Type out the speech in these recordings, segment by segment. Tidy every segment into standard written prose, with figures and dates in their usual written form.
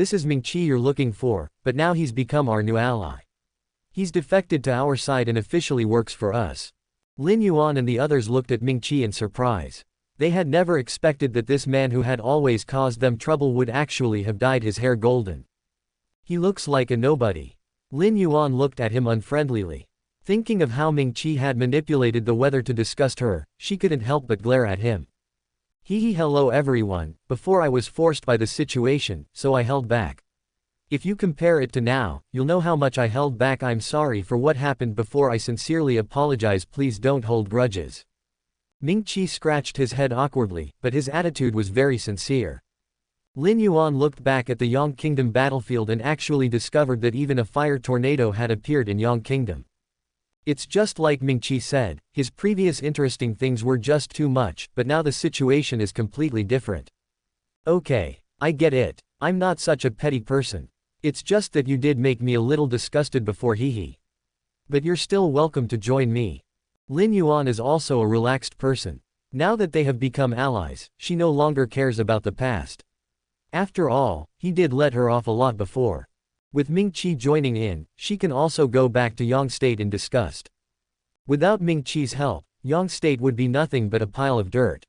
This is Ming-Chi you're looking for, but now he's become our new ally. He's defected to our side and officially works for us." Lin Yuan and the others looked at Ming-Chi in surprise. They had never expected that this man who had always caused them trouble would actually have dyed his hair golden. "He looks like a nobody." Lin Yuan looked at him unfriendlily. Thinking of how Ming-Chi had manipulated the weather to disgust her, she couldn't help but glare at him. Hello everyone, before I was forced by the situation, so I held back. If you compare it to now, you'll know how much I held back. I'm sorry for what happened before. I sincerely apologize. Please don't hold grudges." Ming-Chi scratched his head awkwardly, but his attitude was very sincere. Lin Yuan looked back at the Yang Kingdom battlefield and actually discovered that even a fire tornado had appeared in Yang Kingdom. It's just like Ming-Chi said, his previous interesting things were just too much, but now the situation is completely different. "Okay, I get it. I'm not such a petty person. It's just that you did make me a little disgusted before But you're still welcome to join me." Lin Yuan is also a relaxed person. Now that they have become allies, she no longer cares about the past. After all, he did let her off a lot before. With Ming-Chi joining in, she can also go back to Yang State in disgust. Without Ming-Chi's help, Yang State would be nothing but a pile of dirt.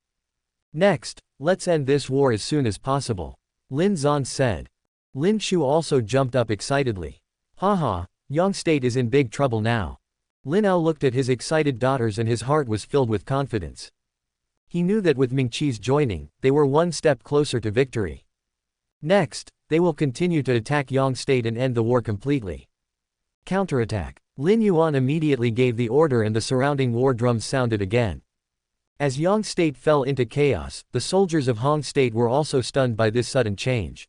"Next, let's end this war as soon as possible," Lin Zan said. Lin Shu also jumped up excitedly. Haha, Yang State is in big trouble now." Lin Ao looked at his excited daughters and his heart was filled with confidence. He knew that with Ming-Chi's joining, they were one step closer to victory. Next, they will continue to attack Yang State and end the war completely. Counterattack. Lin Yuan immediately gave the order and the surrounding war drums sounded again. As Yang State fell into chaos, the soldiers of Hong State were also stunned by this sudden change.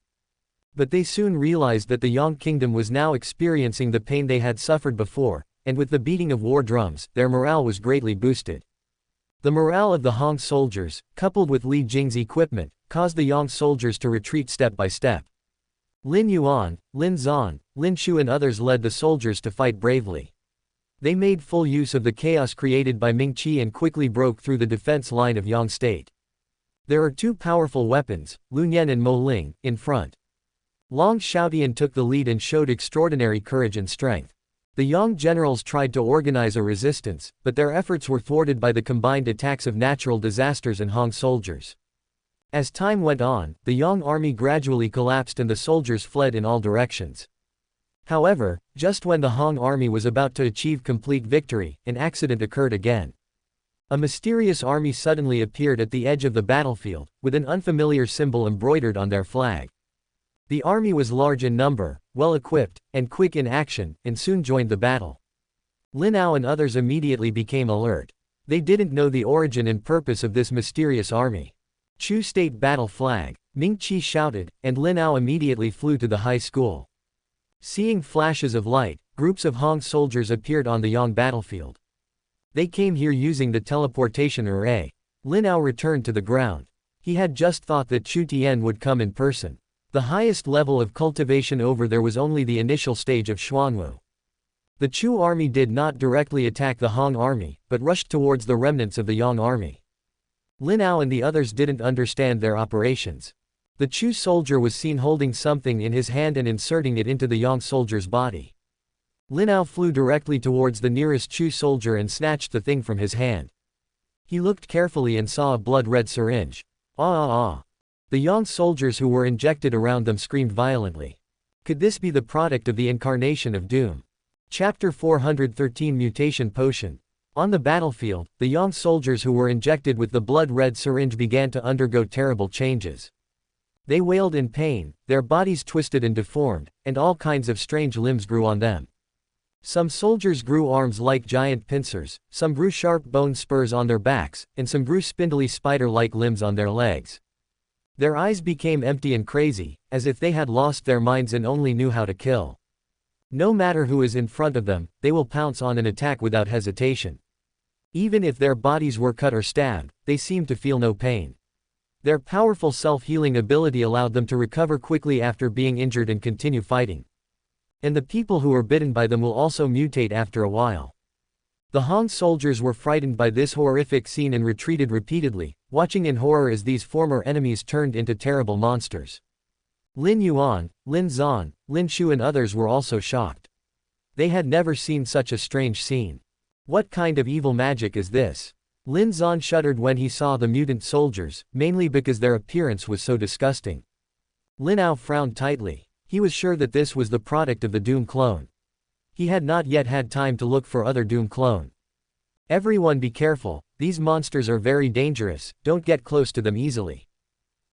But they soon realized that the Yang Kingdom was now experiencing the pain they had suffered before, and with the beating of war drums, their morale was greatly boosted. The morale of the Hong soldiers, coupled with Li Jing's equipment, caused the Yang soldiers to retreat step by step. Lin Yuan, Lin Zan, Lin Shu and others led the soldiers to fight bravely. They made full use of the chaos created by Ming-Chi and quickly broke through the defense line of Yang State. There are two powerful weapons, Lu Nian and Mo Ling, in front. Long Xiaotian took the lead and showed extraordinary courage and strength. The Yang generals tried to organize a resistance, but their efforts were thwarted by the combined attacks of natural disasters and Hong soldiers. As time went on, the Yang army gradually collapsed and the soldiers fled in all directions. However, just when the Hong army was about to achieve complete victory, an accident occurred again. A mysterious army suddenly appeared at the edge of the battlefield, with an unfamiliar symbol embroidered on their flag. The army was large in number, well-equipped, and quick in action, and soon joined the battle. Lin Ao and others immediately became alert. They didn't know the origin and purpose of this mysterious army. "Chu State battle flag," Ming-Chi shouted, and Lin Ao immediately flew to the high school. Seeing flashes of light, groups of Hong soldiers appeared on the Yang battlefield. They came here using the teleportation array. Lin Ao returned to the ground. He had just thought that Chu Tian would come in person. The highest level of cultivation over there was only the initial stage of Xuanwu. The Chu army did not directly attack the Hong army, but rushed towards the remnants of the Yang army. Lin Ao and the others didn't understand their operations. The Chu soldier was seen holding something in his hand and inserting it into the Yang soldier's body. Lin Ao flew directly towards the nearest Chu soldier and snatched the thing from his hand. He looked carefully and saw a blood-red syringe. Ah! The Yang soldiers who were injected around them screamed violently. Could this be the product of the incarnation of doom? Chapter 413 Mutation Potion. On the battlefield, the Yang soldiers who were injected with the blood-red syringe began to undergo terrible changes. They wailed in pain, their bodies twisted and deformed, and all kinds of strange limbs grew on them. Some soldiers grew arms like giant pincers, some grew sharp bone spurs on their backs, and some grew spindly spider-like limbs on their legs. Their eyes became empty and crazy, as if they had lost their minds and only knew how to kill. No matter who is in front of them, they will pounce on and attack without hesitation. Even if their bodies were cut or stabbed, they seemed to feel no pain. Their powerful self-healing ability allowed them to recover quickly after being injured and continue fighting. And the people who were bitten by them will also mutate after a while. The Hong soldiers were frightened by this horrific scene and retreated repeatedly, watching in horror as these former enemies turned into terrible monsters. Lin Yuan, Lin Zan, Lin Shu and others were also shocked. They had never seen such a strange scene. What kind of evil magic is this? Lin Zan shuddered when he saw the mutant soldiers, mainly because their appearance was so disgusting. Lin Ao frowned tightly. He was sure that this was the product of the Doom clone. He had not yet had time to look for other Doom clone. Everyone be careful, these monsters are very dangerous, don't get close to them easily.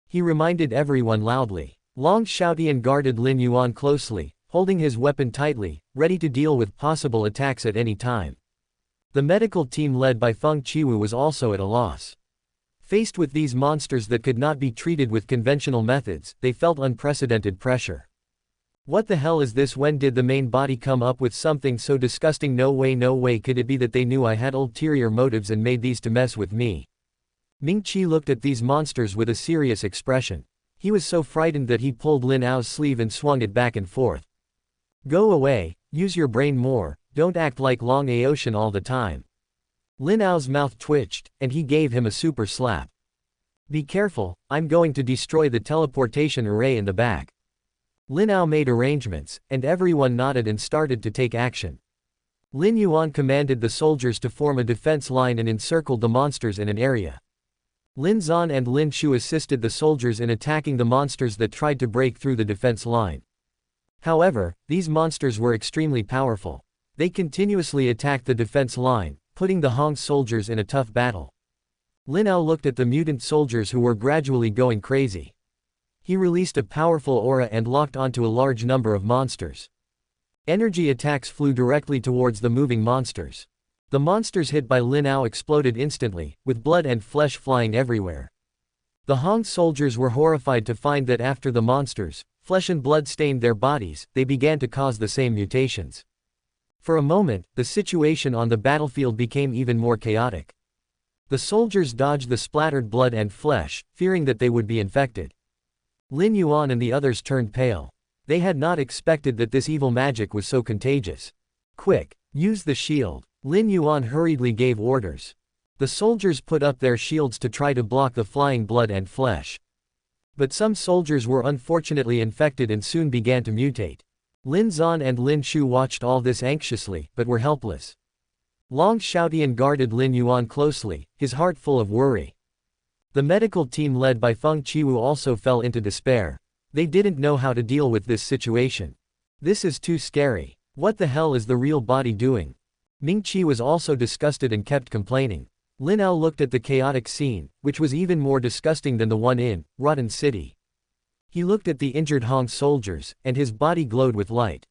He reminded everyone loudly. Long Xiaotian guarded Lin Yuan closely, holding his weapon tightly, ready to deal with possible attacks at any time. The medical team led by Feng Qiwu was also at a loss. Faced with these monsters that could not be treated with conventional methods, they felt unprecedented pressure. What the hell is this? When did the main body come up with something so disgusting? No way could it be that they knew I had ulterior motives and made these to mess with me. Ming Qi looked at these monsters with a serious expression. He was so frightened that he pulled Lin Ao's sleeve and swung it back and forth. Go away, use your brain more, don't act like Long Aotian all the time. Lin Ao's mouth twitched, and he gave him a super slap. Be careful, I'm going to destroy the teleportation array in the back. Lin Ao made arrangements, and everyone nodded and started to take action. Lin Yuan commanded the soldiers to form a defense line and encircled the monsters in an area. Lin Zan and Lin Shu assisted the soldiers in attacking the monsters that tried to break through the defense line. However, these monsters were extremely powerful. They continuously attacked the defense line, putting the Hong soldiers in a tough battle. Lin Ao looked at the mutant soldiers who were gradually going crazy. He released a powerful aura and locked onto a large number of monsters. Energy attacks flew directly towards the moving monsters. The monsters hit by Lin Ao exploded instantly, with blood and flesh flying everywhere. The Hong soldiers were horrified to find that after the monsters, flesh and blood stained their bodies, they began to cause the same mutations. For a moment, the situation on the battlefield became even more chaotic. The soldiers dodged the splattered blood and flesh, fearing that they would be infected. Lin Yuan and the others turned pale. They had not expected that this evil magic was so contagious. Quick, use the shield. Lin Yuan hurriedly gave orders. The soldiers put up their shields to try to block the flying blood and flesh. But some soldiers were unfortunately infected and soon began to mutate. Lin Zan and Lin Shu watched all this anxiously, but were helpless. Long Xiaotian guarded Lin Yuan closely, his heart full of worry. The medical team led by Feng Qiwu also fell into despair. They didn't know how to deal with this situation. This is too scary. What the hell is the real body doing? Ming Qi was also disgusted and kept complaining. Lin Ao looked at the chaotic scene, which was even more disgusting than the one in Rotten City. He looked at the injured Hong soldiers, and his body glowed with light.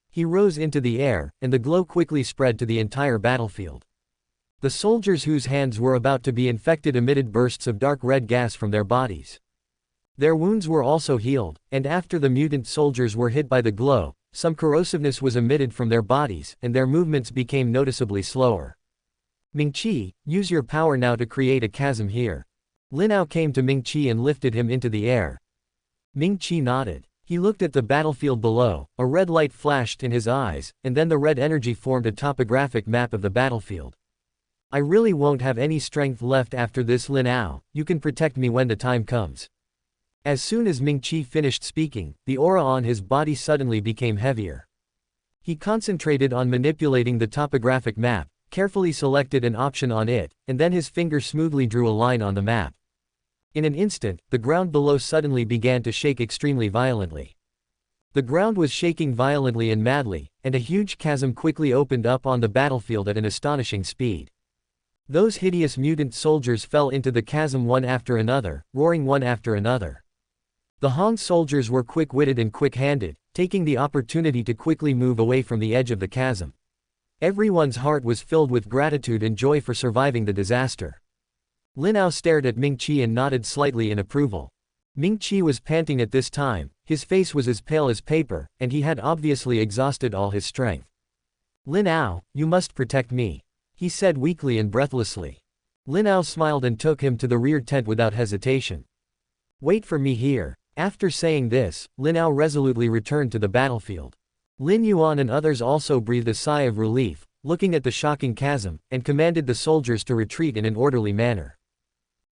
He rose into the air, and the glow quickly spread to the entire battlefield. The soldiers whose hands were about to be infected emitted bursts of dark red gas from their bodies. Their wounds were also healed, and after the mutant soldiers were hit by the glow, some corrosiveness was emitted from their bodies, and their movements became noticeably slower. Ming Qi, use your power now to create a chasm here. Lin Ao came to Ming Qi and lifted him into the air. Ming Qi nodded. He looked at the battlefield below, a red light flashed in his eyes, and then the red energy formed a topographic map of the battlefield. I really won't have any strength left after this, Lin Ao, you can protect me when the time comes. As soon as Ming Qi finished speaking, the aura on his body suddenly became heavier. He concentrated on manipulating the topographic map, carefully selected an option on it, and then his finger smoothly drew a line on the map. In an instant, the ground below suddenly began to shake extremely violently. The ground was shaking violently and madly, and a huge chasm quickly opened up on the battlefield at an astonishing speed. Those hideous mutant soldiers fell into the chasm one after another, roaring one after another. The Hong soldiers were quick-witted and quick-handed, taking the opportunity to quickly move away from the edge of the chasm. Everyone's heart was filled with gratitude and joy for surviving the disaster. Lin Ao stared at Ming Qi and nodded slightly in approval. Ming Qi was panting at this time, his face was as pale as paper, and he had obviously exhausted all his strength. Lin Ao, you must protect me, he said weakly and breathlessly. Lin Ao smiled and took him to the rear tent without hesitation. Wait for me here. After saying this, Lin Ao resolutely returned to the battlefield. Lin Yuan and others also breathed a sigh of relief, looking at the shocking chasm, and commanded the soldiers to retreat in an orderly manner.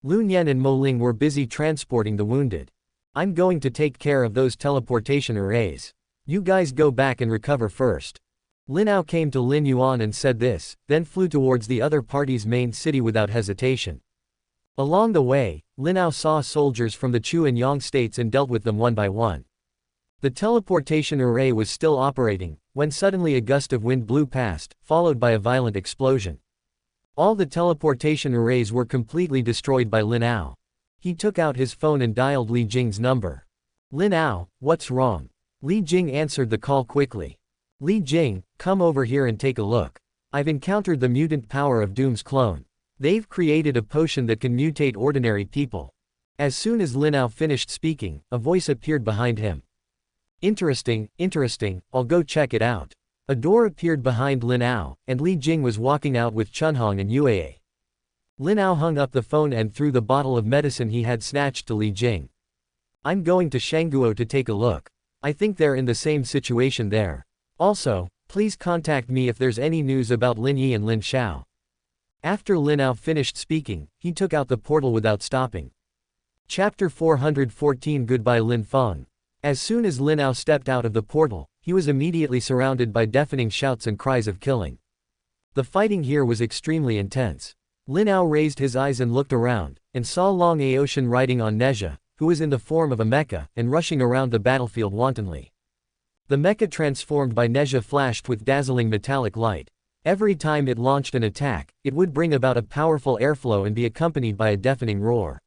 Lu Nian and Mo Ling were busy transporting the wounded. I'm going to take care of those teleportation arrays. You guys go back and recover first. Lin Ao came to Lin Yuan and said this, then flew towards the other party's main city without hesitation. Along the way, Lin Ao saw soldiers from the Chu and Yang states and dealt with them one by one. The teleportation array was still operating, when suddenly a gust of wind blew past, followed by a violent explosion. All the teleportation arrays were completely destroyed by Lin Ao. He took out his phone and dialed Li Jing's number. Lin Ao, what's wrong? Li Jing answered the call quickly. Li Jing, come over here and take a look. I've encountered the mutant power of Doom's clone. They've created a potion that can mutate ordinary people. As soon as Lin Ao finished speaking, a voice appeared behind him. Interesting, I'll go check it out. A door appeared behind Lin Ao, and Li Jing was walking out with Chunhong and Yue. Lin Ao hung up the phone and threw the bottle of medicine he had snatched to Li Jing. I'm going to Shangguo to take a look. I think they're in the same situation there. Also, please contact me if there's any news about Lin Yi and Lin Xiao. After Lin Ao finished speaking, he took out the portal without stopping. Chapter 414 Goodbye Lin Feng. As soon as Lin Ao stepped out of the portal, he was immediately surrounded by deafening shouts and cries of killing. The fighting here was extremely intense. Lin Ao raised his eyes and looked around, and saw Long Aoshan riding on Nezha, who was in the form of a mecha, and rushing around the battlefield wantonly. The mecha transformed by Nezha flashed with dazzling metallic light. Every time it launched an attack, it would bring about a powerful airflow and be accompanied by a deafening roar.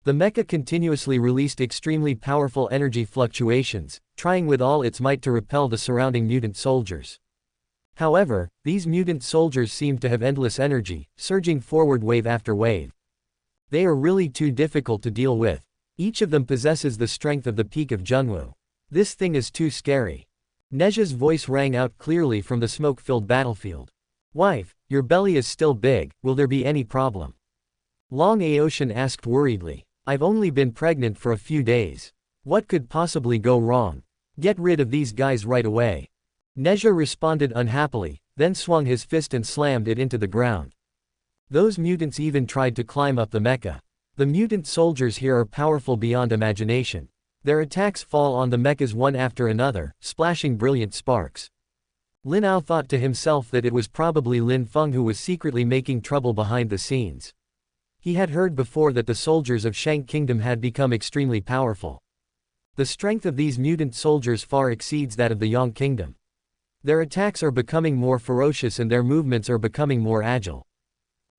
The mecha continuously released extremely powerful energy fluctuations, trying with all its might to repel the surrounding mutant soldiers. However, these mutant soldiers seemed to have endless energy, surging forward wave after wave. They are really too difficult to deal with. Each of them possesses the strength of the peak of Junwu. This thing is too scary. Nezha's voice rang out clearly from the smoke-filled battlefield. Wife, your belly is still big, will there be any problem? Long Aoshan asked worriedly. I've only been pregnant for a few days. What could possibly go wrong? Get rid of these guys right away. Nezha responded unhappily, then swung his fist and slammed it into the ground. Those mutants even tried to climb up the mecha. The mutant soldiers here are powerful beyond imagination. Their attacks fall on the mechas one after another, splashing brilliant sparks. Lin Ao thought to himself that it was probably Lin Feng who was secretly making trouble behind the scenes. He had heard before that the soldiers of Shank Kingdom had become extremely powerful. The strength of these mutant soldiers far exceeds that of the Yang Kingdom. Their attacks are becoming more ferocious and their movements are becoming more agile.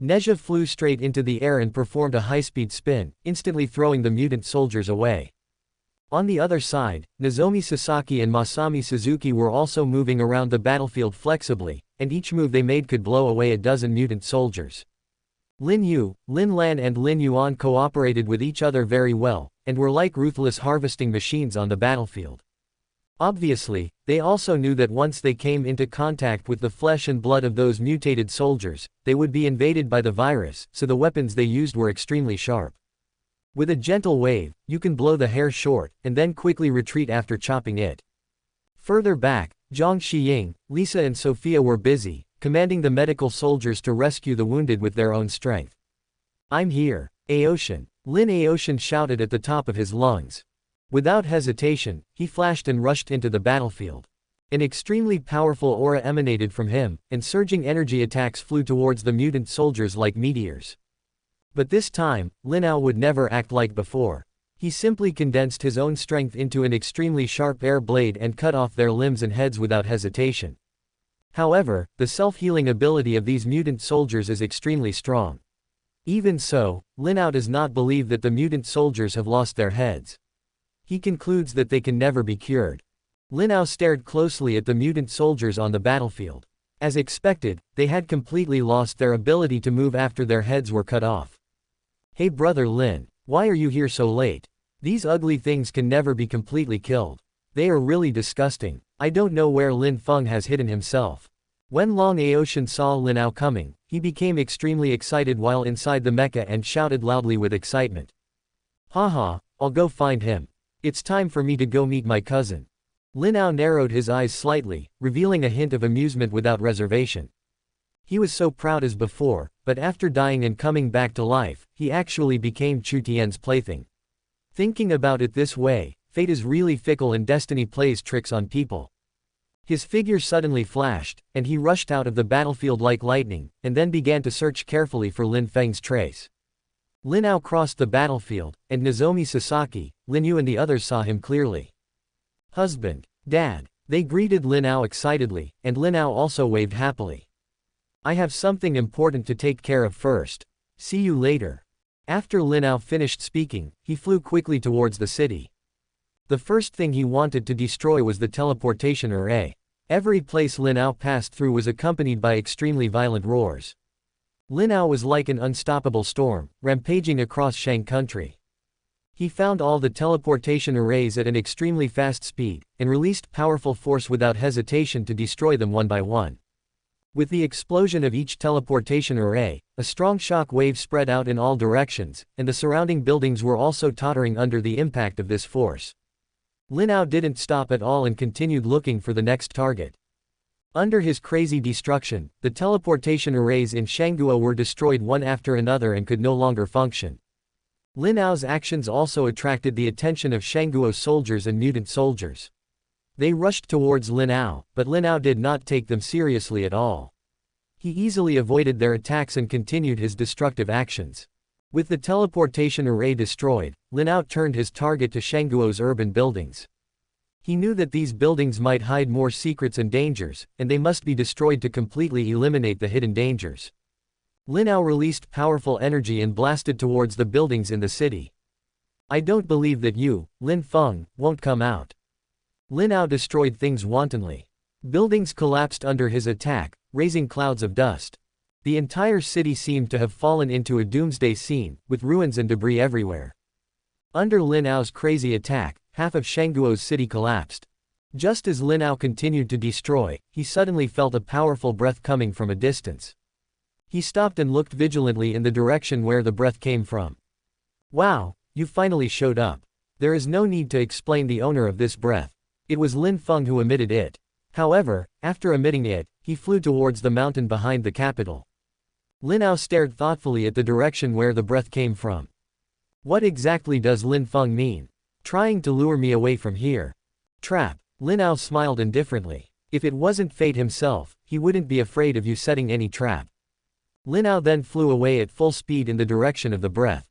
Nezha flew straight into the air and performed a high-speed spin, instantly throwing the mutant soldiers away. On the other side, Nozomi Sasaki and Masami Suzuki were also moving around the battlefield flexibly, and each move they made could blow away a dozen mutant soldiers. Lin Yu, Lin Lan and Lin Yuan cooperated with each other very well, and were like ruthless harvesting machines on the battlefield. Obviously, they also knew that once they came into contact with the flesh and blood of those mutated soldiers, they would be invaded by the virus, so the weapons they used were extremely sharp. With a gentle wave, you can blow the hair short, and then quickly retreat after chopping it. Further back, Zhang Xiying, Lisa and Sophia were busy, commanding the medical soldiers to rescue the wounded with their own strength. I'm here, Aoshan. Lin Aoshan shouted at the top of his lungs. Without hesitation, he flashed and rushed into the battlefield. An extremely powerful aura emanated from him, and surging energy attacks flew towards the mutant soldiers like meteors. But this time, Lin Ao would never act like before. He simply condensed his own strength into an extremely sharp air blade and cut off their limbs and heads without hesitation. However, the self-healing ability of these mutant soldiers is extremely strong. Even so, Lin Ao does not believe that the mutant soldiers have lost their heads. He concludes that they can never be cured. Lin Ao stared closely at the mutant soldiers on the battlefield. As expected, they had completely lost their ability to move after their heads were cut off. Hey brother Lin, why are you here so late? These ugly things can never be completely killed. They are really disgusting. I don't know where Lin Feng has hidden himself. When Long Aoshan saw Lin Ao coming, he became extremely excited while inside the mecha and shouted loudly with excitement. Haha, I'll go find him. It's time for me to go meet my cousin. Lin Ao narrowed his eyes slightly, revealing a hint of amusement without reservation. He was so proud as before, but after dying and coming back to life, he actually became Chu Tian's plaything. Thinking about it this way, fate is really fickle and destiny plays tricks on people. His figure suddenly flashed, and he rushed out of the battlefield like lightning, and then began to search carefully for Lin Feng's trace. Lin Ao crossed the battlefield, and Nozomi Sasaki, Lin Yu and the others saw him clearly. Husband, Dad. They greeted Lin Ao excitedly, and Lin Ao also waved happily. I have something important to take care of first. See you later. After Lin Ao finished speaking, he flew quickly towards the city. The first thing he wanted to destroy was the teleportation array. Every place Lin Ao passed through was accompanied by extremely violent roars. Lin Ao was like an unstoppable storm, rampaging across Shang country. He found all the teleportation arrays at an extremely fast speed, and released powerful force without hesitation to destroy them one by one. With the explosion of each teleportation array, a strong shock wave spread out in all directions, and the surrounding buildings were also tottering under the impact of this force. Lin Ao didn't stop at all and continued looking for the next target. Under his crazy destruction, the teleportation arrays in Shangguo were destroyed one after another and could no longer function. Lin Ao's actions also attracted the attention of Shangguo's soldiers and mutant soldiers. They rushed towards Lin Ao, but Lin Ao did not take them seriously at all. He easily avoided their attacks and continued his destructive actions. With the teleportation array destroyed, Lin Ao turned his target to Shangguo's urban buildings. He knew that these buildings might hide more secrets and dangers, and they must be destroyed to completely eliminate the hidden dangers. Lin Ao released powerful energy and blasted towards the buildings in the city. I don't believe that you, Lin Feng, won't come out. Lin Ao destroyed things wantonly. Buildings collapsed under his attack, raising clouds of dust. The entire city seemed to have fallen into a doomsday scene, with ruins and debris everywhere. Under Lin Ao's crazy attack, half of Shangguo's city collapsed. Just as Lin Ao continued to destroy, he suddenly felt a powerful breath coming from a distance. He stopped and looked vigilantly in the direction where the breath came from. Wow, you finally showed up. There is no need to explain the owner of this breath. It was Lin Feng who emitted it. However, after emitting it, he flew towards the mountain behind the capital. Lin Ao stared thoughtfully at the direction where the breath came from. What exactly does Lin Feng mean? Trying to lure me away from here. Trap. Lin Ao smiled indifferently. If it wasn't fate himself, he wouldn't be afraid of you setting any trap. Lin Ao then flew away at full speed in the direction of the breath.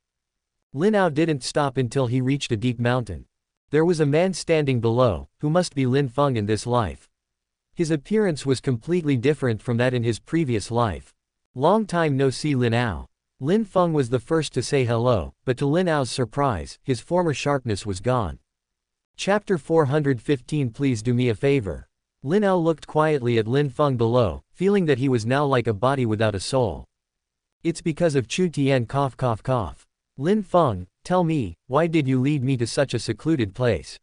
Lin Ao didn't stop until he reached a deep mountain. There was a man standing below, who must be Lin Feng in this life. His appearance was completely different from that in his previous life. Long time no see Lin Ao. Lin Feng was the first to say hello, but to Lin Ao's surprise, his former sharpness was gone. Chapter 415 Please do me a favor. Lin Ao looked quietly at Lin Feng below, feeling that he was now like a body without a soul. It's because of Chu Tian cough cough cough. Lin Feng, tell me, why did you lead me to such a secluded place?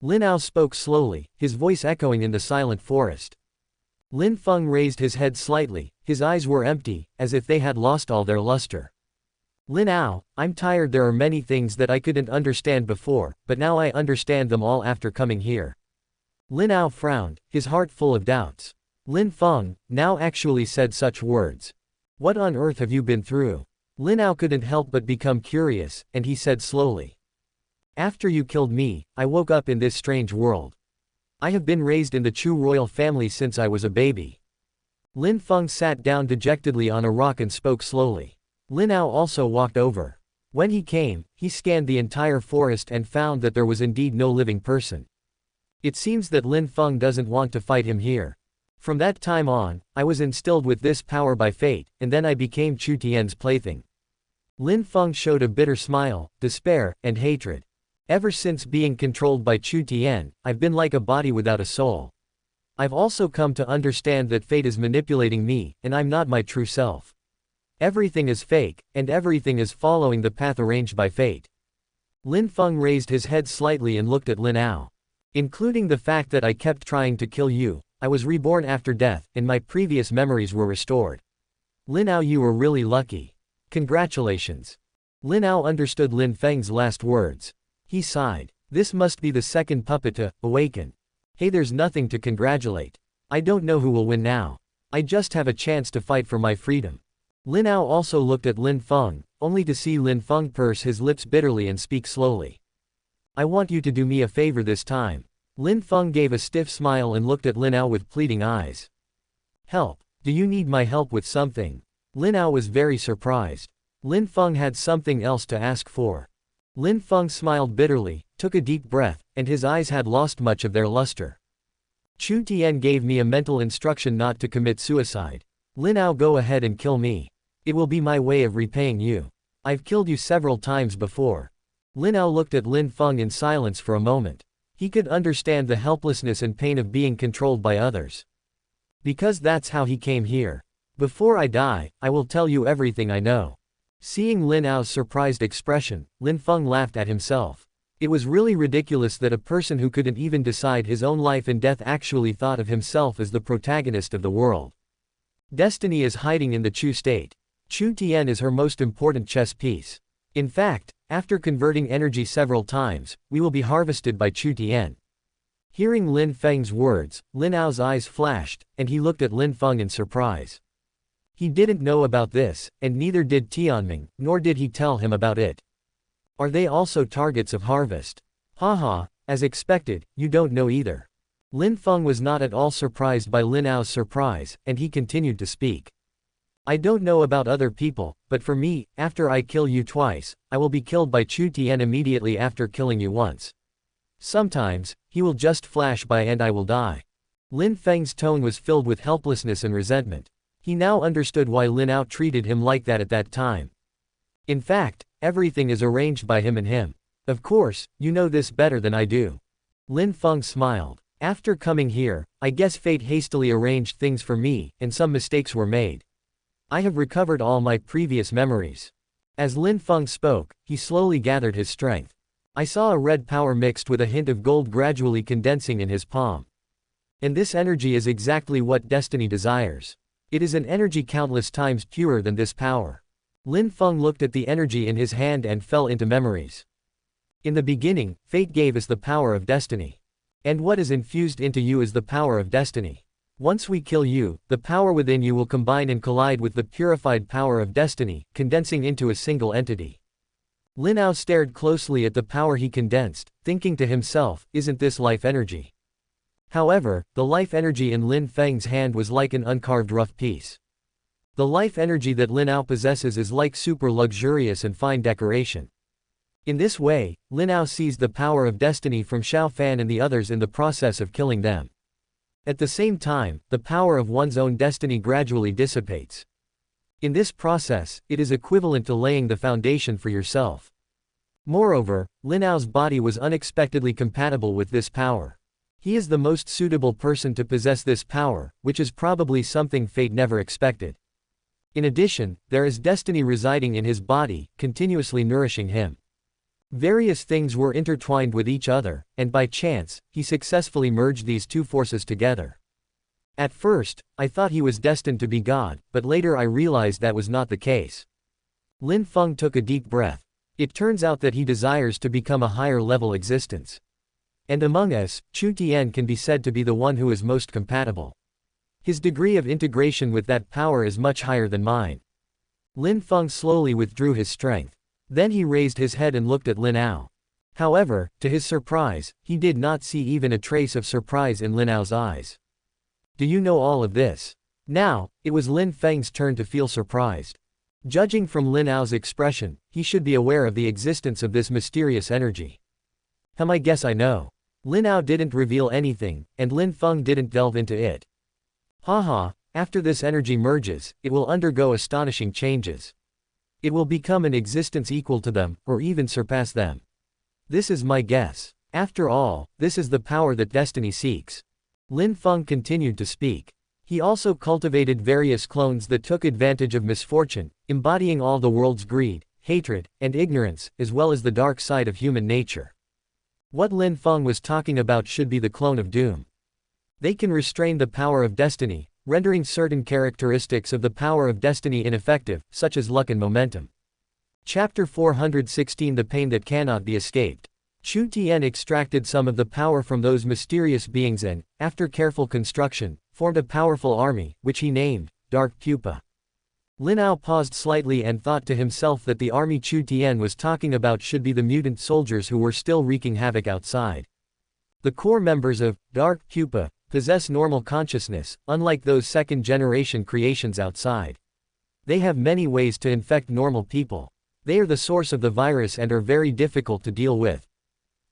Lin Ao spoke slowly, his voice echoing in the silent forest. Lin Feng raised his head slightly, his eyes were empty, as if they had lost all their luster. Lin Ao, I'm tired. There are many things that I couldn't understand before, but now I understand them all after coming here. Lin Ao frowned, his heart full of doubts. Lin Feng now actually said such words. What on earth have you been through? Lin Ao couldn't help but become curious, and he said slowly. After you killed me, I woke up in this strange world. I have been raised in the Chu royal family since I was a baby. Lin Feng sat down dejectedly on a rock and spoke slowly. Lin Ao also walked over. When he came, he scanned the entire forest and found that there was indeed no living person. It seems that Lin Feng doesn't want to fight him here. From that time on, I was instilled with this power by fate, and then I became Chu Tian's plaything. Lin Feng showed a bitter smile, despair, and hatred. Ever since being controlled by Chu Tian, I've been like a body without a soul. I've also come to understand that fate is manipulating me, and I'm not my true self. Everything is fake, and everything is following the path arranged by fate. Lin Feng raised his head slightly and looked at Lin Ao. Including the fact that I kept trying to kill you, I was reborn after death, and my previous memories were restored. Lin Ao, you were really lucky. Congratulations. Lin Ao understood Lin Feng's last words. He sighed. This must be the second puppet to awaken. Hey, there's nothing to congratulate. I don't know who will win now. I just have a chance to fight for my freedom. Lin Ao also looked at Lin Feng, only to see Lin Feng purse his lips bitterly and speak slowly. I want you to do me a favor this time. Lin Feng gave a stiff smile and looked at Lin Ao with pleading eyes. Help. Do you need my help with something? Lin Ao was very surprised. Lin Feng had something else to ask for. Lin Feng smiled bitterly, took a deep breath, and his eyes had lost much of their luster. Chu Tian gave me a mental instruction not to commit suicide. Lin Ao, go ahead and kill me. It will be my way of repaying you. I've killed you several times before. Lin Ao looked at Lin Feng in silence for a moment. He could understand the helplessness and pain of being controlled by others. Because that's how he came here. Before I die, I will tell you everything I know. Seeing Lin Ao's surprised expression, Lin Feng laughed at himself. It was really ridiculous that a person who couldn't even decide his own life and death actually thought of himself as the protagonist of the world. Destiny is hiding in the Chu state. Chu Tian is her most important chess piece. In fact, after converting energy several times, we will be harvested by Chu Tian. Hearing Lin Feng's words, Lin Ao's eyes flashed, and he looked at Lin Feng in surprise. He didn't know about this, and neither did Tianming, nor did he tell him about it. Are they also targets of harvest? Haha, as expected, you don't know either. Lin Feng was not at all surprised by Lin Ao's surprise, and he continued to speak. I don't know about other people, but for me, after I kill you twice, I will be killed by Chu Tian immediately after killing you once. Sometimes, he will just flash by and I will die. Lin Feng's tone was filled with helplessness and resentment. He now understood why Lin Ao treated him like that at that time. In fact, everything is arranged by him and him. Of course, you know this better than I do. Lin Feng smiled. After coming here, I guess fate hastily arranged things for me, and some mistakes were made. I have recovered all my previous memories. As Lin Feng spoke, he slowly gathered his strength. I saw a red power mixed with a hint of gold gradually condensing in his palm. And this energy is exactly what destiny desires. It is an energy countless times purer than this power. Lin Feng looked at the energy in his hand and fell into memories. In the beginning, fate gave us the power of destiny. And what is infused into you is the power of destiny. Once we kill you, the power within you will combine and collide with the purified power of destiny, condensing into a single entity. Lin Ao stared closely at the power he condensed, thinking to himself, isn't this life energy? However, the life energy in Lin Feng's hand was like an uncarved rough piece. The life energy that Lin Ao possesses is like super luxurious and fine decoration. In this way, Lin Ao seized the power of destiny from Xiao Fan and the others in the process of killing them. At the same time, the power of one's own destiny gradually dissipates. In this process, it is equivalent to laying the foundation for yourself. Moreover, Lin Ao's body was unexpectedly compatible with this power. He is the most suitable person to possess this power, which is probably something fate never expected. In addition, there is destiny residing in his body, continuously nourishing him. Various things were intertwined with each other, and by chance, he successfully merged these two forces together. At first, I thought he was destined to be God, but later I realized that was not the case. Lin Feng took a deep breath. It turns out that he desires to become a higher level existence. And among us, Chu Tian can be said to be the one who is most compatible. His degree of integration with that power is much higher than mine. Lin Feng slowly withdrew his strength. Then he raised his head and looked at Lin Ao. However, to his surprise, he did not see even a trace of surprise in Lin Ao's eyes. Do you know all of this? Now, it was Lin Feng's turn to feel surprised. Judging from Lin Ao's expression, he should be aware of the existence of this mysterious energy. I guess I know. Lin Ao didn't reveal anything, and Lin Feng didn't delve into it. Haha, after this energy merges, it will undergo astonishing changes. It will become an existence equal to them, or even surpass them. This is my guess. After all, this is the power that destiny seeks. Lin Feng continued to speak. He also cultivated various clones that took advantage of misfortune, embodying all the world's greed, hatred, and ignorance, as well as the dark side of human nature. What Lin Feng was talking about should be the clone of doom. They can restrain the power of destiny, rendering certain characteristics of the power of destiny ineffective, such as luck and momentum. Chapter 416 The Pain That Cannot Be Escaped. Chu Tian extracted some of the power from those mysterious beings and, after careful construction, formed a powerful army, which he named Dark Pupa. Lin Ao paused slightly and thought to himself that the army Chu Tian was talking about should be the mutant soldiers who were still wreaking havoc outside. The core members of Dark Pupa possess normal consciousness, unlike those second-generation creations outside. They have many ways to infect normal people. They are the source of the virus and are very difficult to deal with.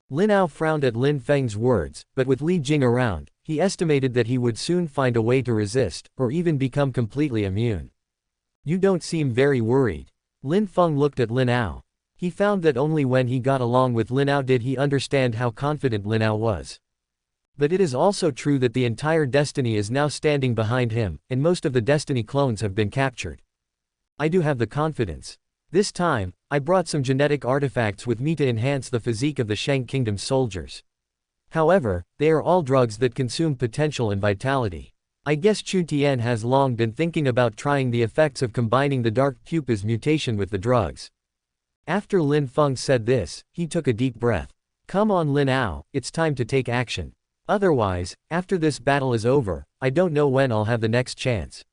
Lin Ao frowned at Lin Feng's words, but with Li Jing around, he estimated that he would soon find a way to resist, or even become completely immune. You don't seem very worried. Lin Feng looked at Lin Ao. He found that only when he got along with Lin Ao did he understand how confident Lin Ao was. But it is also true that the entire destiny is now standing behind him, and most of the destiny clones have been captured. I do have the confidence. This time, I brought some genetic artifacts with me to enhance the physique of the Shang Kingdom's soldiers. However, they are all drugs that consume potential and vitality. I guess Chu Tian has long been thinking about trying the effects of combining the Dark Pupa's mutation with the drugs. After Lin Feng said this, he took a deep breath. Come on Lin Ao, it's time to take action. Otherwise, after this battle is over, I don't know when I'll have the next chance.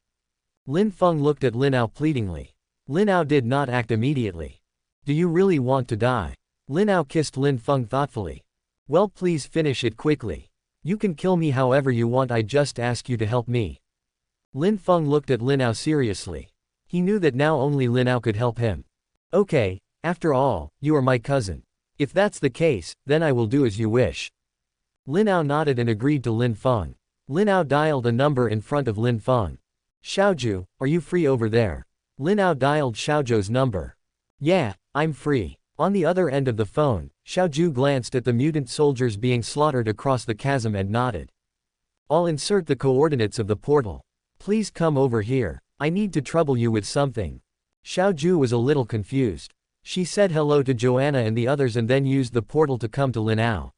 Lin Feng looked at Lin Ao pleadingly. Lin Ao did not act immediately. Do you really want to die? Lin Ao kissed Lin Feng thoughtfully. Well, please finish it quickly. You can kill me however you want, I just ask you to help me. Lin Feng looked at Lin Ao seriously. He knew that now only Lin Ao could help him. Okay, after all, you are my cousin. If that's the case, then I will do as you wish. Lin Ao nodded and agreed to Lin Feng. Lin Ao dialed a number in front of Lin Feng. Xiaoju, are you free over there? Lin Ao dialed Xiaoju's number. Yeah, I'm free. On the other end of the phone, Xiaoju glanced at the mutant soldiers being slaughtered across the chasm and nodded. I'll insert the coordinates of the portal. Please come over here. I need to trouble you with something. Xiaoju was a little confused. She said hello to Joanna and the others and then used the portal to come to Lin Ao.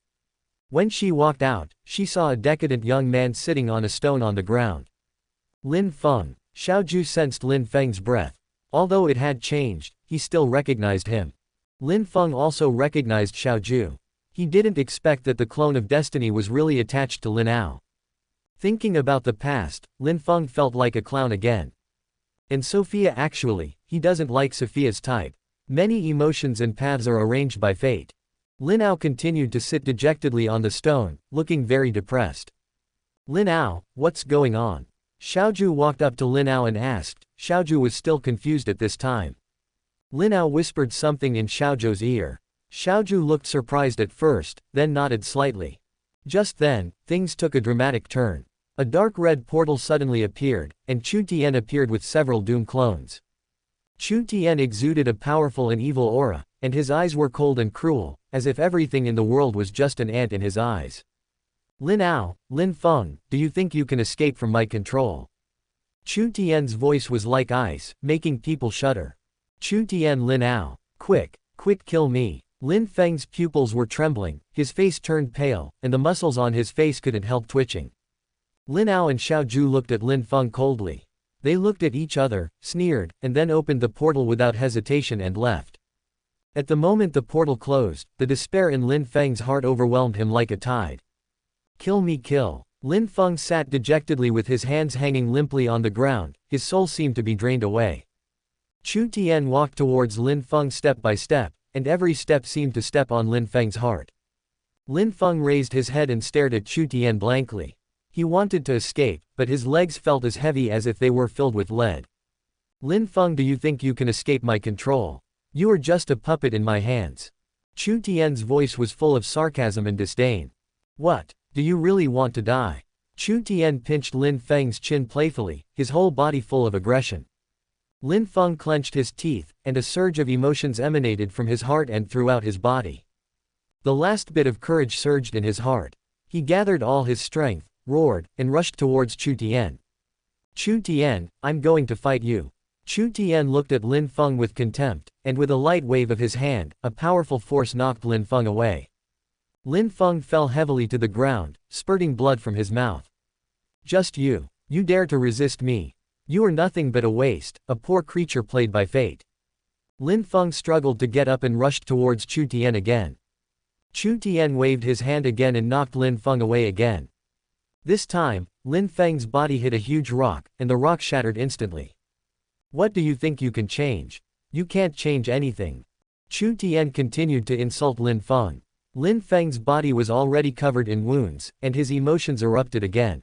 When she walked out, she saw a decadent young man sitting on a stone on the ground. Lin Feng. Xiaoju sensed Lin Feng's breath. Although it had changed, he still recognized him. Lin Feng also recognized Xiaoju. He didn't expect that the clone of destiny was really attached to Lin Ao. Thinking about the past, Lin Feng felt like a clown again. And Sophia actually, he doesn't like Sophia's type. Many emotions and paths are arranged by fate. Lin Ao continued to sit dejectedly on the stone, looking very depressed. Lin Ao, what's going on? Xiaoju walked up to Lin Ao and asked. Xiaoju was still confused at this time. Lin Ao whispered something in Xiaoju's ear. Xiaoju looked surprised at first, then nodded slightly. Just then, things took a dramatic turn. A dark red portal suddenly appeared, and Chu Tian appeared with several Doom clones. Chu Tian exuded a powerful and evil aura, and his eyes were cold and cruel, as if everything in the world was just an ant in his eyes. Lin Ao, Lin Feng, do you think you can escape from my control? Chu Tian's voice was like ice, making people shudder. Chu Tian Lin Ao, quick kill me. Lin Feng's pupils were trembling, his face turned pale, and the muscles on his face couldn't help twitching. Lin Ao and Xiaoju looked at Lin Feng coldly. They looked at each other, sneered, and then opened the portal without hesitation and left. At the moment the portal closed, the despair in Lin Feng's heart overwhelmed him like a tide. Kill me, kill. Lin Feng sat dejectedly with his hands hanging limply on the ground, his soul seemed to be drained away. Chu Tian walked towards Lin Feng step by step, and every step seemed to step on Lin Feng's heart. Lin Feng raised his head and stared at Chu Tian blankly. He wanted to escape, but his legs felt as heavy as if they were filled with lead. Lin Feng, do you think you can escape my control? You are just a puppet in my hands. Chu Tian's voice was full of sarcasm and disdain. What? Do you really want to die? Chu Tian pinched Lin Feng's chin playfully, his whole body full of aggression. Lin Feng clenched his teeth, and a surge of emotions emanated from his heart and throughout his body. The last bit of courage surged in his heart. He gathered all his strength, roared, and rushed towards Chu Tian. Chu Tian, I'm going to fight you. Chu Tian looked at Lin Feng with contempt, and with a light wave of his hand, a powerful force knocked Lin Feng away. Lin Feng fell heavily to the ground, spurting blood from his mouth. Just you. You dare to resist me. You are nothing but a waste, a poor creature played by fate. Lin Feng struggled to get up and rushed towards Chu Tian again. Chu Tian waved his hand again and knocked Lin Feng away again. This time, Lin Feng's body hit a huge rock, and the rock shattered instantly. What do you think you can change? You can't change anything. Chu Tian continued to insult Lin Feng. Lin Feng's body was already covered in wounds, and his emotions erupted again.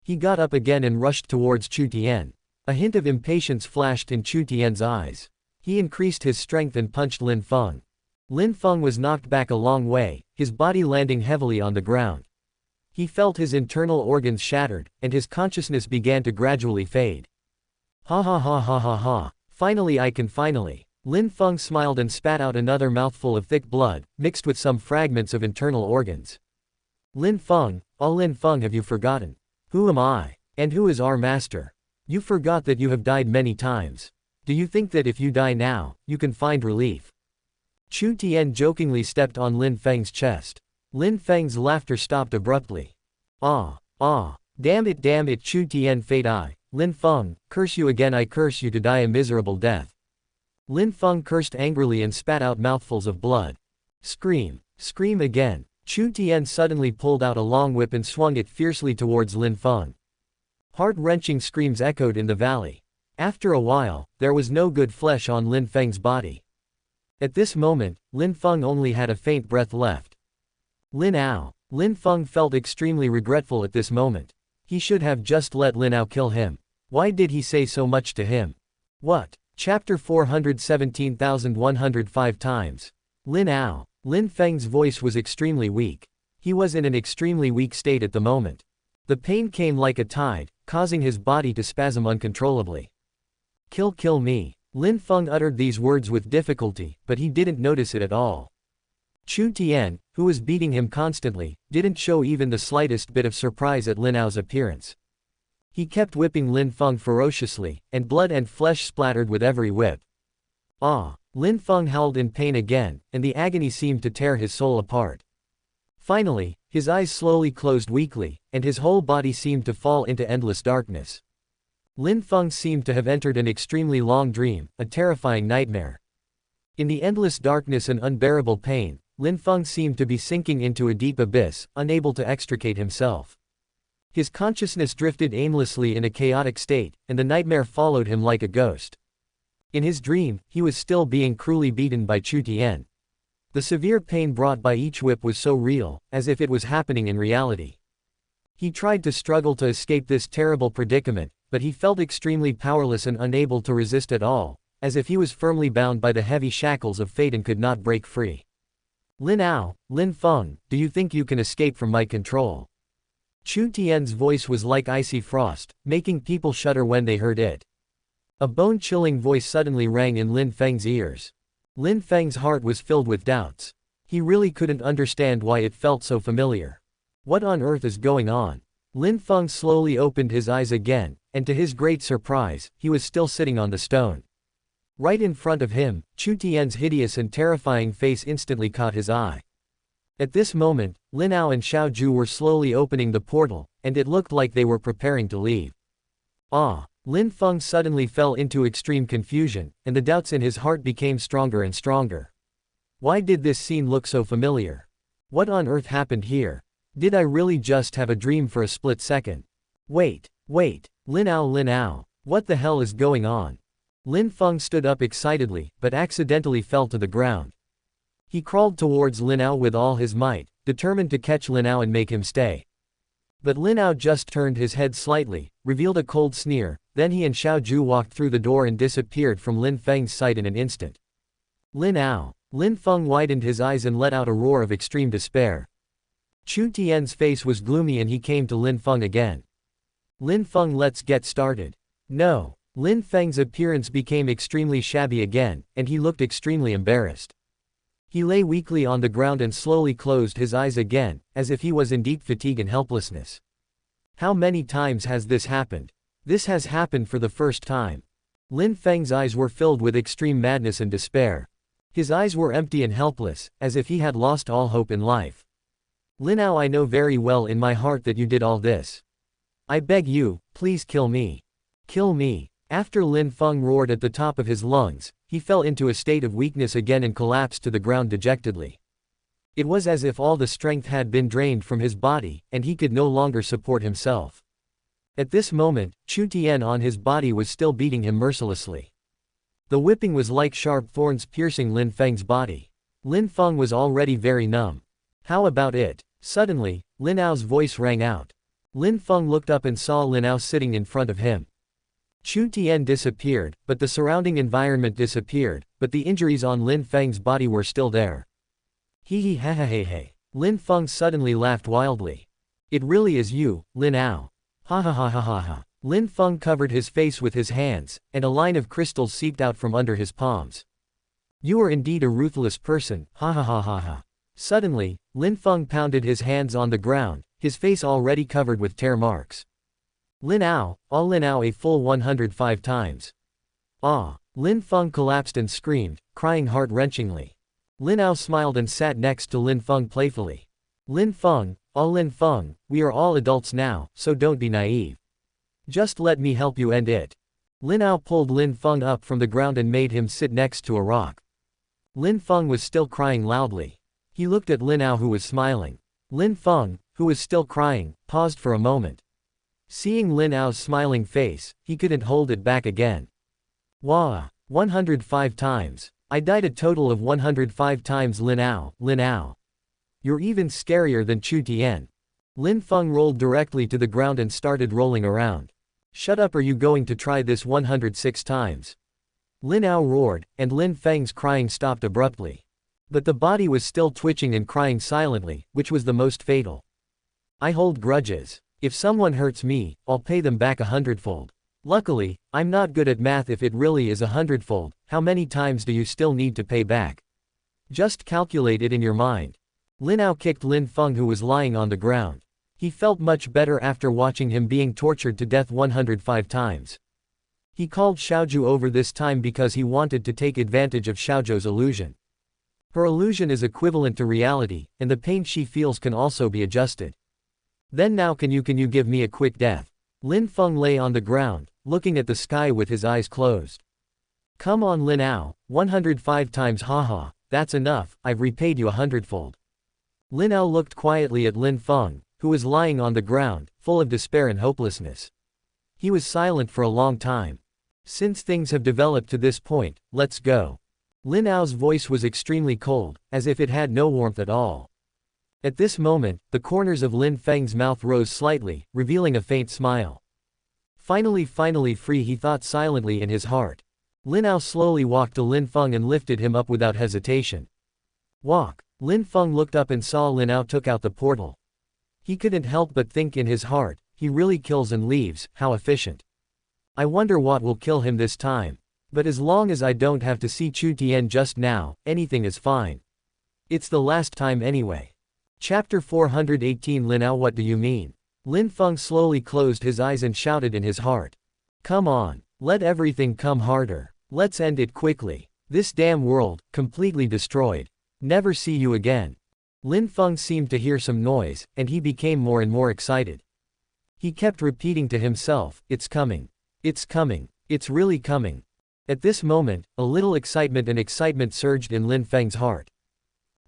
He got up again and rushed towards Chu Tian. A hint of impatience flashed in Chu Tian's eyes. He increased his strength and punched Lin Feng. Lin Feng was knocked back a long way, his body landing heavily on the ground. He felt his internal organs shattered, and his consciousness began to gradually fade. Ha ha ha ha ha ha. Finally. Lin Feng smiled and spat out another mouthful of thick blood, mixed with some fragments of internal organs. Lin Feng, Lin Feng, have you forgotten? Who am I? And who is our master? You forgot that you have died many times. Do you think that if you die now, you can find relief? Chu Tian jokingly stepped on Lin Feng's chest. Lin Feng's laughter stopped abruptly. Damn it Chu Tian Fate I. Lin Feng, curse you again, I curse you to die a miserable death. Lin Feng cursed angrily and spat out mouthfuls of blood. Scream again. Chu Tian suddenly pulled out a long whip and swung it fiercely towards Lin Feng. Heart-wrenching screams echoed in the valley. After a while, there was no good flesh on Lin Feng's body. At this moment, Lin Feng only had a faint breath left. Lin Ao. Lin Feng felt extremely regretful at this moment. He should have just let Lin Ao kill him. Why did he say so much to him? What? Chapter 417,105 times. Lin Ao. Lin Feng's voice was extremely weak. He was in an extremely weak state at the moment. The pain came like a tide, causing his body to spasm uncontrollably. Kill me. Lin Feng uttered these words with difficulty, but he didn't notice it at all. Chu Tian, who was beating him constantly, didn't show even the slightest bit of surprise at Lin Ao's appearance. He kept whipping Lin Feng ferociously, and blood and flesh splattered with every whip. Lin Feng howled in pain again, and the agony seemed to tear his soul apart. Finally, his eyes slowly closed weakly, and his whole body seemed to fall into endless darkness. Lin Feng seemed to have entered an extremely long dream, a terrifying nightmare. In the endless darkness and unbearable pain, Lin Feng seemed to be sinking into a deep abyss, unable to extricate himself. His consciousness drifted aimlessly in a chaotic state, and the nightmare followed him like a ghost. In his dream, he was still being cruelly beaten by Chu Tian. The severe pain brought by each whip was so real, as if it was happening in reality. He tried to struggle to escape this terrible predicament, but he felt extremely powerless and unable to resist at all, as if he was firmly bound by the heavy shackles of fate and could not break free. Lin Ao, Lin Feng, do you think you can escape from my control? Chu Tian's voice was like icy frost, making people shudder when they heard it. A bone-chilling voice suddenly rang in Lin Feng's ears. Lin Feng's heart was filled with doubts. He really couldn't understand why it felt so familiar. What on earth is going on? Lin Feng slowly opened his eyes again, and to his great surprise, he was still sitting on the stone. Right in front of him, Chu Tian's hideous and terrifying face instantly caught his eye. At this moment, Lin Ao and Xiao Ju were slowly opening the portal, and it looked like they were preparing to leave. Lin Feng suddenly fell into extreme confusion, and the doubts in his heart became stronger and stronger. Why did this scene look so familiar? What on earth happened here? Did I really just have a dream for a split second? Wait, Lin Ao, what the hell is going on? Lin Feng stood up excitedly, but accidentally fell to the ground. He crawled towards Lin Ao with all his might, determined to catch Lin Ao and make him stay. But Lin Ao just turned his head slightly, revealed a cold sneer, then he and Xiao Ju walked through the door and disappeared from Lin Feng's sight in an instant. Lin Ao. Lin Feng widened his eyes and let out a roar of extreme despair. Chu Tian's face was gloomy and he came to Lin Feng again. Lin Feng, let's get started. No. Lin Feng's appearance became extremely shabby again, and he looked extremely embarrassed. He lay weakly on the ground and slowly closed his eyes again, as if he was in deep fatigue and helplessness. How many times has this happened? This has happened for the first time. Lin Feng's eyes were filled with extreme madness and despair. His eyes were empty and helpless, as if he had lost all hope in life. Lin Ao, I know very well in my heart that you did all this. I beg you, please kill me. Kill me. After Lin Feng roared at the top of his lungs, he fell into a state of weakness again and collapsed to the ground dejectedly. It was as if all the strength had been drained from his body, and he could no longer support himself. At this moment, Chu Tian on his body was still beating him mercilessly. The whipping was like sharp thorns piercing Lin Feng's body. Lin Feng was already very numb. How about it? Suddenly, Lin Ao's voice rang out. Lin Feng looked up and saw Lin Ao sitting in front of him. Chu Tian disappeared, but the surrounding environment disappeared, but the injuries on Lin Feng's body were still there. Hee hee ha ha ha ha. Lin Feng suddenly laughed wildly. It really is you, Lin Ao. Ha ha ha ha ha ha. Lin Feng covered his face with his hands, and a line of crystals seeped out from under his palms. You are indeed a ruthless person, ha ha ha ha ha. Suddenly, Lin Feng pounded his hands on the ground, his face already covered with tear marks. Lin Ao, Lin Ao a full 105 times. Ah! Lin Feng collapsed and screamed, crying heart-wrenchingly. Lin Ao smiled and sat next to Lin Feng playfully. Lin Feng, Lin Feng, we are all adults now, so don't be naive. Just let me help you end it. Lin Ao pulled Lin Feng up from the ground and made him sit next to a rock. Lin Feng was still crying loudly. He looked at Lin Ao who was smiling. Lin Feng, who was still crying, paused for a moment. Seeing Lin Ao's smiling face, he couldn't hold it back again. Wah! 105 times. I died a total of 105 times Lin Ao, Lin Ao. You're even scarier than Chu Tian. Lin Feng rolled directly to the ground and started rolling around. Shut up, are you going to try this 106 times? Lin Ao roared, and Lin Feng's crying stopped abruptly. But the body was still twitching and crying silently, which was the most fatal. I hold grudges. If someone hurts me, I'll pay them back 100-fold. Luckily, I'm not good at math. If it really is 100-fold, how many times do you still need to pay back? Just calculate it in your mind. Lin Ao kicked Lin Feng who was lying on the ground. He felt much better after watching him being tortured to death 105 times. He called Xiaozhu over this time because he wanted to take advantage of Xiaozhu's illusion. Her illusion is equivalent to reality, and the pain she feels can also be adjusted. Then now can you give me a quick death? Lin Feng lay on the ground, looking at the sky with his eyes closed. Come on Lin Ao, 105 times haha, that's enough, I've repaid you 100-fold. Lin Ao looked quietly at Lin Feng, who was lying on the ground, full of despair and hopelessness. He was silent for a long time. Since things have developed to this point, let's go. Lin Ao's voice was extremely cold, as if it had no warmth at all. At this moment, the corners of Lin Feng's mouth rose slightly, revealing a faint smile. Finally free, he thought silently in his heart. Lin Ao slowly walked to Lin Feng and lifted him up without hesitation. Walk. Lin Feng looked up and saw Lin Ao took out the portal. He couldn't help but think in his heart, he really kills and leaves, how efficient. I wonder what will kill him this time. But as long as I don't have to see Chu Tian just now, anything is fine. It's the last time anyway. Chapter 418 Lin Ao, what do you mean? Lin Feng slowly closed his eyes and shouted in his heart. Come on, let everything come harder. Let's end it quickly. This damn world, completely destroyed. Never see you again. Lin Feng seemed to hear some noise, and he became more and more excited. He kept repeating to himself, it's coming. It's coming. It's really coming. At this moment, a little excitement surged in Lin Feng's heart.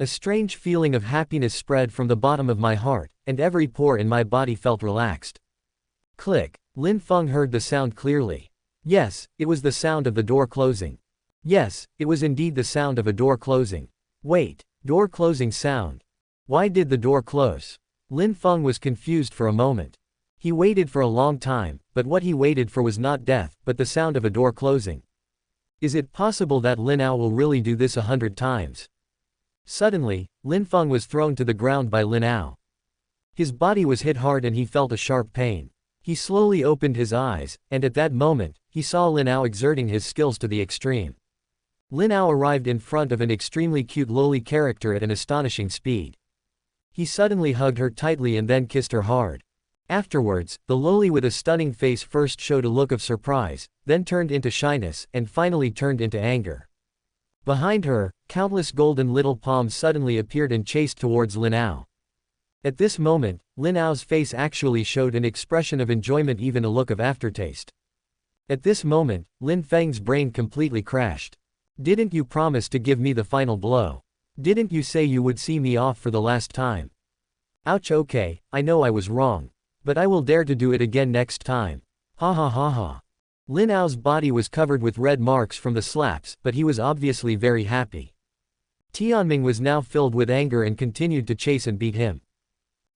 A strange feeling of happiness spread from the bottom of my heart, and every pore in my body felt relaxed. Click. Lin Feng heard the sound clearly. Yes, it was the sound of the door closing. Yes, it was indeed the sound of a door closing. Wait, door closing sound. Why did the door close? Lin Feng was confused for a moment. He waited for a long time, but what he waited for was not death, but the sound of a door closing. Is it possible that Lin Ao will really do this 100 times? Suddenly, Lin Feng was thrown to the ground by Lin Ao. His body was hit hard and he felt a sharp pain. He slowly opened his eyes, and at that moment, he saw Lin Ao exerting his skills to the extreme. Lin Ao arrived in front of an extremely cute lowly character at an astonishing speed. He suddenly hugged her tightly and then kissed her hard. Afterwards, the lowly with a stunning face first showed a look of surprise, then turned into shyness, and finally turned into anger. Behind her, countless golden little palms suddenly appeared and chased towards Lin Ao. At this moment, Lin Ao's face actually showed an expression of enjoyment, even a look of aftertaste. At this moment, Lin Feng's brain completely crashed. Didn't you promise to give me the final blow? Didn't you say you would see me off for the last time? Ouch, okay, I know I was wrong. But I will dare to do it again next time. Ha ha ha ha. Lin Ao's body was covered with red marks from the slaps, but he was obviously very happy. Tianming was now filled with anger and continued to chase and beat him.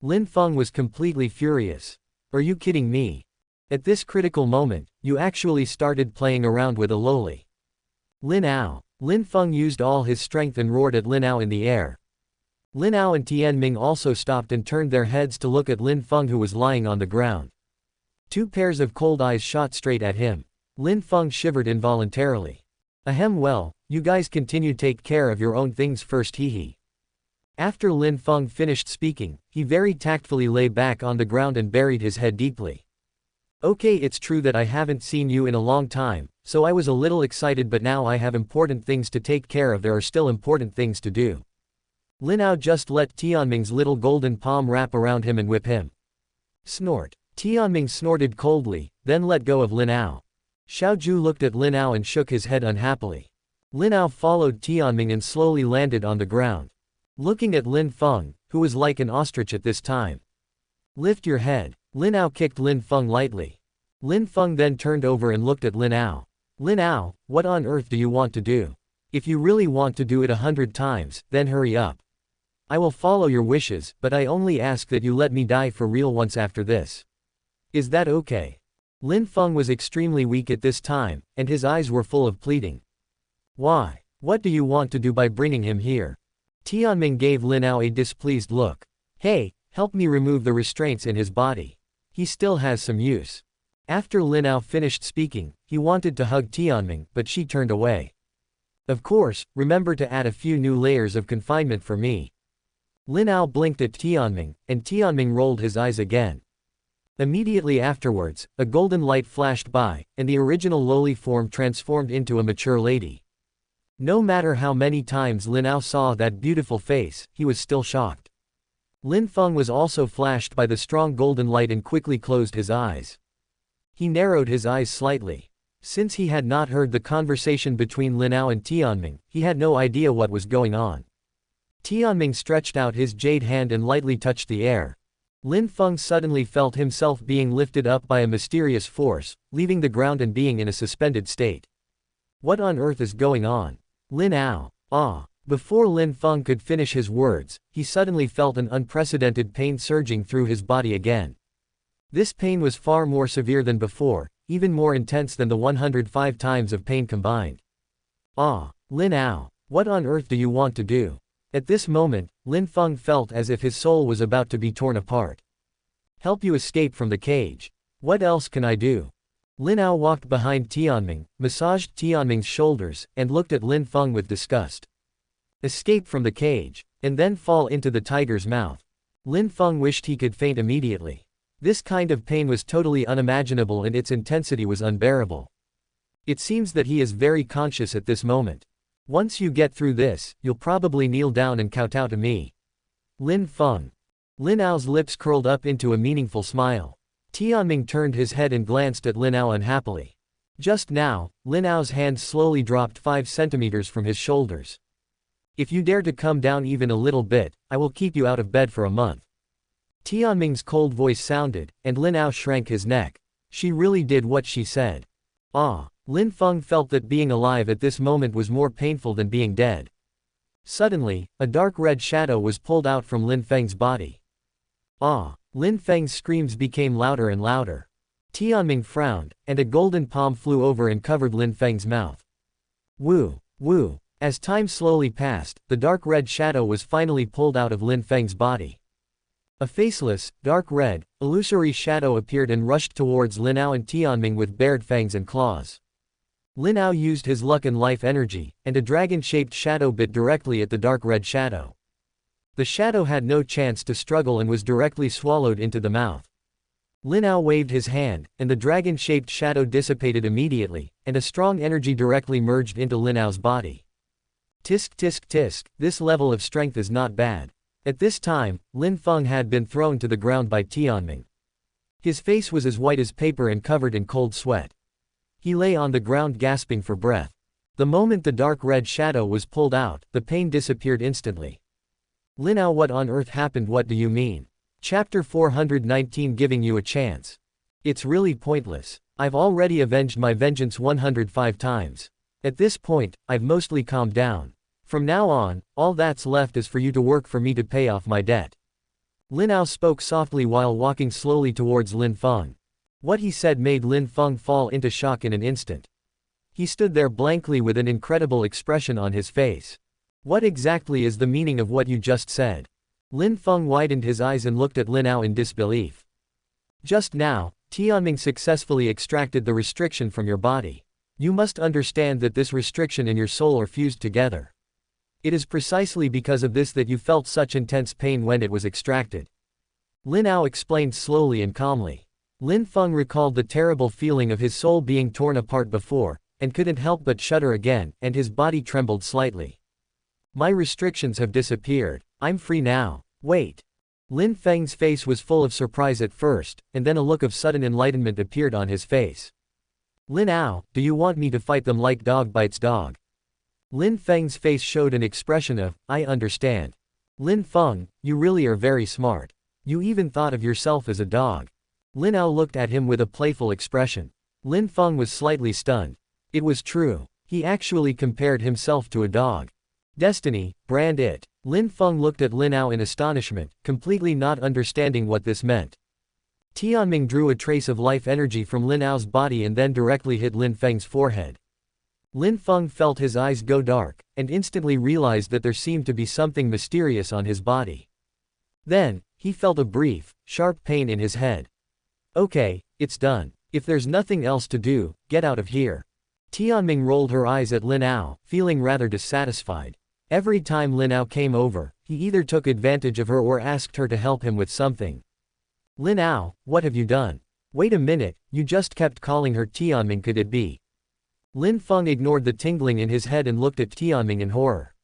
Lin Feng was completely furious. Are you kidding me? At this critical moment, you actually started playing around with a loli. Lin Ao. Lin Feng used all his strength and roared at Lin Ao in the air. Lin Ao and Tianming also stopped and turned their heads to look at Lin Feng, who was lying on the ground. Two pairs of cold eyes shot straight at him. Lin Feng shivered involuntarily. Ahem, well, you guys continue, take care of your own things first, hee. After Lin Feng finished speaking, he very tactfully lay back on the ground and buried his head deeply. Okay, it's true that I haven't seen you in a long time, so I was a little excited, but now I have important things to take care of. There are still important things to do. Lin Ao just let Tianming's little golden palm wrap around him and whip him. Snort. Tianming snorted coldly, then let go of Lin Ao. Xiaoju looked at Lin Ao and shook his head unhappily. Lin Ao followed Tianming and slowly landed on the ground. Looking at Lin Feng, who was like an ostrich at this time. Lift your head. Lin Ao kicked Lin Feng lightly. Lin Feng then turned over and looked at Lin Ao. Lin Ao, what on earth do you want to do? If you really want to do it 100 times, then hurry up. I will follow your wishes, but I only ask that you let me die for real once after this. Is that okay? Lin Feng was extremely weak at this time, and his eyes were full of pleading. Why? What do you want to do by bringing him here? Tianming gave Lin Ao a displeased look. Hey, help me remove the restraints in his body. He still has some use. After Lin Ao finished speaking, he wanted to hug Tianming, but she turned away. Of course, remember to add a few new layers of confinement for me. Lin Ao blinked at Tianming, and Tianming rolled his eyes again. Immediately afterwards, a golden light flashed by, and the original loli form transformed into a mature lady. No matter how many times Lin Ao saw that beautiful face, he was still shocked. Lin Feng was also flashed by the strong golden light and quickly closed his eyes. He narrowed his eyes slightly. Since he had not heard the conversation between Lin Ao and Tianming, he had no idea what was going on. Tianming stretched out his jade hand and lightly touched the air. Lin Feng suddenly felt himself being lifted up by a mysterious force, leaving the ground and being in a suspended state. What on earth is going on? Lin Ao. Ah. Before Lin Feng could finish his words, he suddenly felt an unprecedented pain surging through his body again. This pain was far more severe than before, even more intense than the 105 times of pain combined. Ah. Lin Ao. What on earth do you want to do? At this moment, Lin Feng felt as if his soul was about to be torn apart. Help you escape from the cage. What else can I do? Lin Ao walked behind Tianming, massaged Tianming's shoulders, and looked at Lin Feng with disgust. Escape from the cage, and then fall into the tiger's mouth. Lin Feng wished he could faint immediately. This kind of pain was totally unimaginable and its intensity was unbearable. It seems that he is very conscious at this moment. Once you get through this, you'll probably kneel down and kowtow to me. Lin Feng. Lin Ao's lips curled up into a meaningful smile. Tianming turned his head and glanced at Lin Ao unhappily. Just now, Lin Ao's hand slowly dropped 5 centimeters from his shoulders. If you dare to come down even a little bit, I will keep you out of bed for a month. Tianming's cold voice sounded, and Lin Ao shrank his neck. She really did what she said. Ah. Lin Feng felt that being alive at this moment was more painful than being dead. Suddenly, a dark red shadow was pulled out from Lin Feng's body. Ah! Lin Feng's screams became louder and louder. Tianming frowned, and a golden palm flew over and covered Lin Feng's mouth. Woo! Woo! As time slowly passed, the dark red shadow was finally pulled out of Lin Feng's body. A faceless, dark red, illusory shadow appeared and rushed towards Lin Ao and Tianming with bared fangs and claws. Lin Ao used his luck and life energy, and a dragon-shaped shadow bit directly at the dark red shadow. The shadow had no chance to struggle and was directly swallowed into the mouth. Lin Ao waved his hand, and the dragon-shaped shadow dissipated immediately, and a strong energy directly merged into Lin Ao's body. Tisk tisk tisk, this level of strength is not bad. At this time, Lin Feng had been thrown to the ground by Tianming. His face was as white as paper and covered in cold sweat. He lay on the ground gasping for breath. The moment the dark red shadow was pulled out, the pain disappeared instantly. Lin Ao, what on earth happened? What do you mean? Chapter 419 Giving you a chance. It's really pointless. I've already avenged my vengeance 105 times. At this point, I've mostly calmed down. From now on, all that's left is for you to work for me to pay off my debt. Lin Ao spoke softly while walking slowly towards Lin Feng. What he said made Lin Feng fall into shock in an instant. He stood there blankly with an incredible expression on his face. What exactly is the meaning of what you just said? Lin Feng widened his eyes and looked at Lin Ao in disbelief. Just now, Tianming successfully extracted the restriction from your body. You must understand that this restriction and your soul are fused together. It is precisely because of this that you felt such intense pain when it was extracted. Lin Ao explained slowly and calmly. Lin Feng recalled the terrible feeling of his soul being torn apart before, and couldn't help but shudder again, and his body trembled slightly. My restrictions have disappeared. I'm free now. Wait. Lin Feng's face was full of surprise at first, and then a look of sudden enlightenment appeared on his face. Lin Ao, do you want me to fight them like dog bites dog? Lin Feng's face showed an expression of, I understand. Lin Feng, you really are very smart. You even thought of yourself as a dog. Lin Ao looked at him with a playful expression. Lin Feng was slightly stunned. It was true. He actually compared himself to a dog. Destiny, brand it. Lin Feng looked at Lin Ao in astonishment, completely not understanding what this meant. Tianming drew a trace of life energy from Lin Ao's body and then directly hit Lin Feng's forehead. Lin Feng felt his eyes go dark, and instantly realized that there seemed to be something mysterious on his body. Then, he felt a brief, sharp pain in his head. Okay, it's done. If there's nothing else to do, get out of here. Tianming rolled her eyes at Lin Ao, feeling rather dissatisfied. Every time Lin Ao came over, he either took advantage of her or asked her to help him with something. Lin Ao, what have you done? Wait a minute, you just kept calling her Tianming, could it be? Lin Feng ignored the tingling in his head and looked at Tianming in horror.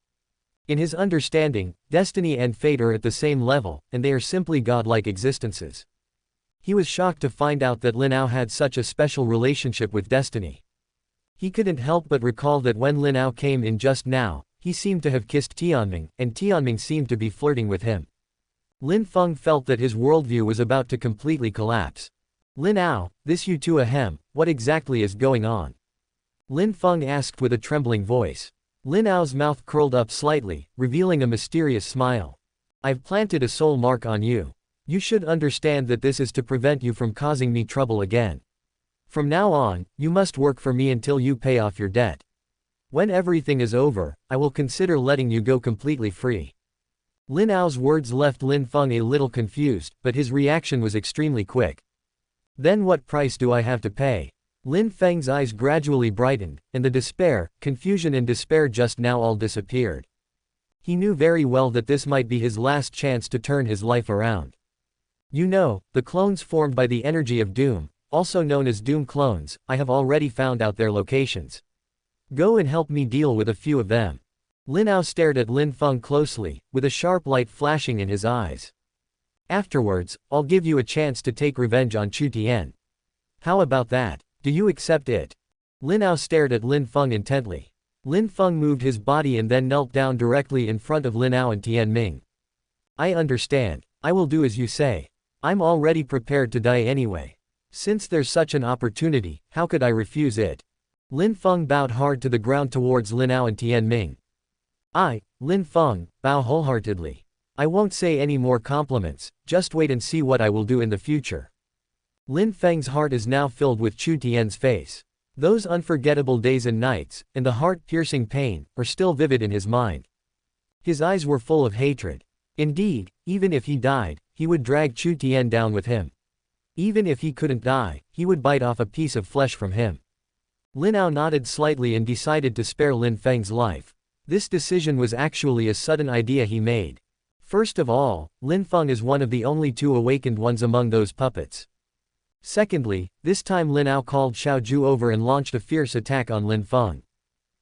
In his understanding, destiny and fate are at the same level, and they are simply godlike existences. He was shocked to find out that Lin Ao had such a special relationship with destiny. He couldn't help but recall that when Lin Ao came in just now, he seemed to have kissed Tianming, and Tianming seemed to be flirting with him. Lin Feng felt that his worldview was about to completely collapse. Lin Ao, this you too ahem, what exactly is going on? Lin Feng asked with a trembling voice. Lin Ao's mouth curled up slightly, revealing a mysterious smile. I've planted a soul mark on you. You should understand that this is to prevent you from causing me trouble again. From now on, you must work for me until you pay off your debt. When everything is over, I will consider letting you go completely free. Lin Ao's words left Lin Feng a little confused, but his reaction was extremely quick. Then what price do I have to pay? Lin Feng's eyes gradually brightened, and the despair, confusion and despair just now all disappeared. He knew very well that this might be his last chance to turn his life around. You know, the clones formed by the energy of Doom, also known as Doom clones, I have already found out their locations. Go and help me deal with a few of them. Lin Ao stared at Lin Feng closely, with a sharp light flashing in his eyes. Afterwards, I'll give you a chance to take revenge on Chu Tian. How about that? Do you accept it? Lin Ao stared at Lin Feng intently. Lin Feng moved his body and then knelt down directly in front of Lin Ao and Tianming. I understand. I will do as you say. I'm already prepared to die anyway. Since there's such an opportunity, how could I refuse it? Lin Feng bowed hard to the ground towards Lin Ao and Tianming. I, Lin Feng, bow wholeheartedly. I won't say any more compliments, just wait and see what I will do in the future. Lin Feng's heart is now filled with Chu Tian's face. Those unforgettable days and nights, and the heart-piercing pain, are still vivid in his mind. His eyes were full of hatred. Indeed, even if he died, he would drag Chu Tian down with him. Even if he couldn't die, he would bite off a piece of flesh from him. Lin Ao nodded slightly and decided to spare Lin Feng's life. This decision was actually a sudden idea he made. First of all, Lin Feng is one of the only two awakened ones among those puppets. Secondly, this time Lin Ao called Xiao Ju over and launched a fierce attack on Lin Feng.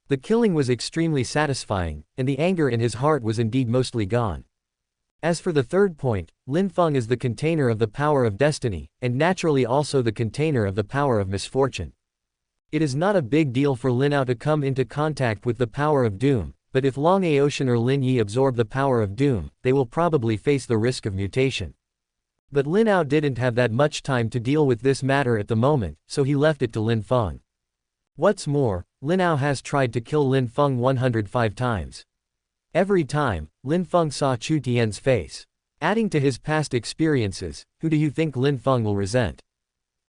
The killing was extremely satisfying, and the anger in his heart was indeed mostly gone. As for the third point, Lin Feng is the container of the power of destiny, and naturally also the container of the power of misfortune. It is not a big deal for Lin Ao to come into contact with the power of doom, but if Long Aotian or Lin Yi absorb the power of doom, they will probably face the risk of mutation. But Lin Ao didn't have that much time to deal with this matter at the moment, so he left it to Lin Feng. What's more, Lin Ao has tried to kill Lin Feng 105 times. Every time, Lin Feng saw Chu Tian's face. Adding to his past experiences, who do you think Lin Feng will resent?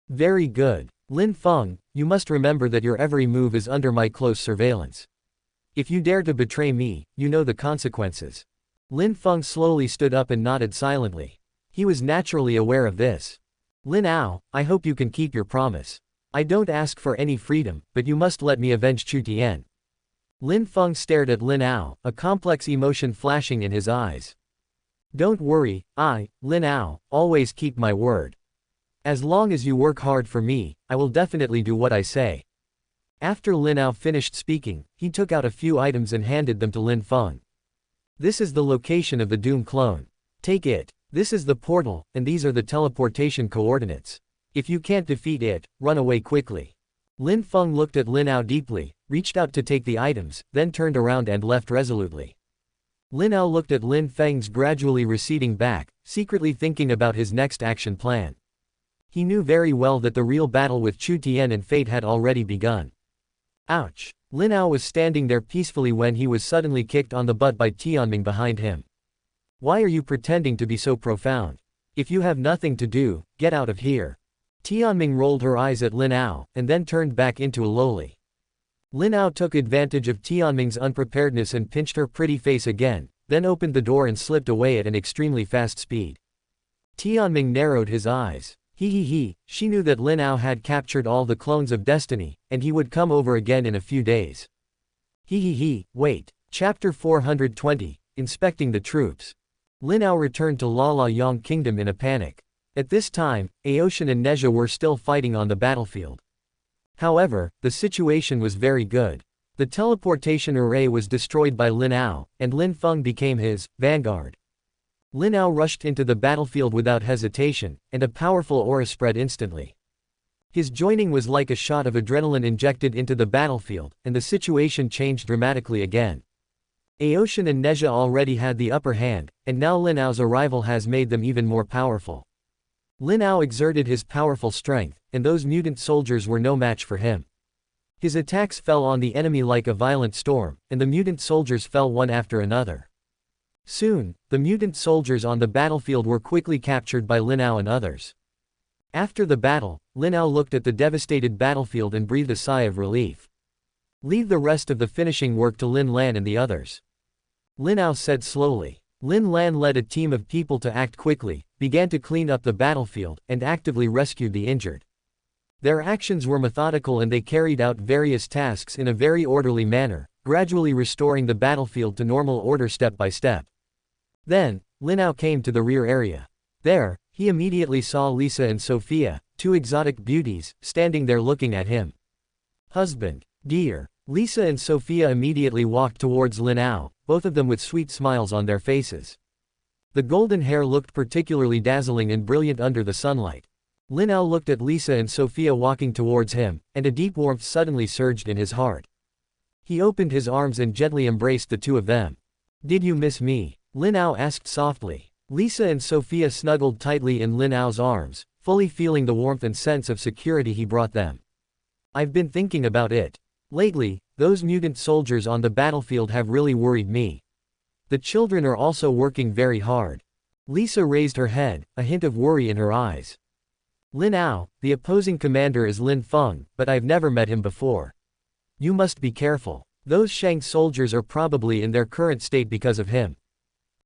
Very good. Lin Feng, you must remember that your every move is under my close surveillance. If you dare to betray me, you know the consequences. Lin Feng slowly stood up and nodded silently. He was naturally aware of this. Lin Ao, I hope you can keep your promise. I don't ask for any freedom, but you must let me avenge Chu Tian. Lin Feng stared at Lin Ao, a complex emotion flashing in his eyes. Don't worry, Lin Ao, always keep my word. As long as you work hard for me, I will definitely do what I say. After Lin Ao finished speaking, he took out a few items and handed them to Lin Feng. This is the location of the Doom clone. Take it. This is the portal, and these are the teleportation coordinates. If you can't defeat it, run away quickly. Lin Feng looked at Lin Ao deeply, reached out to take the items, then turned around and left resolutely. Lin Ao looked at Lin Feng's gradually receding back, secretly thinking about his next action plan. He knew very well that the real battle with Chu Tian and fate had already begun. Ouch! Lin Ao was standing there peacefully when he was suddenly kicked on the butt by Tianming behind him. Why are you pretending to be so profound? If you have nothing to do, get out of here. Tianming rolled her eyes at Lin Ao, and then turned back into a loli. Lin Ao took advantage of Tianming's unpreparedness and pinched her pretty face again, then opened the door and slipped away at an extremely fast speed. Tianming narrowed his eyes. She knew that Lin Ao had captured all the clones of destiny, and he would come over again in a few days. Wait. Chapter 420, Inspecting the Troops. Lin Ao returned to La Yang Kingdom in a panic. At this time, Aoshin and Nezha were still fighting on the battlefield. However, the situation was very good. The teleportation array was destroyed by Lin Ao, and Lin Feng became his vanguard. Lin Ao rushed into the battlefield without hesitation, and a powerful aura spread instantly. His joining was like a shot of adrenaline injected into the battlefield, and the situation changed dramatically again. Aoshin and Nezha already had the upper hand, and now Lin Ao's arrival has made them even more powerful. Lin Ao exerted his powerful strength, and those mutant soldiers were no match for him. His attacks fell on the enemy like a violent storm, and the mutant soldiers fell one after another. Soon, the mutant soldiers on the battlefield were quickly captured by Lin Ao and others. After the battle, Lin Ao looked at the devastated battlefield and breathed a sigh of relief. Leave the rest of the finishing work to Lin Lan and the others. Lin Ao said slowly. Lin Lan led a team of people to act quickly, began to clean up the battlefield, and actively rescued the injured. Their actions were methodical and they carried out various tasks in a very orderly manner, gradually restoring the battlefield to normal order step by step. Then, Lin Ao came to the rear area. There, he immediately saw Lisa and Sophia, two exotic beauties, standing there looking at him. Husband. Dear. Lisa and Sophia immediately walked towards Lin Ao, both of them with sweet smiles on their faces. The golden hair looked particularly dazzling and brilliant under the sunlight. Lin Ao looked at Lisa and Sophia walking towards him, and a deep warmth suddenly surged in his heart. He opened his arms and gently embraced the two of them. Did you miss me? Lin Ao asked softly. Lisa and Sophia snuggled tightly in Lin Ao's arms, fully feeling the warmth and sense of security he brought them. I've been thinking about it. Lately, those mutant soldiers on the battlefield have really worried me. The children are also working very hard. Lisa raised her head, a hint of worry in her eyes. Lin Ao, the opposing commander is Lin Feng, but I've never met him before. You must be careful. Those Shang soldiers are probably in their current state because of him.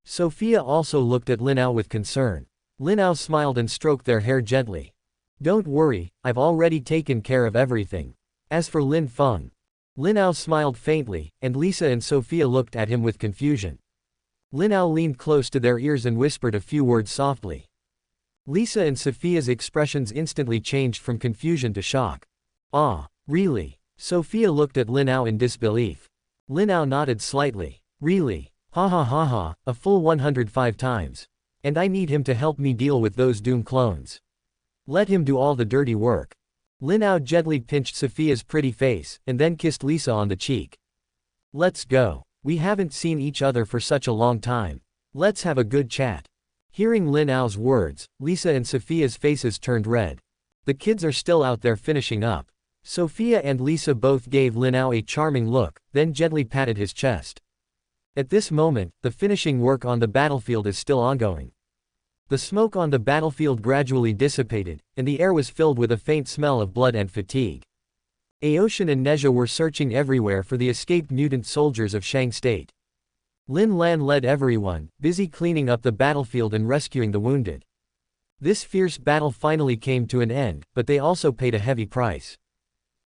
Sophia also looked at Lin Ao with concern. Lin Ao smiled and stroked their hair gently. Don't worry, I've already taken care of everything. As for Lin Feng. Lin Ao smiled faintly, and Lisa and Sophia looked at him with confusion. Lin Ao leaned close to their ears and whispered a few words softly. Lisa and Sophia's expressions instantly changed from confusion to shock. Ah, really? Sophia looked at Lin Ao in disbelief. Lin Ao nodded slightly. Really? Ha, a full 105 times. And I need him to help me deal with those Doom clones. Let him do all the dirty work. Lin Ao gently pinched Sophia's pretty face, and then kissed Lisa on the cheek. Let's go. We haven't seen each other for such a long time. Let's have a good chat. Hearing Lin Ao's words, Lisa and Sophia's faces turned red. The kids are still out there finishing up. Sophia and Lisa both gave Lin Ao a charming look, then gently patted his chest. At this moment, the finishing work on the battlefield is still ongoing. The smoke on the battlefield gradually dissipated, and the air was filled with a faint smell of blood and fatigue. Aoshin and Nezha were searching everywhere for the escaped mutant soldiers of Shang State. Lin Lan led everyone, busy cleaning up the battlefield and rescuing the wounded. This fierce battle finally came to an end, but they also paid a heavy price.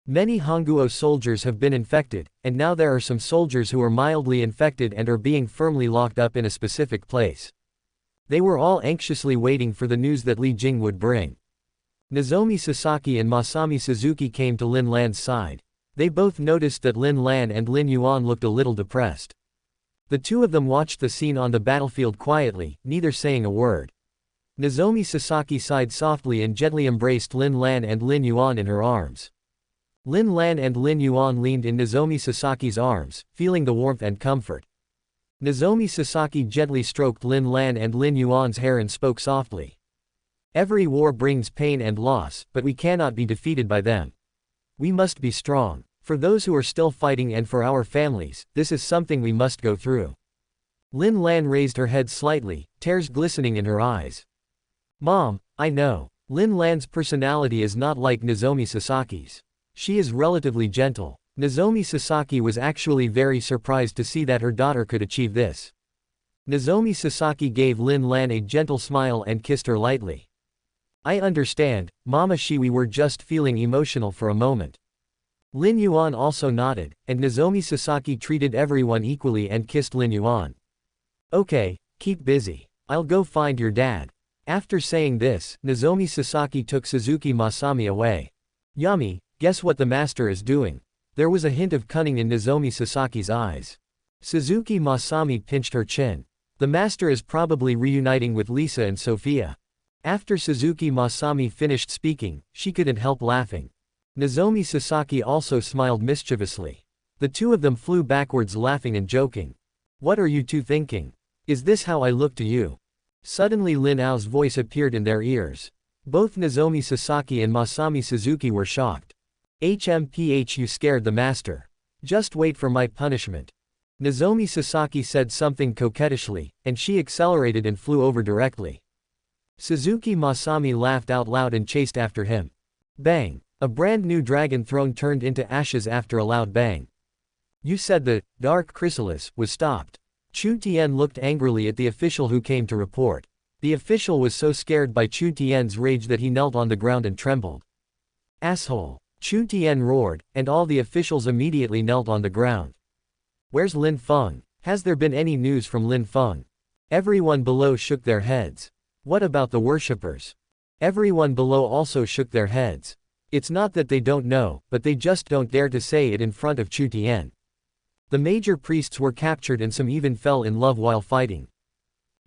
Many Hongguo soldiers have been infected, and now there are some soldiers who are mildly infected and are being firmly locked up in a specific place. They were all anxiously waiting for the news that Li Jing would bring. Nozomi Sasaki and Masami Suzuki came to Lin Lan's side. They both noticed that Lin Lan and Lin Yuan looked a little depressed. The two of them watched the scene on the battlefield quietly, neither saying a word. Nozomi Sasaki sighed softly and gently embraced Lin Lan and Lin Yuan in her arms. Lin Lan and Lin Yuan leaned in Nozomi Sasaki's arms, feeling the warmth and comfort. Nozomi Sasaki gently stroked Lin Lan and Lin Yuan's hair and spoke softly. Every war brings pain and loss, but we cannot be defeated by them. We must be strong. For those who are still fighting and for our families, this is something we must go through. Lin Lan raised her head slightly, tears glistening in her eyes. Mom, I know. Lin Lan's personality is not like Nozomi Sasaki's. She is relatively gentle. Nozomi Sasaki was actually very surprised to see that her daughter could achieve this. Nozomi Sasaki gave Lin Lan a gentle smile and kissed her lightly. I understand, Mama Shi, we were just feeling emotional for a moment. Lin Yuan also nodded, and Nozomi Sasaki treated everyone equally and kissed Lin Yuan. Okay, keep busy. I'll go find your dad. After saying this, Nozomi Sasaki took Suzuki Masami away. Yami, guess what the master is doing? There was a hint of cunning in Nozomi Sasaki's eyes. Suzuki Masami pinched her chin. The master is probably reuniting with Lisa and Sophia. After Suzuki Masami finished speaking, she couldn't help laughing. Nozomi Sasaki also smiled mischievously. The two of them flew backwards laughing and joking. What are you two thinking? Is this how I look to you? Suddenly Lin Ao's voice appeared in their ears. Both Nozomi Sasaki and Masami Suzuki were shocked. HMPH, you scared the master. Just wait for my punishment. Nozomi Sasaki said something coquettishly, and she accelerated and flew over directly. Suzuki Masami laughed out loud and chased after him. Bang! A brand new dragon throne turned into ashes after a loud bang. You said the dark chrysalis was stopped. Chu Tian looked angrily at the official who came to report. The official was so scared by Chu Tian's rage that he knelt on the ground and trembled. Asshole! Chu Tian roared, and all the officials immediately knelt on the ground. Where's Lin Feng? Has there been any news from Lin Feng? Everyone below shook their heads. What about the worshippers? Everyone below also shook their heads. It's not that they don't know, but they just don't dare to say it in front of Chu Tian. The major priests were captured and some even fell in love while fighting.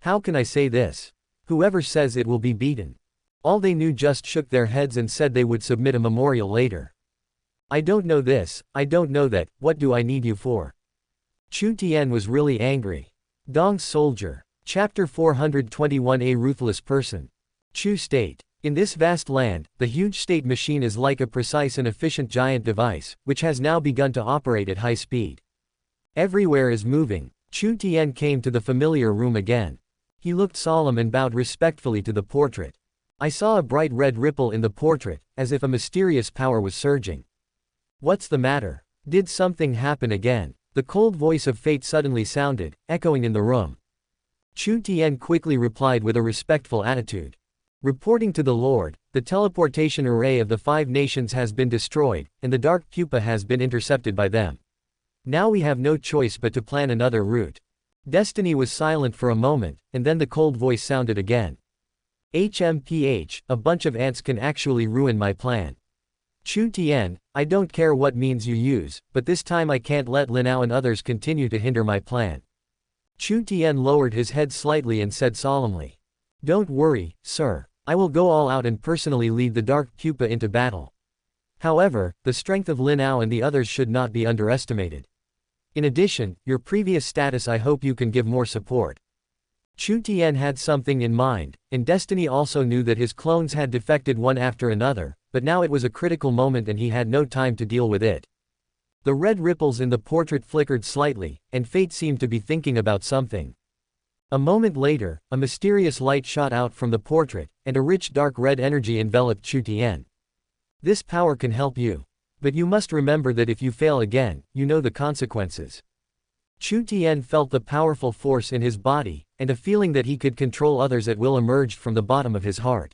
How can I say this? Whoever says it will be beaten. All they knew just shook their heads and said they would submit a memorial later. I don't know this, I don't know that, what do I need you for? Chu Tian was really angry. Dong's soldier. Chapter 421. A ruthless person. Chu State. In this vast land, the huge state machine is like a precise and efficient giant device, which has now begun to operate at high speed. Everywhere is moving. Chu Tian came to the familiar room again. He looked solemn and bowed respectfully to the portrait. I saw a bright red ripple in the portrait, as if a mysterious power was surging. What's the matter? Did something happen again? The cold voice of fate suddenly sounded, echoing in the room. Chu Tian quickly replied with a respectful attitude. Reporting to the Lord, the teleportation array of the 5 nations has been destroyed, and the dark pupa has been intercepted by them. Now we have no choice but to plan another route. Destiny was silent for a moment, and then the cold voice sounded again. HMPH, a bunch of ants can actually ruin my plan. Chu Tian, I don't care what means you use, but this time I can't let Lin Ao and others continue to hinder my plan. Chu Tian lowered his head slightly and said solemnly. Don't worry, sir. I will go all out and personally lead the dark pupa into battle. However, the strength of Lin Ao and the others should not be underestimated. In addition, your previous status, I hope you can give more support. Chu Tian had something in mind, and Destiny also knew that his clones had defected one after another, but now it was a critical moment and he had no time to deal with it. The red ripples in the portrait flickered slightly, and Fate seemed to be thinking about something. A moment later, a mysterious light shot out from the portrait, and a rich dark red energy enveloped Chu Tian. This power can help you. But you must remember that if you fail again, you know the consequences. Chu Tian felt the powerful force in his body, and a feeling that he could control others at will emerged from the bottom of his heart.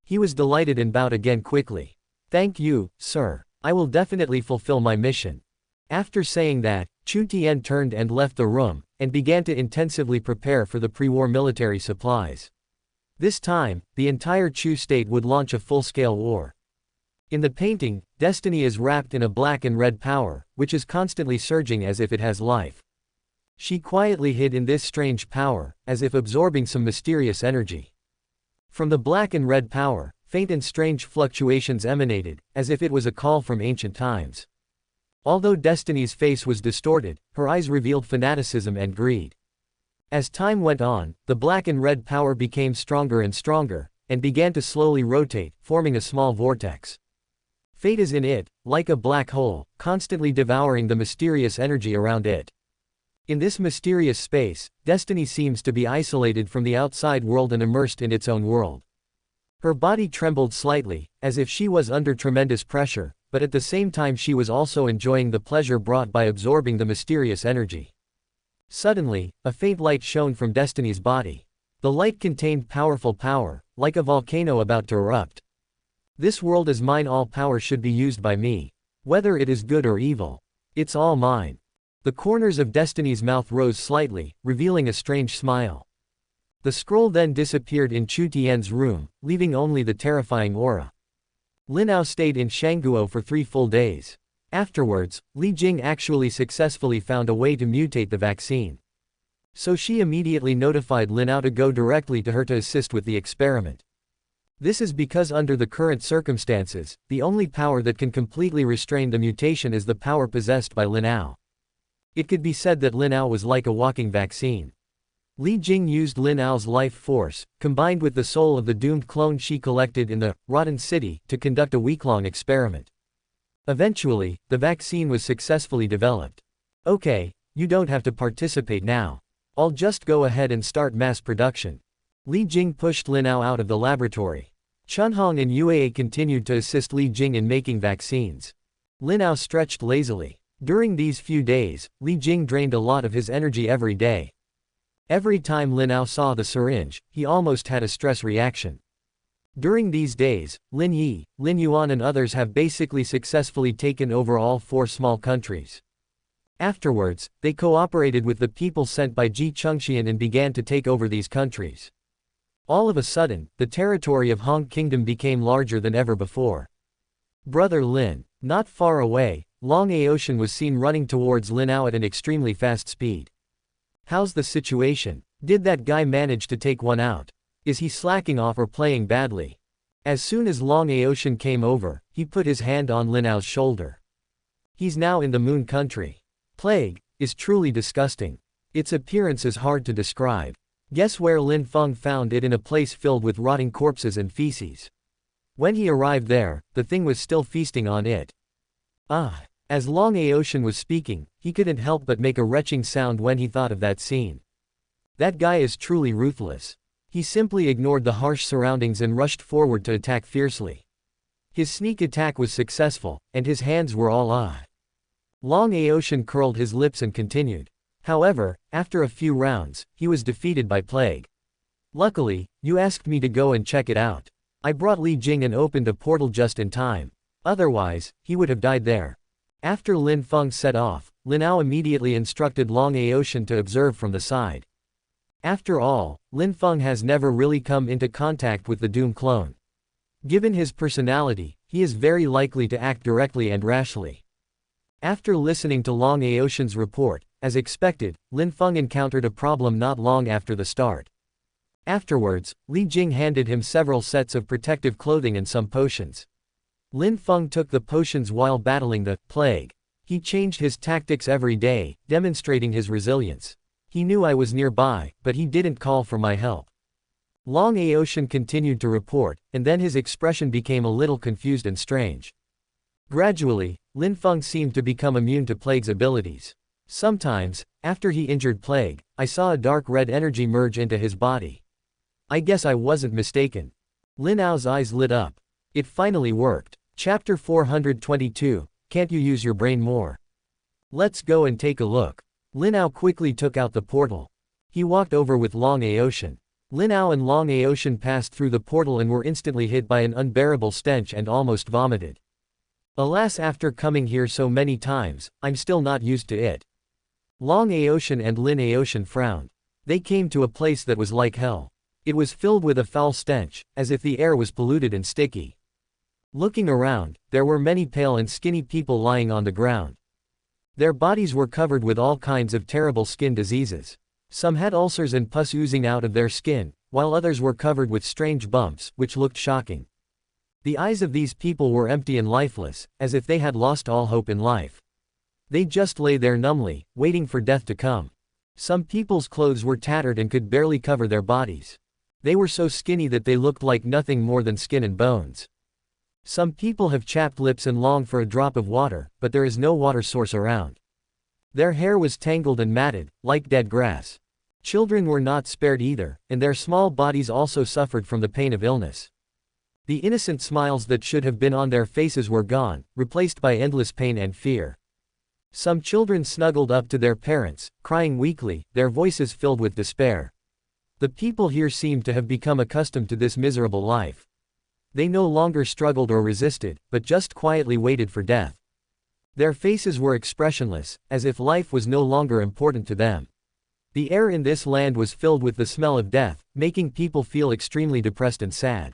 He was delighted and bowed again quickly. Thank you, sir. I will definitely fulfill my mission. After saying that, Chu Tian turned and left the room, and began to intensively prepare for the pre-war military supplies. This time, the entire Chu state would launch a full-scale war. In the painting, Destiny is wrapped in a black and red power, which is constantly surging as if it has life. She quietly hid in this strange power, as if absorbing some mysterious energy. From the black and red power, faint and strange fluctuations emanated, as if it was a call from ancient times. Although Destiny's face was distorted, her eyes revealed fanaticism and greed. As time went on, the black and red power became stronger and stronger, and began to slowly rotate, forming a small vortex. Fate is in it, like a black hole, constantly devouring the mysterious energy around it. In this mysterious space, Destiny seems to be isolated from the outside world and immersed in its own world. Her body trembled slightly, as if she was under tremendous pressure, but at the same time she was also enjoying the pleasure brought by absorbing the mysterious energy. Suddenly, a faint light shone from Destiny's body. The light contained powerful power, like a volcano about to erupt. This world is mine, all power should be used by me. Whether it is good or evil. It's all mine. The corners of Destiny's mouth rose slightly, revealing a strange smile. The scroll then disappeared in Chu Tian's room, leaving only the terrifying aura. Lin Ao stayed in Shangguo for 3 full days. Afterwards, Li Jing actually successfully found a way to mutate the vaccine. So she immediately notified Lin Ao to go directly to her to assist with the experiment. This is because under the current circumstances, the only power that can completely restrain the mutation is the power possessed by Lin Ao. It could be said that Lin Ao was like a walking vaccine. Li Jing used Lin Ao's life force, combined with the soul of the doomed clone she collected in the Rotten City, to conduct a week-long experiment. Eventually, the vaccine was successfully developed. Okay, you don't have to participate now. I'll just go ahead and start mass production. Li Jing pushed Lin Ao out of the laboratory. Chunhong and Yue continued to assist Li Jing in making vaccines. Lin Ao stretched lazily. During these few days, Li Jing drained a lot of his energy every day. Every time Lin Ao saw the syringe, he almost had a stress reaction. During these days, Lin Yi, Lin Yuan and others have basically successfully taken over all 4 small countries. Afterwards, they cooperated with the people sent by Ji Chengxian and began to take over these countries. All of a sudden, the territory of Hong Kingdom became larger than ever before. Brother Lin. Not far away, Long Aotian was seen running towards Lin Ao at an extremely fast speed. How's the situation? Did that guy manage to take one out? Is he slacking off or playing badly? As soon as Long Aotian came over, he put his hand on Lin Ao's shoulder. He's now in the Moon Country. Plague is truly disgusting. Its appearance is hard to describe. Guess where Lin Feng found it? In a place filled with rotting corpses and feces. When he arrived there, the thing was still feasting on it. As Long Aotian was speaking, he couldn't help but make a retching sound when he thought of that scene. That guy is truly ruthless. He simply ignored the harsh surroundings and rushed forward to attack fiercely. His sneak attack was successful, and his hands were all Long Aotian curled his lips and continued. However, after a few rounds, he was defeated by Plague. Luckily, you asked me to go and check it out. I brought Li Jing and opened a portal just in time. Otherwise, he would have died there. After Lin Feng set off, Lin Ao immediately instructed Long Aotian to observe from the side. After all, Lin Feng has never really come into contact with the Doom clone. Given his personality, he is very likely to act directly and rashly. After listening to Long Aotian's report, as expected, Lin Feng encountered a problem not long after the start. Afterwards, Li Jing handed him several sets of protective clothing and some potions. Lin Feng took the potions while battling the plague. He changed his tactics every day, demonstrating his resilience. He knew I was nearby, but he didn't call for my help. Long Aocean continued to report, and then his expression became a little confused and strange. Gradually, Lin Feng seemed to become immune to Plague's abilities. Sometimes, after he injured Plague, I saw a dark red energy merge into his body. I guess I wasn't mistaken. Lin Ao's eyes lit up. It finally worked. Chapter 422, Can't You Use Your Brain More? Let's go and take a look. Lin Ao quickly took out the portal. He walked over with Long Aocean. Lin Ao and Long Aocean passed through the portal and were instantly hit by an unbearable stench and almost vomited. Alas, after coming here so many times, I'm still not used to it. Long Aocean and Lin Aocean frowned. They came to a place that was like hell. It was filled with a foul stench, as if the air was polluted and sticky. Looking around, there were many pale and skinny people lying on the ground. Their bodies were covered with all kinds of terrible skin diseases. Some had ulcers and pus oozing out of their skin, while others were covered with strange bumps, which looked shocking. The eyes of these people were empty and lifeless, as if they had lost all hope in life. They just lay there numbly, waiting for death to come. Some people's clothes were tattered and could barely cover their bodies. They were so skinny that they looked like nothing more than skin and bones. Some people have chapped lips and long for a drop of water, but there is no water source around. Their hair was tangled and matted, like dead grass. Children were not spared either, and their small bodies also suffered from the pain of illness. The innocent smiles that should have been on their faces were gone, replaced by endless pain and fear. Some children snuggled up to their parents, crying weakly, their voices filled with despair. The people here seemed to have become accustomed to this miserable life. They no longer struggled or resisted, but just quietly waited for death. Their faces were expressionless, as if life was no longer important to them. The air in this land was filled with the smell of death, making people feel extremely depressed and sad.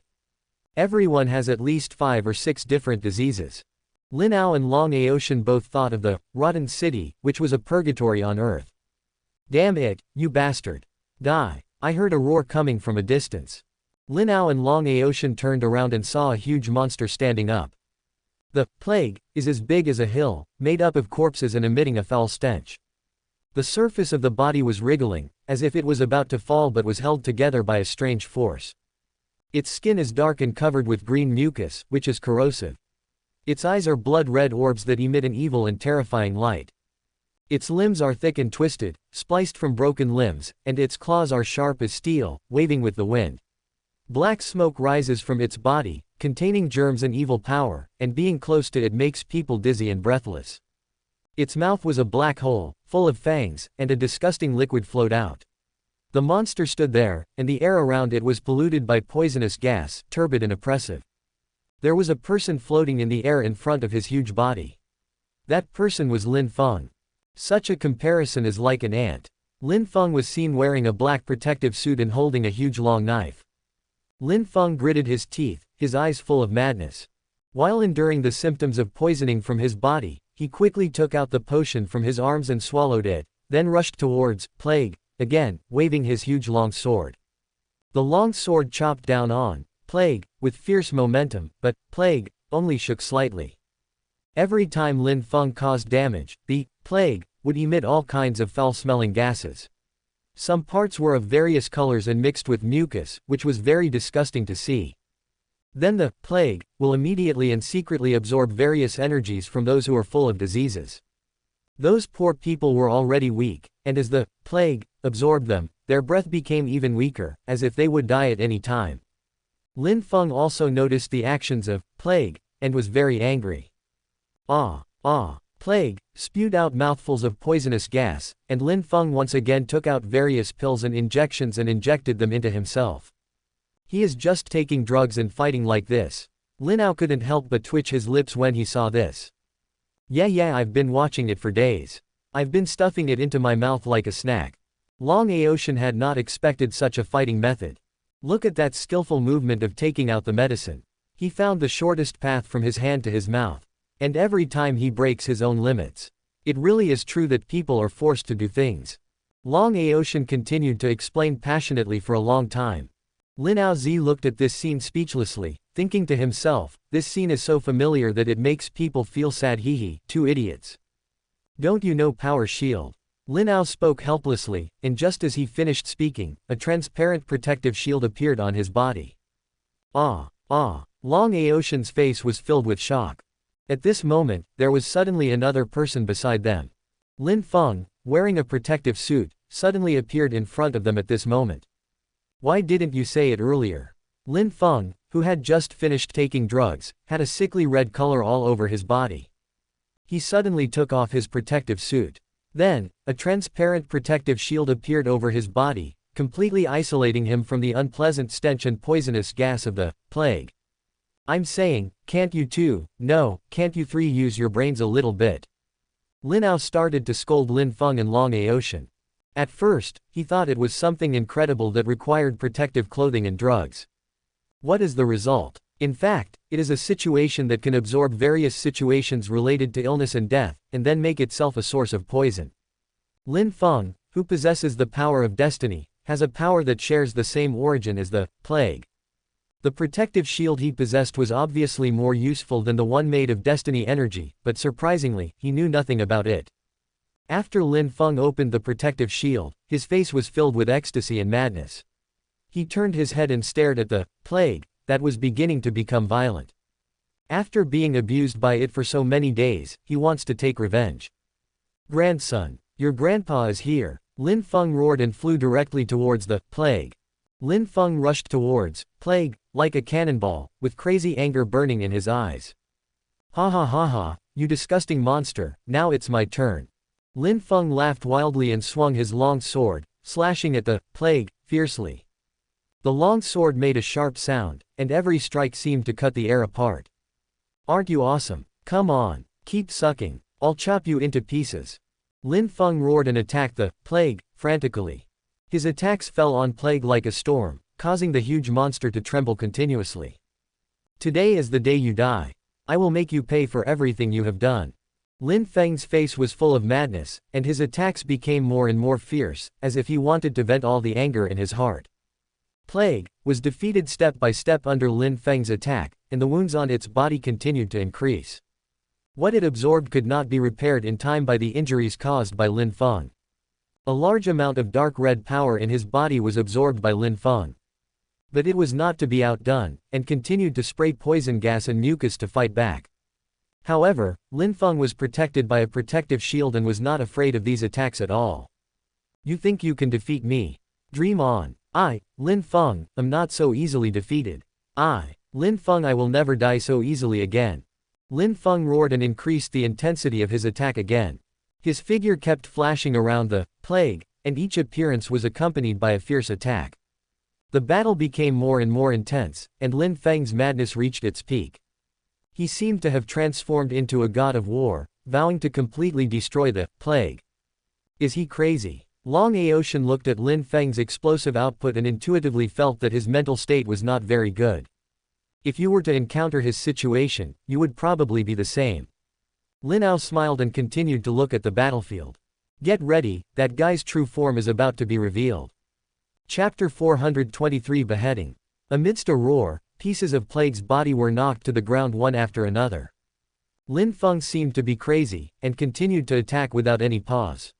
Everyone has at least 5 or 6 different diseases. Lin Ao and Long Aocean both thought of the rotten city, which was a purgatory on earth. Damn it, you bastard. Die. I heard a roar coming from a distance. Lin Ao and Long Aocean turned around and saw a huge monster standing up. The plague is as big as a hill, made up of corpses and emitting a foul stench. The surface of the body was wriggling, as if it was about to fall but was held together by a strange force. Its skin is dark and covered with green mucus, which is corrosive. Its eyes are blood-red orbs that emit an evil and terrifying light. Its limbs are thick and twisted, spliced from broken limbs, and its claws are sharp as steel, waving with the wind. Black smoke rises from its body, containing germs and evil power, and being close to it makes people dizzy and breathless. Its mouth was a black hole, full of fangs, and a disgusting liquid flowed out. The monster stood there, and the air around it was polluted by poisonous gas, turbid and oppressive. There was a person floating in the air in front of his huge body. That person was Lin Feng. Such a comparison is like an ant. Lin Feng was seen wearing a black protective suit and holding a huge long knife. Lin Feng gritted his teeth, his eyes full of madness. While enduring the symptoms of poisoning from his body, he quickly took out the potion from his arms and swallowed it, then rushed towards Plague, again, waving his huge long sword. The long sword chopped down on Plague, with fierce momentum, but Plague only shook slightly. Every time Lin Feng caused damage, the Plague would emit all kinds of foul-smelling gases. Some parts were of various colors and mixed with mucus, which was very disgusting to see. Then the Plague will immediately and secretly absorb various energies from those who are full of diseases. Those poor people were already weak, and as the Plague absorbed them, their breath became even weaker, as if they would die at any time. Lin Feng also noticed the actions of Plague, and was very angry. Plague spewed out mouthfuls of poisonous gas, and Lin Feng once again took out various pills and injections and injected them into himself. He is just taking drugs and fighting like this. Lin Ao couldn't help but twitch his lips when he saw this. Yeah, I've been watching it for days. I've been stuffing it into my mouth like a snack. Long Aocean had not expected such a fighting method. Look at that skillful movement of taking out the medicine. He found the shortest path from his hand to his mouth. And every time he breaks his own limits. It really is true that people are forced to do things. Long Aocean continued to explain passionately for a long time. Lin Ao looked at this scene speechlessly, thinking to himself, this scene is so familiar that it makes people feel sad. Hee, 2 idiots. Don't you know Power Shield? Lin Ao spoke helplessly, and just as he finished speaking, a transparent protective shield appeared on his body. Ah! Lin Ao's face was filled with shock. At this moment, there was suddenly another person beside them. Lin Feng, wearing a protective suit, suddenly appeared in front of them at this moment. Why didn't you say it earlier? Lin Feng, who had just finished taking drugs, had a sickly red color all over his body. He suddenly took off his protective suit. Then, a transparent protective shield appeared over his body, completely isolating him from the unpleasant stench and poisonous gas of the plague. I'm saying, can't you two, no, can't you three use your brains a little bit? Lin Ao started to scold Lin Feng and Lin Ao. At first, he thought it was something incredible that required protective clothing and drugs. What is the result? In fact, it is a situation that can absorb various situations related to illness and death, and then make itself a source of poison. Lin Feng, who possesses the power of destiny, has a power that shares the same origin as the plague. The protective shield he possessed was obviously more useful than the one made of destiny energy, but surprisingly, he knew nothing about it. After Lin Feng opened the protective shield, his face was filled with ecstasy and madness. He turned his head and stared at the plague that was beginning to become violent. After being abused by it for so many days, he wants to take revenge. Grandson, your grandpa is here. Lin Feng roared and flew directly towards the plague. Lin Feng rushed towards plague like a cannonball, with crazy anger burning in his eyes. Ha ha ha ha, you disgusting monster, now it's my turn. Lin Feng laughed wildly and swung his long sword, slashing at the plague fiercely. The long sword made a sharp sound, and every strike seemed to cut the air apart. Aren't you awesome? Come on, keep sucking, I'll chop you into pieces. Lin Feng roared and attacked the plague frantically. His attacks fell on plague like a storm, causing the huge monster to tremble continuously. Today is the day you die. I will make you pay for everything you have done. Lin Feng's face was full of madness, and his attacks became more and more fierce, as if he wanted to vent all the anger in his heart. Plague was defeated step by step under Lin Feng's attack, and the wounds on its body continued to increase. What it absorbed could not be repaired in time by the injuries caused by Lin Feng. A large amount of dark red power in his body was absorbed by Lin Feng. But it was not to be outdone, and continued to spray poison gas and mucus to fight back. However, Lin Feng was protected by a protective shield and was not afraid of these attacks at all. You think you can defeat me? Dream on. I, Lin Feng, am not so easily defeated. I, Lin Feng, I will never die so easily again. Lin Feng roared and increased the intensity of his attack again. His figure kept flashing around the plague, and each appearance was accompanied by a fierce attack. The battle became more and more intense, and Lin Feng's madness reached its peak. He seemed to have transformed into a god of war, vowing to completely destroy the plague. Is he crazy? Lin Ao looked at Lin Feng's explosive output and intuitively felt that his mental state was not very good. If you were to encounter his situation, you would probably be the same. Lin Ao smiled and continued to look at the battlefield. Get ready, that guy's true form is about to be revealed. Chapter 423 Beheading. Amidst a roar, pieces of Plague's body were knocked to the ground one after another. Lin Feng seemed to be crazy, and continued to attack without any pause.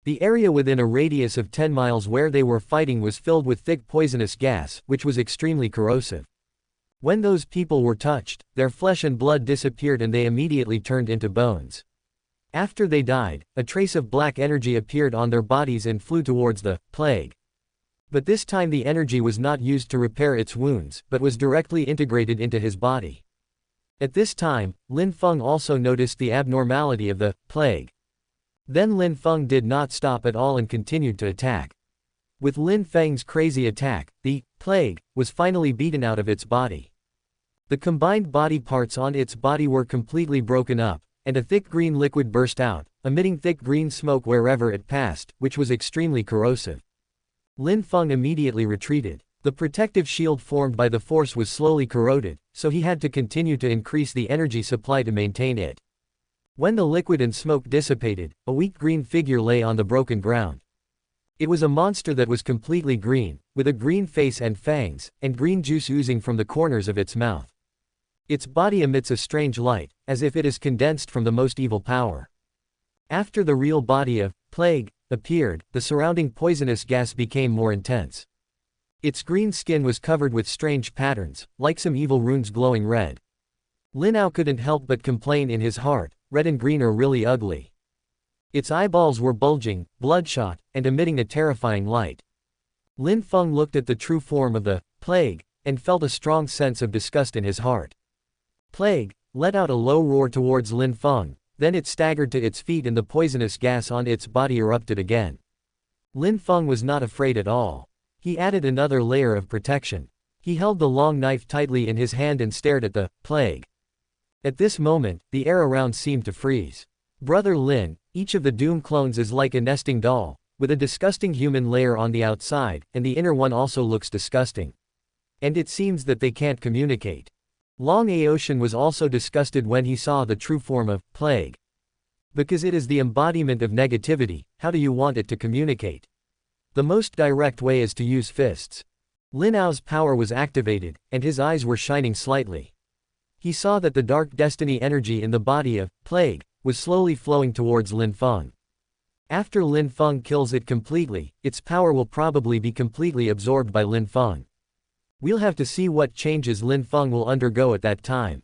The area within a radius of 10 miles where they were fighting was filled with thick poisonous gas, which was extremely corrosive. When those people were touched, their flesh and blood disappeared and they immediately turned into bones. After they died, a trace of black energy appeared on their bodies and flew towards the plague. But this time the energy was not used to repair its wounds, but was directly integrated into his body. At this time, Lin Feng also noticed the abnormality of the plague. Then Lin Feng did not stop at all and continued to attack. With Lin Feng's crazy attack, the plague was finally beaten out of its body. The combined body parts on its body were completely broken up, and a thick green liquid burst out, emitting thick green smoke wherever it passed, which was extremely corrosive. Lin Feng immediately retreated. The protective shield formed by the force was slowly corroded, so he had to continue to increase the energy supply to maintain it. When the liquid and smoke dissipated, a weak green figure lay on the broken ground. It was a monster that was completely green, with a green face and fangs, and green juice oozing from the corners of its mouth. Its body emits a strange light, as if it is condensed from the most evil power. After the real body of plague, appeared, the surrounding poisonous gas became more intense. Its green skin was covered with strange patterns, like some evil runes glowing red. Lin Ao couldn't help but complain in his heart, red and green are really ugly. Its eyeballs were bulging, bloodshot, and emitting a terrifying light. Lin Feng looked at the true form of the plague, and felt a strong sense of disgust in his heart. Plague let out a low roar towards Lin Feng, then it staggered to its feet and the poisonous gas on its body erupted again. Lin Feng was not afraid at all. He added another layer of protection. He held the long knife tightly in his hand and stared at the plague. At this moment, the air around seemed to freeze. Brother Lin, each of the Doom clones is like a nesting doll, with a disgusting human layer on the outside, and the inner one also looks disgusting. And it seems that they can't communicate. Lin Ao was also disgusted when he saw the true form of plague. Because it is the embodiment of negativity, how do you want it to communicate? The most direct way is to use fists. Lin Ao's power was activated, and his eyes were shining slightly. He saw that the dark destiny energy in the body of plague was slowly flowing towards Lin Feng. After Lin Feng kills it completely, its power will probably be completely absorbed by Lin Feng. We'll have to see what changes Lin Feng will undergo at that time.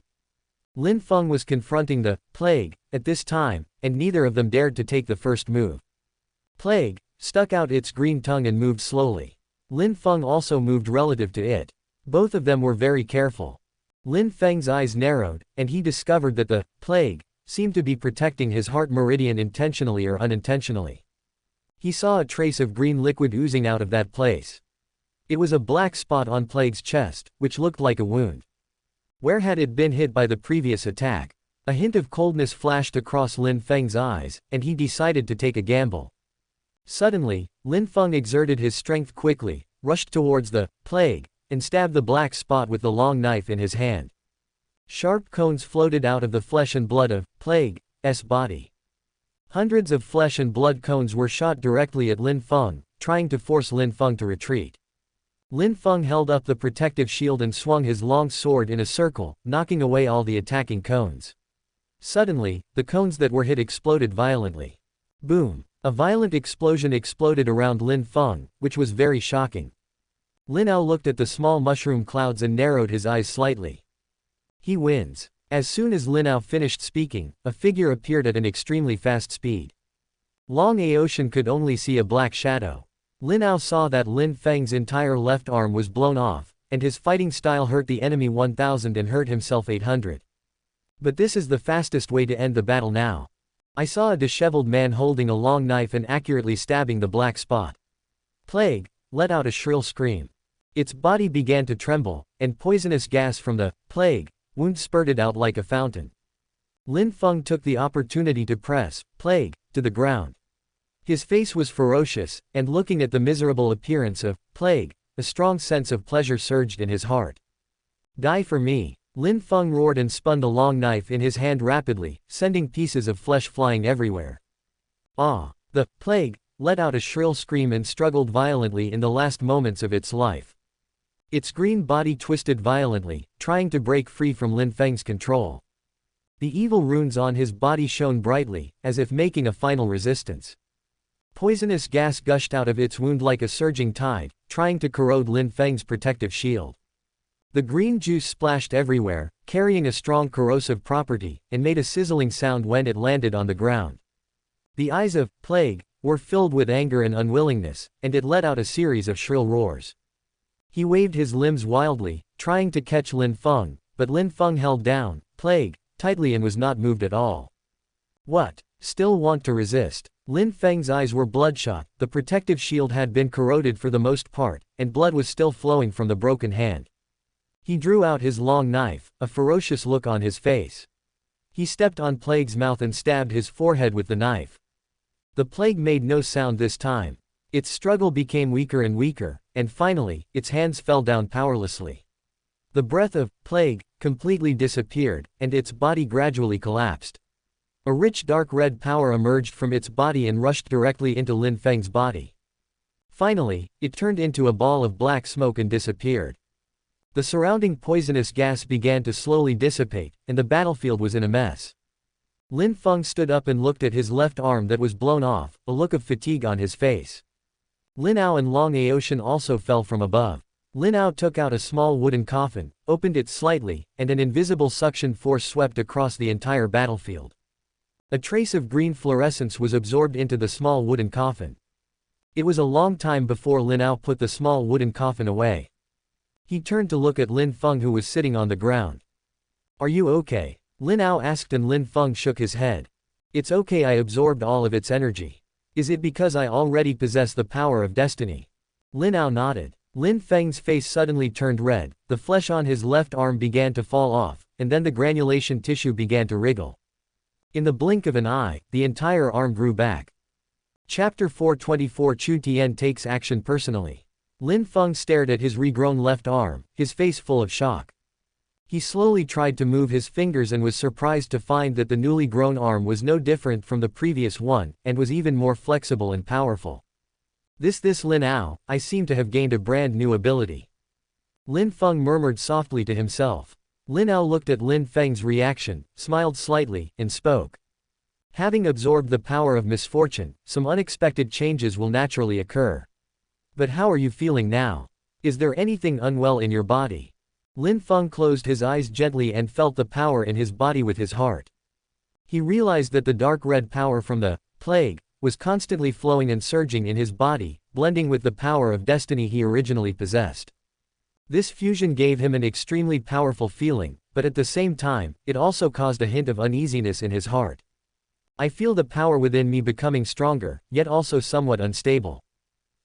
Lin Feng was confronting the plague at this time, and neither of them dared to take the first move. Plague stuck out its green tongue and moved slowly. Lin Feng also moved relative to it. Both of them were very careful. Lin Feng's eyes narrowed, and he discovered that the plague seemed to be protecting his heart meridian intentionally or unintentionally. He saw a trace of green liquid oozing out of that place. It was a black spot on Plague's chest, which looked like a wound. Where had it been hit by the previous attack? A hint of coldness flashed across Lin Feng's eyes, and he decided to take a gamble. Suddenly, Lin Feng exerted his strength quickly, rushed towards the plague, and stabbed the black spot with the long knife in his hand. Sharp cones floated out of the flesh and blood of Plague's body. Hundreds of flesh and blood cones were shot directly at Lin Feng, trying to force Lin Feng to retreat. Lin Feng held up the protective shield and swung his long sword in a circle, knocking away all the attacking cones. Suddenly, the cones that were hit exploded violently. Boom! A violent explosion exploded around Lin Feng, which was very shocking. Lin Ao looked at the small mushroom clouds and narrowed his eyes slightly. He wins. As soon as Lin Ao finished speaking, a figure appeared at an extremely fast speed. Lin Ao could only see a black shadow. Lin Ao saw that Lin Feng's entire left arm was blown off, and his fighting style hurt the enemy 1000 and hurt himself 800. But this is the fastest way to end the battle now. I saw a disheveled man holding a long knife and accurately stabbing the black spot. Plague let out a shrill scream. Its body began to tremble, and poisonous gas from the plague wound spurted out like a fountain. Lin Feng took the opportunity to press plague to the ground. His face was ferocious, and looking at the miserable appearance of plague, a strong sense of pleasure surged in his heart. Die for me! Lin Feng roared and spun the long knife in his hand rapidly, sending pieces of flesh flying everywhere. Ah! The plague let out a shrill scream and struggled violently in the last moments of its life. Its green body twisted violently, trying to break free from Lin Feng's control. The evil runes on his body shone brightly, as if making a final resistance. Poisonous gas gushed out of its wound like a surging tide, trying to corrode Lin Feng's protective shield. The green juice splashed everywhere, carrying a strong corrosive property, and made a sizzling sound when it landed on the ground. The eyes of plague were filled with anger and unwillingness, and it let out a series of shrill roars. He waved his limbs wildly, trying to catch Lin Feng, but Lin Feng held down plague tightly and was not moved at all. What? Still want to resist? Lin Feng's eyes were bloodshot, the protective shield had been corroded for the most part, and blood was still flowing from the broken hand. He drew out his long knife, a ferocious look on his face. He stepped on Plague's mouth and stabbed his forehead with the knife. The plague made no sound this time. Its struggle became weaker and weaker, and finally, its hands fell down powerlessly. The breath of plague completely disappeared, and its body gradually collapsed. A rich dark red power emerged from its body and rushed directly into Lin Feng's body. Finally, it turned into a ball of black smoke and disappeared. The surrounding poisonous gas began to slowly dissipate, and the battlefield was in a mess. Lin Feng stood up and looked at his left arm that was blown off, a look of fatigue on his face. Lin Ao and Lin Ao also fell from above. Lin Ao took out a small wooden coffin, opened it slightly, and an invisible suction force swept across the entire battlefield. A trace of green fluorescence was absorbed into the small wooden coffin. It was a long time before Lin Ao put the small wooden coffin away. He turned to look at Lin Feng, who was sitting on the ground. "Are you okay?" Lin Ao asked, and Lin Feng shook his head. "It's okay, I absorbed all of its energy." "Is it because I already possess the power of destiny?" Lin Ao nodded. Lin Feng's face suddenly turned red, the flesh on his left arm began to fall off, and then the granulation tissue began to wriggle. In the blink of an eye, the entire arm grew back. Chapter 424 Chu Tian takes action personally. Lin Feng stared at his regrown left arm, his face full of shock. He slowly tried to move his fingers and was surprised to find that the newly grown arm was no different from the previous one, and was even more flexible and powerful. This Lin Ao, I seem to have gained a brand new ability." Lin Feng murmured softly to himself. Lin Ao looked at Lin Feng's reaction, smiled slightly, and spoke. "Having absorbed the power of misfortune, some unexpected changes will naturally occur. But how are you feeling now? Is there anything unwell in your body?" Lin Feng closed his eyes gently and felt the power in his body with his heart. He realized that the dark red power from the plague was constantly flowing and surging in his body, blending with the power of destiny he originally possessed. This fusion gave him an extremely powerful feeling, but at the same time, it also caused a hint of uneasiness in his heart. "I feel the power within me becoming stronger, yet also somewhat unstable.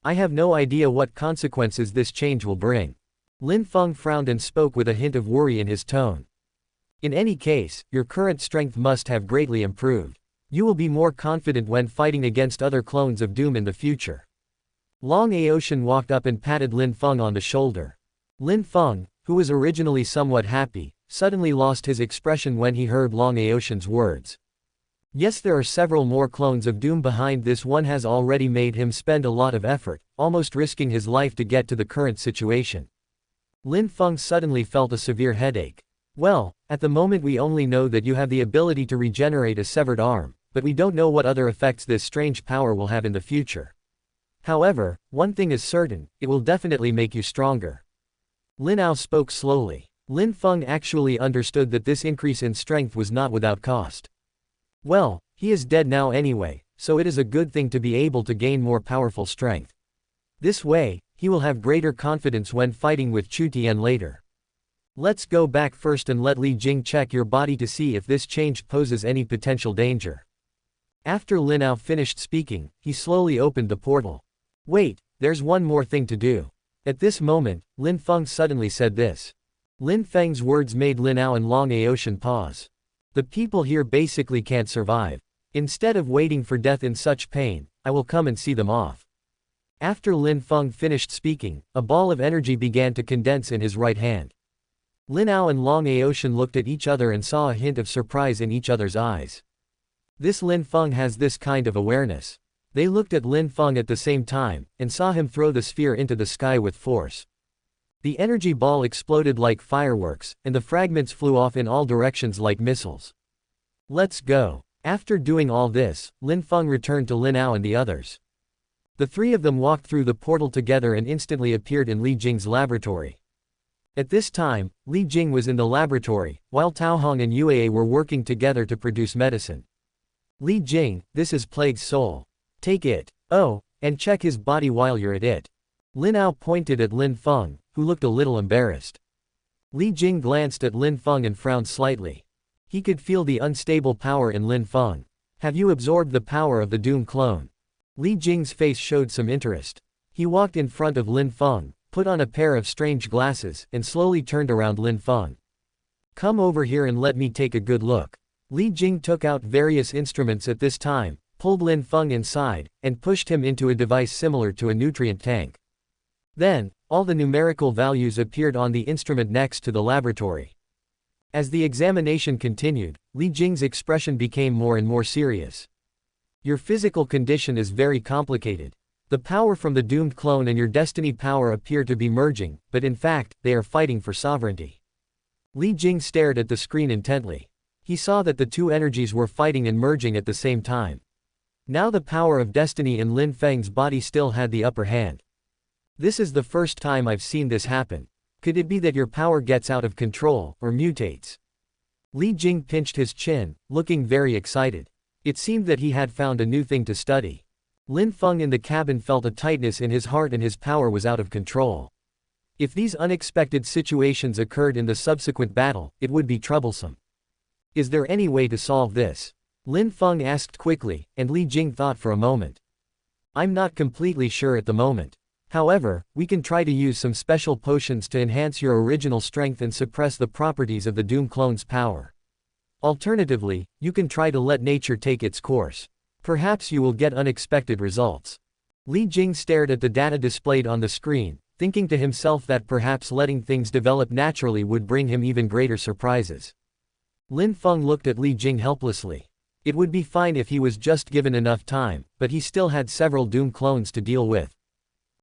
I have no idea what consequences this change will bring." Lin Feng frowned and spoke with a hint of worry in his tone. "In any case, your current strength must have greatly improved. You will be more confident when fighting against other clones of Doom in the future." Lin Ao walked up and patted Lin Feng on the shoulder. Lin Feng, who was originally somewhat happy, suddenly lost his expression when he heard Lin Ao's words. Yes, there are several more clones of Doom behind this one has already made him spend a lot of effort, almost risking his life to get to the current situation. Lin Feng suddenly felt a severe headache. "Well, at the moment we only know that you have the ability to regenerate a severed arm, but we don't know what other effects this strange power will have in the future. However, one thing is certain, it will definitely make you stronger." Lin Ao spoke slowly. Lin Feng actually understood that this increase in strength was not without cost. Well, he is dead now anyway, so it is a good thing to be able to gain more powerful strength. This way, he will have greater confidence when fighting with Chu Tian later. Let's go back first and let Li Jing check your body to see if this change poses any potential danger. After Lin Ao finished speaking, he slowly opened the portal. Wait, there's one more thing to do. At this moment, Lin Feng suddenly said this. Lin Feng's words made Lin Ao and Lin Ao pause. The people here basically can't survive. Instead of waiting for death in such pain, I will come and see them off. After Lin Feng finished speaking, a ball of energy began to condense in his right hand. Lin Ao and Lin Ao looked at each other and saw a hint of surprise in each other's eyes. This Lin Feng has this kind of awareness. They looked at Lin Feng at the same time, and saw him throw the sphere into the sky with force. The energy ball exploded like fireworks, and the fragments flew off in all directions like missiles. Let's go. After doing all this, Lin Feng returned to Lin Ao and the others. The three of them walked through the portal together and instantly appeared in Li Jing's laboratory. At this time, Li Jing was in the laboratory, while Tao Hong and Yue were working together to produce medicine. Li Jing, this is Plague's soul. Take it. Oh, and check his body while you're at it. Lin Ao pointed at Lin Feng, who looked a little embarrassed. Li Jing glanced at Lin Feng and frowned slightly. He could feel the unstable power in Lin Feng. Have you absorbed the power of the Doom clone? Li Jing's face showed some interest. He walked in front of Lin Feng, put on a pair of strange glasses, and slowly turned around Lin Feng. Come over here and let me take a good look. Li Jing took out various instruments at this time, pulled Lin Feng inside, and pushed him into a device similar to a nutrient tank. Then, all the numerical values appeared on the instrument next to the laboratory. As the examination continued, Li Jing's expression became more and more serious. Your physical condition is very complicated. The power from the doomed clone and your destiny power appear to be merging, but in fact, they are fighting for sovereignty. Li Jing stared at the screen intently. He saw that the two energies were fighting and merging at the same time. Now the power of destiny in Lin Feng's body still had the upper hand. This is the first time I've seen this happen. Could it be that your power gets out of control, or mutates? Li Jing pinched his chin, looking very excited. It seemed that he had found a new thing to study. Lin Feng in the cabin felt a tightness in his heart and his power was out of control. If these unexpected situations occurred in the subsequent battle, it would be troublesome. Is there any way to solve this? Lin Feng asked quickly, and Li Jing thought for a moment. I'm not completely sure at the moment. However, we can try to use some special potions to enhance your original strength and suppress the properties of the Doom Clone's power. Alternatively, you can try to let nature take its course. Perhaps you will get unexpected results. Li Jing stared at the data displayed on the screen, thinking to himself that perhaps letting things develop naturally would bring him even greater surprises. Lin Feng looked at Li Jing helplessly. It would be fine if he was just given enough time, but he still had several Doom clones to deal with.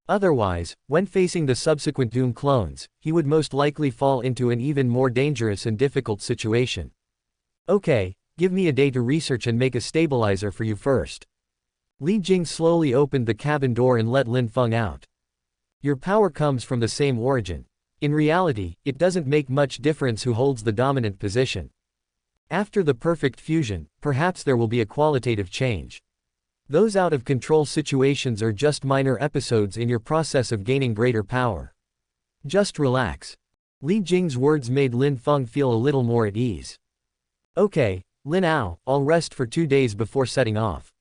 Otherwise, when facing the subsequent Doom clones, he would most likely fall into an even more dangerous and difficult situation. Okay, give me a day to research and make a stabilizer for you first. Li Jing slowly opened the cabin door and let Lin Feng out. Your power comes from the same origin. In reality, it doesn't make much difference who holds the dominant position. After the perfect fusion, perhaps there will be a qualitative change. Those out-of-control situations are just minor episodes in your process of gaining greater power. Just relax. Li Jing's words made Lin Feng feel a little more at ease. Okay, Lin Ao, I'll rest for 2 days before setting off.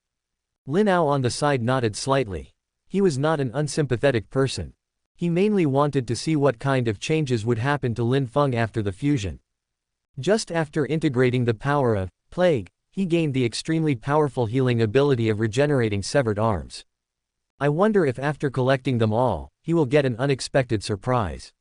Lin Ao on the side nodded slightly. He was not an unsympathetic person. He mainly wanted to see what kind of changes would happen to Lin Feng after the fusion. Just after integrating the power of plague, he gained the extremely powerful healing ability of regenerating severed arms. I wonder if after collecting them all, he will get an unexpected surprise.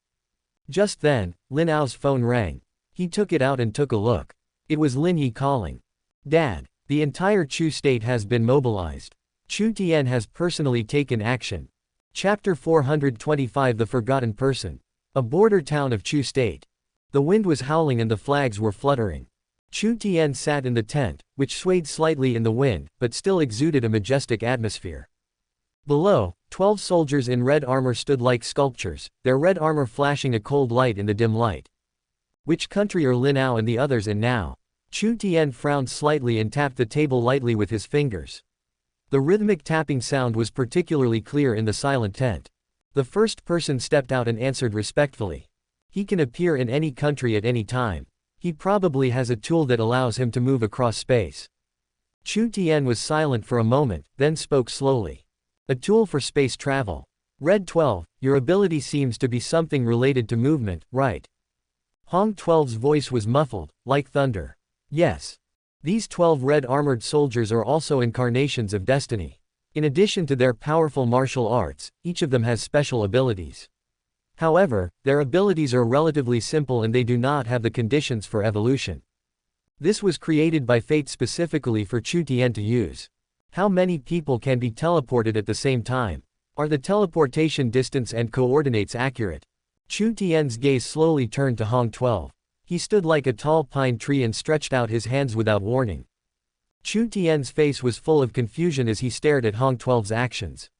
Just then, Lin Ao's phone rang. He took it out and took a look. It was Lin Yi calling. Dad, the entire Chu state has been mobilized. Chu Tian has personally taken action. Chapter 425 The Forgotten Person. A border town of Chu state. The wind was howling and the flags were fluttering. Chu Tian sat in the tent, which swayed slightly in the wind, but still exuded a majestic atmosphere. Below, 12 soldiers in red armor stood like sculptures, their red armor flashing a cold light in the dim light. Which country are Lin Ao and the others in now? Chu Tian frowned slightly and tapped the table lightly with his fingers. The rhythmic tapping sound was particularly clear in the silent tent. The first person stepped out and answered respectfully. He can appear in any country at any time. He probably has a tool that allows him to move across space. Chu Tian was silent for a moment, then spoke slowly. A tool for space travel. Red 12, your ability seems to be something related to movement, right? Hong 12's voice was muffled, like thunder. Yes. These 12 red-armored soldiers are also incarnations of destiny. In addition to their powerful martial arts, each of them has special abilities. However, their abilities are relatively simple and they do not have the conditions for evolution. This was created by fate specifically for Chu Tian to use. How many people can be teleported at the same time? Are the teleportation distance and coordinates accurate? Chu Tian's gaze slowly turned to Hong 12. He stood like a tall pine tree and stretched out his hands without warning. Chu Tian's face was full of confusion as he stared at Hong 12's actions.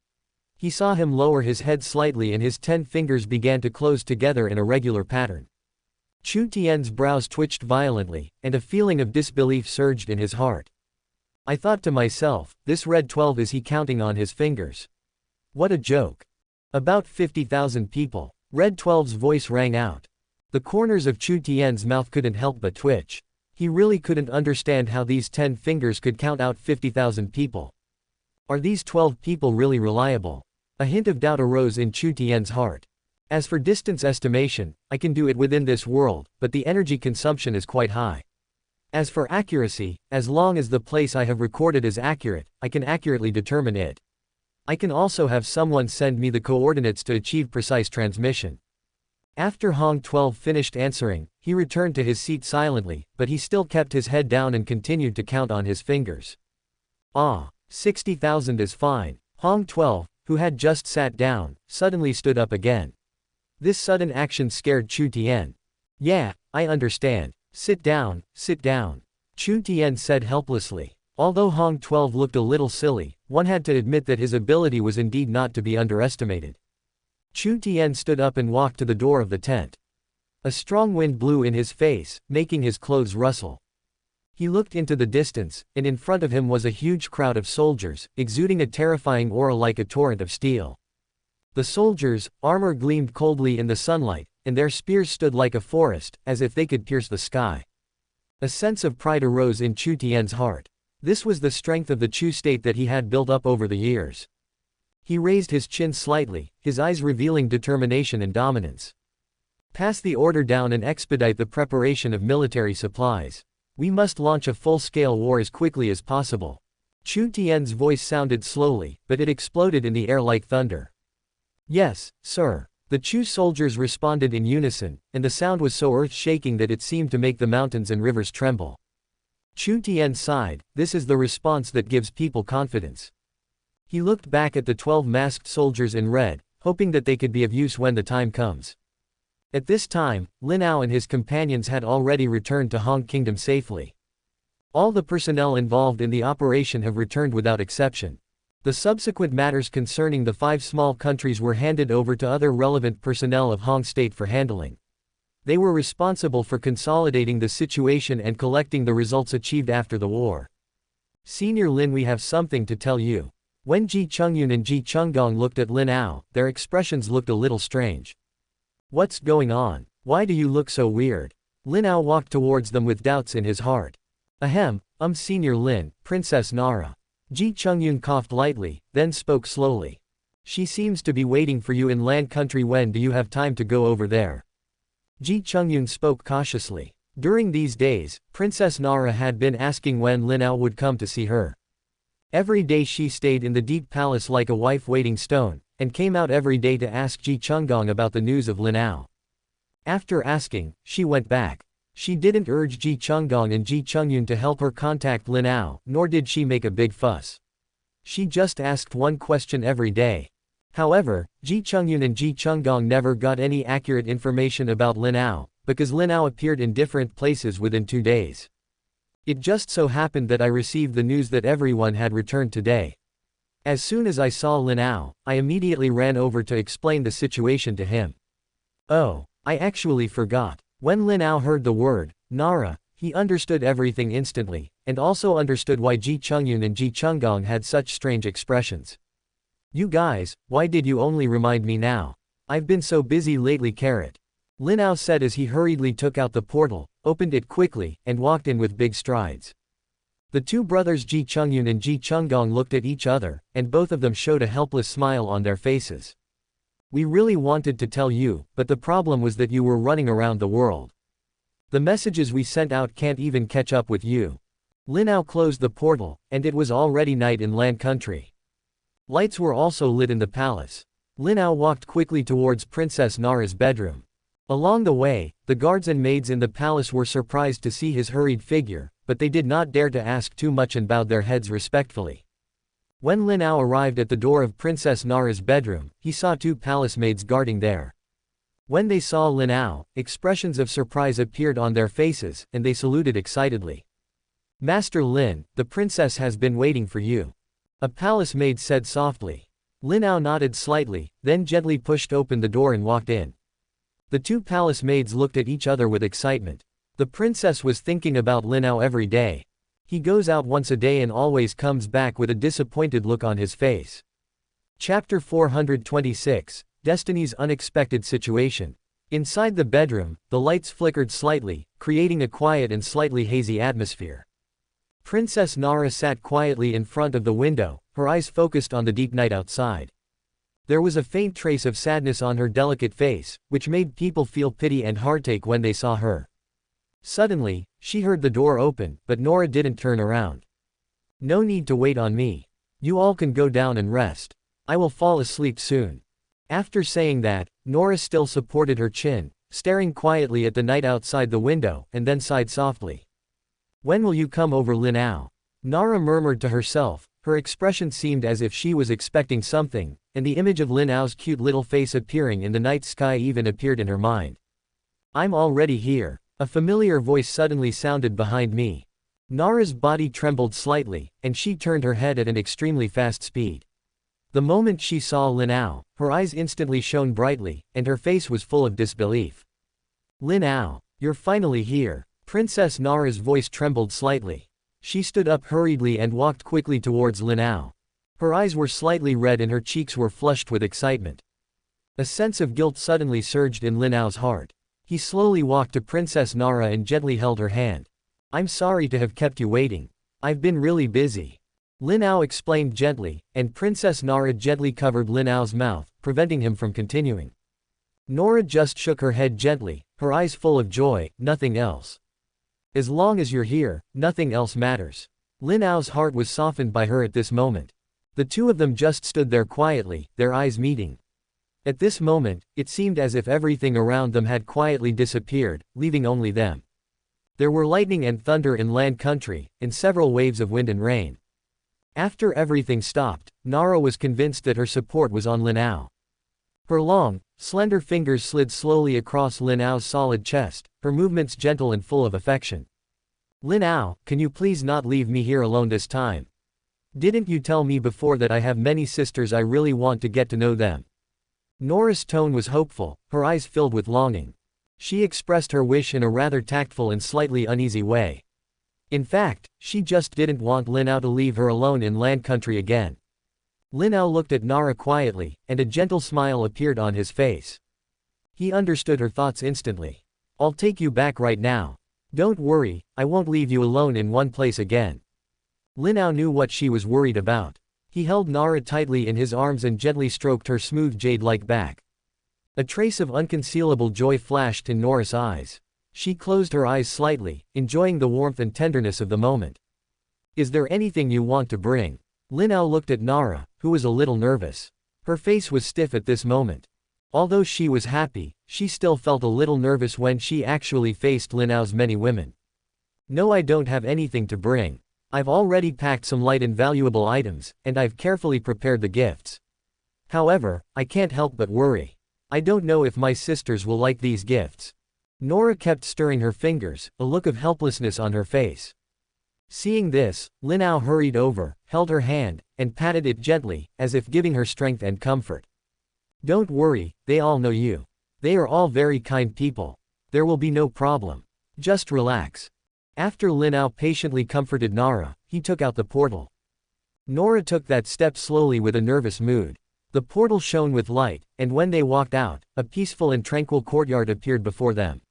He saw him lower his head slightly and his 10 fingers began to close together in a regular pattern. Chu Tian's brows twitched violently, and a feeling of disbelief surged in his heart. I thought to myself, this red 12 is he counting on his fingers? What a joke. About 50,000 people. Red 12's voice rang out. The corners of Chu Tian's mouth couldn't help but twitch. He really couldn't understand how these 10 fingers could count out 50,000 people. Are these 12 people really reliable? A hint of doubt arose in Chu Tian's heart. As for distance estimation, I can do it within this world, but the energy consumption is quite high. As for accuracy, as long as the place I have recorded is accurate, I can accurately determine it. I can also have someone send me the coordinates to achieve precise transmission. After Hong 12 finished answering, he returned to his seat silently, but he still kept his head down and continued to count on his fingers. 60,000 is fine. Hong 12, who had just sat down, suddenly stood up again. This sudden action scared Chu Tian. Yeah, I understand. Sit down, sit down. Chu Tian said helplessly. Although Hong 12 looked a little silly, one had to admit that his ability was indeed not to be underestimated. Chu Tian stood up and walked to the door of the tent. A strong wind blew in his face, making his clothes rustle. He looked into the distance, and in front of him was a huge crowd of soldiers, exuding a terrifying aura like a torrent of steel. The soldiers' armor gleamed coldly in the sunlight, and their spears stood like a forest, as if they could pierce the sky. A sense of pride arose in Chu Tian's heart. This was the strength of the Chu state that he had built up over the years. He raised his chin slightly, his eyes revealing determination and dominance. Pass the order down and expedite the preparation of military supplies. We must launch a full-scale war as quickly as possible. Chu Tian's voice sounded slowly, but it exploded in the air like thunder. Yes, sir. The Chu soldiers responded in unison, and the sound was so earth-shaking that it seemed to make the mountains and rivers tremble. Chu Tian sighed. This is the response that gives people confidence. He looked back at the 12 masked soldiers in red, hoping that they could be of use when the time comes. At this time, Lin Ao and his companions had already returned to Hong Kingdom safely. All the personnel involved in the operation have returned without exception. The subsequent matters concerning the 5 small countries were handed over to other relevant personnel of Hong State for handling. They were responsible for consolidating the situation and collecting the results achieved after the war. Senior Lin, we have something to tell you. When Ji Chungyun and Ji Chunggong looked at Lin Ao, their expressions looked a little strange. What's going on? Why do you look so weird? Lin Ao walked towards them with doubts in his heart. Ahem, Senior Lin, Princess Nara. Ji Chungyun coughed lightly, then spoke slowly. She seems to be waiting for you in Land Country. When do you have time to go over there? Ji Chungyun spoke cautiously. During these days, Princess Nara had been asking when Lin Ao would come to see her. Every day she stayed in the deep palace like a wife waiting stone, and came out every day to ask Ji Chunggong about the news of Lin Ao. After asking, she went back. She didn't urge Ji Chunggong and Ji Chungyun to help her contact Lin Ao, nor did she make a big fuss. She just asked one question every day. However, Ji Chungyun and Ji Chunggong never got any accurate information about Lin Ao, because Lin Ao appeared in different places within 2 days. It just so happened that I received the news that everyone had returned today. As soon as I saw Lin Ao, I immediately ran over to explain the situation to him. Oh, I actually forgot. When Lin Ao heard the word, Nara, he understood everything instantly, and also understood why Ji Chungyun and Ji Chunggong had such strange expressions. You guys, why did you only remind me now? I've been so busy lately. Lin Ao said as he hurriedly took out the portal, opened it quickly, and walked in with big strides. The 2 brothers Ji Chungyun and Ji Chunggong looked at each other, and both of them showed a helpless smile on their faces. We really wanted to tell you, but the problem was that you were running around the world. The messages we sent out can't even catch up with you. Lin Ao closed the portal, and it was already night in Land Country. Lights were also lit in the palace. Lin Ao walked quickly towards Princess Nara's bedroom. Along the way, the guards and maids in the palace were surprised to see his hurried figure, but they did not dare to ask too much and bowed their heads respectfully. When Lin Ao arrived at the door of Princess Nara's bedroom, he saw 2 palace maids guarding there. When they saw Lin Ao, expressions of surprise appeared on their faces, and they saluted excitedly. Master Lin, the princess has been waiting for you. A palace maid said softly. Lin Ao nodded slightly, then gently pushed open the door and walked in. The 2 palace maids looked at each other with excitement. The princess was thinking about Lin Ao every day. He goes out once a day and always comes back with a disappointed look on his face. Chapter 426, Destiny's Unexpected Situation. Inside the bedroom, the lights flickered slightly, creating a quiet and slightly hazy atmosphere. Princess Nara sat quietly in front of the window, her eyes focused on the deep night outside. There was a faint trace of sadness on her delicate face, which made people feel pity and heartache when they saw her. Suddenly, she heard the door open, but Nora didn't turn around. No need to wait on me. You all can go down and rest. I will fall asleep soon. After saying that, Nora still supported her chin, staring quietly at the night outside the window, and then sighed softly. When will you come over, Lin Ao? Nara murmured to herself. Her expression seemed as if she was expecting something, and the image of Lin Ao's cute little face appearing in the night sky even appeared in her mind. I'm already here. A familiar voice suddenly sounded behind me. Nara's body trembled slightly, and she turned her head at an extremely fast speed. The moment she saw Lin Ao, her eyes instantly shone brightly, and her face was full of disbelief. Lin Ao, you're finally here. Princess Nara's voice trembled slightly. She stood up hurriedly and walked quickly towards Lin Ao. Her eyes were slightly red and her cheeks were flushed with excitement. A sense of guilt suddenly surged in Lin Ao's heart. He slowly walked to Princess Nara and gently held her hand. I'm sorry to have kept you waiting. I've been really busy. Lin Ao explained gently, and Princess Nara gently covered Lin Ao's mouth, preventing him from continuing. Nora just shook her head gently, her eyes full of joy, nothing else. As long as you're here, nothing else matters. Lin Ao's heart was softened by her at this moment. The two of them just stood there quietly, their eyes meeting. At this moment, it seemed as if everything around them had quietly disappeared, leaving only them. There were lightning and thunder in land country, and several waves of wind and rain. After everything stopped, Nara was convinced that her support was on Lin Ao. Her long, slender fingers slid slowly across Lin Ao's solid chest, her movements gentle and full of affection. Lin Ao, can you please not leave me here alone this time? Didn't you tell me before that I have many sisters? I really want to get to know them. Nora's tone was hopeful, her eyes filled with longing. She expressed her wish in a rather tactful and slightly uneasy way. In fact, she just didn't want Lin Ao to leave her alone in land country again. Lin Ao looked at Nara quietly, and a gentle smile appeared on his face. He understood her thoughts instantly. I'll take you back right now. Don't worry, I won't leave you alone in one place again. Lin Ao knew what she was worried about. He held Nara tightly in his arms and gently stroked her smooth jade-like back. A trace of unconcealable joy flashed in Nora's eyes. She closed her eyes slightly, enjoying the warmth and tenderness of the moment. Is there anything you want to bring? Lin Ao looked at Nara, who was a little nervous. Her face was stiff at this moment. Although she was happy, she still felt a little nervous when she actually faced Lin Ao's many women. No, I don't have anything to bring. I've already packed some light and valuable items, and I've carefully prepared the gifts. However, I can't help but worry. I don't know if my sisters will like these gifts. Nora kept stirring her fingers, a look of helplessness on her face. Seeing this, Lin Ao hurried over, held her hand, and patted it gently, as if giving her strength and comfort. Don't worry, they all know you. They are all very kind people. There will be no problem. Just relax. After Lin Ao patiently comforted Nara, he took out the portal. Nora took that step slowly with a nervous mood. The portal shone with light, and when they walked out, a peaceful and tranquil courtyard appeared before them.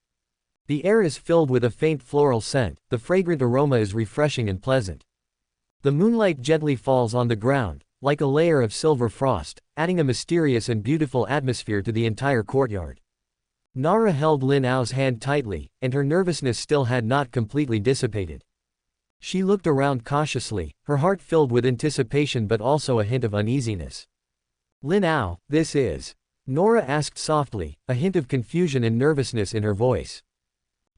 The air is filled with a faint floral scent, the fragrant aroma is refreshing and pleasant. The moonlight gently falls on the ground, like a layer of silver frost, adding a mysterious and beautiful atmosphere to the entire courtyard. Nara held Lin Ao's hand tightly, and her nervousness still had not completely dissipated. She looked around cautiously, her heart filled with anticipation but also a hint of uneasiness. Lin Ao, this is? Nora asked softly, a hint of confusion and nervousness in her voice.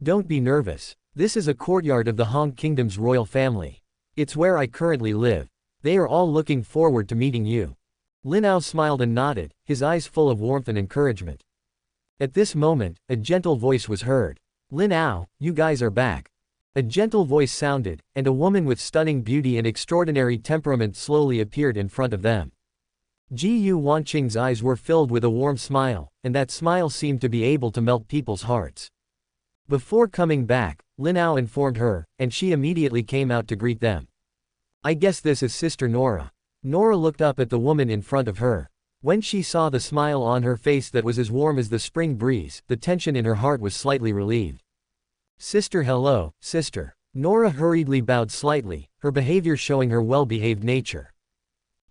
Don't be nervous. This is a courtyard of the Hong Kingdom's royal family. It's where I currently live. They are all looking forward to meeting you. Lin Ao smiled and nodded, his eyes full of warmth and encouragement. At this moment, a gentle voice was heard. Lin Ao, you guys are back. A gentle voice sounded, and a woman with stunning beauty and extraordinary temperament slowly appeared in front of them. Ji Wanqing's eyes were filled with a warm smile, and that smile seemed to be able to melt people's hearts. Before coming back, Lin Ao informed her, and she immediately came out to greet them. I guess this is Sister Nora. Nora looked up at the woman in front of her. When she saw the smile on her face that was as warm as the spring breeze, the tension in her heart was slightly relieved. Sister, hello, sister. Nora hurriedly bowed slightly, her behavior showing her well-behaved nature.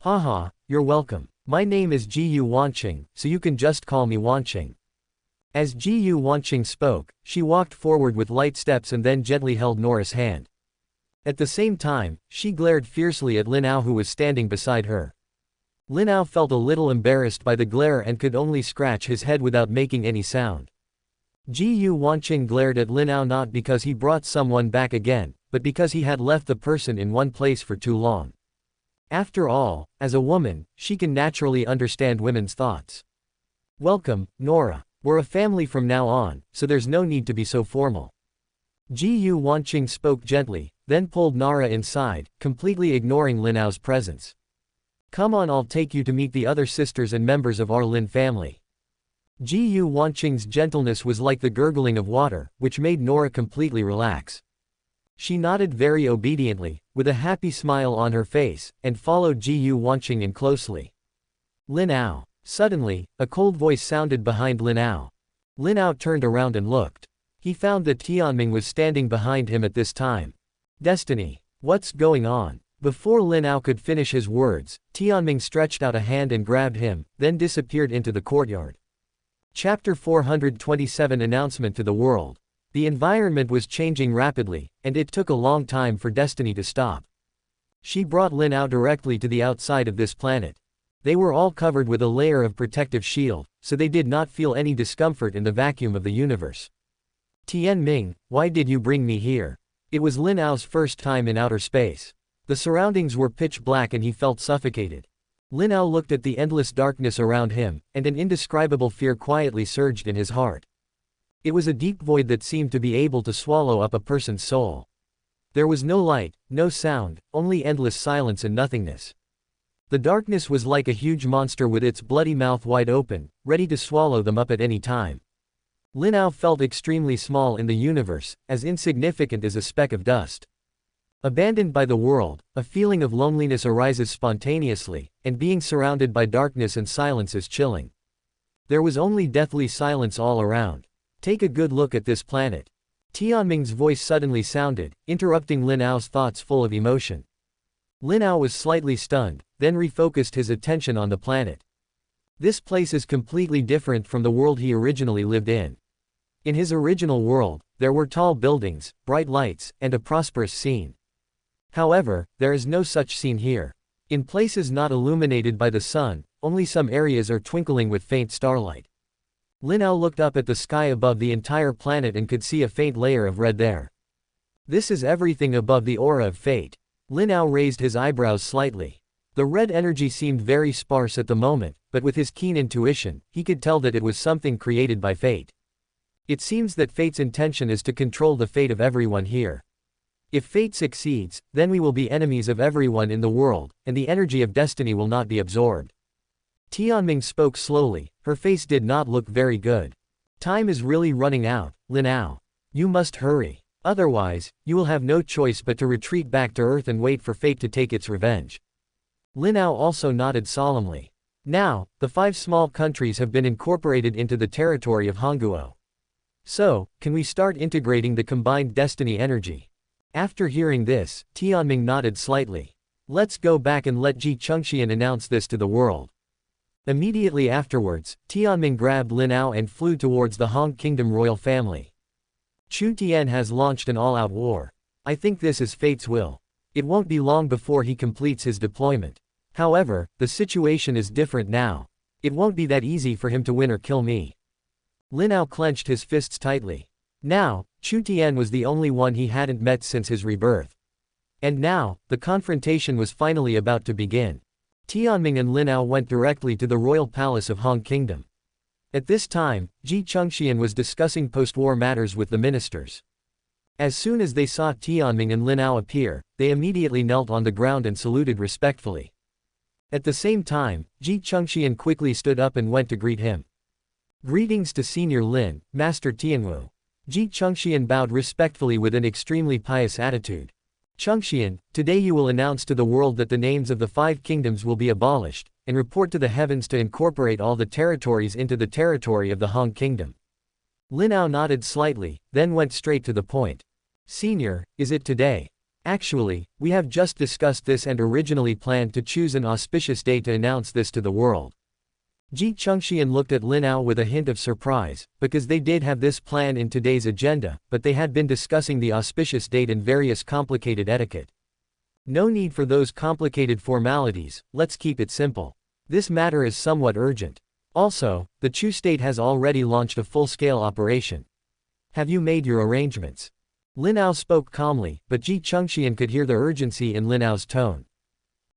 Haha, you're welcome. My name is Ji Wanqing, so you can just call me Wanqing. As Ji Wanqing spoke, she walked forward with light steps and then gently held Nora's hand. At the same time, she glared fiercely at Lin Ao who was standing beside her. Lin Ao felt a little embarrassed by the glare and could only scratch his head without making any sound. Ji Wanqing glared at Lin Ao not because he brought someone back again, but because he had left the person in one place for too long. After all, as a woman, she can naturally understand women's thoughts. Welcome, Nora. We're a family from now on, so there's no need to be so formal. Ji Wanqing spoke gently, then pulled Nara inside, completely ignoring Lin Ao's presence. Come on, I'll take you to meet the other sisters and members of our Lin family. Ji Wanqing's gentleness was like the gurgling of water, which made Nora completely relax. She nodded very obediently, with a happy smile on her face, and followed Ji Wanqing in closely. Lin Ao. Suddenly, a cold voice sounded behind Lin Ao. Lin Ao turned around and looked. He found that Tianming was standing behind him at this time. Destiny. What's going on? Before Lin Ao could finish his words, Tianming stretched out a hand and grabbed him, then disappeared into the courtyard. Chapter 427 Announcement to the World. The environment was changing rapidly, and it took a long time for Destiny to stop. She brought Lin Ao directly to the outside of this planet. They were all covered with a layer of protective shield, so they did not feel any discomfort in the vacuum of the universe. Tianming, why did you bring me here? It was Lin Ao's first time in outer space. The surroundings were pitch black and he felt suffocated. Lin Ao looked at the endless darkness around him, and an indescribable fear quietly surged in his heart. It was a deep void that seemed to be able to swallow up a person's soul. There was no light, no sound, only endless silence and nothingness. The darkness was like a huge monster with its bloody mouth wide open, ready to swallow them up at any time. Lin Ao felt extremely small in the universe, as insignificant as a speck of dust. Abandoned by the world, a feeling of loneliness arises spontaneously, and being surrounded by darkness and silence is chilling. There was only deathly silence all around. Take a good look at this planet. Tianming's voice suddenly sounded, interrupting Lin Ao's thoughts full of emotion. Lin Ao was slightly stunned, then refocused his attention on the planet. This place is completely different from the world he originally lived in. In his original world, there were tall buildings, bright lights, and a prosperous scene. However, there is no such scene here. In places not illuminated by the sun, only some areas are twinkling with faint starlight. Lin Ao looked up at the sky above the entire planet and could see a faint layer of red there. This is everything above the aura of fate. Lin Ao raised his eyebrows slightly. The red energy seemed very sparse at the moment, but with his keen intuition, he could tell that it was something created by fate. It seems that fate's intention is to control the fate of everyone here. If fate succeeds, then we will be enemies of everyone in the world, and the energy of destiny will not be absorbed. Tianming spoke slowly, her face did not look very good. Time is really running out, Lin Ao. You must hurry. Otherwise, you will have no choice but to retreat back to Earth and wait for fate to take its revenge. Lin Ao also nodded solemnly. Now, the 5 small countries have been incorporated into the territory of Hongguo. So, can we start integrating the combined destiny energy? After hearing this, Tianming nodded slightly. Let's go back and let Ji Chengxian announce this to the world. Immediately afterwards, Tianming grabbed Lin Ao and flew towards the Hong Kingdom royal family. Chu Tian has launched an all-out war. I think this is fate's will. It won't be long before he completes his deployment. However, the situation is different now. It won't be that easy for him to win or kill me. Lin Ao clenched his fists tightly. Now, Chu Tian was the only one he hadn't met since his rebirth. And now, the confrontation was finally about to begin. Tianming and Lin Ao went directly to the royal palace of Hong Kingdom. At this time, Ji Chengxian was discussing post-war matters with the ministers. As soon as they saw Tianming and Lin Ao appear, they immediately knelt on the ground and saluted respectfully. At the same time, Ji Chengxian quickly stood up and went to greet him. Greetings to Senior Lin, Master Tianwu. Ji Chengxian bowed respectfully with an extremely pious attitude. Chengxian, today you will announce to the world that the names of the 5 kingdoms will be abolished, and report to the heavens to incorporate all the territories into the territory of the Hong Kingdom. Lin Ao nodded slightly, then went straight to the point. Senior, is it today? Actually, we have just discussed this and originally planned to choose an auspicious day to announce this to the world. Ji Chengxian looked at Lin Ao with a hint of surprise, because they did have this plan in today's agenda, but they had been discussing the auspicious date and various complicated etiquette. No need for those complicated formalities, let's keep it simple. This matter is somewhat urgent. Also, the Chu state has already launched a full-scale operation. Have you made your arrangements? Lin Ao spoke calmly, but Ji Chengxian could hear the urgency in Lin Ao's tone.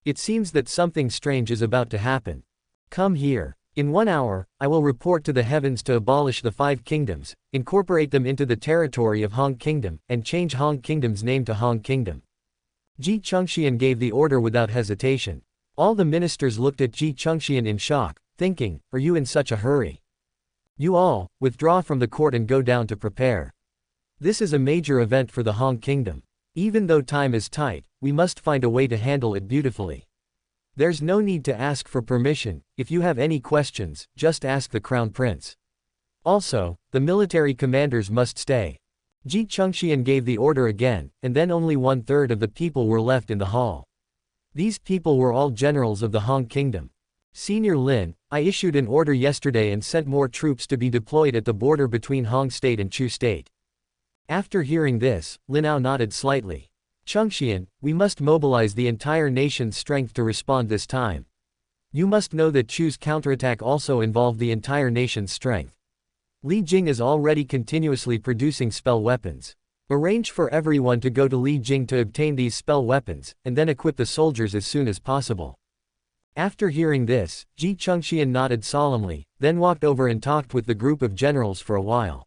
It seems that something strange is about to happen. Come here. In 1 hour, I will report to the heavens to abolish the 5 kingdoms, incorporate them into the territory of Hong Kingdom, and change Hong Kingdom's name to Hong Kingdom. Ji Chengxian gave the order without hesitation. All the ministers looked at Ji Chengxian in shock, thinking, are you in such a hurry? You all, withdraw from the court and go down to prepare. This is a major event for the Hong Kingdom. Even though time is tight, we must find a way to handle it beautifully. There's no need to ask for permission. If you have any questions, just ask the Crown Prince. Also, the military commanders must stay. Ji Chengxian gave the order again, and then only 1/3 of the people were left in the hall. These people were all generals of the Hong Kingdom. Senior Lin, I issued an order yesterday and sent more troops to be deployed at the border between Hong State and Chu State. After hearing this, Lin Ao nodded slightly. Chengxian, we must mobilize the entire nation's strength to respond this time. You must know that Chu's counterattack also involved the entire nation's strength. Li Jing is already continuously producing spell weapons. Arrange for everyone to go to Li Jing to obtain these spell weapons, and then equip the soldiers as soon as possible. After hearing this, Ji Chengxian nodded solemnly, then walked over and talked with the group of generals for a while.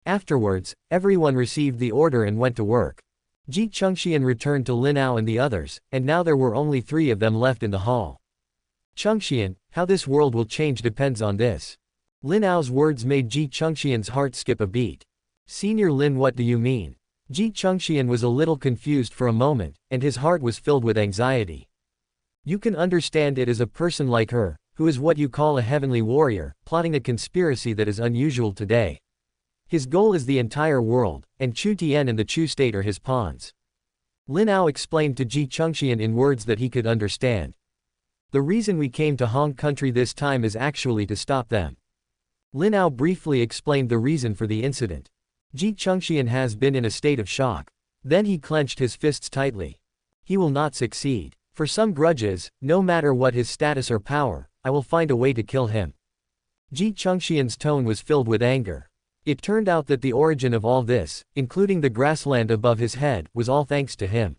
Afterwards, everyone received the order and went to work. Ji Chengxian returned to Lin Ao and the others, and now there were only 3 of them left in the hall. Chengxian, how this world will change depends on this. Lin Ao's words made Ji Chengxian's heart skip a beat. Senior Lin, what do you mean? Ji Chengxian was a little confused for a moment, and his heart was filled with anxiety. You can understand it as a person like her, who is what you call a heavenly warrior, plotting a conspiracy that is unusual today. His goal is the entire world, and Chu Tian and the Chu state are his pawns. Lin Ao explained to Ji Chengxian in words that he could understand. The reason we came to Hong Country this time is actually to stop them. Lin Ao briefly explained the reason for the incident. Ji Chengxian has been in a state of shock. Then he clenched his fists tightly. He will not succeed. For some grudges, no matter what his status or power, I will find a way to kill him. Ji Chengxian's tone was filled with anger. It turned out that the origin of all this, including the grassland above his head, was all thanks to him.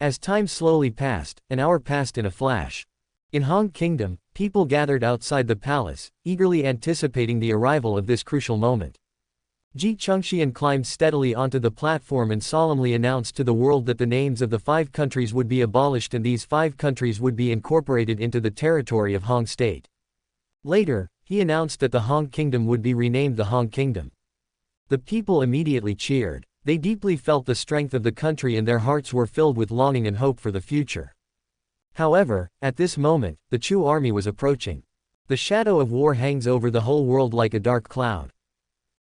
As time slowly passed, an hour passed in a flash. In Hong Kingdom, people gathered outside the palace, eagerly anticipating the arrival of this crucial moment. Ji Chengxian climbed steadily onto the platform and solemnly announced to the world that the names of the 5 countries would be abolished and these 5 countries would be incorporated into the territory of Hong State. Later, he announced that the Hong Kingdom would be renamed the Hong Kingdom. The people immediately cheered. They deeply felt the strength of the country and their hearts were filled with longing and hope for the future. However, at this moment, the Chu army was approaching. The shadow of war hangs over the whole world like a dark cloud.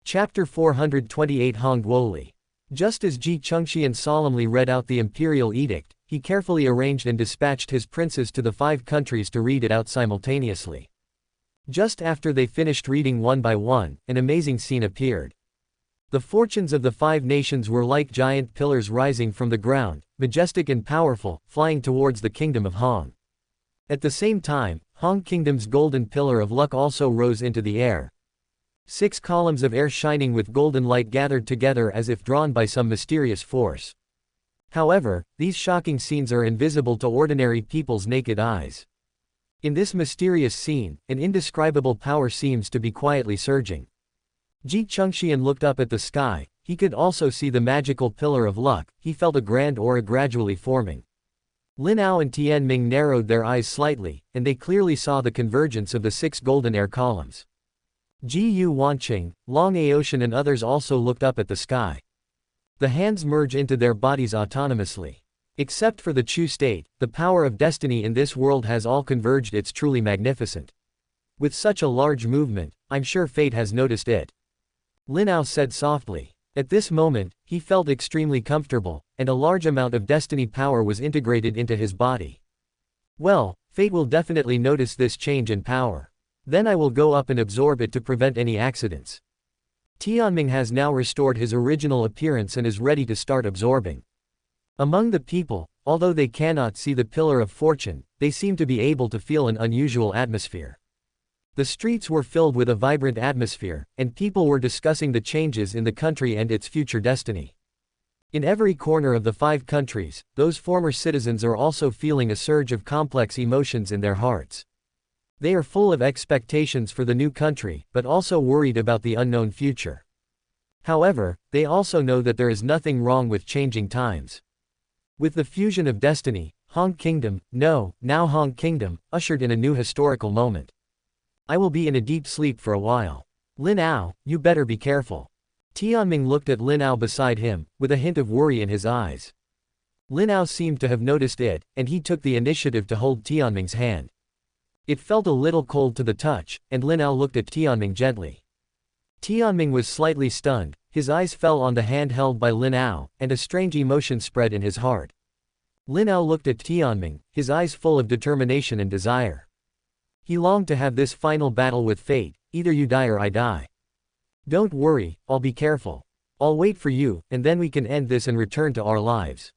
Chapter 428 Hong Guoli. Just as Ji Chengxian solemnly read out the imperial edict, he carefully arranged and dispatched his princes to the 5 countries to read it out simultaneously. Just after they finished reading one by one, an amazing scene appeared. The fortunes of the 5 nations were like giant pillars rising from the ground, majestic and powerful, flying towards the kingdom of Hong. At the same time, Hong Kingdom's golden pillar of luck also rose into the air. 6 columns of air shining with golden light gathered together as if drawn by some mysterious force. However, these shocking scenes are invisible to ordinary people's naked eyes. In this mysterious scene, an indescribable power seems to be quietly surging. Ji Chengxian looked up at the sky. He could also see the magical pillar of luck. He felt a grand aura gradually forming. Lin Ao and Tian Ming narrowed their eyes slightly, and they clearly saw the convergence of the 6 golden air columns. Ji Yu Wanqing, Long Aotian and others also looked up at the sky. The hands merge into their bodies autonomously. Except for the Chu state, the power of destiny in this world has all converged. It's truly magnificent. With such a large movement, I'm sure fate has noticed it. Lin Ao said softly. At this moment, he felt extremely comfortable, and a large amount of destiny power was integrated into his body. Well, fate will definitely notice this change in power. Then I will go up and absorb it to prevent any accidents. Tianming has now restored his original appearance and is ready to start absorbing. Among the people, although they cannot see the pillar of fortune, they seem to be able to feel an unusual atmosphere. The streets were filled with a vibrant atmosphere, and people were discussing the changes in the country and its future destiny. In every corner of the 5 countries, those former citizens are also feeling a surge of complex emotions in their hearts. They are full of expectations for the new country, but also worried about the unknown future. However, they also know that there is nothing wrong with changing times. With the fusion of destiny, Hong Kingdom, now Hong Kingdom, ushered in a new historical moment. I will be in a deep sleep for a while. Lin Ao, you better be careful. Tianming looked at Lin Ao beside him, with a hint of worry in his eyes. Lin Ao seemed to have noticed it, and he took the initiative to hold Tianming's hand. It felt a little cold to the touch, and Lin Ao looked at Tianming gently. Tianming was slightly stunned, his eyes fell on the hand held by Lin Ao, and a strange emotion spread in his heart. Lin Ao looked at Tianming, his eyes full of determination and desire. He longed to have this final battle with fate, either you die or I die. Don't worry, I'll be careful. I'll wait for you, and then we can end this and return to our lives.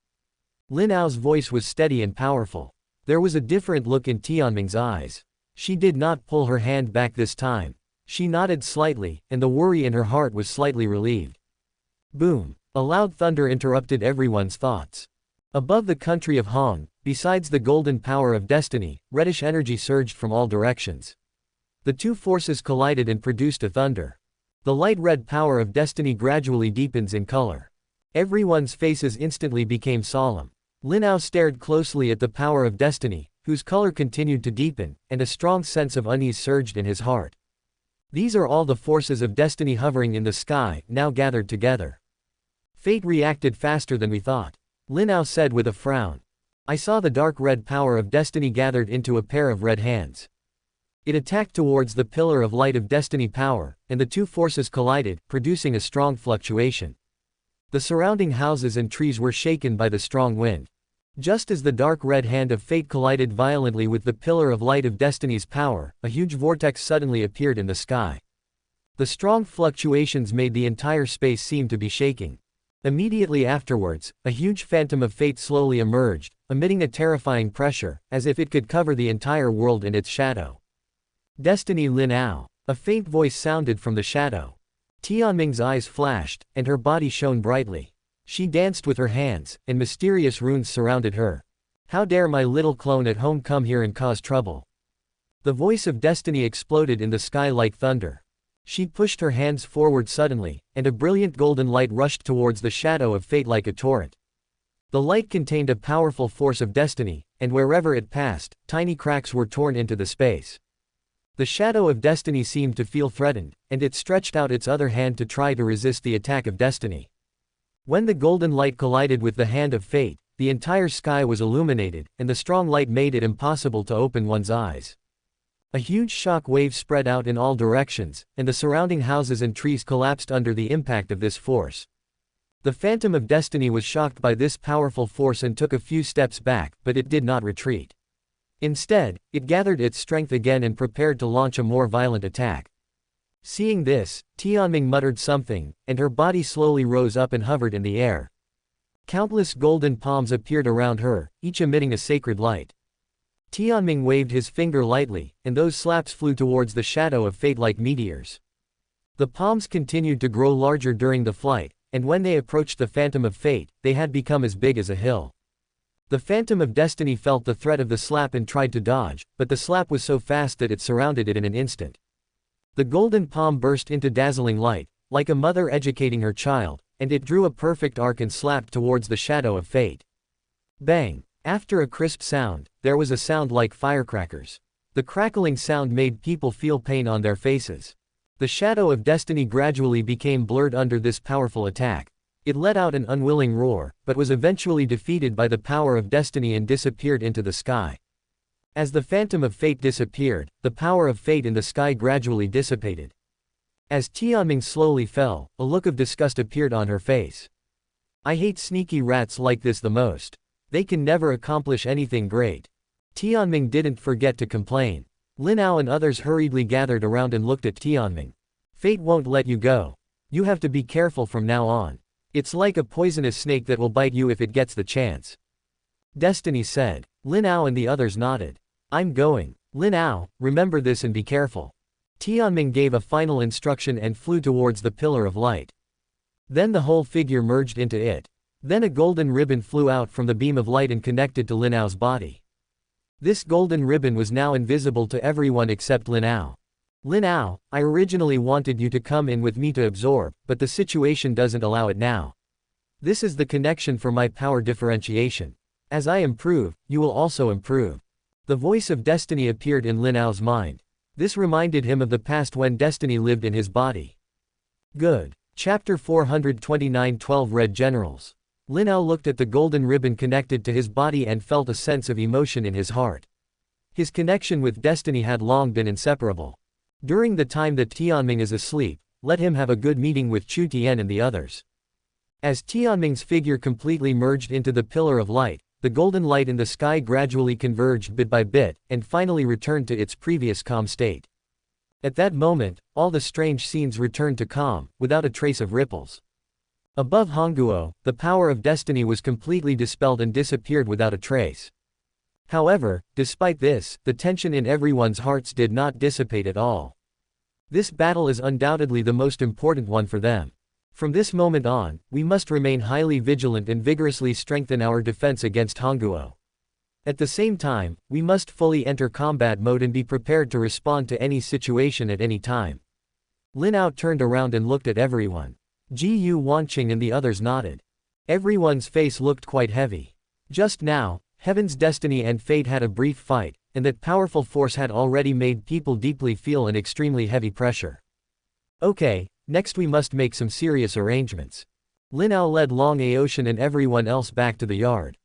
Lin Ao's voice was steady and powerful. There was a different look in Tianming's eyes. She did not pull her hand back this time. She nodded slightly, and the worry in her heart was slightly relieved. Boom! A loud thunder interrupted everyone's thoughts. Above the country of Hong, besides the golden power of destiny, reddish energy surged from all directions. The two forces collided and produced a thunder. The light red power of destiny gradually deepens in color. Everyone's faces instantly became solemn. Lin Ao stared closely at the power of destiny, whose color continued to deepen, and a strong sense of unease surged in his heart. These are all the forces of destiny hovering in the sky, now gathered together. Fate reacted faster than we thought. Lin Ao said with a frown. I saw the dark red power of destiny gathered into a pair of red hands. It attacked towards the pillar of light of destiny power, and the two forces collided, producing a strong fluctuation. The surrounding houses and trees were shaken by the strong wind. Just as the dark red hand of fate collided violently with the pillar of light of destiny's power, a huge vortex suddenly appeared in the sky. The strong fluctuations made the entire space seem to be shaking. Immediately afterwards, a huge phantom of fate slowly emerged, emitting a terrifying pressure, as if it could cover the entire world in its shadow. Destiny Lin Ao. A faint voice sounded from the shadow. Tianming's eyes flashed, and her body shone brightly. She danced with her hands, and mysterious runes surrounded her. How dare my little clone at home come here and cause trouble? The voice of destiny exploded in the sky like thunder. She pushed her hands forward suddenly, and a brilliant golden light rushed towards the shadow of fate like a torrent. The light contained a powerful force of destiny, and wherever it passed, tiny cracks were torn into the space. The shadow of destiny seemed to feel threatened, and it stretched out its other hand to try to resist the attack of destiny. When the golden light collided with the hand of fate, the entire sky was illuminated, and the strong light made it impossible to open one's eyes. A huge shock wave spread out in all directions, and the surrounding houses and trees collapsed under the impact of this force. The Phantom of Destiny was shocked by this powerful force and took a few steps back, but it did not retreat. Instead, it gathered its strength again and prepared to launch a more violent attack. Seeing this, Tianming muttered something, and her body slowly rose up and hovered in the air. Countless golden palms appeared around her, each emitting a sacred light. Tianming waved his finger lightly, and those slaps flew towards the shadow of fate like meteors. The palms continued to grow larger during the flight, and when they approached the Phantom of Fate, they had become as big as a hill. The Phantom of Destiny felt the threat of the slap and tried to dodge, but the slap was so fast that it surrounded it in an instant. The golden palm burst into dazzling light, like a mother educating her child, and it drew a perfect arc and slapped towards the shadow of fate. Bang! After a crisp sound, there was a sound like firecrackers. The crackling sound made people feel pain on their faces. The shadow of destiny gradually became blurred under this powerful attack. It let out an unwilling roar, but was eventually defeated by the power of destiny and disappeared into the sky. As the Phantom of Fate disappeared, the power of fate in the sky gradually dissipated. As Tianming slowly fell, a look of disgust appeared on her face. I hate sneaky rats like this the most. They can never accomplish anything great. Tianming didn't forget to complain. Lin Ao and others hurriedly gathered around and looked at Tianming. Fate won't let you go. You have to be careful from now on. It's like a poisonous snake that will bite you if it gets the chance. Destiny said. Lin Ao and the others nodded. I'm going. Lin Ao, remember this and be careful. Tianming gave a final instruction and flew towards the pillar of light. Then the whole figure merged into it. Then a golden ribbon flew out from the beam of light and connected to Lin Ao's body. This golden ribbon was now invisible to everyone except Lin Ao. Lin Ao, I originally wanted you to come in with me to absorb, but the situation doesn't allow it now. This is the connection for my power differentiation. As I improve, you will also improve. The voice of destiny appeared in Lin Ao's mind. This reminded him of the past when destiny lived in his body. Good. Chapter 429 12 Red Generals. Lin Ao looked at the golden ribbon connected to his body and felt a sense of emotion in his heart. His connection with destiny had long been inseparable. During the time that Tianming is asleep, let him have a good meeting with Chu Tian and the others. As Tianming's figure completely merged into the pillar of light, the golden light in the sky gradually converged bit by bit, and finally returned to its previous calm state. At that moment, all the strange scenes returned to calm, without a trace of ripples. Above Hongguo, the power of destiny was completely dispelled and disappeared without a trace. However, despite this, the tension in everyone's hearts did not dissipate at all. This battle is undoubtedly the most important one for them. From this moment on, we must remain highly vigilant and vigorously strengthen our defense against Hongguo. At the same time, we must fully enter combat mode and be prepared to respond to any situation at any time. Lin Ao turned around and looked at everyone. Ji Wanqing and the others nodded. Everyone's face looked quite heavy. Just now, Heaven's destiny and fate had a brief fight, and that powerful force had already made people deeply feel an extremely heavy pressure. Okay, next we must make some serious arrangements. Lin Ao led Long Aotian and everyone else back to the yard.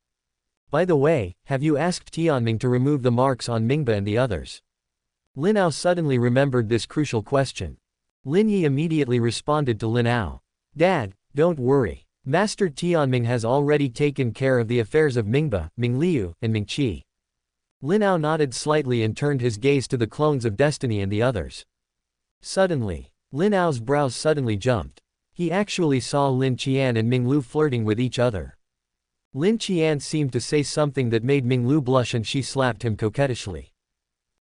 By the way, have you asked Tianming to remove the marks on Mingba and the others? Lin Ao suddenly remembered this crucial question. Lin Yi immediately responded to Lin Ao. Dad, don't worry. Master Tianming has already taken care of the affairs of Mingba, Mingliu, and Mingqi. Lin Ao nodded slightly and turned his gaze to the clones of destiny and the others. Suddenly, Lin Ao's brows suddenly jumped. He actually saw Lin Qian and Minglu flirting with each other. Lin Qian seemed to say something that made Minglu blush and she slapped him coquettishly.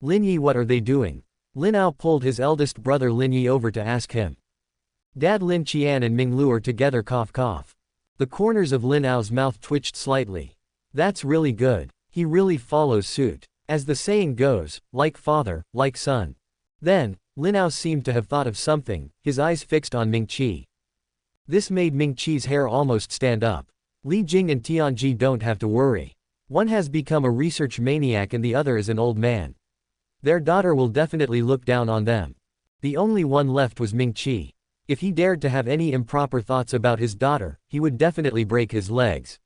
Lin Yi, what are they doing? Lin Ao pulled his eldest brother Lin Yi over to ask him. Dad, Lin Qian and Minglu are together, cough cough. The corners of Lin Ao's mouth twitched slightly. That's really good. He really follows suit. As the saying goes, like father, like son. Then, Lin Ao seemed to have thought of something, his eyes fixed on Mingqi. This made Mingqi's hair almost stand up. Li Jing and Tianji don't have to worry. One has become a research maniac and the other is an old man. Their daughter will definitely look down on them. The only one left was Mingqi. If he dared to have any improper thoughts about his daughter, he would definitely break his legs.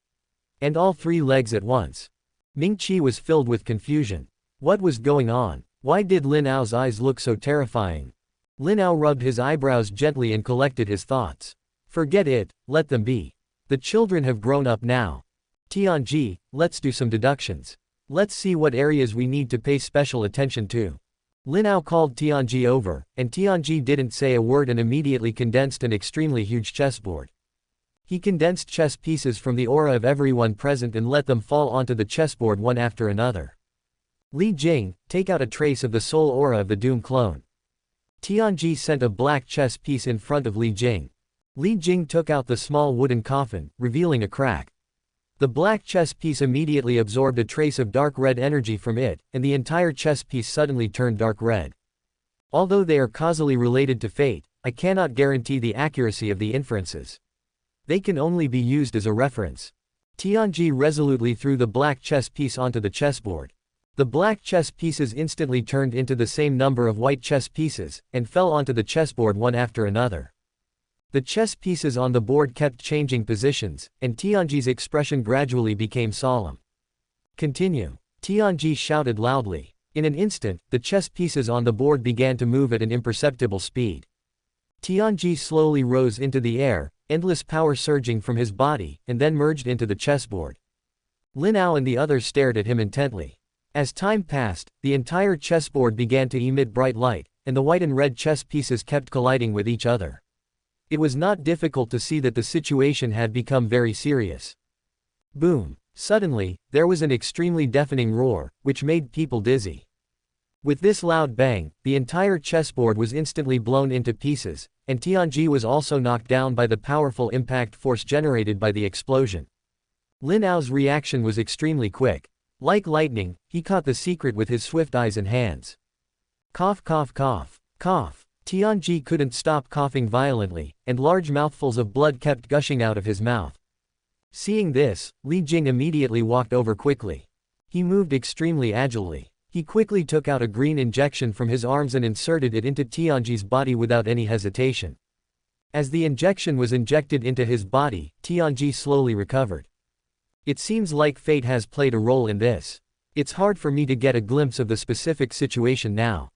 And all 3 legs at once. Mingqi was filled with confusion. What was going on? Why did Lin Ao's eyes look so terrifying? Lin Ao rubbed his eyebrows gently and collected his thoughts. Forget it, let them be. The children have grown up now. Tianji, let's do some deductions. Let's see what areas we need to pay special attention to. Lin Ao called Tianji over, and Tianji didn't say a word and immediately condensed an extremely huge chessboard. He condensed chess pieces from the aura of everyone present and let them fall onto the chessboard one after another. Li Jing, take out a trace of the soul aura of the Doom clone. Tianji sent a black chess piece in front of Li Jing. Li Jing took out the small wooden coffin, revealing a crack. The black chess piece immediately absorbed a trace of dark red energy from it, and the entire chess piece suddenly turned dark red. Although they are causally related to fate, I cannot guarantee the accuracy of the inferences. They can only be used as a reference. Tianji resolutely threw the black chess piece onto the chessboard. The black chess pieces instantly turned into the same number of white chess pieces, and fell onto the chessboard one after another. The chess pieces on the board kept changing positions, and Tianji's expression gradually became solemn. Continue. Tianji shouted loudly. In an instant, the chess pieces on the board began to move at an imperceptible speed. Tianji slowly rose into the air, endless power surging from his body, and then merged into the chessboard. Lin Ao and the others stared at him intently. As time passed, the entire chessboard began to emit bright light, and the white and red chess pieces kept colliding with each other. It was not difficult to see that the situation had become very serious. Boom! Suddenly, there was an extremely deafening roar, which made people dizzy. With this loud bang, the entire chessboard was instantly blown into pieces, and Tianji was also knocked down by the powerful impact force generated by the explosion. Lin Ao's reaction was extremely quick. Like lightning, he caught the secret with his swift eyes and hands. Cough cough cough, cough. Tianji couldn't stop coughing violently, and large mouthfuls of blood kept gushing out of his mouth. Seeing this, Li Jing immediately walked over quickly. He moved extremely agilely. He quickly took out a green injection from his arms and inserted it into Tianji's body without any hesitation. As the injection was injected into his body, Tianji slowly recovered. It seems like fate has played a role in this. It's hard for me to get a glimpse of the specific situation now.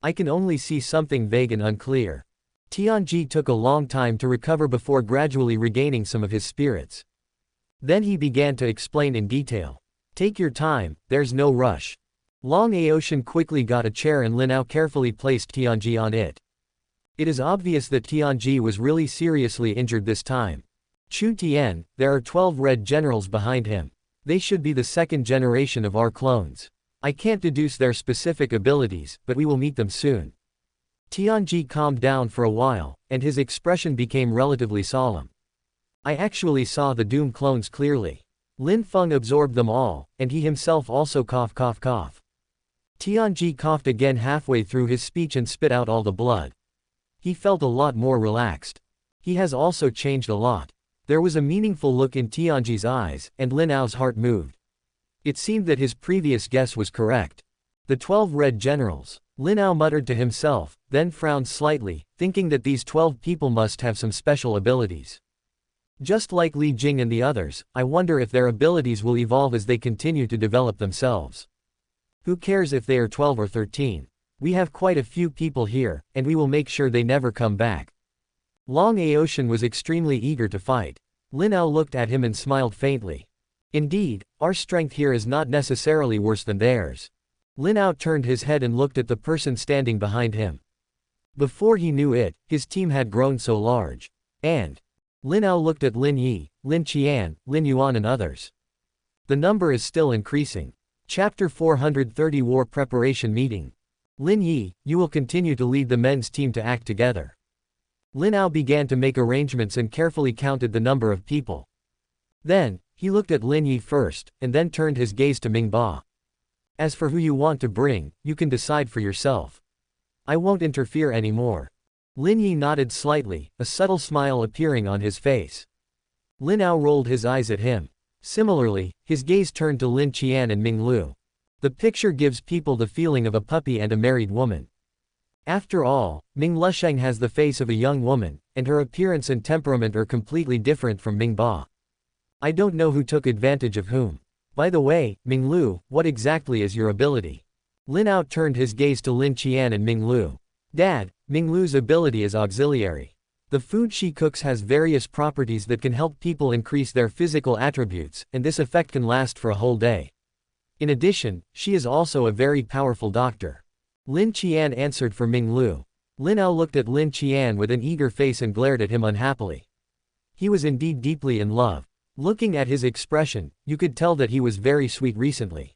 I can only see something vague and unclear. Tianji took a long time to recover before gradually regaining some of his spirits. Then he began to explain in detail. Take your time, there's no rush. Lin Ao quickly got a chair and Lin Ao carefully placed Tianji on it. It is obvious that Tianji was really seriously injured this time. Chu Tian, there are 12 red generals behind him. They should be the second generation of our clones. I can't deduce their specific abilities, but we will meet them soon. Tianji calmed down for a while, and his expression became relatively solemn. I actually saw the Doom clones clearly. Lin Feng absorbed them all, and he himself also cough cough cough. Tianji coughed again halfway through his speech and spit out all the blood. He felt a lot more relaxed. He has also changed a lot. There was a meaningful look in Tianji's eyes, and Lin Ao's heart moved. It seemed that his previous guess was correct. The 12 red generals. Lin Ao muttered to himself, then frowned slightly, thinking that these 12 people must have some special abilities. Just like Li Jing and the others, I wonder if their abilities will evolve as they continue to develop themselves. Who cares if they are 12 or 13? We have quite a few people here, and we will make sure they never come back. Lin Ao was extremely eager to fight. Lin Ao looked at him and smiled faintly. Indeed, our strength here is not necessarily worse than theirs. Lin Ao turned his head and looked at the person standing behind him. Before he knew it, his team had grown so large. And Lin Ao looked at Lin Yi, Lin Qian, Lin Yuan and others. The number is still increasing. Chapter 430 War Preparation Meeting. Lin Yi, you will continue to lead the men's team to act together. Lin Ao began to make arrangements and carefully counted the number of people. Then, he looked at Lin Yi first, and then turned his gaze to Ming Ba. As for who you want to bring, you can decide for yourself. I won't interfere anymore. Lin Yi nodded slightly, a subtle smile appearing on his face. Lin Ao rolled his eyes at him. Similarly, his gaze turned to Lin Qian and Ming Lu. The picture gives people the feeling of a puppy and a married woman. After all, Ming Lusheng has the face of a young woman, and her appearance and temperament are completely different from Ming Ba. I don't know who took advantage of whom. By the way, Ming Lu, what exactly is your ability? Lin Ao turned his gaze to Lin Qian and Ming Lu. Dad, Ming Lu's ability is auxiliary. The food she cooks has various properties that can help people increase their physical attributes, and this effect can last for a whole day. In addition, she is also a very powerful doctor. Lin Qian answered for Ming Lu. Lin Ao looked at Lin Qian with an eager face and glared at him unhappily. He was indeed deeply in love. Looking at his expression, you could tell that he was very sweet recently.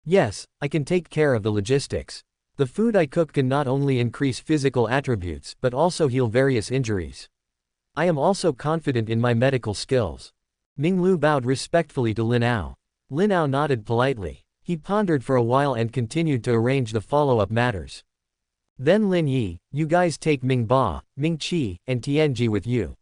Yes, I can take care of the logistics. The food I cook can not only increase physical attributes but also heal various injuries. I am also confident in my medical skills. Ming Lu bowed respectfully to Lin Ao. Lin Ao nodded politely. He pondered for a while and continued to arrange the follow-up matters. Then Lin Yi, you guys take Ming Ba, Ming Qi, and Tianji with you.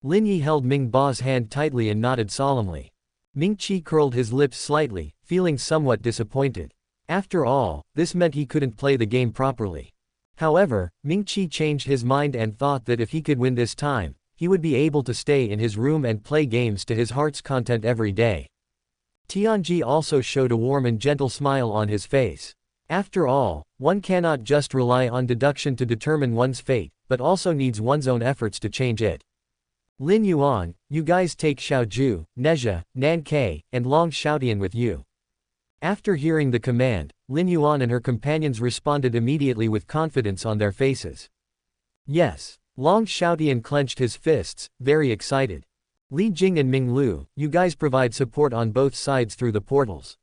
Lin Yi held Ming Ba's hand tightly and nodded solemnly. Ming Qi curled his lips slightly, feeling somewhat disappointed. After all, this meant he couldn't play the game properly. However, Ming Qi changed his mind and thought that if he could win this time, he would be able to stay in his room and play games to his heart's content every day. Tianji also showed a warm and gentle smile on his face. After all, one cannot just rely on deduction to determine one's fate, but also needs one's own efforts to change it. Lin Yuan, you guys take Xiaoju, Nezha, Nan Ke, and Long Xiaotian with you. After hearing the command, Lin Yuan and her companions responded immediately with confidence on their faces. Yes. Long Xiaotian clenched his fists, very excited. Li Jing and Ming Lu, you guys provide support on both sides through the portals.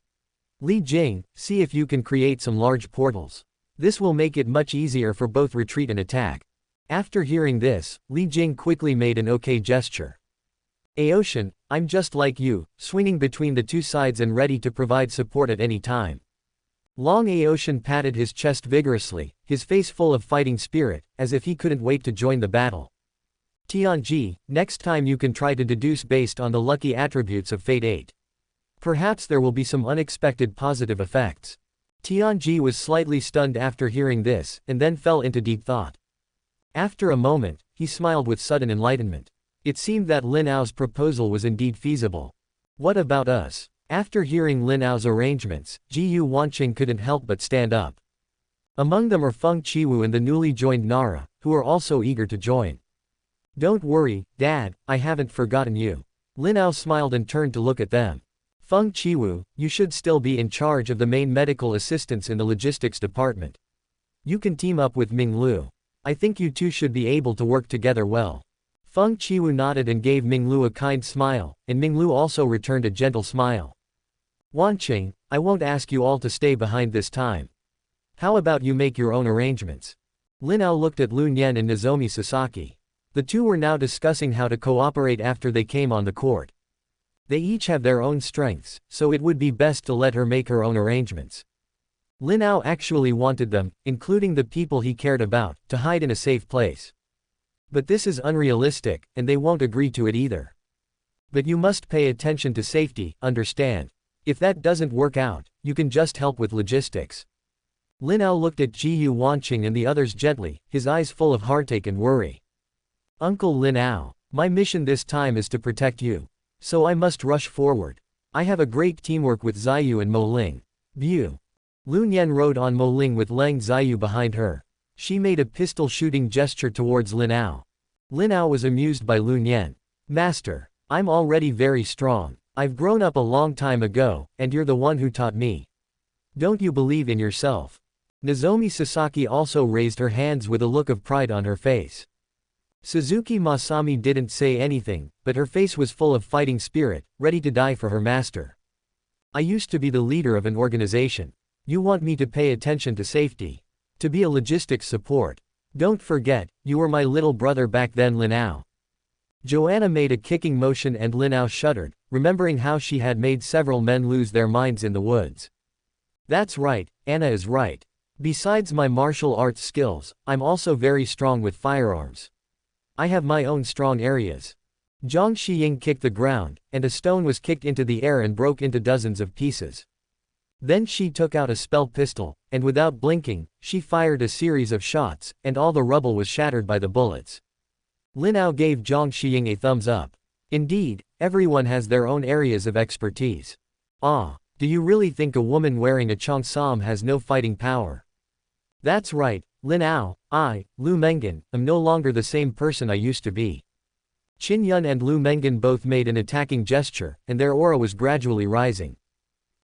Li Jing, see if you can create some large portals. This will make it much easier for both retreat and attack. After hearing this, Li Jing quickly made an okay gesture. Aoshin, I'm just like you, swinging between the two sides and ready to provide support at any time. Long Aoshin patted his chest vigorously, his face full of fighting spirit, as if he couldn't wait to join the battle. Tianji, next time you can try to deduce based on the lucky attributes of Fate 8. Perhaps there will be some unexpected positive effects. Tianji was slightly stunned after hearing this, and then fell into deep thought. After a moment, he smiled with sudden enlightenment. It seemed that Lin Ao's proposal was indeed feasible. What about us? After hearing Lin Ao's arrangements, Ji Wanqing couldn't help but stand up. Among them are Feng Qiwu and the newly joined Nara, who are also eager to join. Don't worry, Dad, I haven't forgotten you. Lin Ao smiled and turned to look at them. Feng Qiwu, you should still be in charge of the main medical assistants in the logistics department. You can team up with Ming Lu. I think you two should be able to work together well. Feng Qiwu nodded and gave Ming Lu a kind smile, and Ming Lu also returned a gentle smile. Wanqing, I won't ask you all to stay behind this time. How about you make your own arrangements? Lin Ao looked at Lu Nian and Nozomi Sasaki. The two were now discussing how to cooperate after they came on the court. They each have their own strengths, so it would be best to let her make her own arrangements. Lin Ao actually wanted them, including the people he cared about, to hide in a safe place. But this is unrealistic, and they won't agree to it either. But you must pay attention to safety, understand? If that doesn't work out, you can just help with logistics. Lin Ao looked at Ji Wanqing and the others gently, his eyes full of heartache and worry. Uncle Lin Ao, my mission this time is to protect you. So I must rush forward. I have a great teamwork with Ziyu and Mo Ling. View. Lu Nian rode on Mo Ling with Lang Ziyu behind her. She made a pistol-shooting gesture towards Lin Ao. Lin Ao was amused by Lu Nian. Master, I'm already very strong. I've grown up a long time ago, and you're the one who taught me. Don't you believe in yourself? Nozomi Sasaki also raised her hands with a look of pride on her face. Suzuki Masami didn't say anything, but her face was full of fighting spirit, ready to die for her master. I used to be the leader of an organization. You want me to pay attention to safety. To be a logistics support. Don't forget, you were my little brother back then, Lin Ao. Joanna made a kicking motion and Lin Ao shuddered, remembering how she had made several men lose their minds in the woods. That's right, Anna is right. Besides my martial arts skills, I'm also very strong with firearms. I have my own strong areas. Zhang Xiying kicked the ground, and a stone was kicked into the air and broke into dozens of pieces. Then she took out a spell pistol, and without blinking, she fired a series of shots, and all the rubble was shattered by the bullets. Lin Ao gave Zhang Xiying a thumbs up. Indeed, everyone has their own areas of expertise. Ah, do you really think a woman wearing a cheongsam has no fighting power? That's right, Lin Ao, I, Lu Mengan, am no longer the same person I used to be. Qin Yun and Lu Mengan both made an attacking gesture, and their aura was gradually rising.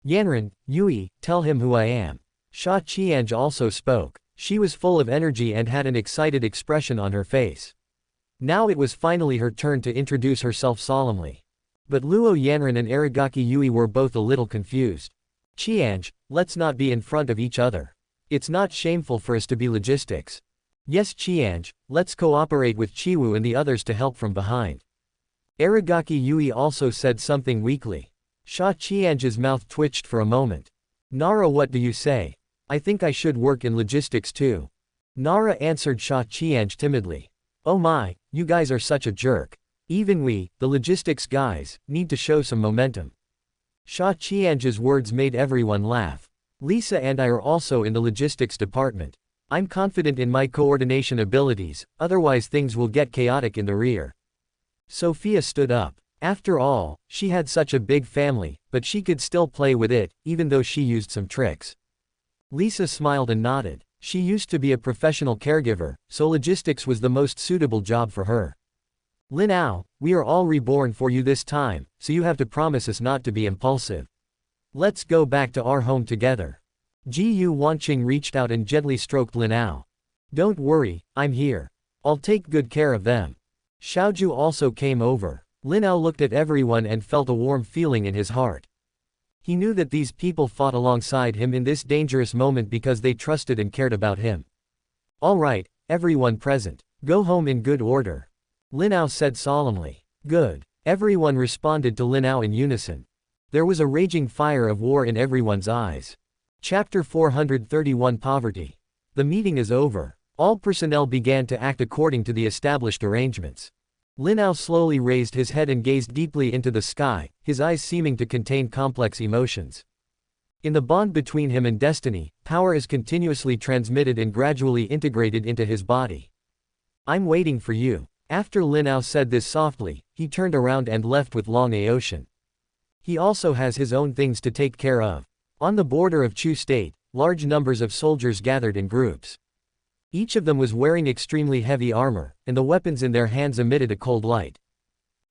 Yanran, Yui, tell him who I am. Sha Qianj also spoke. She was full of energy and had an excited expression on her face. Now it was finally her turn to introduce herself solemnly. But Luo Yanran and Aragaki Yui were both a little confused. Qianj, let's not be in front of each other. It's not shameful for us to be logistics. Yes Qianj, let's cooperate with Qiwu and the others to help from behind. Aragaki Yui also said something weakly. Sha Qianj's mouth twitched for a moment. Nara, what do you say? I think I should work in logistics too. Nara answered Sha Qianj timidly. Oh my, you guys are such a jerk. Even we, the logistics guys, need to show some momentum. Sha Qianj's words made everyone laugh. Lisa and I are also in the logistics department. I'm confident in my coordination abilities, otherwise things will get chaotic in the rear. Sophia stood up. After all, she had such a big family, but she could still play with it, even though she used some tricks. Lisa smiled and nodded. She used to be a professional caregiver, so logistics was the most suitable job for her. Lin Ao, we are all reborn for you this time, so you have to promise us not to be impulsive. Let's go back to our home together. Ji Wanqing reached out and gently stroked Lin Ao. Don't worry, I'm here. I'll take good care of them. Xiaoju also came over. Lin Ao looked at everyone and felt a warm feeling in his heart. He knew that these people fought alongside him in this dangerous moment because they trusted and cared about him. All right, everyone present, go home in good order. Lin Ao said solemnly. Good. Everyone responded to Lin Ao in unison. There was a raging fire of war in everyone's eyes. Chapter 431 Poverty. The meeting is over. All personnel began to act according to the established arrangements. Lin Ao slowly raised his head and gazed deeply into the sky, his eyes seeming to contain complex emotions. In the bond between him and destiny, power is continuously transmitted and gradually integrated into his body. I'm waiting for you. After Lin Ao said this softly, he turned around and left with Lin Ao. He also has his own things to take care of. On the border of Chu State, large numbers of soldiers gathered in groups. Each of them was wearing extremely heavy armor, and the weapons in their hands emitted a cold light.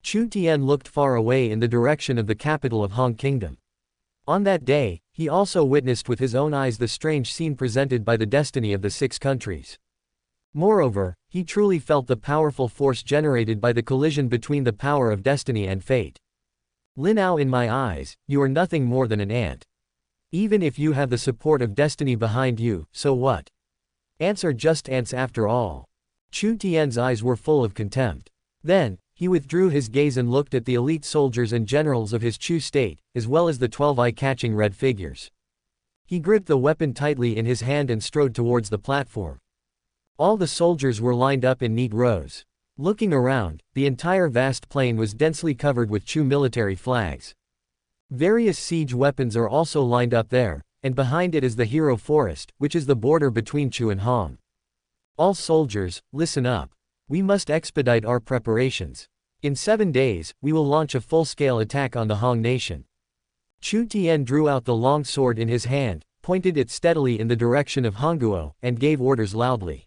Chu Tian looked far away in the direction of the capital of Han Kingdom. On that day, he also witnessed with his own eyes the strange scene presented by the destiny of the 6 countries. Moreover, he truly felt the powerful force generated by the collision between the power of destiny and fate. Lin Ao, in my eyes, you are nothing more than an ant. Even if you have the support of destiny behind you, so what? Ants are just ants after all. Chu Tian's eyes were full of contempt. Then, he withdrew his gaze and looked at the elite soldiers and generals of his Chu State, as well as the 12 eye-catching red figures. He gripped the weapon tightly in his hand and strode towards the platform. All the soldiers were lined up in neat rows. Looking around, the entire vast plain was densely covered with Chu military flags. Various siege weapons are also lined up there, and behind it is the Hero Forest, which is the border between Chu and Han. All soldiers, listen up. We must expedite our preparations. In 7 days, we will launch a full-scale attack on the Han nation. Chu Tian drew out the long sword in his hand, pointed it steadily in the direction of Hongguo, and gave orders loudly.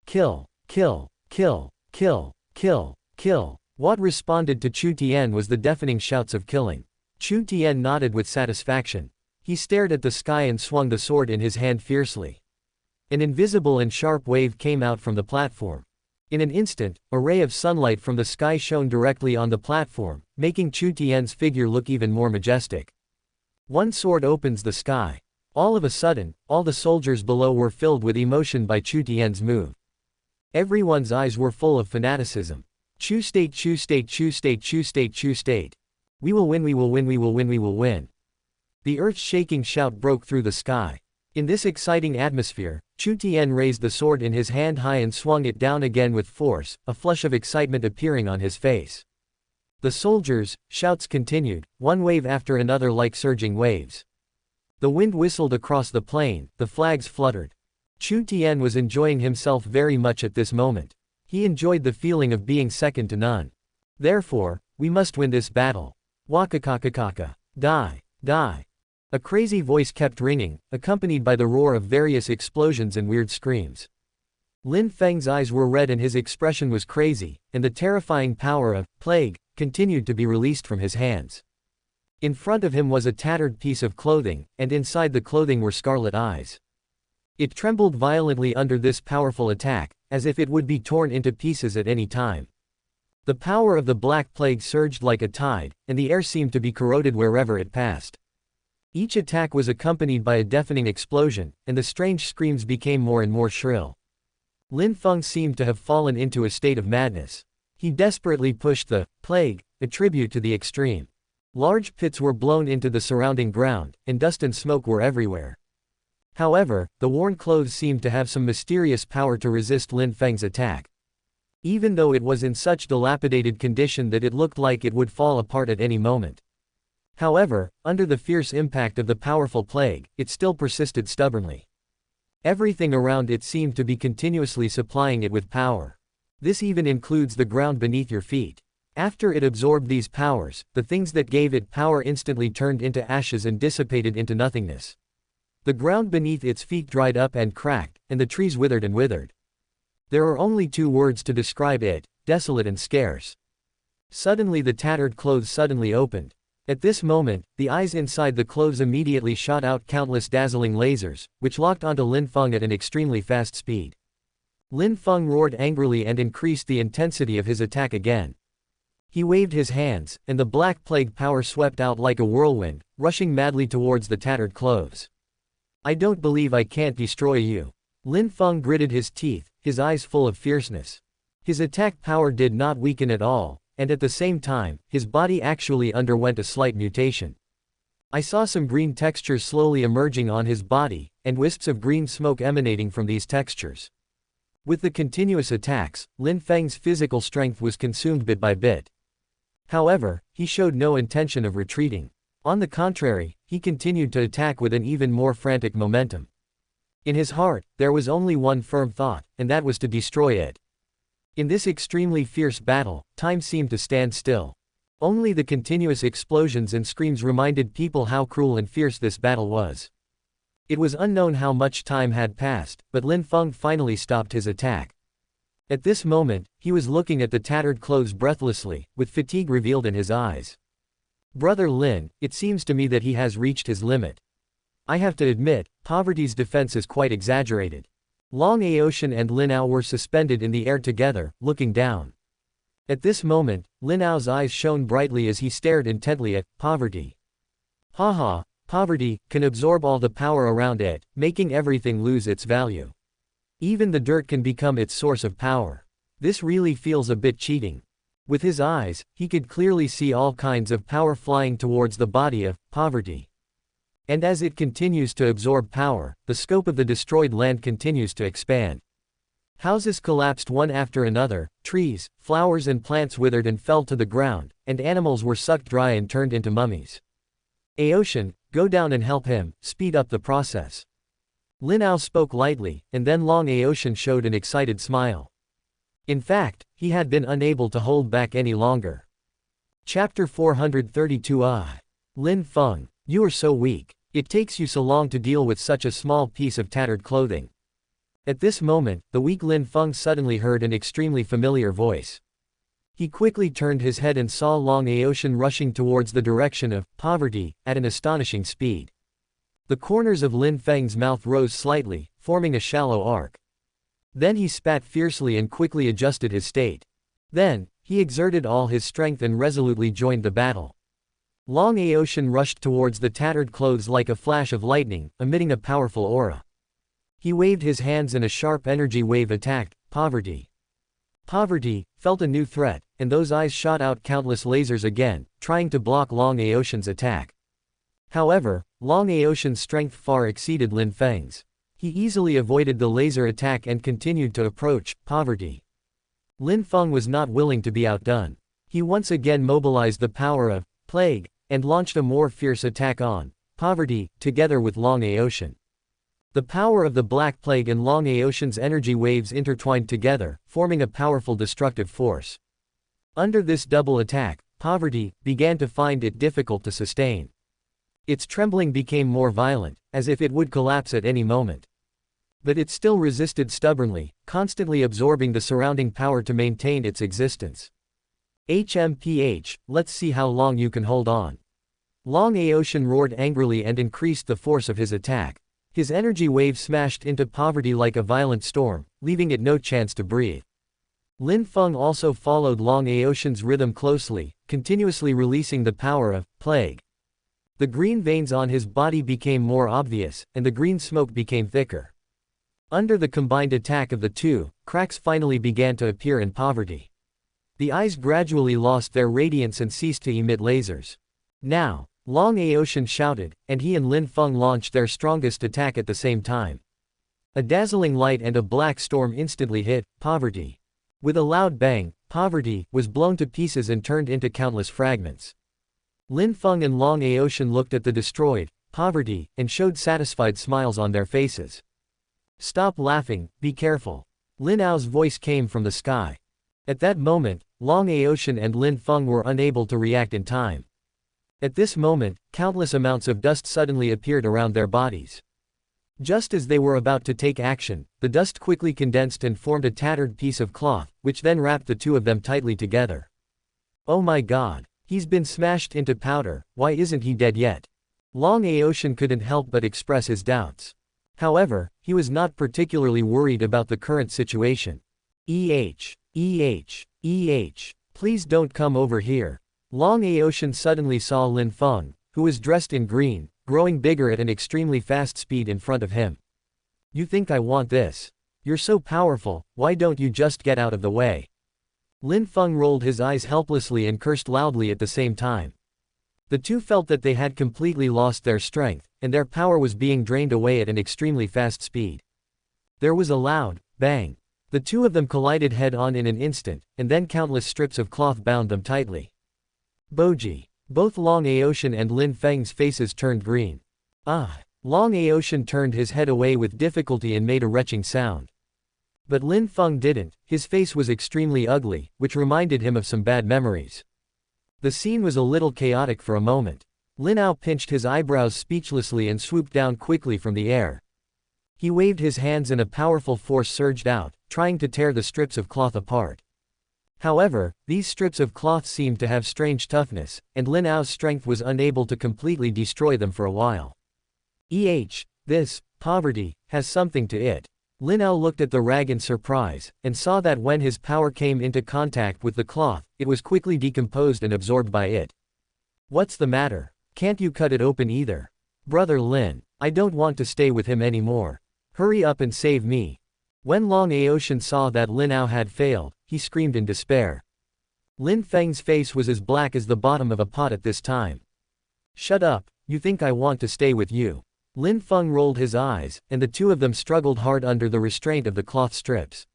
Kill, kill, kill, kill, kill, kill. What responded to Chu Tian was the deafening shouts of killing. Chu Tian nodded with satisfaction. He stared at the sky and swung the sword in his hand fiercely. An invisible and sharp wave came out from the platform. In an instant, a ray of sunlight from the sky shone directly on the platform, making Chu Tian's figure look even more majestic. One sword opens the sky. All of a sudden, all the soldiers below were filled with emotion by Chu Tian's move. Everyone's eyes were full of fanaticism. Chu State, Chu State, Chu State, Chu State, Chu State. We will win, we will win, we will win, we will win. The earth-shaking shout broke through the sky. In this exciting atmosphere, Chu Tian raised the sword in his hand high and swung it down again with force, a flush of excitement appearing on his face. The soldiers' shouts continued, one wave after another like surging waves. The wind whistled across the plain, the flags fluttered. Chu Tian was enjoying himself very much at this moment. He enjoyed the feeling of being second to none. Therefore, we must win this battle. Wakakakakaka. Die, die. A crazy voice kept ringing, accompanied by the roar of various explosions and weird screams. Lin Feng's eyes were red and his expression was crazy, and the terrifying power of plague continued to be released from his hands. In front of him was a tattered piece of clothing, and inside the clothing were scarlet eyes. It trembled violently under this powerful attack, as if it would be torn into pieces at any time. The power of the Black Plague surged like a tide, and the air seemed to be corroded wherever it passed. Each attack was accompanied by a deafening explosion, and the strange screams became more and more shrill. Lin Feng seemed to have fallen into a state of madness. He desperately pushed the plague attribute to the extreme. Large pits were blown into the surrounding ground, and dust and smoke were everywhere. However, the worn clothes seemed to have some mysterious power to resist Lin Feng's attack. Even though it was in such dilapidated condition that it looked like it would fall apart at any moment. However, under the fierce impact of the powerful plague, it still persisted stubbornly. Everything around it seemed to be continuously supplying it with power. This even includes the ground beneath your feet. After it absorbed these powers, the things that gave it power instantly turned into ashes and dissipated into nothingness. The ground beneath its feet dried up and cracked, and the trees withered and withered. There are only 2 words to describe it: desolate and scarce. Suddenly the tattered clothes suddenly opened. At this moment, the eyes inside the clothes immediately shot out countless dazzling lasers, which locked onto Lin Feng at an extremely fast speed. Lin Feng roared angrily and increased the intensity of his attack again. He waved his hands, and the Black Plague power swept out like a whirlwind, rushing madly towards the tattered clothes. I don't believe I can't destroy you. Lin Feng gritted his teeth, his eyes full of fierceness. His attack power did not weaken at all, and at the same time, his body actually underwent a slight mutation. I saw some green textures slowly emerging on his body, and wisps of green smoke emanating from these textures. With the continuous attacks, Lin Feng's physical strength was consumed bit by bit. However, he showed no intention of retreating. On the contrary, he continued to attack with an even more frantic momentum. In his heart, there was only one firm thought, and that was to destroy it. In this extremely fierce battle, time seemed to stand still. Only the continuous explosions and screams reminded people how cruel and fierce this battle was. It was unknown how much time had passed, but Lin Feng finally stopped his attack. At this moment, he was looking at the tattered clothes breathlessly, with fatigue revealed in his eyes. Brother Lin, it seems to me that he has reached his limit. I have to admit, poverty's defense is quite exaggerated. Long Aotian and Lin Ao were suspended in the air together, looking down. At this moment, Lin Ao's eyes shone brightly as he stared intently at poverty. Haha, poverty can absorb all the power around it, making everything lose its value. Even the dirt can become its source of power. This really feels a bit cheating. With his eyes, he could clearly see all kinds of power flying towards the body of poverty. And as it continues to absorb power, the scope of the destroyed land continues to expand. Houses collapsed one after another, trees, flowers and plants withered and fell to the ground, and animals were sucked dry and turned into mummies. Aotian, go down and help him, speed up the process. Lin Ao spoke lightly, and then Long Aotian showed an excited smile. In fact, he had been unable to hold back any longer. Chapter 432 Lin Feng, you are so weak. It takes you so long to deal with such a small piece of tattered clothing. At this moment, the weak Lin Feng suddenly heard an extremely familiar voice. He quickly turned his head and saw Long Aotian rushing towards the direction of poverty at an astonishing speed. The corners of Lin Feng's mouth rose slightly, forming a shallow arc. Then he spat fiercely and quickly adjusted his state. Then, he exerted all his strength and resolutely joined the battle. Long Aotian rushed towards the tattered clothes like a flash of lightning, emitting a powerful aura. He waved his hands and a sharp energy wave attacked poverty. Poverty felt a new threat, and those eyes shot out countless lasers again, trying to block Long Aotian's attack. However, Long Aotian's strength far exceeded Lin Feng's. He easily avoided the laser attack and continued to approach poverty. Lin Feng was not willing to be outdone. He once again mobilized the power of plague, and launched a more fierce attack on poverty, together with Long Aotian. The power of the Black Plague and Long Aotian's energy waves intertwined together, forming a powerful destructive force. Under this double attack, poverty began to find it difficult to sustain. Its trembling became more violent, as if it would collapse at any moment. But it still resisted stubbornly, constantly absorbing the surrounding power to maintain its existence. HMPH, let's see how long you can hold on. Long Aotian roared angrily and increased the force of his attack. His energy wave smashed into poverty like a violent storm, leaving it no chance to breathe. Lin Feng also followed Long Aotian's rhythm closely, continuously releasing the power of plague. The green veins on his body became more obvious, and the green smoke became thicker. Under the combined attack of the two, cracks finally began to appear in poverty. The eyes gradually lost their radiance and ceased to emit lasers. Now, Long Aotian shouted, and he and Lin Feng launched their strongest attack at the same time. A dazzling light and a black storm instantly hit poverty. With a loud bang, poverty was blown to pieces and turned into countless fragments. Lin Feng and Long Aotian looked at the destroyed poverty and showed satisfied smiles on their faces. Stop laughing, be careful. Lin Ao's voice came from the sky. At that moment, Long Aotian and Lin Feng were unable to react in time. At this moment, countless amounts of dust suddenly appeared around their bodies. Just as they were about to take action, the dust quickly condensed and formed a tattered piece of cloth, which then wrapped the two of them tightly together. Oh my god, he's been smashed into powder, why isn't he dead yet? Long Aotian couldn't help but express his doubts. However, he was not particularly worried about the current situation. Please don't come over here. Long Aotian suddenly saw Lin Feng, who was dressed in green, growing bigger at an extremely fast speed in front of him. You think I want this? You're so powerful, why don't you just get out of the way? Lin Feng rolled his eyes helplessly and cursed loudly at the same time. The two felt that they had completely lost their strength, and their power was being drained away at an extremely fast speed. There was a loud bang. The two of them collided head-on in an instant, and then countless strips of cloth bound them tightly. Boji. Both Long Aoshan and Lin Feng's faces turned green. Ah! Long Aoshan turned his head away with difficulty and made a retching sound. But Lin Feng didn't. His face was extremely ugly, which reminded him of some bad memories. The scene was a little chaotic for a moment. Lin Ao pinched his eyebrows speechlessly and swooped down quickly from the air. He waved his hands and a powerful force surged out, trying to tear the strips of cloth apart. However, these strips of cloth seemed to have strange toughness, and Lin Ao's strength was unable to completely destroy them for a while. This poverty has something to it. Lin Ao looked at the rag in surprise, and saw that when his power came into contact with the cloth, it was quickly decomposed and absorbed by it. What's the matter? Can't you cut it open either? Brother Lin, I don't want to stay with him anymore. Hurry up and save me. When Long Aoshan saw that Lin Ao had failed, he screamed in despair. Lin Feng's face was as black as the bottom of a pot at this time. Shut up, you think I want to stay with you? Lin Feng rolled his eyes, and the two of them struggled hard under the restraint of the cloth strips.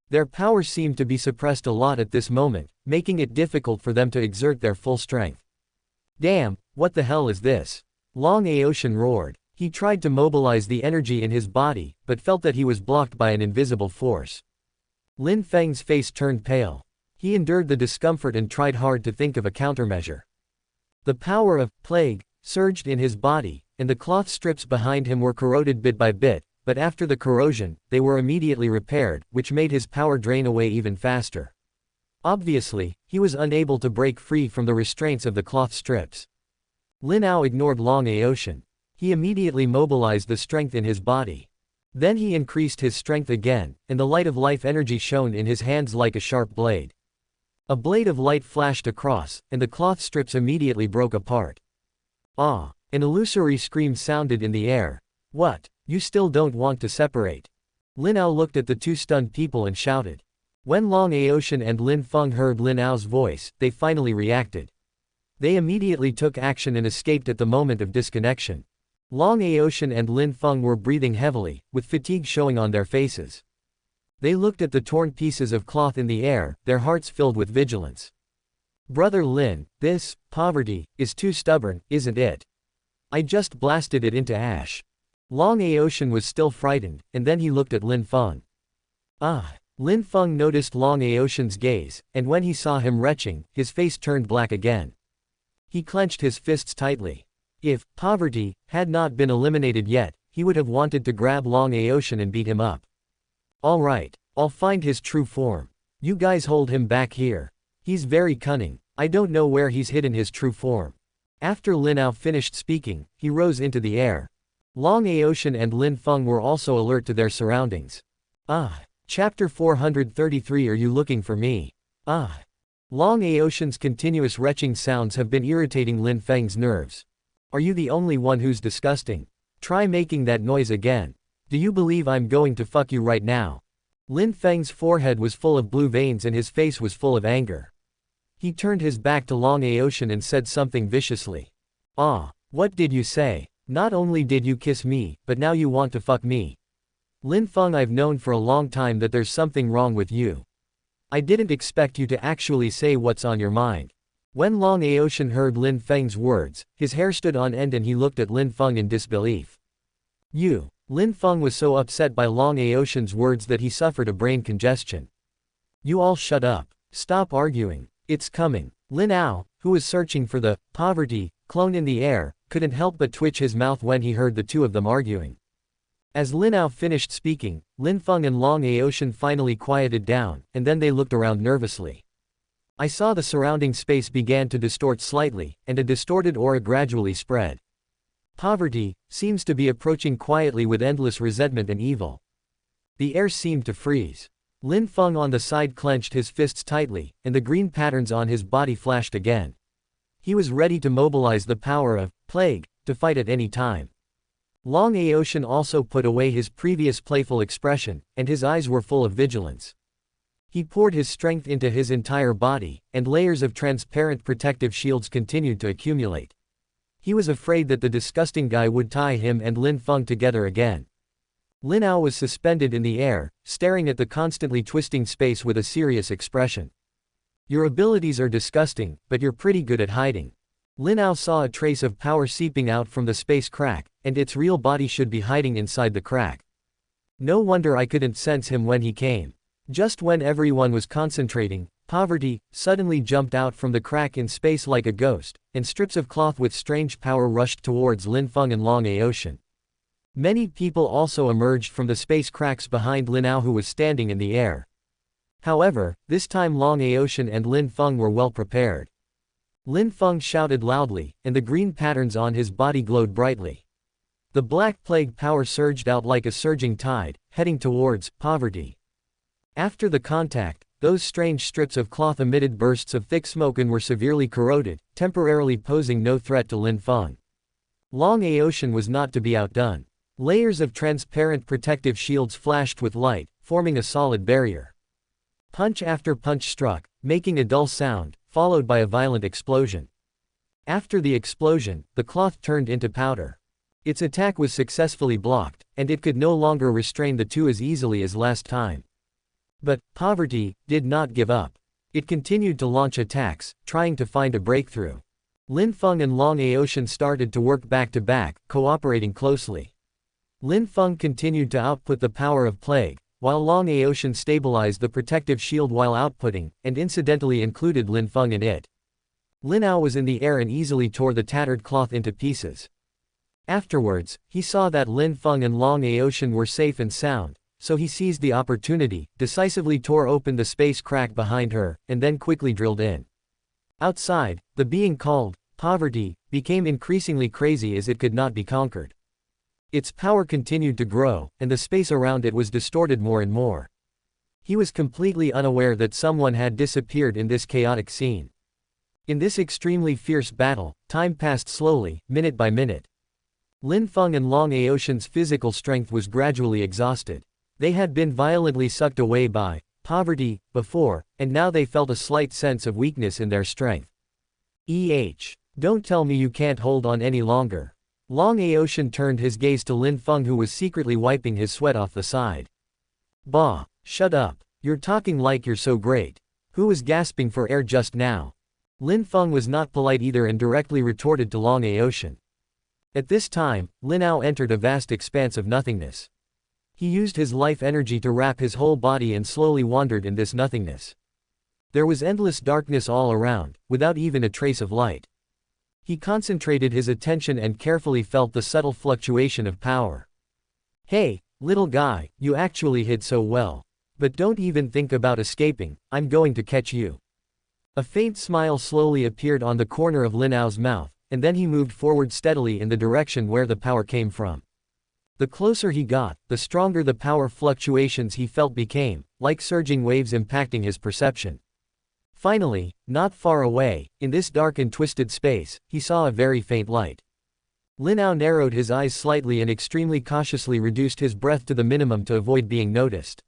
Their power seemed to be suppressed a lot at this moment, making it difficult for them to exert their full strength. Damn, what the hell is this? Long Aoshan roared. He tried to mobilize the energy in his body, but felt that he was blocked by an invisible force. Lin Feng's face turned pale. He endured the discomfort and tried hard to think of a countermeasure. The power of plague surged in his body, and the cloth strips behind him were corroded bit by bit, but after the corrosion, they were immediately repaired, which made his power drain away even faster. Obviously, he was unable to break free from the restraints of the cloth strips. Lin Ao ignored Long Aoshan. He immediately mobilized the strength in his body. Then he increased his strength again, and the light of life energy shone in his hands like a sharp blade. A blade of light flashed across, and the cloth strips immediately broke apart. Ah! An illusory scream sounded in the air. What? You still don't want to separate? Lin Ao looked at the two stunned people and shouted. When Long Aoshan and Lin Feng heard Lin Ao's voice, they finally reacted. They immediately took action and escaped at the moment of disconnection. Long Aoshan and Lin Feng were breathing heavily, with fatigue showing on their faces. They looked at the torn pieces of cloth in the air, their hearts filled with vigilance. Brother Lin, this poverty is too stubborn, isn't it? I just blasted it into ash. Long Aoshan was still frightened, and then he looked at Lin Feng. Ah! Lin Feng noticed Long Aoshan's gaze, and when he saw him retching, his face turned black again. He clenched his fists tightly. If poverty had not been eliminated yet, he would have wanted to grab Long Aoshan and beat him up. All right, I'll find his true form. You guys hold him back here. He's very cunning. I don't know where he's hidden his true form. After Lin Ao finished speaking, he rose into the air. Long Aoshan and Lin Feng were also alert to their surroundings. Ah! Chapter 433. Are you looking for me? Ah! Long Aoshan's continuous retching sounds have been irritating Lin Feng's nerves. Are you the only one who's disgusting? Try making that noise again. Do you believe I'm going to fuck you right now? Lin Feng's forehead was full of blue veins and his face was full of anger. He turned his back to Long Aoshan and said something viciously. Ah, what did you say? Not only did you kiss me, but now you want to fuck me. Lin Feng, I've known for a long time that there's something wrong with you. I didn't expect you to actually say what's on your mind. When Long Aoshan heard Lin Feng's words, his hair stood on end and he looked at Lin Feng in disbelief. You. Lin Feng was so upset by Long Aoshan's words that he suffered a brain congestion. You all shut up. Stop arguing. It's coming. Lin Ao, who was searching for the poverty clone in the air, couldn't help but twitch his mouth when he heard the two of them arguing. As Lin Ao finished speaking, Lin Feng and Long Aoshan finally quieted down, and then they looked around nervously. I saw the surrounding space began to distort slightly, and a distorted aura gradually spread. Poverty seems to be approaching quietly with endless resentment and evil. The air seemed to freeze. Lin Feng on the side clenched his fists tightly, and the green patterns on his body flashed again. He was ready to mobilize the power of plague to fight at any time. Long Aoshan also put away his previous playful expression, and his eyes were full of vigilance. He poured his strength into his entire body, and layers of transparent protective shields continued to accumulate. He was afraid that the disgusting guy would tie him and Lin Feng together again. Lin Ao was suspended in the air, staring at the constantly twisting space with a serious expression. Your abilities are disgusting, but you're pretty good at hiding. Lin Ao saw a trace of power seeping out from the space crack, and its real body should be hiding inside the crack. No wonder I couldn't sense him when he came. Just when everyone was concentrating, Poverty suddenly jumped out from the crack in space like a ghost, and strips of cloth with strange power rushed towards Lin Feng and Long Aocean. Many people also emerged from the space cracks behind Lin Ao, who was standing in the air. However, this time Long Aocean and Lin Feng were well prepared. Lin Feng shouted loudly, and the green patterns on his body glowed brightly. The Black Plague power surged out like a surging tide, heading towards Poverty. After the contact, those strange strips of cloth emitted bursts of thick smoke and were severely corroded, temporarily posing no threat to Lin Feng. Long Aocean was not to be outdone. Layers of transparent protective shields flashed with light, forming a solid barrier. Punch after punch struck, making a dull sound, followed by a violent explosion. After the explosion, the cloth turned into powder. Its attack was successfully blocked, and it could no longer restrain the two as easily as last time. But Poverty did not give up. It continued to launch attacks, trying to find a breakthrough. Lin Feng and Long Aocean started to work back to back, cooperating closely. Lin Feng continued to output the power of plague, while Long Aocean stabilized the protective shield while outputting, and incidentally included Lin Feng in it. Lin Ao was in the air and easily tore the tattered cloth into pieces. Afterwards, he saw that Lin Feng and Long Aocean were safe and sound, so he seized the opportunity, decisively tore open the space crack behind her, and then quickly drilled in. Outside, the being called Poverty became increasingly crazy as it could not be conquered. Its power continued to grow, and the space around it was distorted more and more. He was completely unaware that someone had disappeared in this chaotic scene. In this extremely fierce battle, time passed slowly, minute by minute. Lin Feng and Long Aocean's physical strength was gradually exhausted. They had been violently sucked away by Poverty before, and now they felt a slight sense of weakness in their strength. Don't tell me you can't hold on any longer. Long Aocean turned his gaze to Lin Feng, who was secretly wiping his sweat off the side. Bah, shut up. You're talking like you're so great. Who was gasping for air just now? Lin Feng was not polite either and directly retorted to Long Aocean. At this time, Lin Ao entered a vast expanse of nothingness. He used his life energy to wrap his whole body and slowly wandered in this nothingness. There was endless darkness all around, without even a trace of light. He concentrated his attention and carefully felt the subtle fluctuation of power. Hey, little guy, you actually hid so well. But don't even think about escaping, I'm going to catch you. A faint smile slowly appeared on the corner of Lin Ao's mouth, and then he moved forward steadily in the direction where the power came from. The closer he got, the stronger the power fluctuations he felt became, like surging waves impacting his perception. Finally, not far away, in this dark and twisted space, he saw a very faint light. Lin Ao narrowed his eyes slightly and extremely cautiously reduced his breath to the minimum to avoid being noticed.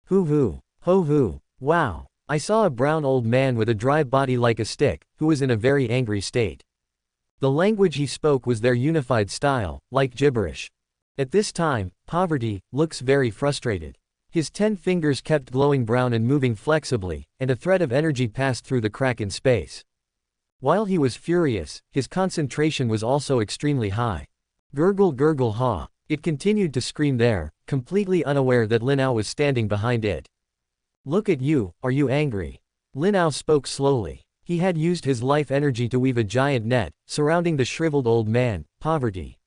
Hoo-hoo, ho-hoo, wow. I saw a brown old man with a dry body like a stick, who was in a very angry state. The language he spoke was their unified style, like gibberish. At this time, Poverty looks very frustrated. His 10 fingers kept glowing brown and moving flexibly, and a thread of energy passed through the crack in space. While he was furious, his concentration was also extremely high. Gurgle gurgle ha. It continued to scream there, completely unaware that Lin Ao was standing behind it. Look at you, are you angry? Lin Ao spoke slowly. He had used his life energy to weave a giant net, surrounding the shriveled old man, Poverty.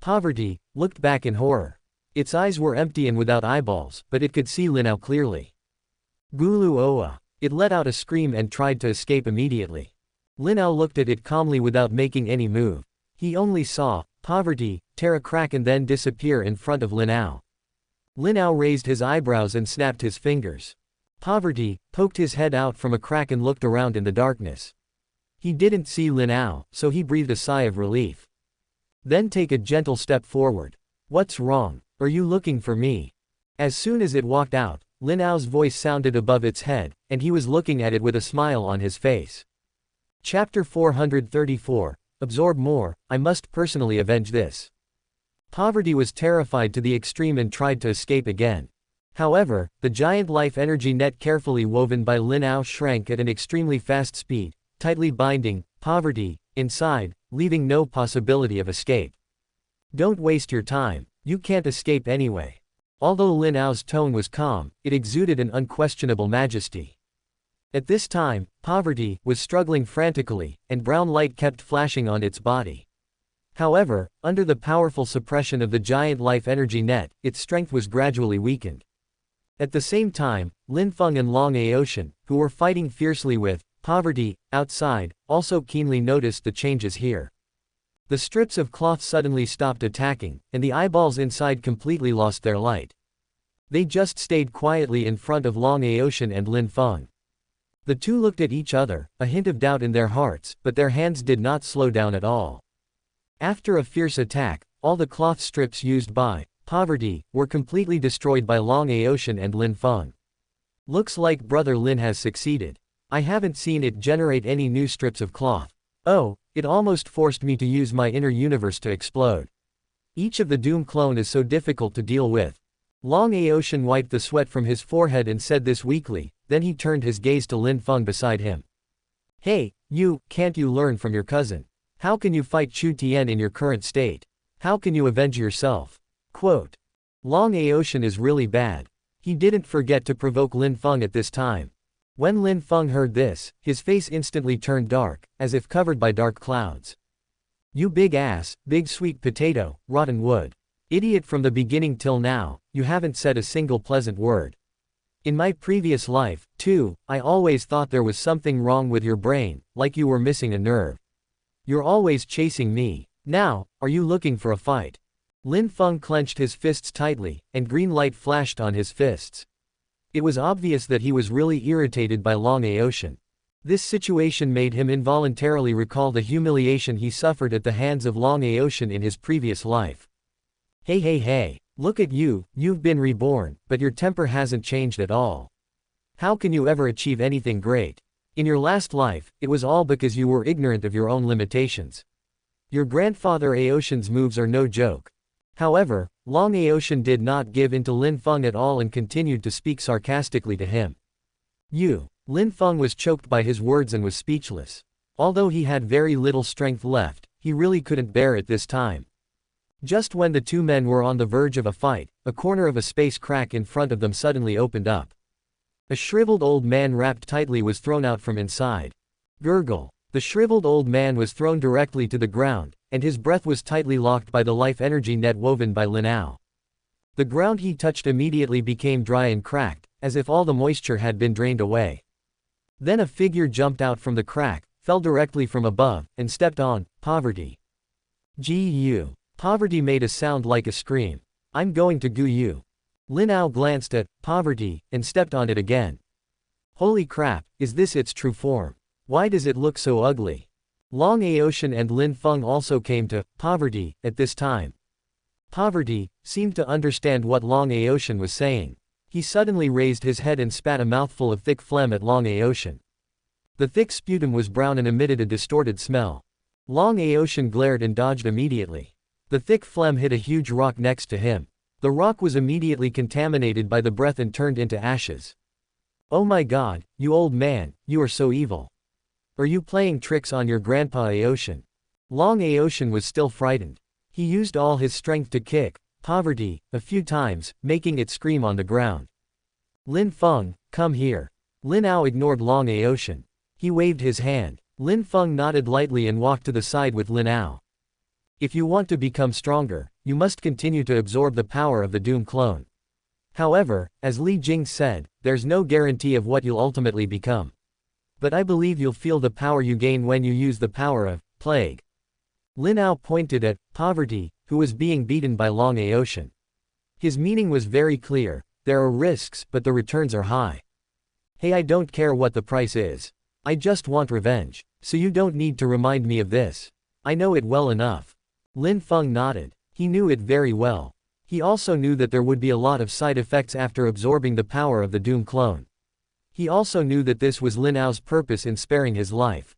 Poverty looked back in horror. Its eyes were empty and without eyeballs, but it could see Lin Ao clearly. Gulu oa. It let out a scream and tried to escape immediately. Lin Ao looked at it calmly without making any move. He only saw Poverty tear a crack and then disappear in front of Lin Ao. Lin Ao raised his eyebrows and snapped his fingers. Poverty poked his head out from a crack and looked around in the darkness. He didn't see Lin Ao, so he breathed a sigh of relief. Then take a gentle step forward. What's wrong? Are you looking for me? As soon as it walked out, Lin Ao's voice sounded above its head, and he was looking at it with a smile on his face. Chapter 434, Absorb More, I must personally avenge this. Poverty was terrified to the extreme and tried to escape again. However, the giant life energy net carefully woven by Lin Ao shrank at an extremely fast speed, tightly binding Poverty inside, leaving no possibility of escape. Don't waste your time, you can't escape anyway. Although Lin Ao's tone was calm, it exuded an unquestionable majesty. At this time, Poverty was struggling frantically, and brown light kept flashing on its body. However, under the powerful suppression of the giant life energy net, its strength was gradually weakened. At the same time, Lin Feng and Long Aotian, who were fighting fiercely with Poverty outside, also keenly noticed the changes here. The strips of cloth suddenly stopped attacking, and the eyeballs inside completely lost their light. They just stayed quietly in front of Long Aotian and Lin Feng. The two looked at each other, a hint of doubt in their hearts, but their hands did not slow down at all. After a fierce attack, all the cloth strips used by Poverty were completely destroyed by Long Aotian and Lin Feng. Looks like Brother Lin has succeeded. I haven't seen it generate any new strips of cloth. Oh, it almost forced me to use my inner universe to explode. Each of the Doom clone is so difficult to deal with. Long Aotian wiped the sweat from his forehead and said this weakly, then he turned his gaze to Lin Feng beside him. Hey, can't you learn from your cousin? How can you fight Chu Tian in your current state? How can you avenge yourself? Quote. Long Aotian is really bad. He didn't forget to provoke Lin Feng at this time. When Lin Feng heard this, his face instantly turned dark, as if covered by dark clouds. You big ass, big sweet potato, rotten wood. Idiot, from the beginning till now, you haven't said a single pleasant word. In my previous life, too, I always thought there was something wrong with your brain, like you were missing a nerve. You're always chasing me. Now, are you looking for a fight? Lin Feng clenched his fists tightly, and green light flashed on his fists. It was obvious that he was really irritated by Long Aotian. This situation made him involuntarily recall the humiliation he suffered at the hands of Long Aotian in his previous life. Hey, look at you, you've been reborn, but your temper hasn't changed at all. How can you ever achieve anything great? In your last life, it was all because you were ignorant of your own limitations. Your grandfather Aotian's moves are no joke. However, Long Aotian did not give in to Lin Feng at all and continued to speak sarcastically to him. Lin Feng was choked by his words and was speechless. Although he had very little strength left, he really couldn't bear it this time. Just when the two men were on the verge of a fight, a corner of a space crack in front of them suddenly opened up. A shriveled old man wrapped tightly was thrown out from inside. Gurgle. The shriveled old man was thrown directly to the ground, and his breath was tightly locked by the life energy net woven by Lin Ao. The ground he touched immediately became dry and cracked, as if all the moisture had been drained away. Then a figure jumped out from the crack, fell directly from above, and stepped on Poverty. Gu. Poverty made a sound like a scream. I'm going to goo you. Lin Ao glanced at Poverty, and stepped on it again. Holy crap, is this its true form? Why does it look so ugly? Long Aotian and Lin Feng also came to Poverty at this time. Poverty seemed to understand what Long Aotian was saying. He suddenly raised his head and spat a mouthful of thick phlegm at Long Aotian. The thick sputum was brown and emitted a distorted smell. Long Aotian glared and dodged immediately. The thick phlegm hit a huge rock next to him. The rock was immediately contaminated by the breath and turned into ashes. Oh my god, you old man, you are so evil. Are you playing tricks on your grandpa Aotian? Long Aotian was still frightened. He used all his strength to kick Poverty a few times, making it scream on the ground. Lin Feng, come here. Lin Ao ignored Long Aotian. He waved his hand. Lin Feng nodded lightly and walked to the side with Lin Ao. If you want to become stronger, you must continue to absorb the power of the Doom clone. However, as Li Jing said, there's no guarantee of what you'll ultimately become. But I believe you'll feel the power you gain when you use the power of Plague. Lin Ao pointed at Poverty, who was being beaten by Long Aotian. His meaning was very clear. There are risks, but the returns are high. Hey, I don't care what the price is. I just want revenge. So you don't need to remind me of this. I know it well enough. Lin Feng nodded. He knew it very well. He also knew that there would be a lot of side effects after absorbing the power of the Doom clone. He also knew that this was Lin Ao's purpose in sparing his life.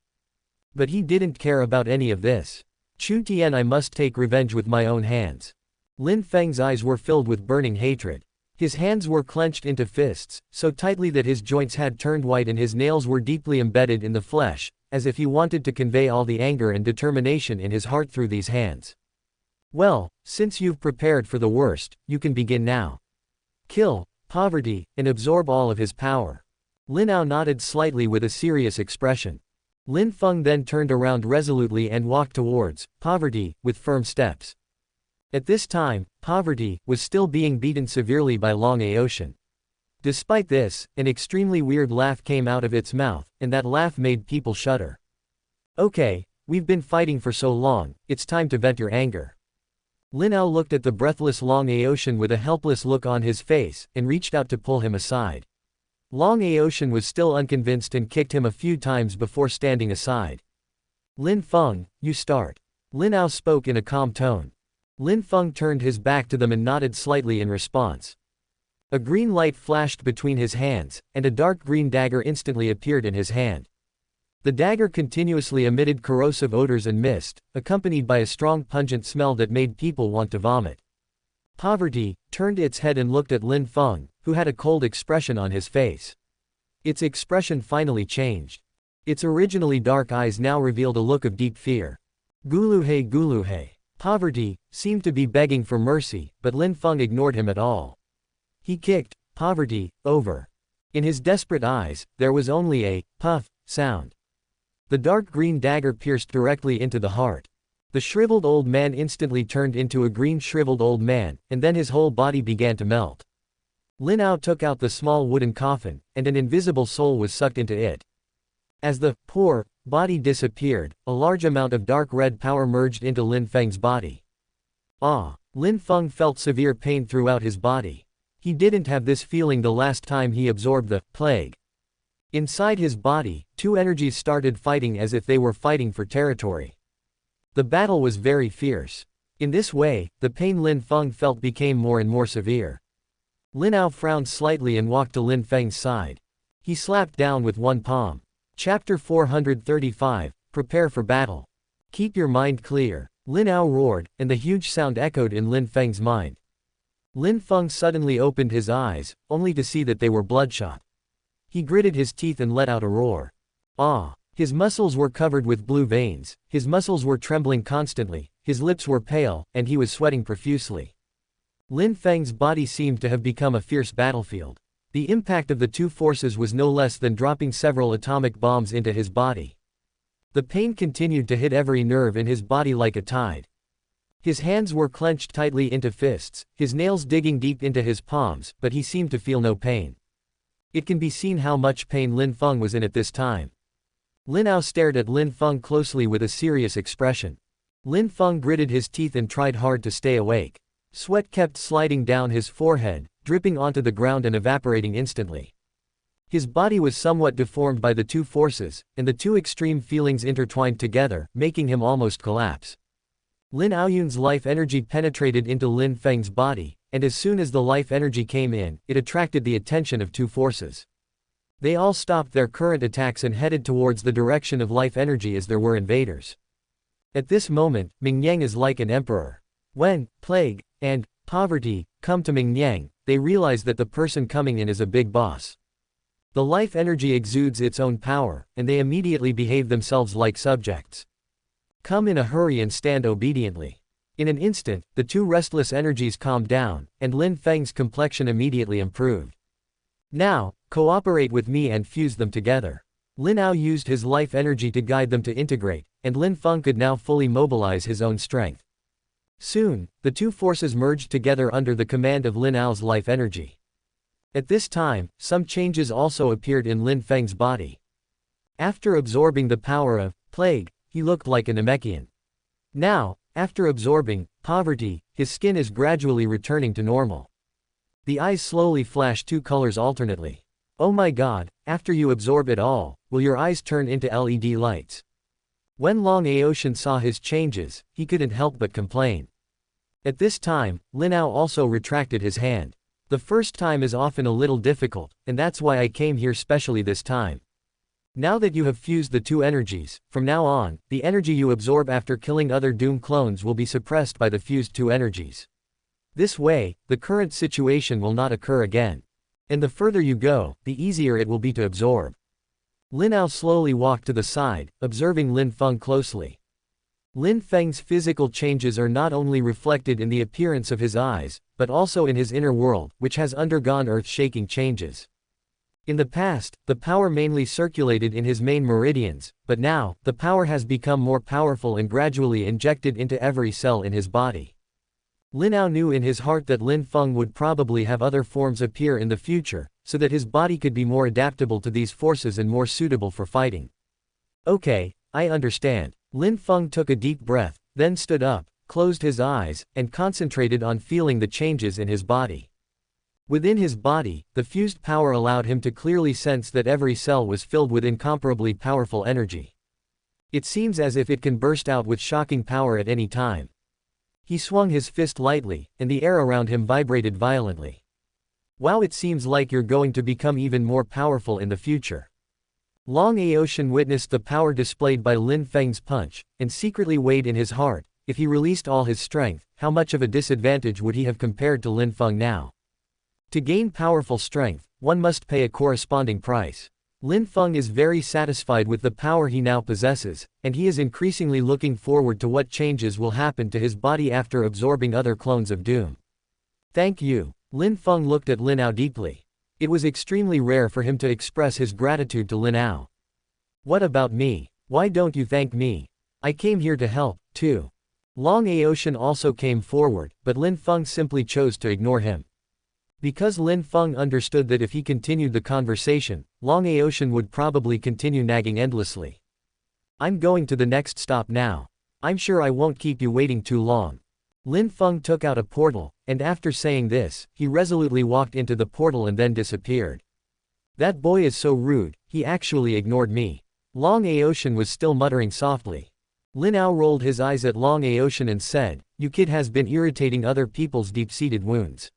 But he didn't care about any of this. Chu Tian, I must take revenge with my own hands. Lin Feng's eyes were filled with burning hatred. His hands were clenched into fists, so tightly that his joints had turned white and his nails were deeply embedded in the flesh, as if he wanted to convey all the anger and determination in his heart through these hands. Well, since you've prepared for the worst, you can begin now. Kill poverty, and absorb all of his power. Lin Ao nodded slightly with a serious expression. Lin Feng then turned around resolutely and walked towards poverty with firm steps. At this time, poverty was still being beaten severely by Long Aotian. Despite this, an extremely weird laugh came out of its mouth, and that laugh made people shudder. Okay, we've been fighting for so long, it's time to vent your anger. Lin Ao looked at the breathless Long Aotian with a helpless look on his face, and reached out to pull him aside. Long Aotian was still unconvinced and kicked him a few times before standing aside. Lin Feng, you start. Lin Ao spoke in a calm tone. Lin Feng turned his back to them and nodded slightly in response. A green light flashed between his hands, and a dark green dagger instantly appeared in his hand. The dagger continuously emitted corrosive odors and mist, accompanied by a strong pungent smell that made people want to vomit. Poverty turned its head and looked at Lin Feng, who had a cold expression on his face. Its expression finally changed. Its originally dark eyes now revealed a look of deep fear. Guluhe Guluhe. Poverty seemed to be begging for mercy, but Lin Feng ignored him at all. He kicked poverty over. In his desperate eyes, there was only a puff sound. The dark green dagger pierced directly into the heart. The shriveled old man instantly turned into a green shriveled old man, and then his whole body began to melt. Lin Ao took out the small wooden coffin, and an invisible soul was sucked into it. As the poor body disappeared, a large amount of dark red power merged into Lin Feng's body. Lin Feng felt severe pain throughout his body. He didn't have this feeling the last time he absorbed the plague. Inside his body, two energies started fighting as if they were fighting for territory. The battle was very fierce. In this way, the pain Lin Feng felt became more and more severe. Lin Ao frowned slightly and walked to Lin Feng's side. He slapped down with one palm. Chapter 435, Prepare for Battle. Keep your mind clear. Lin Ao roared, and the huge sound echoed in Lin Feng's mind. Lin Feng suddenly opened his eyes, only to see that they were bloodshot. He gritted his teeth and let out a roar. His muscles were covered with blue veins, his muscles were trembling constantly, his lips were pale, and he was sweating profusely. Lin Feng's body seemed to have become a fierce battlefield. The impact of the two forces was no less than dropping several atomic bombs into his body. The pain continued to hit every nerve in his body like a tide. His hands were clenched tightly into fists, his nails digging deep into his palms, but he seemed to feel no pain. It can be seen how much pain Lin Feng was in at this time. Lin Ao stared at Lin Feng closely with a serious expression. Lin Feng gritted his teeth and tried hard to stay awake. Sweat kept sliding down his forehead, dripping onto the ground and evaporating instantly. His body was somewhat deformed by the two forces, and the two extreme feelings intertwined together, making him almost collapse. Lin Aoyun's life energy penetrated into Lin Feng's body, and as soon as the life energy came in, it attracted the attention of two forces. They all stopped their current attacks and headed towards the direction of life energy as there were invaders. At this moment, Mingyang is like an emperor. When plague and poverty come to Mingyang, they realize that the person coming in is a big boss. The life energy exudes its own power, and they immediately behave themselves like subjects. Come in a hurry and stand obediently. In an instant, the two restless energies calmed down, and Lin Feng's complexion immediately improved. Now, cooperate with me and fuse them together. Lin Ao used his life energy to guide them to integrate, and Lin Feng could now fully mobilize his own strength. Soon, the two forces merged together under the command of Lin Ao's life energy. At this time, some changes also appeared in Lin Feng's body. After absorbing the power of plague, he looked like a Namekian. Now, after absorbing poverty, his skin is gradually returning to normal. The eyes slowly flash two colors alternately. Oh my god, after you absorb it all, will your eyes turn into LED lights? When Long Aotian saw his changes, he couldn't help but complain. At this time, Lin Ao also retracted his hand. The first time is often a little difficult, and that's why I came here specially this time. Now that you have fused the two energies, from now on, the energy you absorb after killing other Doom clones will be suppressed by the fused two energies. This way, the current situation will not occur again. And the further you go, the easier it will be to absorb. Lin Ao slowly walked to the side, observing Lin Feng closely. Lin Feng's physical changes are not only reflected in the appearance of his eyes, but also in his inner world, which has undergone earth-shaking changes. In the past, the power mainly circulated in his main meridians, but now, the power has become more powerful and gradually injected into every cell in his body. Lin Ao knew in his heart that Lin Feng would probably have other forms appear in the future, so that his body could be more adaptable to these forces and more suitable for fighting. Okay, I understand. Lin Feng took a deep breath, then stood up, closed his eyes, and concentrated on feeling the changes in his body. Within his body, the fused power allowed him to clearly sense that every cell was filled with incomparably powerful energy. It seems as if it can burst out with shocking power at any time. He swung his fist lightly, and the air around him vibrated violently. Wow, it seems like you're going to become even more powerful in the future. Long Aoshan witnessed the power displayed by Lin Feng's punch, and secretly weighed in his heart, if he released all his strength, how much of a disadvantage would he have compared to Lin Feng now? To gain powerful strength, one must pay a corresponding price. Lin Feng is very satisfied with the power he now possesses, and he is increasingly looking forward to what changes will happen to his body after absorbing other clones of Doom. Thank you. Lin Feng looked at Lin Ao deeply. It was extremely rare for him to express his gratitude to Lin Ao. What about me? Why don't you thank me? I came here to help, too. Long Aoshan also came forward, but Lin Feng simply chose to ignore him. Because Lin Feng understood that if he continued the conversation, Long Aoshan would probably continue nagging endlessly. I'm going to the next stop now. I'm sure I won't keep you waiting too long. Lin Feng took out a portal, and after saying this, he resolutely walked into the portal and then disappeared. That boy is so rude, he actually ignored me. Long Aoshan was still muttering softly. Lin Ao rolled his eyes at Long Aoshan and said, "You kid has been irritating other people's deep-seated wounds.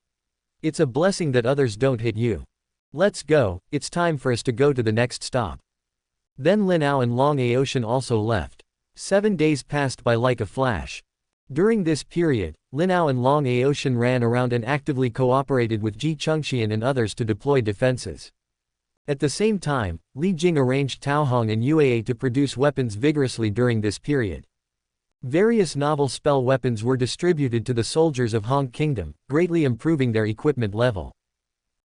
It's a blessing that others don't hit you. Let's go, it's time for us to go to the next stop." Then Lin Ao and Long Aoshan also left. 7 days passed by like a flash. During this period, Lin Ao and Long Aoshan ran around and actively cooperated with Ji Chengxian and others to deploy defenses. At the same time, Li Jing arranged Tao Hong and Yuaa to produce weapons vigorously during this period. Various novel spell weapons were distributed to the soldiers of Hong Kingdom, greatly improving their equipment level.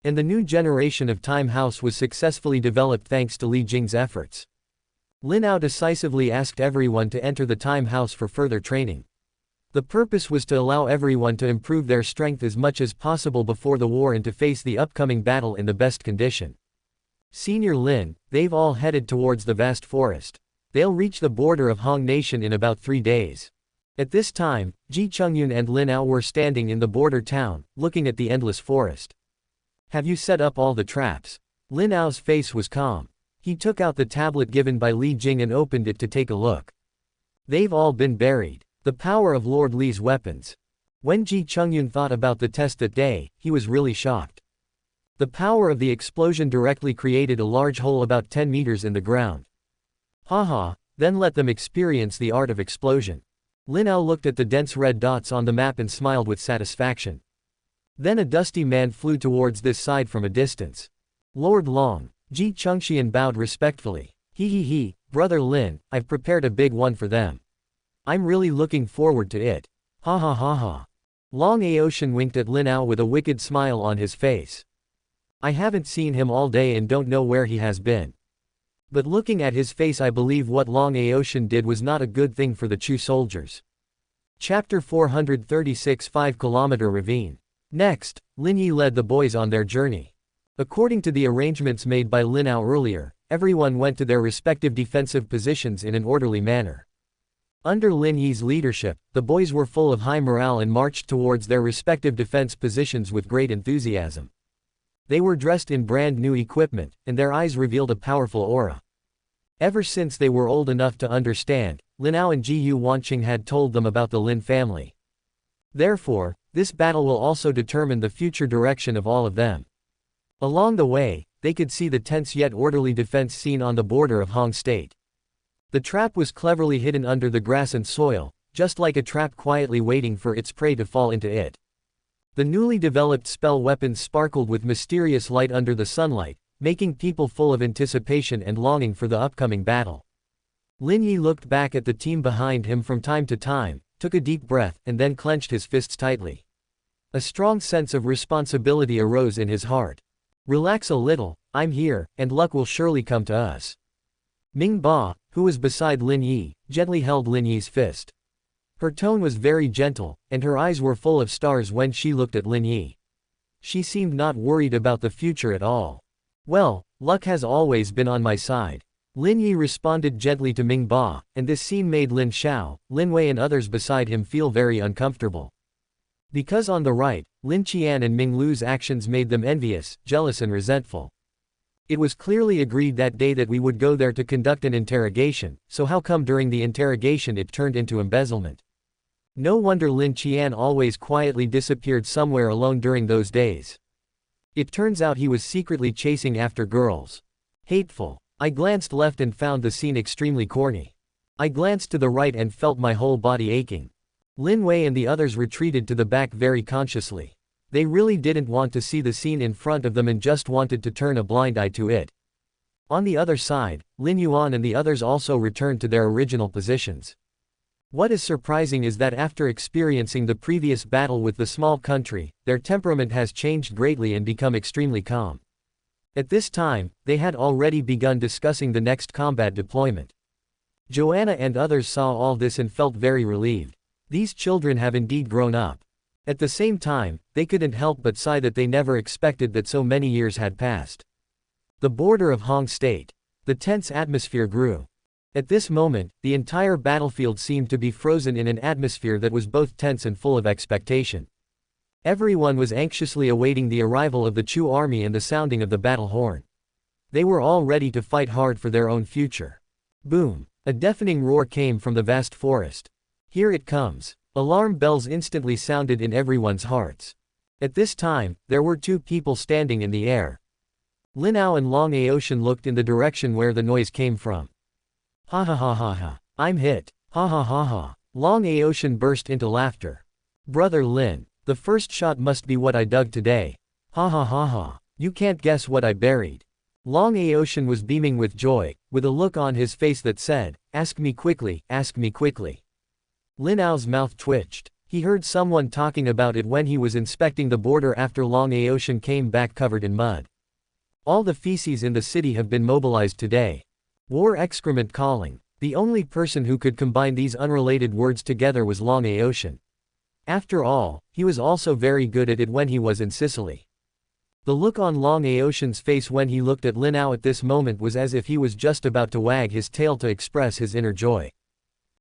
And the new generation of Time House was successfully developed thanks to Li Jing's efforts. Lin Ao decisively asked everyone to enter the Time House for further training. The purpose was to allow everyone to improve their strength as much as possible before the war and to face the upcoming battle in the best condition. Senior Lin, they've all headed towards the vast forest. They'll reach the border of Hong Nation in about 3 days. At this time, Ji Chongyun and Lin Ao were standing in the border town, looking at the endless forest. Have you set up all the traps? Lin Ao's face was calm. He took out the tablet given by Li Jing and opened it to take a look. They've all been buried. The power of Lord Li's weapons. When Ji Chongyun thought about the test that day, he was really shocked. The power of the explosion directly created a large hole about 10 meters in the ground. Haha, then let them experience the art of explosion. Lin Ao looked at the dense red dots on the map and smiled with satisfaction. Then a dusty man flew towards this side from a distance. Lord Long, Ji Chengxian bowed respectfully. He, Brother Lin, I've prepared a big one for them. I'm really looking forward to it. Ha ha ha ha. Long Aoshan winked at Lin Ao with a wicked smile on his face. I haven't seen him all day and don't know where he has been. But looking at his face, I believe what Long Aoshan did was not a good thing for the Chu soldiers. Chapter 436 5-Kilometer Ravine. Next, Lin Yi led the boys on their journey. According to the arrangements made by Lin Ao earlier, everyone went to their respective defensive positions in an orderly manner. Under Lin Yi's leadership, the boys were full of high morale and marched towards their respective defense positions with great enthusiasm. They were dressed in brand new equipment, and their eyes revealed a powerful aura. Ever since they were old enough to understand, Lin Ao and Ji Yu Wanqing had told them about the Lin family. Therefore, this battle will also determine the future direction of all of them. Along the way, they could see the tense yet orderly defense scene on the border of Hong State. The trap was cleverly hidden under the grass and soil, just like a trap quietly waiting for its prey to fall into it. The newly developed spell weapons sparkled with mysterious light under the sunlight, making people full of anticipation and longing for the upcoming battle. Lin Yi looked back at the team behind him from time to time, took a deep breath, and then clenched his fists tightly. A strong sense of responsibility arose in his heart. Relax a little, I'm here, and luck will surely come to us. Ming Ba, who was beside Lin Yi, gently held Lin Yi's fist. Her tone was very gentle, and her eyes were full of stars when she looked at Lin Yi. She seemed not worried about the future at all. Well, luck has always been on my side. Lin Yi responded gently to Ming Ba, and this scene made Lin Xiao, Lin Wei and others beside him feel very uncomfortable. Because on the right, Lin Qian and Ming Lu's actions made them envious, jealous and resentful. It was clearly agreed that day that we would go there to conduct an interrogation, so how come during the interrogation it turned into embezzlement? No wonder Lin Qian always quietly disappeared somewhere alone during those days. It turns out he was secretly chasing after girls. Hateful. I glanced left and found the scene extremely corny. I glanced to the right and felt my whole body aching. Lin Wei and the others retreated to the back very consciously. They really didn't want to see the scene in front of them and just wanted to turn a blind eye to it. On the other side, Lin Yuan and the others also returned to their original positions. What is surprising is that after experiencing the previous battle with the small country, their temperament has changed greatly and become extremely calm. At this time, they had already begun discussing the next combat deployment. Joanna and others saw all this and felt very relieved. These children have indeed grown up. At the same time, they couldn't help but sigh that they never expected that so many years had passed. The border of Hong State. The tense atmosphere grew. At this moment, the entire battlefield seemed to be frozen in an atmosphere that was both tense and full of expectation. Everyone was anxiously awaiting the arrival of the Chu army and the sounding of the battle horn. They were all ready to fight hard for their own future. Boom! A deafening roar came from the vast forest. Here it comes. Alarm bells instantly sounded in everyone's hearts. At this time, there were two people standing in the air. Lin Ao and Long Aotian looked in the direction where the noise came from. Ha ha ha ha ha. I'm hit. Ha ha ha ha. Long Aotian burst into laughter. Brother Lin, the first shot must be what I dug today. Ha ha ha ha. You can't guess what I buried. Long Aotian was beaming with joy, with a look on his face that said, ask me quickly, ask me quickly. Lin Ao's mouth twitched. He heard someone talking about it when he was inspecting the border after Long Aotian came back covered in mud. All the feces in the city have been mobilized today. War excrement calling. The only person who could combine these unrelated words together was Long Aotian. After all, he was also very good at it when he was in Sicily. The look on Long Aotian's face when he looked at Lin Ao at this moment was as if he was just about to wag his tail to express his inner joy.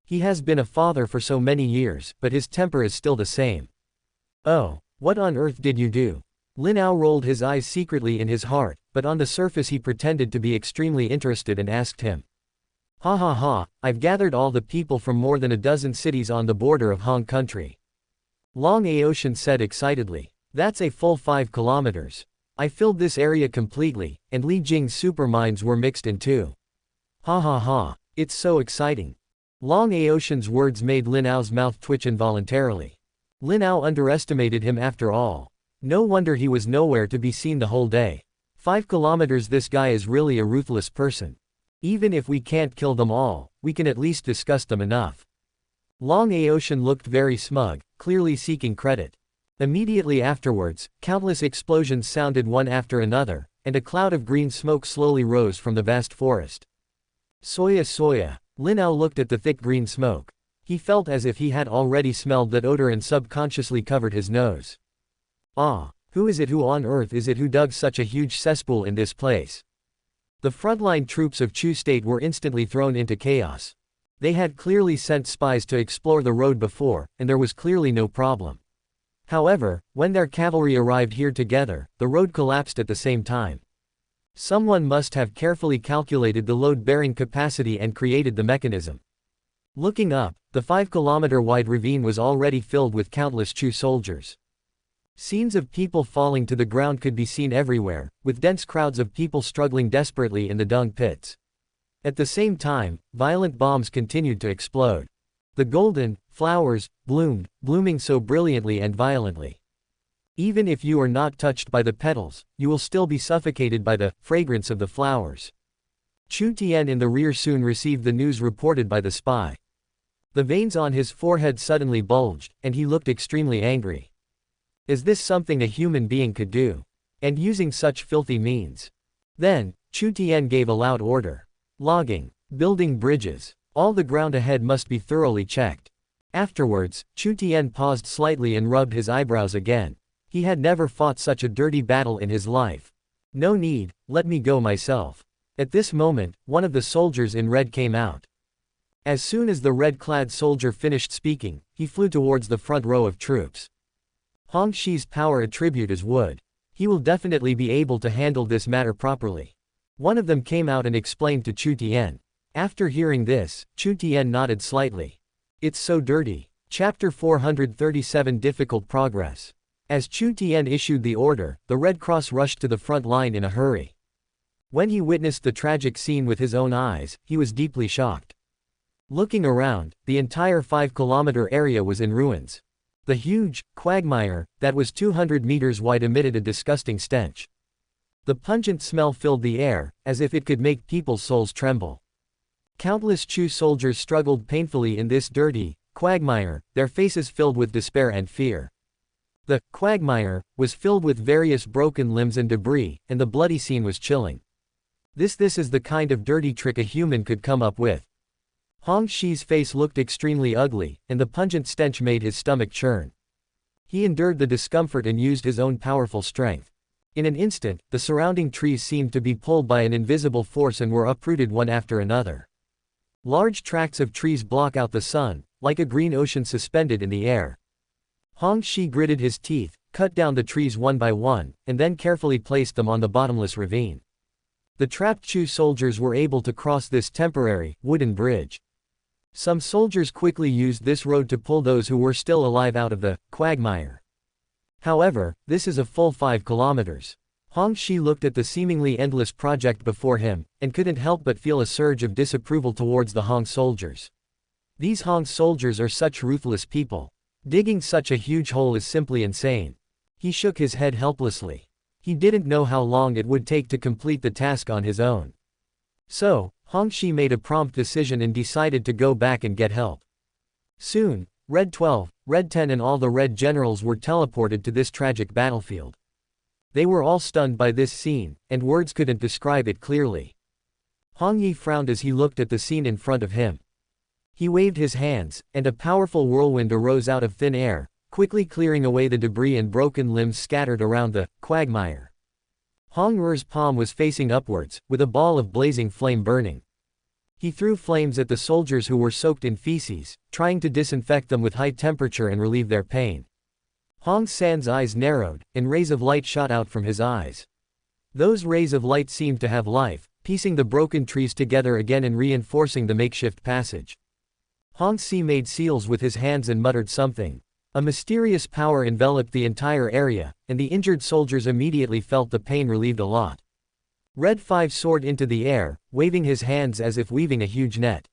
He has been a father for so many years, but his temper is still the same. Oh, what on earth did you do? Lin Ao rolled his eyes secretly in his heart, but on the surface he pretended to be extremely interested and asked him. Ha ha ha, I've gathered all the people from more than a dozen cities on the border of Hong Country. Long Aotian said excitedly. That's a full 5 kilometers. I filled this area completely, and Li Jing's supermines were mixed in too. Ha ha ha, it's so exciting. Long Aotian's words made Lin Ao's mouth twitch involuntarily. Lin Ao underestimated him after all. No wonder he was nowhere to be seen the whole day. 5 kilometers, this guy is really a ruthless person. Even if we can't kill them all, we can at least discuss them enough. Long Aotian looked very smug, clearly seeking credit. Immediately afterwards, countless explosions sounded one after another, and a cloud of green smoke slowly rose from the vast forest. Soya soya. Lin Ao looked at the thick green smoke. He felt as if he had already smelled that odor and subconsciously covered his nose. Ah, who is it? Who on earth is it who dug such a huge cesspool in this place? The frontline troops of Chu State were instantly thrown into chaos. They had clearly sent spies to explore the road before, and there was clearly no problem. However, when their cavalry arrived here together, the road collapsed at the same time. Someone must have carefully calculated the load-bearing capacity and created the mechanism. Looking up, the 5-kilometer-wide ravine was already filled with countless Chu soldiers. Scenes of people falling to the ground could be seen everywhere, with dense crowds of people struggling desperately in the dung pits. At the same time, violent bombs continued to explode. The golden flowers bloomed, blooming so brilliantly and violently. Even if you are not touched by the petals, you will still be suffocated by the fragrance of the flowers. Chu Tian in the rear soon received the news reported by the spy. The veins on his forehead suddenly bulged, and he looked extremely angry. Is this something a human being could do? And using such filthy means? Then, Chu Tian gave a loud order. Logging, building bridges, all the ground ahead must be thoroughly checked. Afterwards, Chu Tian paused slightly and rubbed his eyebrows again. He had never fought such a dirty battle in his life. No need, let me go myself. At this moment, one of the soldiers in red came out. As soon as the red-clad soldier finished speaking, he flew towards the front row of troops. Hong Shi's power attribute is wood. He will definitely be able to handle this matter properly. One of them came out and explained to Chu Tian. After hearing this, Chu Tian nodded slightly. It's so dirty. Chapter 437 Difficult Progress. As Chu Tian issued the order, the Red Cross rushed to the front line in a hurry. When he witnessed the tragic scene with his own eyes, he was deeply shocked. Looking around, the entire 5-kilometer area was in ruins. The huge quagmire that was 200 meters wide emitted a disgusting stench. The pungent smell filled the air, as if it could make people's souls tremble. Countless Chu soldiers struggled painfully in this dirty quagmire, their faces filled with despair and fear. The quagmire was filled with various broken limbs and debris, and the bloody scene was chilling. This is the kind of dirty trick a human could come up with. Hong Shi's face looked extremely ugly, and the pungent stench made his stomach churn. He endured the discomfort and used his own powerful strength. In an instant, the surrounding trees seemed to be pulled by an invisible force and were uprooted one after another. Large tracts of trees block out the sun, like a green ocean suspended in the air. Hong Shi gritted his teeth, cut down the trees one by one, and then carefully placed them on the bottomless ravine. The trapped Chu soldiers were able to cross this temporary, wooden bridge. Some soldiers quickly used this road to pull those who were still alive out of the quagmire. However, this is a full 5 kilometers. Hong Shi looked at the seemingly endless project before him, and couldn't help but feel a surge of disapproval towards the Hong soldiers. These Hong soldiers are such ruthless people. Digging such a huge hole is simply insane. He shook his head helplessly. He didn't know how long it would take to complete the task on his own. So, Hong Shi made a prompt decision and decided to go back and get help. Soon, Red 12, Red 10 and all the Red generals were teleported to this tragic battlefield. They were all stunned by this scene, and words couldn't describe it clearly. Hong Yi frowned as he looked at the scene in front of him. He waved his hands, and a powerful whirlwind arose out of thin air, quickly clearing away the debris and broken limbs scattered around the quagmire. Hong Er's palm was facing upwards, with a ball of blazing flame burning. He threw flames at the soldiers who were soaked in feces, trying to disinfect them with high temperature and relieve their pain. Hong San's eyes narrowed, and rays of light shot out from his eyes. Those rays of light seemed to have life, piecing the broken trees together again and reinforcing the makeshift passage. Hong Si made seals with his hands and muttered something. A mysterious power enveloped the entire area, and the injured soldiers immediately felt the pain relieved a lot. Red 5 soared into the air, waving his hands as if weaving a huge net.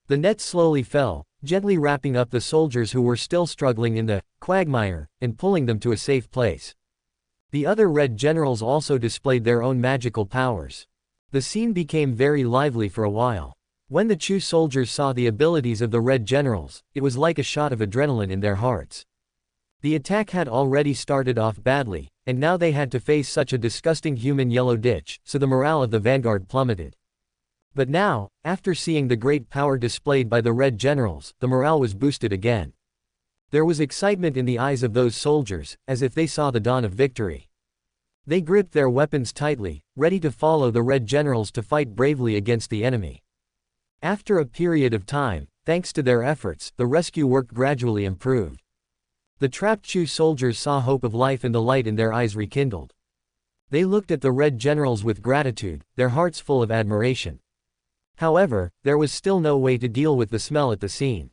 The net slowly fell, gently wrapping up the soldiers who were still struggling in the quagmire, and pulling them to a safe place. The other Red generals also displayed their own magical powers. The scene became very lively for a while. When the Chu soldiers saw the abilities of the Red generals, it was like a shot of adrenaline in their hearts. The attack had already started off badly, and now they had to face such a disgusting human yellow ditch, so the morale of the vanguard plummeted. But now, after seeing the great power displayed by the Red generals, the morale was boosted again. There was excitement in the eyes of those soldiers, as if they saw the dawn of victory. They gripped their weapons tightly, ready to follow the Red generals to fight bravely against the enemy. After a period of time, thanks to their efforts, the rescue work gradually improved. The trapped Chu soldiers saw hope of life and the light in their eyes rekindled. They looked at the Red generals with gratitude, their hearts full of admiration. However, there was still no way to deal with the smell at the scene.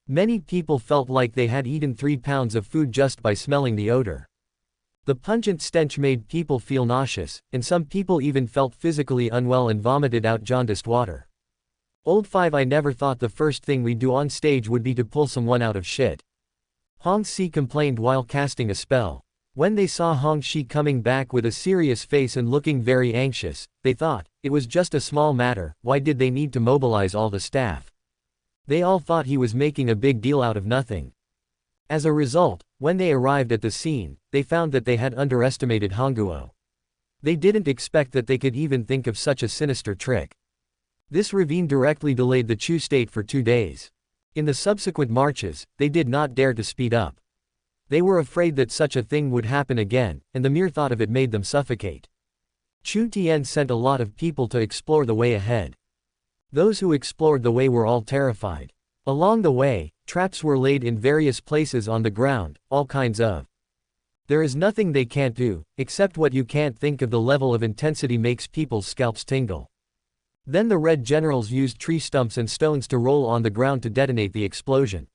Many people felt like they had eaten 3 pounds of food just by smelling the odor. The pungent stench made people feel nauseous, and some people even felt physically unwell and vomited out jaundiced water. Old 5 I never thought the first thing we'd do on stage would be to pull someone out of shit. Hong Si complained while casting a spell. When they saw Hong Shi coming back with a serious face and looking very anxious, they thought, it was just a small matter, why did they need to mobilize all the staff? They all thought he was making a big deal out of nothing. As a result, when they arrived at the scene, they found that they had underestimated Hongguo. They didn't expect that they could even think of such a sinister trick. This ravine directly delayed the Chu state for 2 days. In the subsequent marches, they did not dare to speed up. They were afraid that such a thing would happen again, and the mere thought of it made them suffocate. Chu Tian sent a lot of people to explore the way ahead. Those who explored the way were all terrified. Along the way, traps were laid in various places on the ground, all kinds of. There is nothing they can't do, except what you can't think of. The level of intensity makes people's scalps tingle. Then the Red Generals used tree stumps and stones to roll on the ground to detonate the explosion.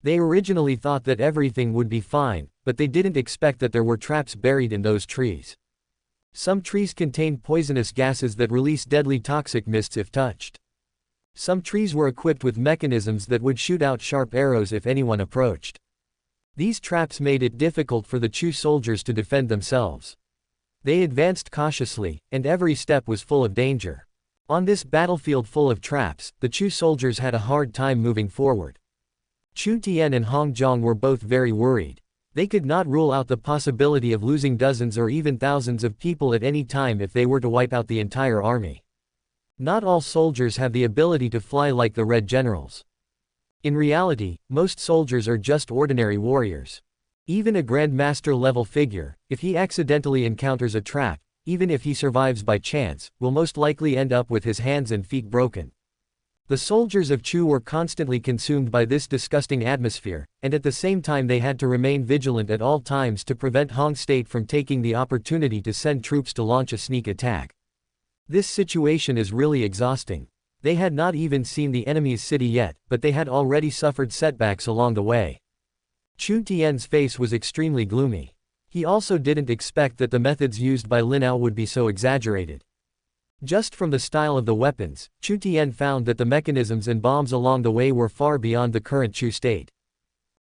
They originally thought that everything would be fine, but they didn't expect that there were traps buried in those trees. Some trees contained poisonous gases that release deadly toxic mists if touched. Some trees were equipped with mechanisms that would shoot out sharp arrows if anyone approached. These traps made it difficult for the Chu soldiers to defend themselves. They advanced cautiously, and every step was full of danger. On this battlefield full of traps, the Chu soldiers had a hard time moving forward. Chu Tian and Hong Zhong were both very worried. They could not rule out the possibility of losing dozens or even thousands of people at any time if they were to wipe out the entire army. Not all soldiers have the ability to fly like the Red Generals. In reality, most soldiers are just ordinary warriors. Even a Grandmaster level figure, if he accidentally encounters a trap, even if he survives by chance, will most likely end up with his hands and feet broken. The soldiers of Chu were constantly consumed by this disgusting atmosphere, and at the same time they had to remain vigilant at all times to prevent Hong State from taking the opportunity to send troops to launch a sneak attack. This situation is really exhausting. They had not even seen the enemy's city yet, but they had already suffered setbacks along the way. Chu Tian's face was extremely gloomy. He also didn't expect that the methods used by Lin Ao would be so exaggerated. Just from the style of the weapons, Chu Tian found that the mechanisms and bombs along the way were far beyond the current Chu state.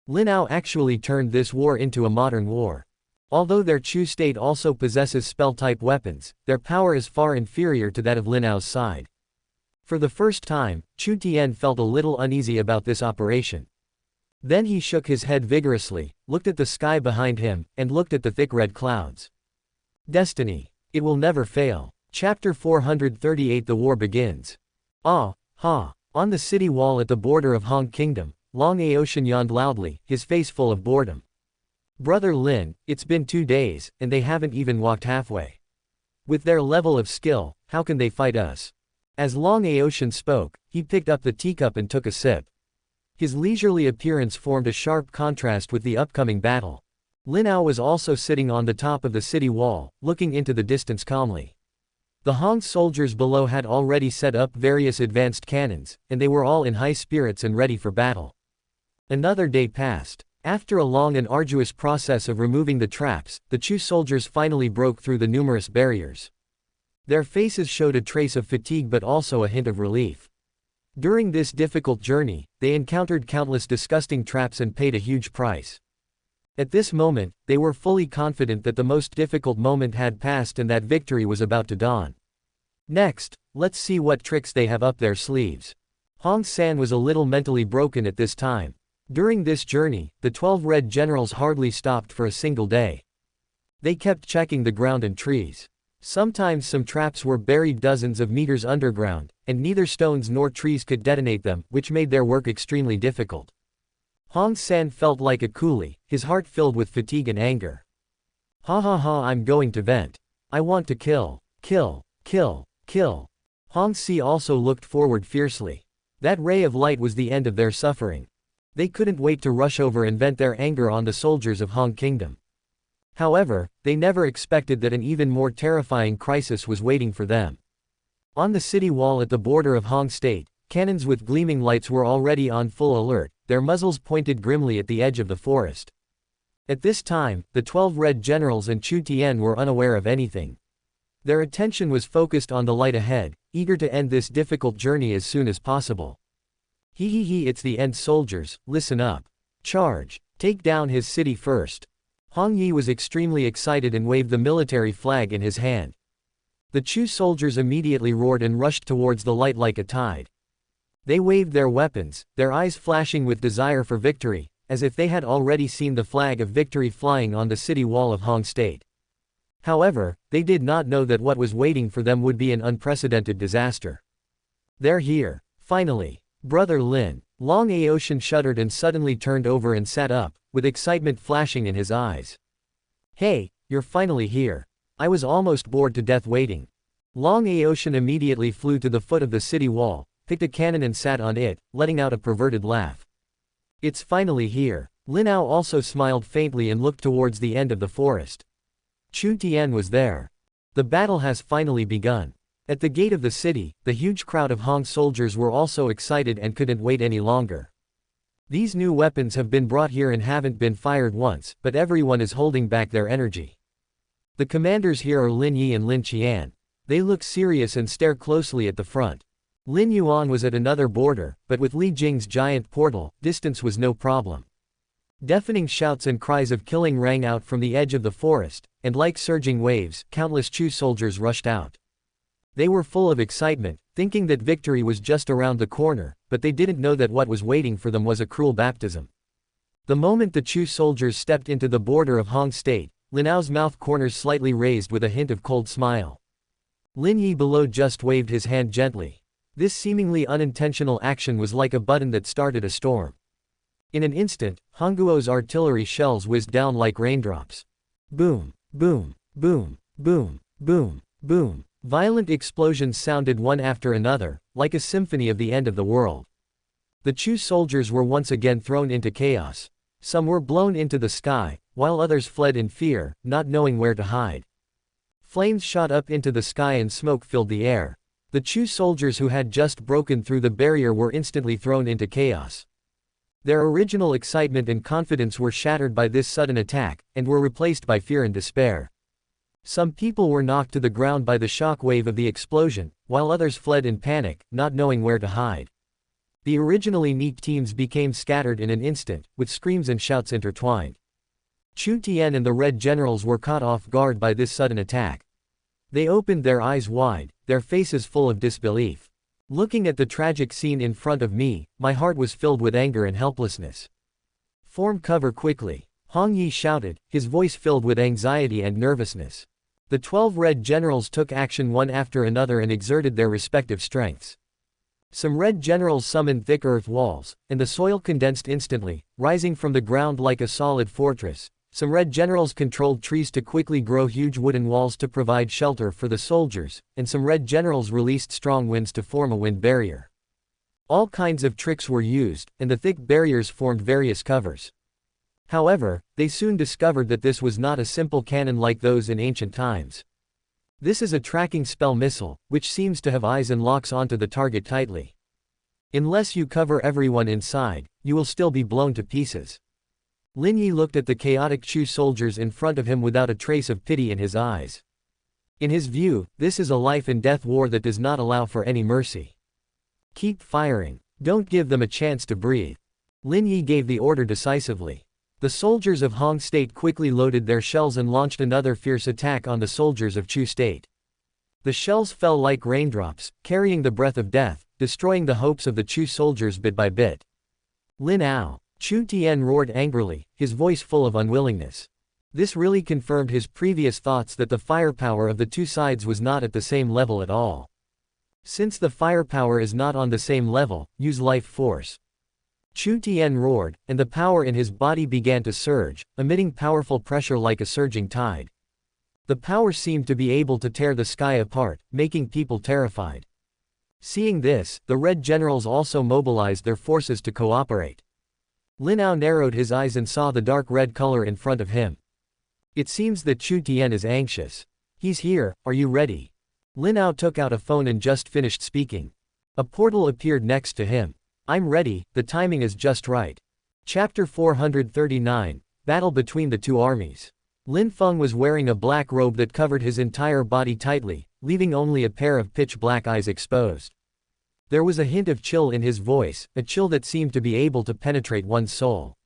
Lin Ao actually turned this war into a modern war. Although their Chu state also possesses spell-type weapons, their power is far inferior to that of Lin Ao's side. For the first time, Chu Tian felt a little uneasy about this operation. Then he shook his head vigorously, looked at the sky behind him, and looked at the thick red clouds. Destiny. It will never fail. Chapter 438 The War Begins. Ah, ha. On the city wall at the border of Hong Kingdom, Lin Ao yawned loudly, his face full of boredom. Brother Lin, it's been 2 days, and they haven't even walked halfway. With their level of skill, how can they fight us? As Lin Ao spoke, he picked up the teacup and took a sip. His leisurely appearance formed a sharp contrast with the upcoming battle. Lin Ao was also sitting on the top of the city wall, looking into the distance calmly. The Hong soldiers below had already set up various advanced cannons, and they were all in high spirits and ready for battle. Another day passed. After a long and arduous process of removing the traps, the Chu soldiers finally broke through the numerous barriers. Their faces showed a trace of fatigue but also a hint of relief. During this difficult journey, they encountered countless disgusting traps and paid a huge price. At this moment, they were fully confident that the most difficult moment had passed and that victory was about to dawn. Next, let's see what tricks they have up their sleeves. Hong San was a little mentally broken at this time. During this journey, the 12 Red Generals hardly stopped for a single day. They kept checking the ground and trees. Sometimes some traps were buried dozens of meters underground, and neither stones nor trees could detonate them, which made their work extremely difficult. Hong San felt like a coolie, his heart filled with fatigue and anger. Ha ha ha, I'm going to vent. I want to kill, kill, kill, kill. Hong Si also looked forward fiercely. That ray of light was the end of their suffering. They couldn't wait to rush over and vent their anger on the soldiers of Hong Kingdom. However, they never expected that an even more terrifying crisis was waiting for them. On the city wall at the border of Hong State, cannons with gleaming lights were already on full alert, their muzzles pointed grimly at the edge of the forest. At this time, the 12 red generals and Chu Tien were unaware of anything. Their attention was focused on the light ahead, eager to end this difficult journey as soon as possible. It's the end, soldiers, listen up. Charge. Take down his city first. Hong Yi was extremely excited and waved the military flag in his hand. The Chu soldiers immediately roared and rushed towards the light like a tide. They waved their weapons, their eyes flashing with desire for victory, as if they had already seen the flag of victory flying on the city wall of Hong State. However, they did not know that what was waiting for them would be an unprecedented disaster. They're here, finally. Brother Lin. Lin Ao shuddered and suddenly turned over and sat up, with excitement flashing in his eyes. Hey, you're finally here. I was almost bored to death waiting. Lin Ao immediately flew to the foot of the city wall, picked a cannon and sat on it, letting out a perverted laugh. It's finally here. Lin Ao also smiled faintly and looked towards the end of the forest. Chu Tien was there. The battle has finally begun. At the gate of the city, the huge crowd of Hong soldiers were also excited and couldn't wait any longer. These new weapons have been brought here and haven't been fired once, but everyone is holding back their energy. The commanders here are Lin Yi and Lin Qian. They look serious and stare closely at the front. Lin Yuan was at another border, but with Li Jing's giant portal, distance was no problem. Deafening shouts and cries of killing rang out from the edge of the forest, and like surging waves, countless Chu soldiers rushed out. They were full of excitement, thinking that victory was just around the corner, but they didn't know that what was waiting for them was a cruel baptism. The moment the Chu soldiers stepped into the border of Hong State, Lin Ao's mouth corners slightly raised with a hint of cold smile. Lin Yi below just waved his hand gently. This seemingly unintentional action was like a button that started a storm. In an instant, Hongguo's artillery shells whizzed down like raindrops. Boom, boom, boom, boom, boom, boom. Violent explosions sounded one after another, like a symphony of the end of the world. The Chu soldiers were once again thrown into chaos. Some were blown into the sky, while others fled in fear, not knowing where to hide. Flames shot up into the sky and smoke filled the air. The Chu soldiers who had just broken through the barrier were instantly thrown into chaos. Their original excitement and confidence were shattered by this sudden attack, and were replaced by fear and despair. Some people were knocked to the ground by the shock wave of the explosion, while others fled in panic, not knowing where to hide. The originally neat teams became scattered in an instant, with screams and shouts intertwined. Chu Tien and the Red Generals were caught off guard by this sudden attack. They opened their eyes wide, their faces full of disbelief. Looking at the tragic scene in front of me, my heart was filled with anger and helplessness. Form cover quickly. Hong Yi shouted, his voice filled with anxiety and nervousness. The 12 Red Generals took action one after another and exerted their respective strengths. Some Red Generals summoned thick earth walls, and the soil condensed instantly, rising from the ground like a solid fortress. Some Red Generals controlled trees to quickly grow huge wooden walls to provide shelter for the soldiers, and some Red Generals released strong winds to form a wind barrier. All kinds of tricks were used, and the thick barriers formed various covers. However, they soon discovered that this was not a simple cannon like those in ancient times. This is a tracking spell missile, which seems to have eyes and locks onto the target tightly. Unless you cover everyone inside, you will still be blown to pieces. Lin Yi looked at the chaotic Chu soldiers in front of him without a trace of pity in his eyes. In his view, this is a life and death war that does not allow for any mercy. Keep firing. Don't give them a chance to breathe. Lin Yi gave the order decisively. The soldiers of Hong State quickly loaded their shells and launched another fierce attack on the soldiers of Chu State. The shells fell like raindrops, carrying the breath of death, destroying the hopes of the Chu soldiers bit by bit. Lin Ao. Chu Tien roared angrily, his voice full of unwillingness. This really confirmed his previous thoughts that the firepower of the two sides was not at the same level at all. Since the firepower is not on the same level, use life force. Chu Tien roared, and the power in his body began to surge, emitting powerful pressure like a surging tide. The power seemed to be able to tear the sky apart, making people terrified. Seeing this, the Red Generals also mobilized their forces to cooperate. Lin Ao narrowed his eyes and saw the dark red color in front of him. It seems that Chu Tien is anxious. He's here, are you ready? Lin Ao took out a phone and just finished speaking. A portal appeared next to him. I'm ready, the timing is just right. Chapter 439, Battle Between the Two Armies. Lin Feng was wearing a black robe that covered his entire body tightly, leaving only a pair of pitch-black eyes exposed. There was a hint of chill in his voice, a chill that seemed to be able to penetrate one's soul.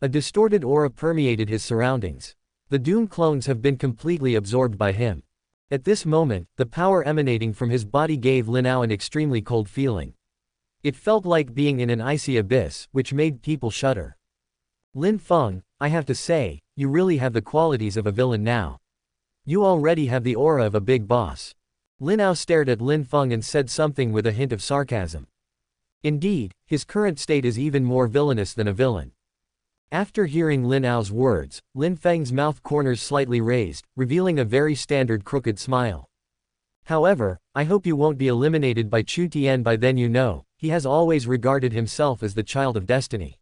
A distorted aura permeated his surroundings. The Doom clones have been completely absorbed by him. At this moment, the power emanating from his body gave Lin Ao an extremely cold feeling. It felt like being in an icy abyss, which made people shudder. Lin Feng, I have to say, you really have the qualities of a villain now. You already have the aura of a big boss. Lin Ao stared at Lin Feng and said something with a hint of sarcasm. Indeed, his current state is even more villainous than a villain. After hearing Lin Ao's words, Lin Feng's mouth corners slightly raised, revealing a very standard crooked smile. However, I hope you won't be eliminated by Chu Tian by then. You know, he has always regarded himself as the child of destiny.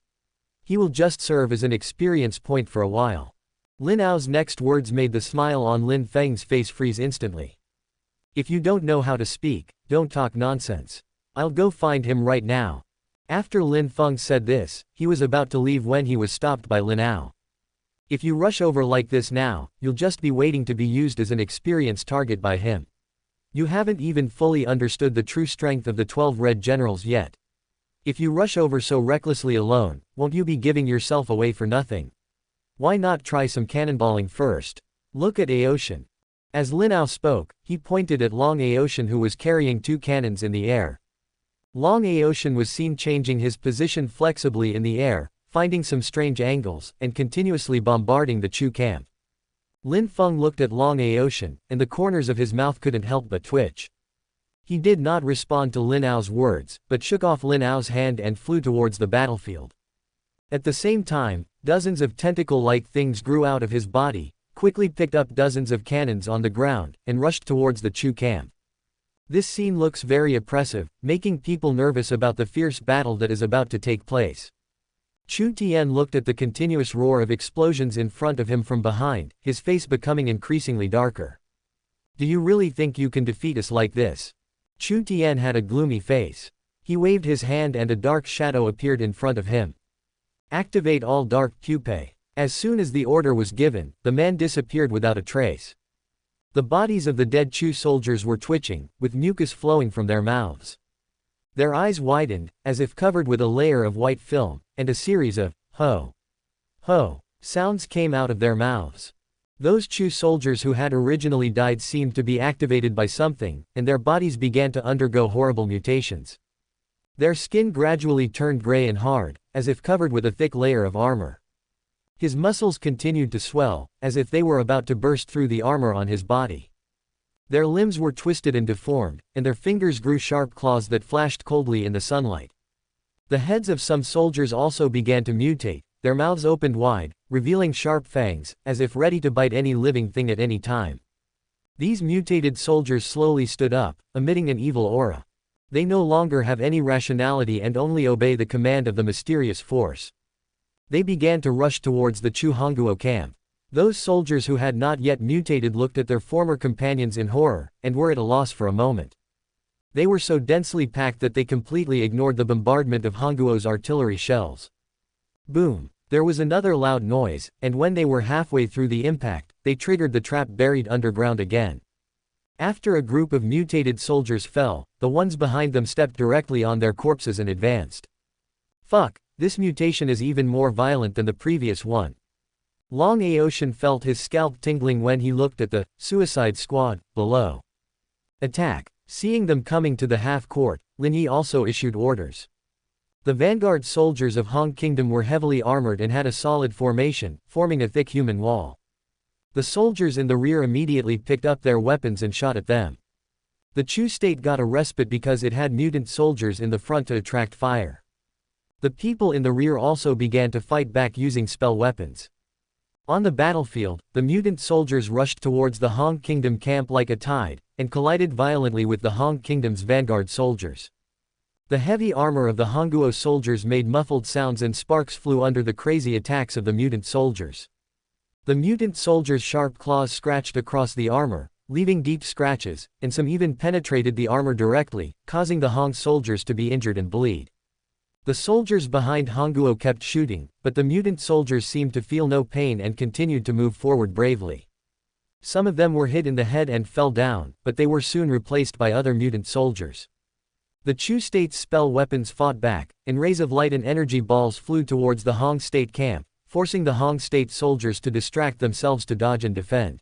He will just serve as an experience point for a while. Lin Ao's next words made the smile on Lin Feng's face freeze instantly. If you don't know how to speak, don't talk nonsense. I'll go find him right now. After Lin Feng said this, he was about to leave when he was stopped by Lin Ao. If you rush over like this now, you'll just be waiting to be used as an experienced target by him. You haven't even fully understood the true strength of the 12 Red Generals yet. If you rush over so recklessly alone, won't you be giving yourself away for nothing? Why not try some cannonballing first? Look at Aoshin. As Lin Ao spoke, he pointed at Long Aoshin, who was carrying 2 cannons in the air. Long Aoshin was seen changing his position flexibly in the air, finding some strange angles, and continuously bombarding the Chu camp. Lin Feng looked at Long Aoshin, and the corners of his mouth couldn't help but twitch. He did not respond to Lin Ao's words, but shook off Lin Ao's hand and flew towards the battlefield. At the same time, dozens of tentacle-like things grew out of his body, quickly picked up dozens of cannons on the ground, and rushed towards the Chu camp. This scene looks very oppressive, making people nervous about the fierce battle that is about to take place. Chu Tian looked at the continuous roar of explosions in front of him from behind, his face becoming increasingly darker. Do you really think you can defeat us like this? Chu Tian had a gloomy face. He waved his hand and a dark shadow appeared in front of him. Activate all dark pupae. As soon as the order was given, the man disappeared without a trace. The bodies of the dead Chu soldiers were twitching, with mucus flowing from their mouths. Their eyes widened, as if covered with a layer of white film, and a series of ho, ho sounds came out of their mouths. Those Chu soldiers who had originally died seemed to be activated by something, and their bodies began to undergo horrible mutations. Their skin gradually turned gray and hard, as if covered with a thick layer of armor. His muscles continued to swell, as if they were about to burst through the armor on his body. Their limbs were twisted and deformed, and their fingers grew sharp claws that flashed coldly in the sunlight. The heads of some soldiers also began to mutate, their mouths opened wide, revealing sharp fangs, as if ready to bite any living thing at any time. These mutated soldiers slowly stood up, emitting an evil aura. They no longer have any rationality and only obey the command of the mysterious force. They began to rush towards the Chu Hongguo camp. Those soldiers who had not yet mutated looked at their former companions in horror, and were at a loss for a moment. They were so densely packed that they completely ignored the bombardment of Hongguo's artillery shells. Boom! There was another loud noise, and when they were halfway through the impact, they triggered the trap buried underground again. After a group of mutated soldiers fell, the ones behind them stepped directly on their corpses and advanced. Fuck! This mutation is even more violent than the previous one. Long Aoshin felt his scalp tingling when he looked at the suicide squad below. Attack! Seeing them coming to the half-court, Lin Yi also issued orders. The vanguard soldiers of Hong Kingdom were heavily armored and had a solid formation, forming a thick human wall. The soldiers in the rear immediately picked up their weapons and shot at them. The Chu state got a respite because it had mutant soldiers in the front to attract fire. The people in the rear also began to fight back using spell weapons. On the battlefield, the mutant soldiers rushed towards the Hong Kingdom camp like a tide, and collided violently with the Hong Kingdom's vanguard soldiers. The heavy armor of the Hongguo soldiers made muffled sounds and sparks flew under the crazy attacks of the mutant soldiers. The mutant soldiers' sharp claws scratched across the armor, leaving deep scratches, and some even penetrated the armor directly, causing the Hong soldiers to be injured and bleed. The soldiers behind Hongguo kept shooting, but the mutant soldiers seemed to feel no pain and continued to move forward bravely. Some of them were hit in the head and fell down, but they were soon replaced by other mutant soldiers. The Chu State's spell weapons fought back, and rays of light and energy balls flew towards the Hong State camp, forcing the Hong State soldiers to distract themselves to dodge and defend.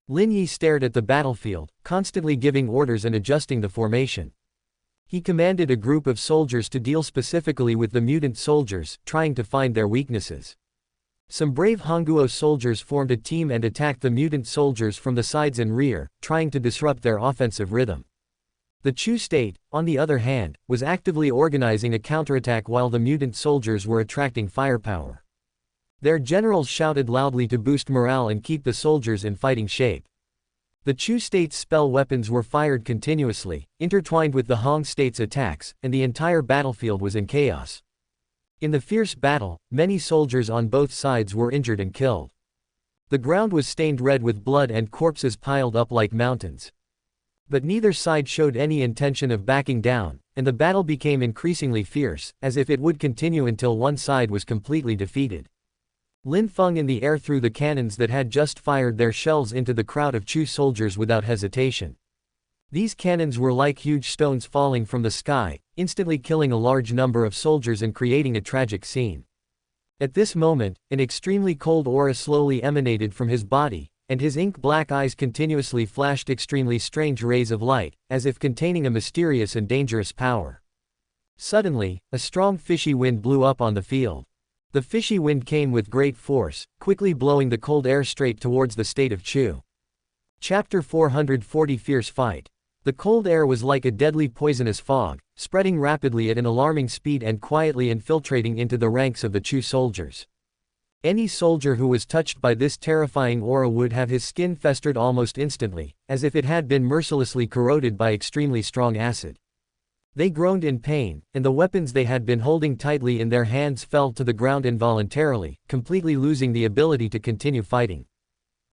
Lin Yi stared at the battlefield, constantly giving orders and adjusting the formation. He commanded a group of soldiers to deal specifically with the mutant soldiers, trying to find their weaknesses. Some brave Hongguo soldiers formed a team and attacked the mutant soldiers from the sides and rear, trying to disrupt their offensive rhythm. The Chu State, on the other hand, was actively organizing a counterattack while the mutant soldiers were attracting firepower. Their generals shouted loudly to boost morale and keep the soldiers in fighting shape. The Chu State's spell weapons were fired continuously, intertwined with the Hong State's attacks, and the entire battlefield was in chaos. In the fierce battle, many soldiers on both sides were injured and killed. The ground was stained red with blood and corpses piled up like mountains. But neither side showed any intention of backing down, and the battle became increasingly fierce, as if it would continue until one side was completely defeated. Lin Feng in the air threw the cannons that had just fired their shells into the crowd of Chu soldiers without hesitation. These cannons were like huge stones falling from the sky, instantly killing a large number of soldiers and creating a tragic scene. At this moment, an extremely cold aura slowly emanated from his body, and his ink-black eyes continuously flashed extremely strange rays of light, as if containing a mysterious and dangerous power. Suddenly, a strong fishy wind blew up on the field. The fishy wind came with great force, quickly blowing the cold air straight towards the state of Chu. Chapter 440 Fierce Fight. The cold air was like a deadly poisonous fog, spreading rapidly at an alarming speed and quietly infiltrating into the ranks of the Chu soldiers. Any soldier who was touched by this terrifying aura would have his skin festered almost instantly, as if it had been mercilessly corroded by extremely strong acid. They groaned in pain, and the weapons they had been holding tightly in their hands fell to the ground involuntarily, completely losing the ability to continue fighting.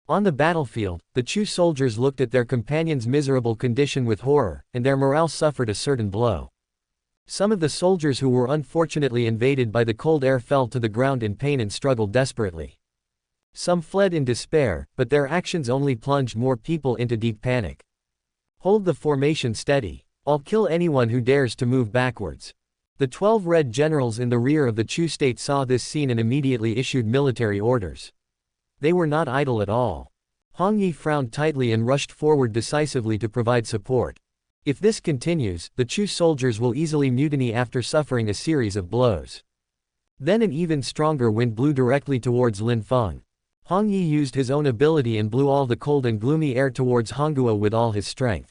On the battlefield, the Chu soldiers looked at their companions' miserable condition with horror, and their morale suffered a certain blow. Some of the soldiers who were unfortunately invaded by the cold air fell to the ground in pain and struggled desperately. Some fled in despair, but their actions only plunged more people into deep panic. Hold the formation steady. I'll kill anyone who dares to move backwards. The 12 red generals in the rear of the Chu state saw this scene and immediately issued military orders. They were not idle at all. Hong Yi frowned tightly and rushed forward decisively to provide support. If this continues, the Chu soldiers will easily mutiny after suffering a series of blows. Then an even stronger wind blew directly towards Lin Feng. Hong Yi used his own ability and blew all the cold and gloomy air towards Hongguo with all his strength.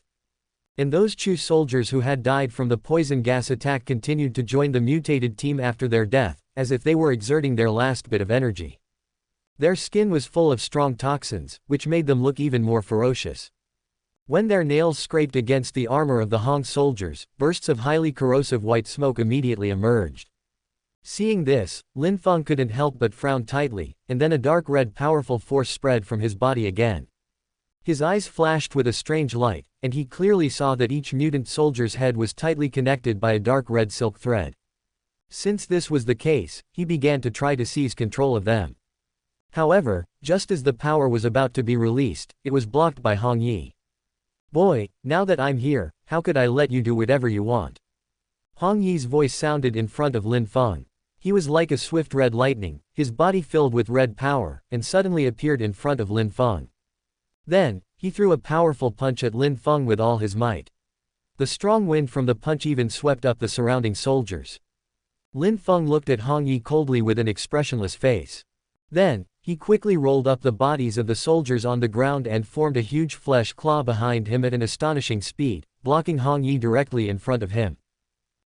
And those Chu soldiers who had died from the poison gas attack continued to join the mutated team after their death, as if they were exerting their last bit of energy. Their skin was full of strong toxins, which made them look even more ferocious. When their nails scraped against the armor of the Hong soldiers, bursts of highly corrosive white smoke immediately emerged. Seeing this, Lin Feng couldn't help but frown tightly, and then a dark red powerful force spread from his body again. His eyes flashed with a strange light, and he clearly saw that each mutant soldier's head was tightly connected by a dark red silk thread. Since this was the case, he began to try to seize control of them. However, just as the power was about to be released, it was blocked by Hong Yi. "Boy, now that I'm here, how could I let you do whatever you want?" Hong Yi's voice sounded in front of Lin Feng. He was like a swift red lightning, his body filled with red power, and suddenly appeared in front of Lin Feng. Then, he threw a powerful punch at Lin Feng with all his might. The strong wind from the punch even swept up the surrounding soldiers. Lin Feng looked at Hong Yi coldly with an expressionless face. Then, he quickly rolled up the bodies of the soldiers on the ground and formed a huge flesh claw behind him at an astonishing speed, blocking Hong Yi directly in front of him.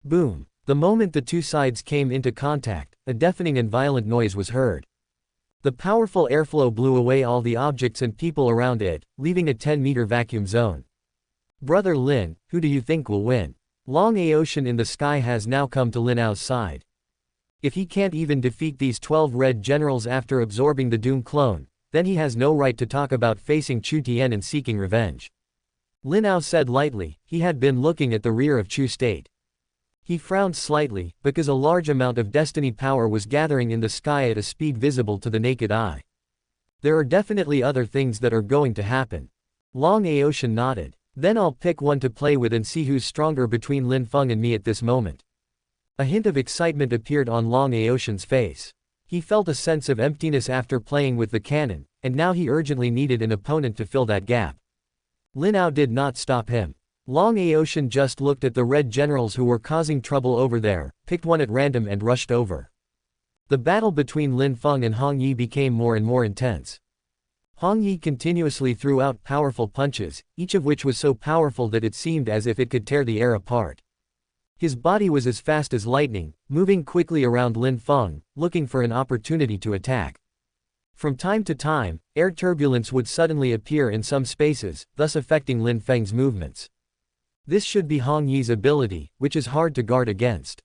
Boom! The moment the two sides came into contact, a deafening and violent noise was heard. The powerful airflow blew away all the objects and people around it, leaving a 10-meter vacuum zone. "Brother Lin, who do you think will win?" Long Aocean in the sky has now come to Lin Ao's side. If he can't even defeat these 12 red generals after absorbing the Doom clone, then he has no right to talk about facing Chu Tian and seeking revenge. Lin Ao said lightly. He had been looking at the rear of Chu State. He frowned slightly, because a large amount of destiny power was gathering in the sky at a speed visible to the naked eye. There are definitely other things that are going to happen. Long Aotian nodded. Then I'll pick one to play with and see who's stronger between Lin Feng and me at this moment. A hint of excitement appeared on Long Aotian's face. He felt a sense of emptiness after playing with the cannon, and now he urgently needed an opponent to fill that gap. Lin Ao did not stop him. Long Aotian just looked at the red generals who were causing trouble over there, picked one at random and rushed over. The battle between Lin Feng and Hong Yi became more and more intense. Hong Yi continuously threw out powerful punches, each of which was so powerful that it seemed as if it could tear the air apart. His body was as fast as lightning, moving quickly around Lin Feng, looking for an opportunity to attack. From time to time, air turbulence would suddenly appear in some spaces, thus affecting Lin Feng's movements. This should be Hong Yi's ability, which is hard to guard against.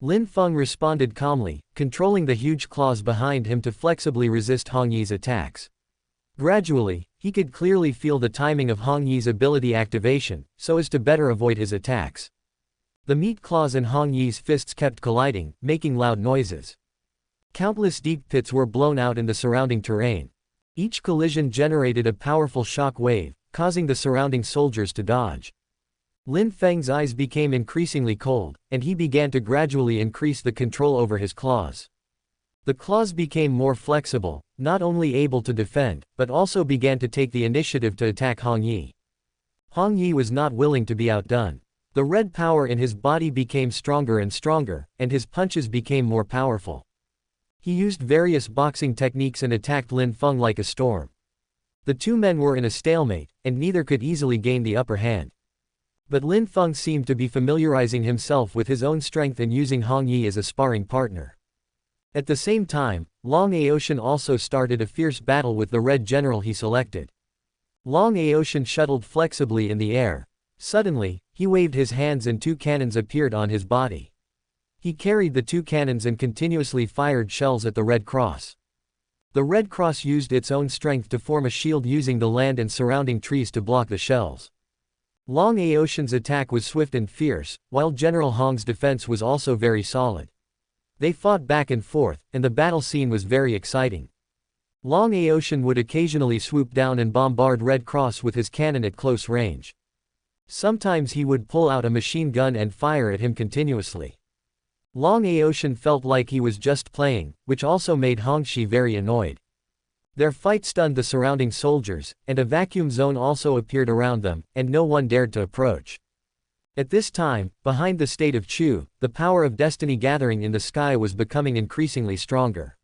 Lin Feng responded calmly, controlling the huge claws behind him to flexibly resist Hong Yi's attacks. Gradually, he could clearly feel the timing of Hong Yi's ability activation, so as to better avoid his attacks. The meat claws in Hong Yi's fists kept colliding, making loud noises. Countless deep pits were blown out in the surrounding terrain. Each collision generated a powerful shock wave, causing the surrounding soldiers to dodge. Lin Feng's eyes became increasingly cold, and he began to gradually increase the control over his claws. The claws became more flexible, not only able to defend, but also began to take the initiative to attack Hong Yi. Hong Yi was not willing to be outdone. The red power in his body became stronger and stronger, and his punches became more powerful. He used various boxing techniques and attacked Lin Feng like a storm. The two men were in a stalemate, and neither could easily gain the upper hand. But Lin Feng seemed to be familiarizing himself with his own strength and using Hong Yi as a sparring partner. At the same time, Long Aotian also started a fierce battle with the red general he selected. Long Aotian shuttled flexibly in the air. Suddenly, he waved his hands and two cannons appeared on his body. He carried the two cannons and continuously fired shells at the Red Cross. The Red Cross used its own strength to form a shield using the land and surrounding trees to block the shells. Long Aotian's attack was swift and fierce, while General Hong's defense was also very solid. They fought back and forth, and the battle scene was very exciting. Long Aotian would occasionally swoop down and bombard Red Cross with his cannon at close range. Sometimes he would pull out a machine gun and fire at him continuously. Long Aotian felt like he was just playing, which also made Hongxi very annoyed. Their fight stunned the surrounding soldiers, and a vacuum zone also appeared around them, and no one dared to approach. At this time, behind the state of Chu, the power of destiny gathering in the sky was becoming increasingly stronger.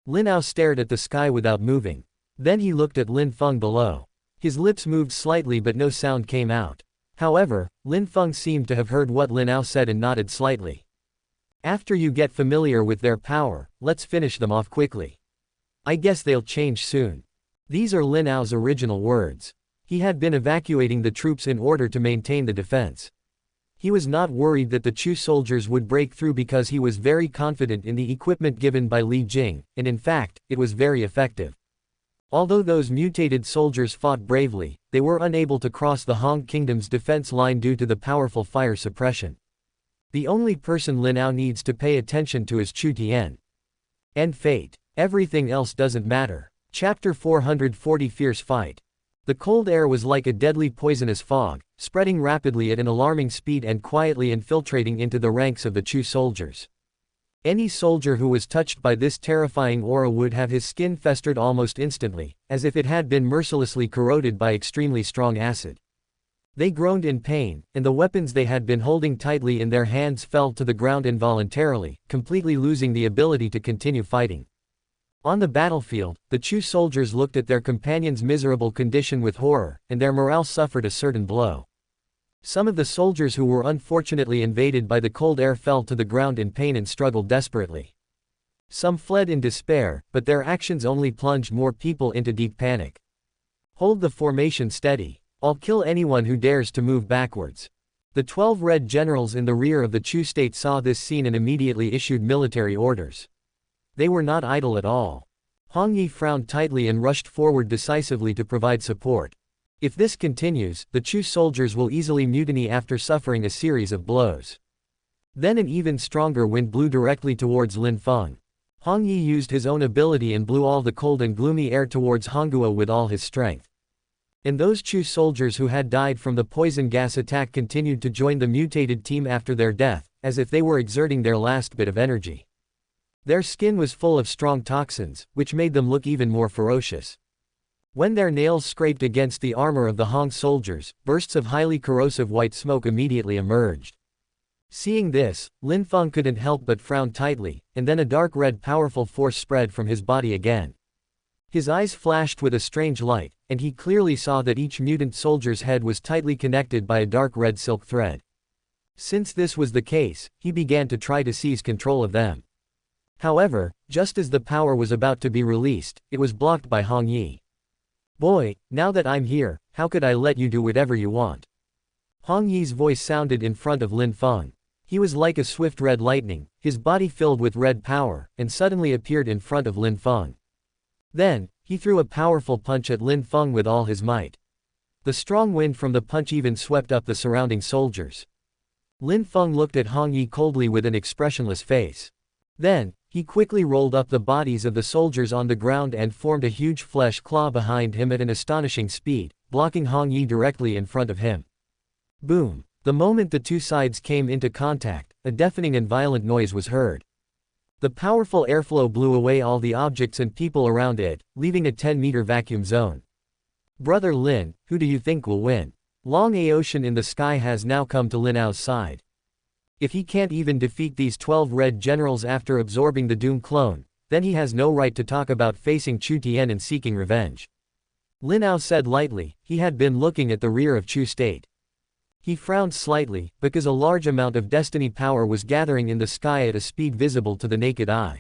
Lin Ao stared at the sky without moving. Then he looked at Lin Feng below. His lips moved slightly but no sound came out. However, Lin Feng seemed to have heard what Lin Ao said and nodded slightly. After you get familiar with their power, let's finish them off quickly. I guess they'll change soon. These are Lin Ao's original words. He had been evacuating the troops in order to maintain the defense. He was not worried that the Chu soldiers would break through because he was very confident in the equipment given by Li Jing, and in fact, it was very effective. Although those mutated soldiers fought bravely, they were unable to cross the Hong Kingdom's defense line due to the powerful fire suppression. The only person Lin Ao needs to pay attention to is Chu Tian. End fate. Everything else doesn't matter. Chapter 440 Fierce Fight. The cold air was like a deadly poisonous fog, spreading rapidly at an alarming speed and quietly infiltrating into the ranks of the Chu soldiers. Any soldier who was touched by this terrifying aura would have his skin festered almost instantly, as if it had been mercilessly corroded by extremely strong acid. They groaned in pain, and the weapons they had been holding tightly in their hands fell to the ground involuntarily, completely losing the ability to continue fighting. On the battlefield, the Chu soldiers looked at their companions' miserable condition with horror, and their morale suffered a certain blow. Some of the soldiers who were unfortunately invaded by the cold air fell to the ground in pain and struggled desperately. Some fled in despair, but their actions only plunged more people into deep panic. Hold the formation steady. I'll kill anyone who dares to move backwards. The 12 red generals in the rear of the Chu state saw this scene and immediately issued military orders. They were not idle at all. Hong Yi frowned tightly and rushed forward decisively to provide support. If this continues, the Chu soldiers will easily mutiny after suffering a series of blows. Then an even stronger wind blew directly towards Lin Feng. Hong Yi used his own ability and blew all the cold and gloomy air towards Hongguo with all his strength. And those Chu soldiers who had died from the poison gas attack continued to join the mutated team after their death, as if they were exerting their last bit of energy. Their skin was full of strong toxins, which made them look even more ferocious. When their nails scraped against the armor of the Hong soldiers, bursts of highly corrosive white smoke immediately emerged. Seeing this, Lin Feng couldn't help but frown tightly, and then a dark red powerful force spread from his body again. His eyes flashed with a strange light, and he clearly saw that each mutant soldier's head was tightly connected by a dark red silk thread. Since this was the case, he began to try to seize control of them. However, just as the power was about to be released, it was blocked by Hong Yi. "Boy, now that I'm here, how could I let you do whatever you want?" Hong Yi's voice sounded in front of Lin Feng. He was like a swift red lightning, his body filled with red power, and suddenly appeared in front of Lin Feng. Then, he threw a powerful punch at Lin Feng with all his might. The strong wind from the punch even swept up the surrounding soldiers. Lin Feng looked at Hong Yi coldly with an expressionless face. Then, he quickly rolled up the bodies of the soldiers on the ground and formed a huge flesh claw behind him at an astonishing speed, blocking Hong Yi directly in front of him. Boom! The moment the two sides came into contact, a deafening and violent noise was heard. The powerful airflow blew away all the objects and people around it, leaving a 10-meter vacuum zone. "Brother Lin, who do you think will win?" Long Aocean in the sky has now come to Lin Ao's side. If he can't even defeat these 12 red generals after absorbing the Doom clone, then he has no right to talk about facing Chu Tian and seeking revenge. Lin Ao said lightly. He had been looking at the rear of Chu State. He frowned slightly, because a large amount of destiny power was gathering in the sky at a speed visible to the naked eye.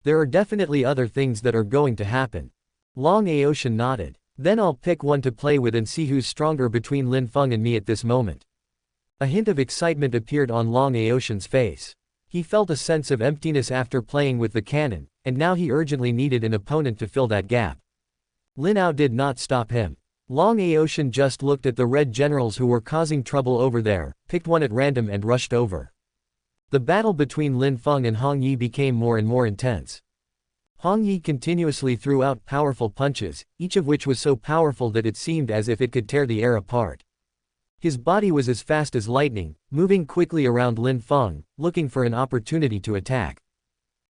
There are definitely other things that are going to happen. Long Aocean nodded. Then I'll pick one to play with and see who's stronger between Lin Feng and me at this moment. A hint of excitement appeared on Long Aocean's face. He felt a sense of emptiness after playing with the cannon, and now he urgently needed an opponent to fill that gap. Lin Ao did not stop him. Long Aocean just looked at the red generals who were causing trouble over there, picked one at random and rushed over. The battle between Lin Feng and Hong Yi became more and more intense. Hong Yi continuously threw out powerful punches, each of which was so powerful that it seemed as if it could tear the air apart. His body was as fast as lightning, moving quickly around Lin Feng, looking for an opportunity to attack.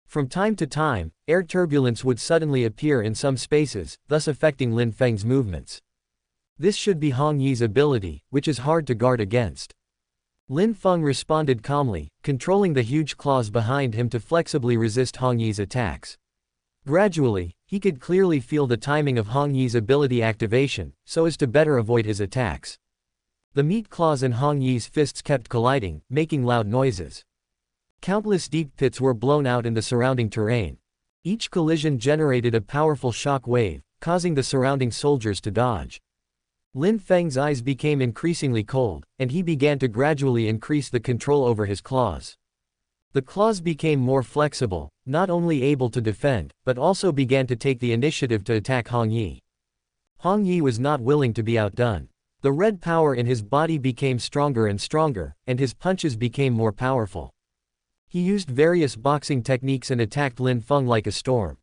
From time to time, air turbulence would suddenly appear in some spaces, thus affecting Lin Feng's movements. This should be Hong Yi's ability, which is hard to guard against. Lin Feng responded calmly, controlling the huge claws behind him to flexibly resist Hong Yi's attacks. Gradually, he could clearly feel the timing of Hong Yi's ability activation, so as to better avoid his attacks. The meat claws in Hong Yi's fists kept colliding, making loud noises. Countless deep pits were blown out in the surrounding terrain. Each collision generated a powerful shock wave, causing the surrounding soldiers to dodge. Lin Feng's eyes became increasingly cold, and he began to gradually increase the control over his claws. The claws became more flexible, not only able to defend, but also began to take the initiative to attack Hong Yi. Hong Yi was not willing to be outdone. The red power in his body became stronger and stronger, and his punches became more powerful. He used various boxing techniques and attacked Lin Feng like a storm.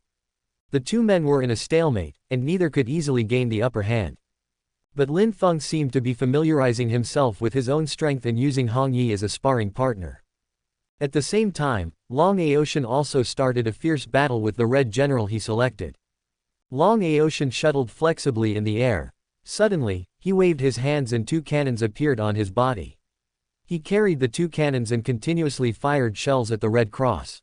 The two men were in a stalemate, and neither could easily gain the upper hand. But Lin Feng seemed to be familiarizing himself with his own strength and using Hong Yi as a sparring partner. At the same time, Long Aocean also started a fierce battle with the red general he selected. Long Aocean shuttled flexibly in the air. Suddenly, he waved his hands and two cannons appeared on his body. He carried the two cannons and continuously fired shells at the Red Cross.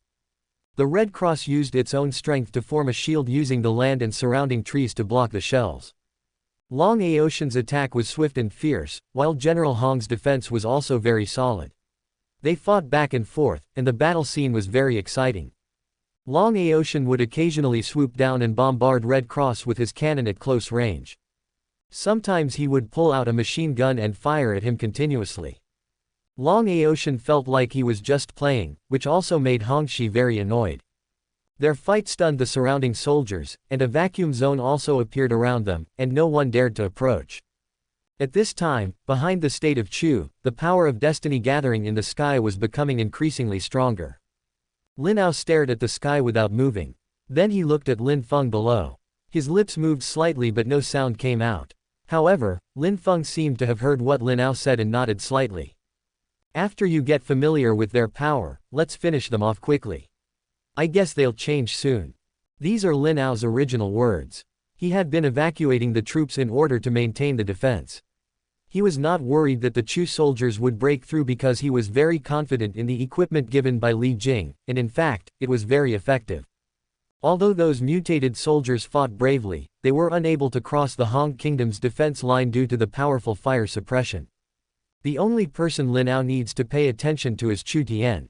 The Red Cross used its own strength to form a shield using the land and surrounding trees to block the shells. Long Aocean's attack was swift and fierce, while General Hong's defense was also very solid. They fought back and forth, and the battle scene was very exciting. Long Aocean would occasionally swoop down and bombard Red Cross with his cannon at close range. Sometimes he would pull out a machine gun and fire at him continuously. Long Aocean felt like he was just playing, which also made Hongxi very annoyed. Their fight stunned the surrounding soldiers, and a vacuum zone also appeared around them, and no one dared to approach. At this time, behind the state of Chu, the power of destiny gathering in the sky was becoming increasingly stronger. Lin Ao stared at the sky without moving. Then he looked at Lin Feng below. His lips moved slightly but no sound came out. However, Lin Feng seemed to have heard what Lin Ao said and nodded slightly. After you get familiar with their power, let's finish them off quickly. I guess they'll change soon. These are Lin Ao's original words. He had been evacuating the troops in order to maintain the defense. He was not worried that the Chu soldiers would break through because he was very confident in the equipment given by Li Jing, and in fact, it was very effective. Although those mutated soldiers fought bravely, they were unable to cross the Hong Kingdom's defense line due to the powerful fire suppression. The only person Lin Ao needs to pay attention to is Chu Tian.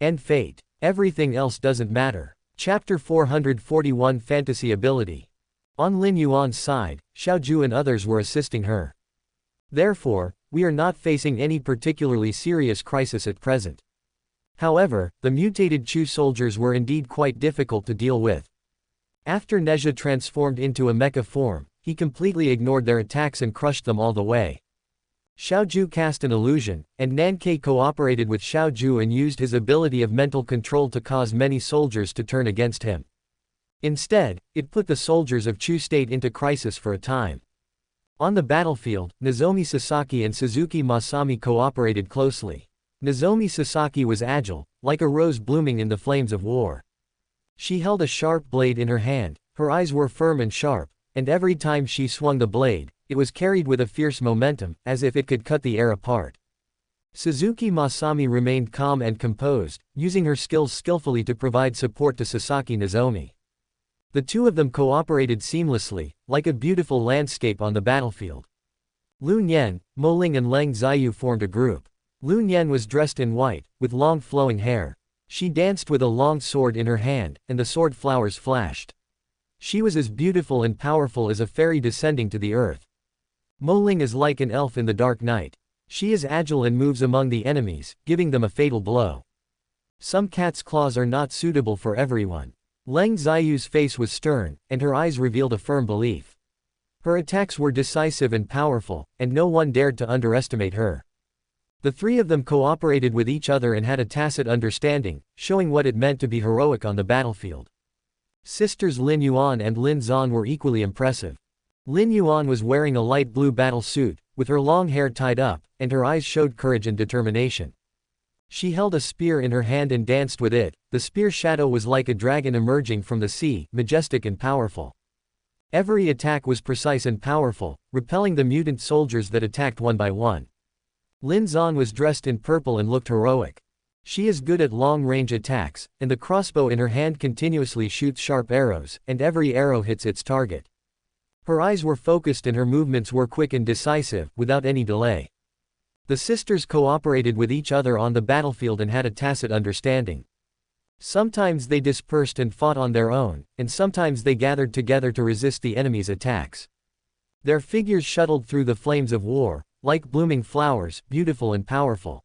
And fate. Everything else doesn't matter. Chapter 441 Fantasy Ability. On Lin Yuan's side, Xiao Zhu and others were assisting her. Therefore, we are not facing any particularly serious crisis at present. However, the mutated Chu soldiers were indeed quite difficult to deal with. After Nezha transformed into a mecha form, he completely ignored their attacks and crushed them all the way. Xiao Zhu cast an illusion, and Nankei cooperated with Xiao Zhu and used his ability of mental control to cause many soldiers to turn against him. Instead, it put the soldiers of Chu State into crisis for a time. On the battlefield, Nozomi Sasaki and Suzuki Masami cooperated closely. Nozomi Sasaki was agile, like a rose blooming in the flames of war. She held a sharp blade in her hand, her eyes were firm and sharp, and every time she swung the blade, it was carried with a fierce momentum, as if it could cut the air apart. Suzuki Masami remained calm and composed, using her skills skillfully to provide support to Sasaki Nozomi. The two of them cooperated seamlessly, like a beautiful landscape on the battlefield. Lu Nian, Mo Ling and Leng Ziyu formed a group. Lu Nian was dressed in white, with long flowing hair. She danced with a long sword in her hand, and the sword flowers flashed. She was as beautiful and powerful as a fairy descending to the earth. Mo Ling is like an elf in the dark night. She is agile and moves among the enemies, giving them a fatal blow. Some cat's claws are not suitable for everyone. Leng Ziyu's face was stern, and her eyes revealed a firm belief. Her attacks were decisive and powerful, and no one dared to underestimate her. The three of them cooperated with each other and had a tacit understanding, showing what it meant to be heroic on the battlefield. Sisters Lin Yuan and Lin Zan were equally impressive. Lin Yuan was wearing a light blue battle suit, with her long hair tied up, and her eyes showed courage and determination. She held a spear in her hand and danced with it. The spear shadow was like a dragon emerging from the sea, majestic and powerful. Every attack was precise and powerful, repelling the mutant soldiers that attacked one by one. Lin Zan was dressed in purple and looked heroic. She is good at long-range attacks, and the crossbow in her hand continuously shoots sharp arrows, and every arrow hits its target. Her eyes were focused and her movements were quick and decisive, without any delay. The sisters cooperated with each other on the battlefield and had a tacit understanding. Sometimes they dispersed and fought on their own, and sometimes they gathered together to resist the enemy's attacks. Their figures shuttled through the flames of war, like blooming flowers, beautiful and powerful.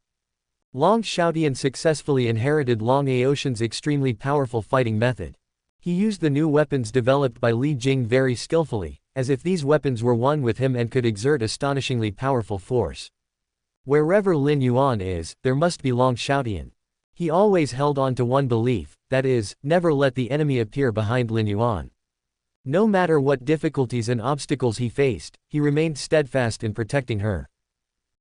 Long Xiaotian successfully inherited Long Aoshan's extremely powerful fighting method. He used the new weapons developed by Li Jing very skillfully, as if these weapons were one with him and could exert astonishingly powerful force. Wherever Lin Yuan is, there must be Long Xiaotian. He always held on to one belief, that is, never let the enemy appear behind Lin Yuan. No matter what difficulties and obstacles he faced, he remained steadfast in protecting her.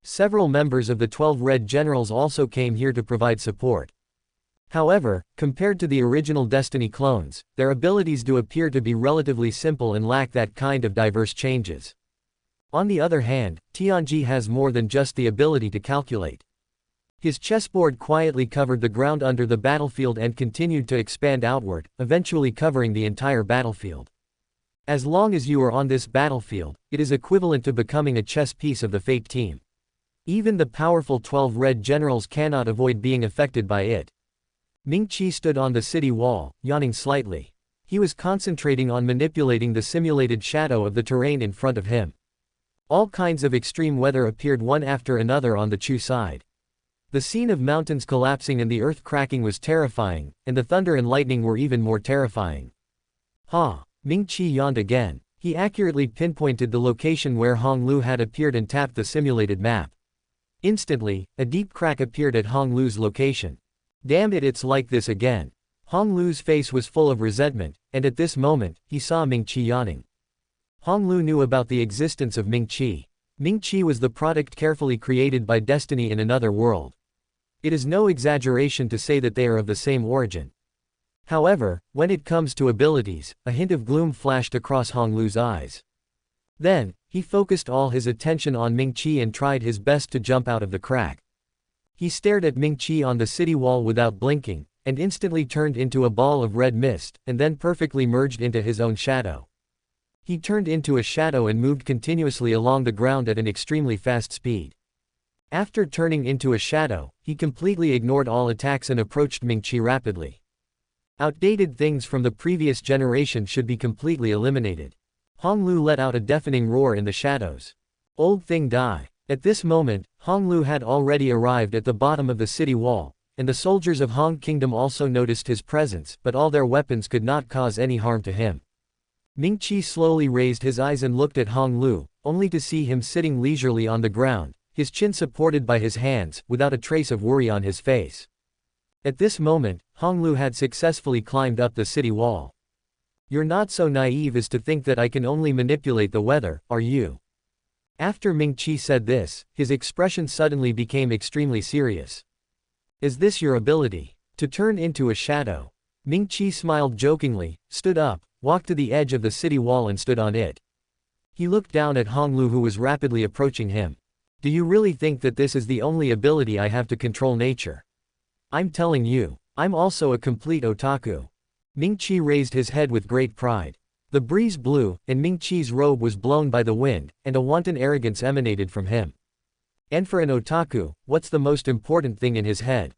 Several members of the 12 Red Generals also came here to provide support. However, compared to the original Destiny clones, their abilities do appear to be relatively simple and lack that kind of diverse changes. On the other hand, Tianji has more than just the ability to calculate. His chessboard quietly covered the ground under the battlefield and continued to expand outward, eventually covering the entire battlefield. As long as you are on this battlefield, it is equivalent to becoming a chess piece of the Fate team. Even the powerful 12 Red Generals cannot avoid being affected by it. Ming Qi stood on the city wall, yawning slightly. He was concentrating on manipulating the simulated shadow of the terrain in front of him. All kinds of extreme weather appeared one after another on the Chu side. The scene of mountains collapsing and the earth cracking was terrifying, and the thunder and lightning were even more terrifying. Ha! Ming-Chi yawned again. He accurately pinpointed the location where Hong Lu had appeared and tapped the simulated map. Instantly, a deep crack appeared at Hong Lu's location. Damn it, it's like this again. Hong Lu's face was full of resentment, and at this moment, he saw Ming-Chi yawning. Hong Lu knew about the existence of Ming-Chi. Ming-Chi was the product carefully created by destiny in another world. It is no exaggeration to say that they are of the same origin. However, when it comes to abilities, a hint of gloom flashed across Hong Lu's eyes. Then, he focused all his attention on Ming-Chi and tried his best to jump out of the crack. He stared at Ming-Chi on the city wall without blinking, and instantly turned into a ball of red mist, and then perfectly merged into his own shadow. He turned into a shadow and moved continuously along the ground at an extremely fast speed. After turning into a shadow, he completely ignored all attacks and approached Ming-Chi rapidly. Outdated things from the previous generation should be completely eliminated. Hong Lu let out a deafening roar in the shadows. Old thing die. At this moment, Hong Lu had already arrived at the bottom of the city wall, and the soldiers of Hong Kingdom also noticed his presence, but all their weapons could not cause any harm to him. Ming-Chi slowly raised his eyes and looked at Hong Lu, only to see him sitting leisurely on the ground, his chin supported by his hands, without a trace of worry on his face. At this moment, Hong Lu had successfully climbed up the city wall. You're not so naive as to think that I can only manipulate the weather, are you? After Ming-Chi said this, his expression suddenly became extremely serious. Is this your ability? To turn into a shadow? Ming-Chi smiled jokingly, stood up, walked to the edge of the city wall and stood on it. He looked down at Hong Lu who was rapidly approaching him. Do you really think that this is the only ability I have to control nature? I'm telling you, I'm also a complete otaku. Ming-Chi raised his head with great pride. The breeze blew, and Ming-Chi's robe was blown by the wind, and a wanton arrogance emanated from him. And for an otaku, what's the most important thing in his head?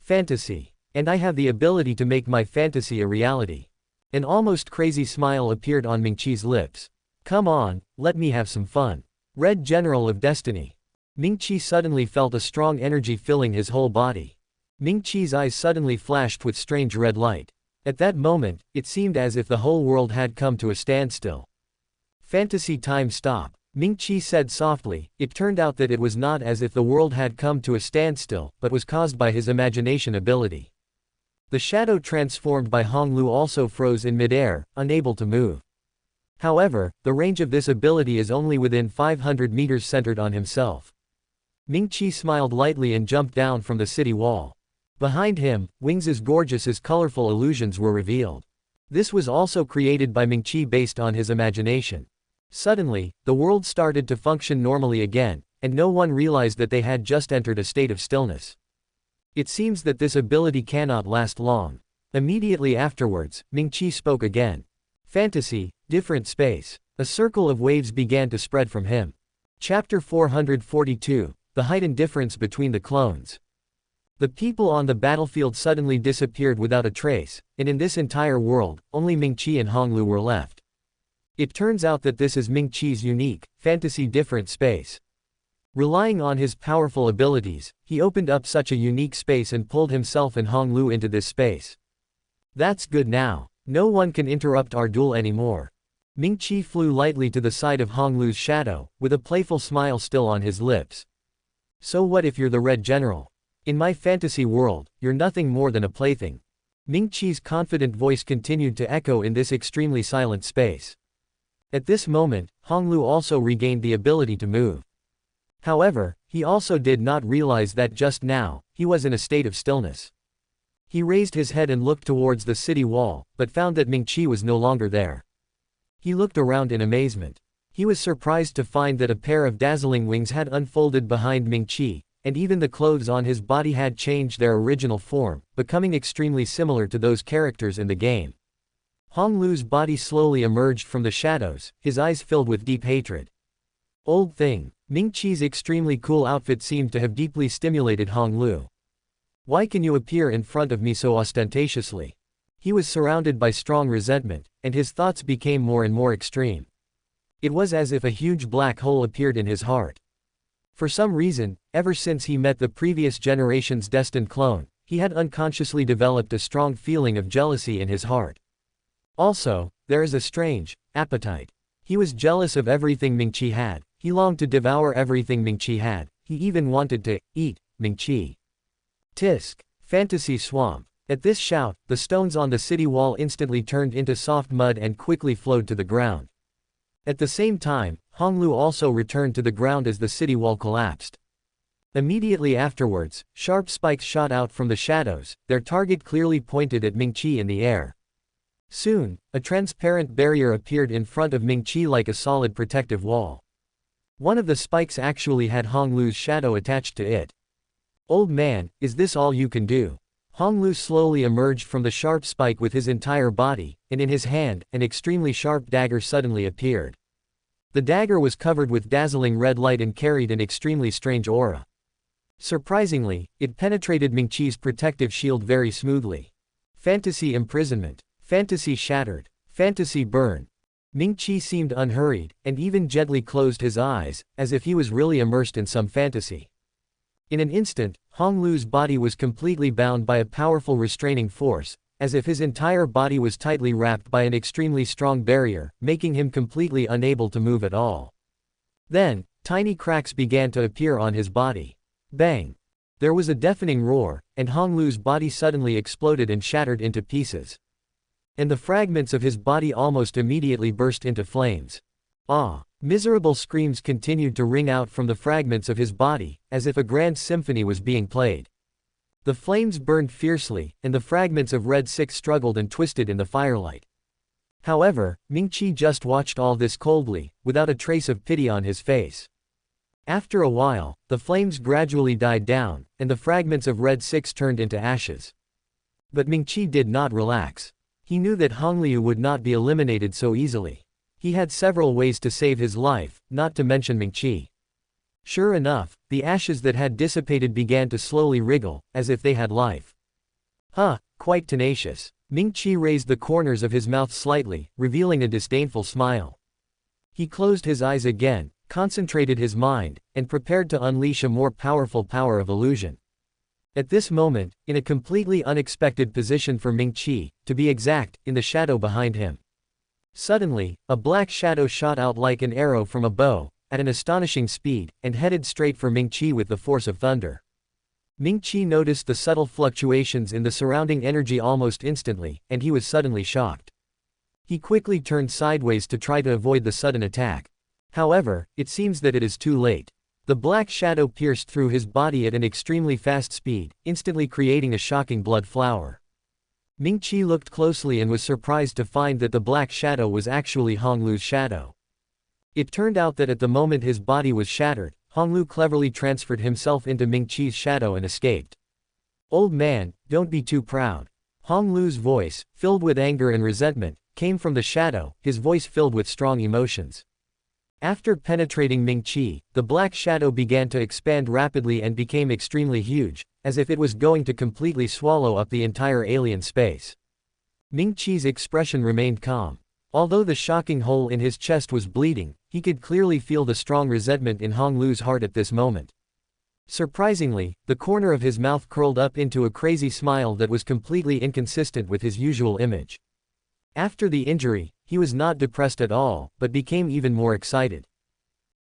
Fantasy. And I have the ability to make my fantasy a reality. An almost crazy smile appeared on Ming-Chi's lips. Come on, let me have some fun. Red General of Destiny. Ming-Chi suddenly felt a strong energy filling his whole body. Ming-Chi's eyes suddenly flashed with strange red light. At that moment, it seemed as if the whole world had come to a standstill. Fantasy time stop. Ming-Chi said softly. It turned out that it was not as if the world had come to a standstill, but was caused by his imagination ability. The shadow transformed by Hong Lu also froze in midair, unable to move. However, the range of this ability is only within 500 meters centered on himself. Ming-Chi smiled lightly and jumped down from the city wall. Behind him, wings as gorgeous as colorful illusions were revealed. This was also created by Ming-Chi based on his imagination. Suddenly, the world started to function normally again, and no one realized that they had just entered a state of stillness. It seems that this ability cannot last long. Immediately afterwards, Ming-Chi spoke again. Fantasy, different space. A circle of waves began to spread from him. Chapter 442, The Heightened Difference Between the Clones. The people on the battlefield suddenly disappeared without a trace, and in this entire world, only Ming-Chi and Hong Lu were left. It turns out that this is Ming-Chi's unique, fantasy different space. Relying on his powerful abilities, he opened up such a unique space and pulled himself and Hong Lu into this space. That's good now. No one can interrupt our duel anymore. Ming-Chi flew lightly to the side of Hong Lu's shadow, with a playful smile still on his lips. So what if you're the Red General? In my fantasy world, you're nothing more than a plaything. Ming-Chi's confident voice continued to echo in this extremely silent space. At this moment, Hong Lu also regained the ability to move. However, he also did not realize that just now, he was in a state of stillness. He raised his head and looked towards the city wall, but found that Ming-Chi was no longer there. He looked around in amazement. He was surprised to find that a pair of dazzling wings had unfolded behind Ming-Chi, and even the clothes on his body had changed their original form, becoming extremely similar to those characters in the game. Hong Lu's body slowly emerged from the shadows, his eyes filled with deep hatred. Old thing. Ming-Chi's extremely cool outfit seemed to have deeply stimulated Hong Lu. Why can you appear in front of me so ostentatiously? He was surrounded by strong resentment, and his thoughts became more and more extreme. It was as if a huge black hole appeared in his heart. For some reason, ever since he met the previous generation's destined clone, he had unconsciously developed a strong feeling of jealousy in his heart. Also, there is a strange appetite. He was jealous of everything Ming-Chi had, he longed to devour everything Ming-Chi had, he even wanted to eat Ming-Chi. Tisk! Fantasy swamp. At this shout, the stones on the city wall instantly turned into soft mud and quickly flowed to the ground. At the same time, Honglu also returned to the ground as the city wall collapsed. Immediately afterwards, sharp spikes shot out from the shadows, their target clearly pointed at Ming-Chi in the air. Soon, a transparent barrier appeared in front of Ming-Chi like a solid protective wall. One of the spikes actually had Honglu's shadow attached to it. "Old man, is this all you can do?" Honglu slowly emerged from the sharp spike with his entire body, and in his hand, an extremely sharp dagger suddenly appeared. The dagger was covered with dazzling red light and carried an extremely strange aura. Surprisingly, it penetrated Ming-Chi's protective shield very smoothly. Fantasy imprisonment. Fantasy shattered. Fantasy burn. Ming-Chi seemed unhurried, and even gently closed his eyes, as if he was really immersed in some fantasy. In an instant, Honglu's body was completely bound by a powerful restraining force, as if his entire body was tightly wrapped by an extremely strong barrier, making him completely unable to move at all. Then, tiny cracks began to appear on his body. Bang! There was a deafening roar, and Honglu's body suddenly exploded and shattered into pieces. And the fragments of his body almost immediately burst into flames. Ah! Miserable screams continued to ring out from the fragments of his body, as if a grand symphony was being played. The flames burned fiercely, and the fragments of Red 6 struggled and twisted in the firelight. However, Ming-Chi just watched all this coldly, without a trace of pity on his face. After a while, the flames gradually died down, and the fragments of Red 6 turned into ashes. But Ming-Chi did not relax. He knew that Hongliu would not be eliminated so easily. He had several ways to save his life, not to mention Ming-Chi. Sure enough, the ashes that had dissipated began to slowly wriggle, as if they had life. Huh, quite tenacious. Ming-Chi raised the corners of his mouth slightly, revealing a disdainful smile. He closed his eyes again, concentrated his mind, and prepared to unleash a more powerful power of illusion. At this moment, in a completely unexpected position for Ming-Chi, to be exact, in the shadow behind him. Suddenly, a black shadow shot out like an arrow from a bow, at an astonishing speed, and headed straight for Ming-Chi with the force of thunder. Ming-Chi noticed the subtle fluctuations in the surrounding energy almost instantly, and he was suddenly shocked. He quickly turned sideways to try to avoid the sudden attack. However, it seems that it is too late. The black shadow pierced through his body at an extremely fast speed, instantly creating a shocking blood flower. Ming-Chi looked closely and was surprised to find that the black shadow was actually Honglu's shadow. It turned out that at the moment his body was shattered, Honglu cleverly transferred himself into Ming-Chi's shadow and escaped. "Old man, don't be too proud." Honglu's voice, filled with anger and resentment, came from the shadow, his voice filled with strong emotions. After penetrating Ming-Chi, the black shadow began to expand rapidly and became extremely huge, as if it was going to completely swallow up the entire alien space. Ming-Chi's expression remained calm. Although the shocking hole in his chest was bleeding, he could clearly feel the strong resentment in Honglu's heart at this moment. Surprisingly, the corner of his mouth curled up into a crazy smile that was completely inconsistent with his usual image. After the injury, he was not depressed at all, but became even more excited.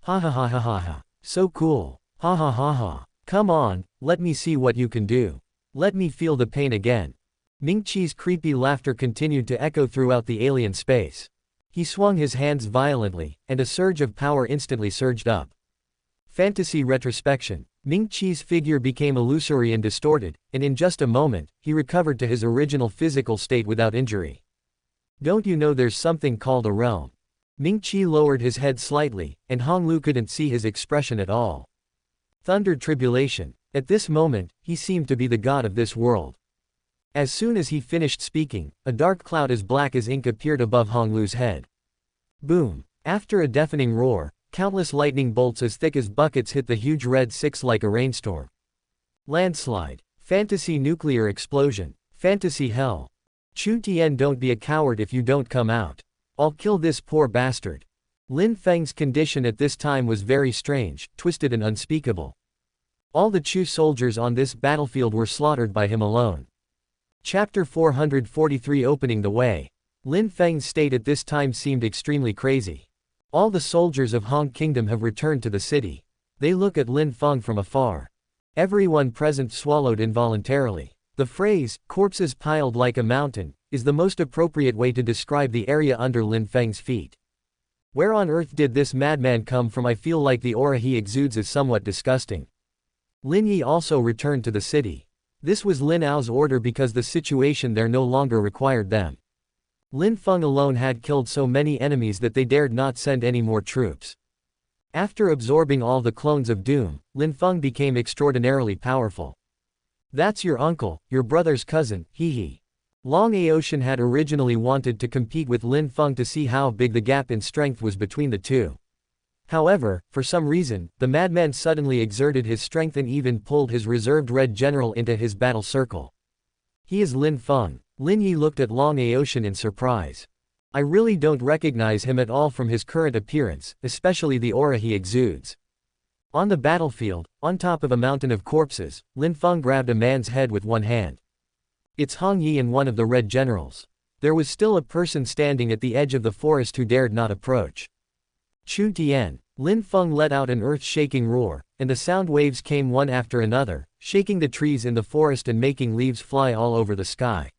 "Ha ha ha ha ha ha. So cool. Ha ha ha ha. Come on, let me see what you can do. Let me feel the pain again." Ming-Chi's creepy laughter continued to echo throughout the alien space. He swung his hands violently, and a surge of power instantly surged up. Fantasy retrospection. Ming-Chi's figure became illusory and distorted, and in just a moment, he recovered to his original physical state without injury. "Don't you know there's something called a realm?" Ming-Chi lowered his head slightly, and Honglu couldn't see his expression at all. Thundered tribulation. At this moment, he seemed to be the god of this world. As soon as he finished speaking, a dark cloud as black as ink appeared above Honglu's head. Boom! After a deafening roar, countless lightning bolts as thick as buckets hit the huge Red 6 like a rainstorm. Landslide. Fantasy nuclear explosion. Fantasy hell. Chu Tian, don't be a coward if you don't come out. I'll kill this poor bastard. Lin Feng's condition at this time was very strange, twisted and unspeakable. All the Chu soldiers on this battlefield were slaughtered by him alone. Chapter 443 Opening the Way. Lin Feng's state at this time seemed extremely crazy. All the soldiers of Hong Kingdom have returned to the city. They look at Lin Feng from afar. Everyone present swallowed involuntarily. The phrase, corpses piled like a mountain, is the most appropriate way to describe the area under Lin Feng's feet. Where on earth did this madman come from? I feel like the aura he exudes is somewhat disgusting. Lin Yi also returned to the city. This was Lin Ao's order because the situation there no longer required them. Lin Feng alone had killed so many enemies that they dared not send any more troops. After absorbing all the clones of Doom, Lin Feng became extraordinarily powerful. That's your uncle, your brother's cousin, hee. Long Aoshan had originally wanted to compete with Lin Feng to see how big the gap in strength was between the two. However, for some reason, the madman suddenly exerted his strength and even pulled his reserved Red General into his battle circle. He is Lin Feng. Lin Yi looked at Long Aoshan in surprise. I really don't recognize him at all from his current appearance, especially the aura he exudes. On the battlefield, on top of a mountain of corpses, Lin Feng grabbed a man's head with one hand. It's Hong Yi and one of the Red Generals. There was still a person standing at the edge of the forest who dared not approach. Chu Tian. Lin Feng let out an earth-shaking roar, and the sound waves came one after another, shaking the trees in the forest and making leaves fly all over the sky.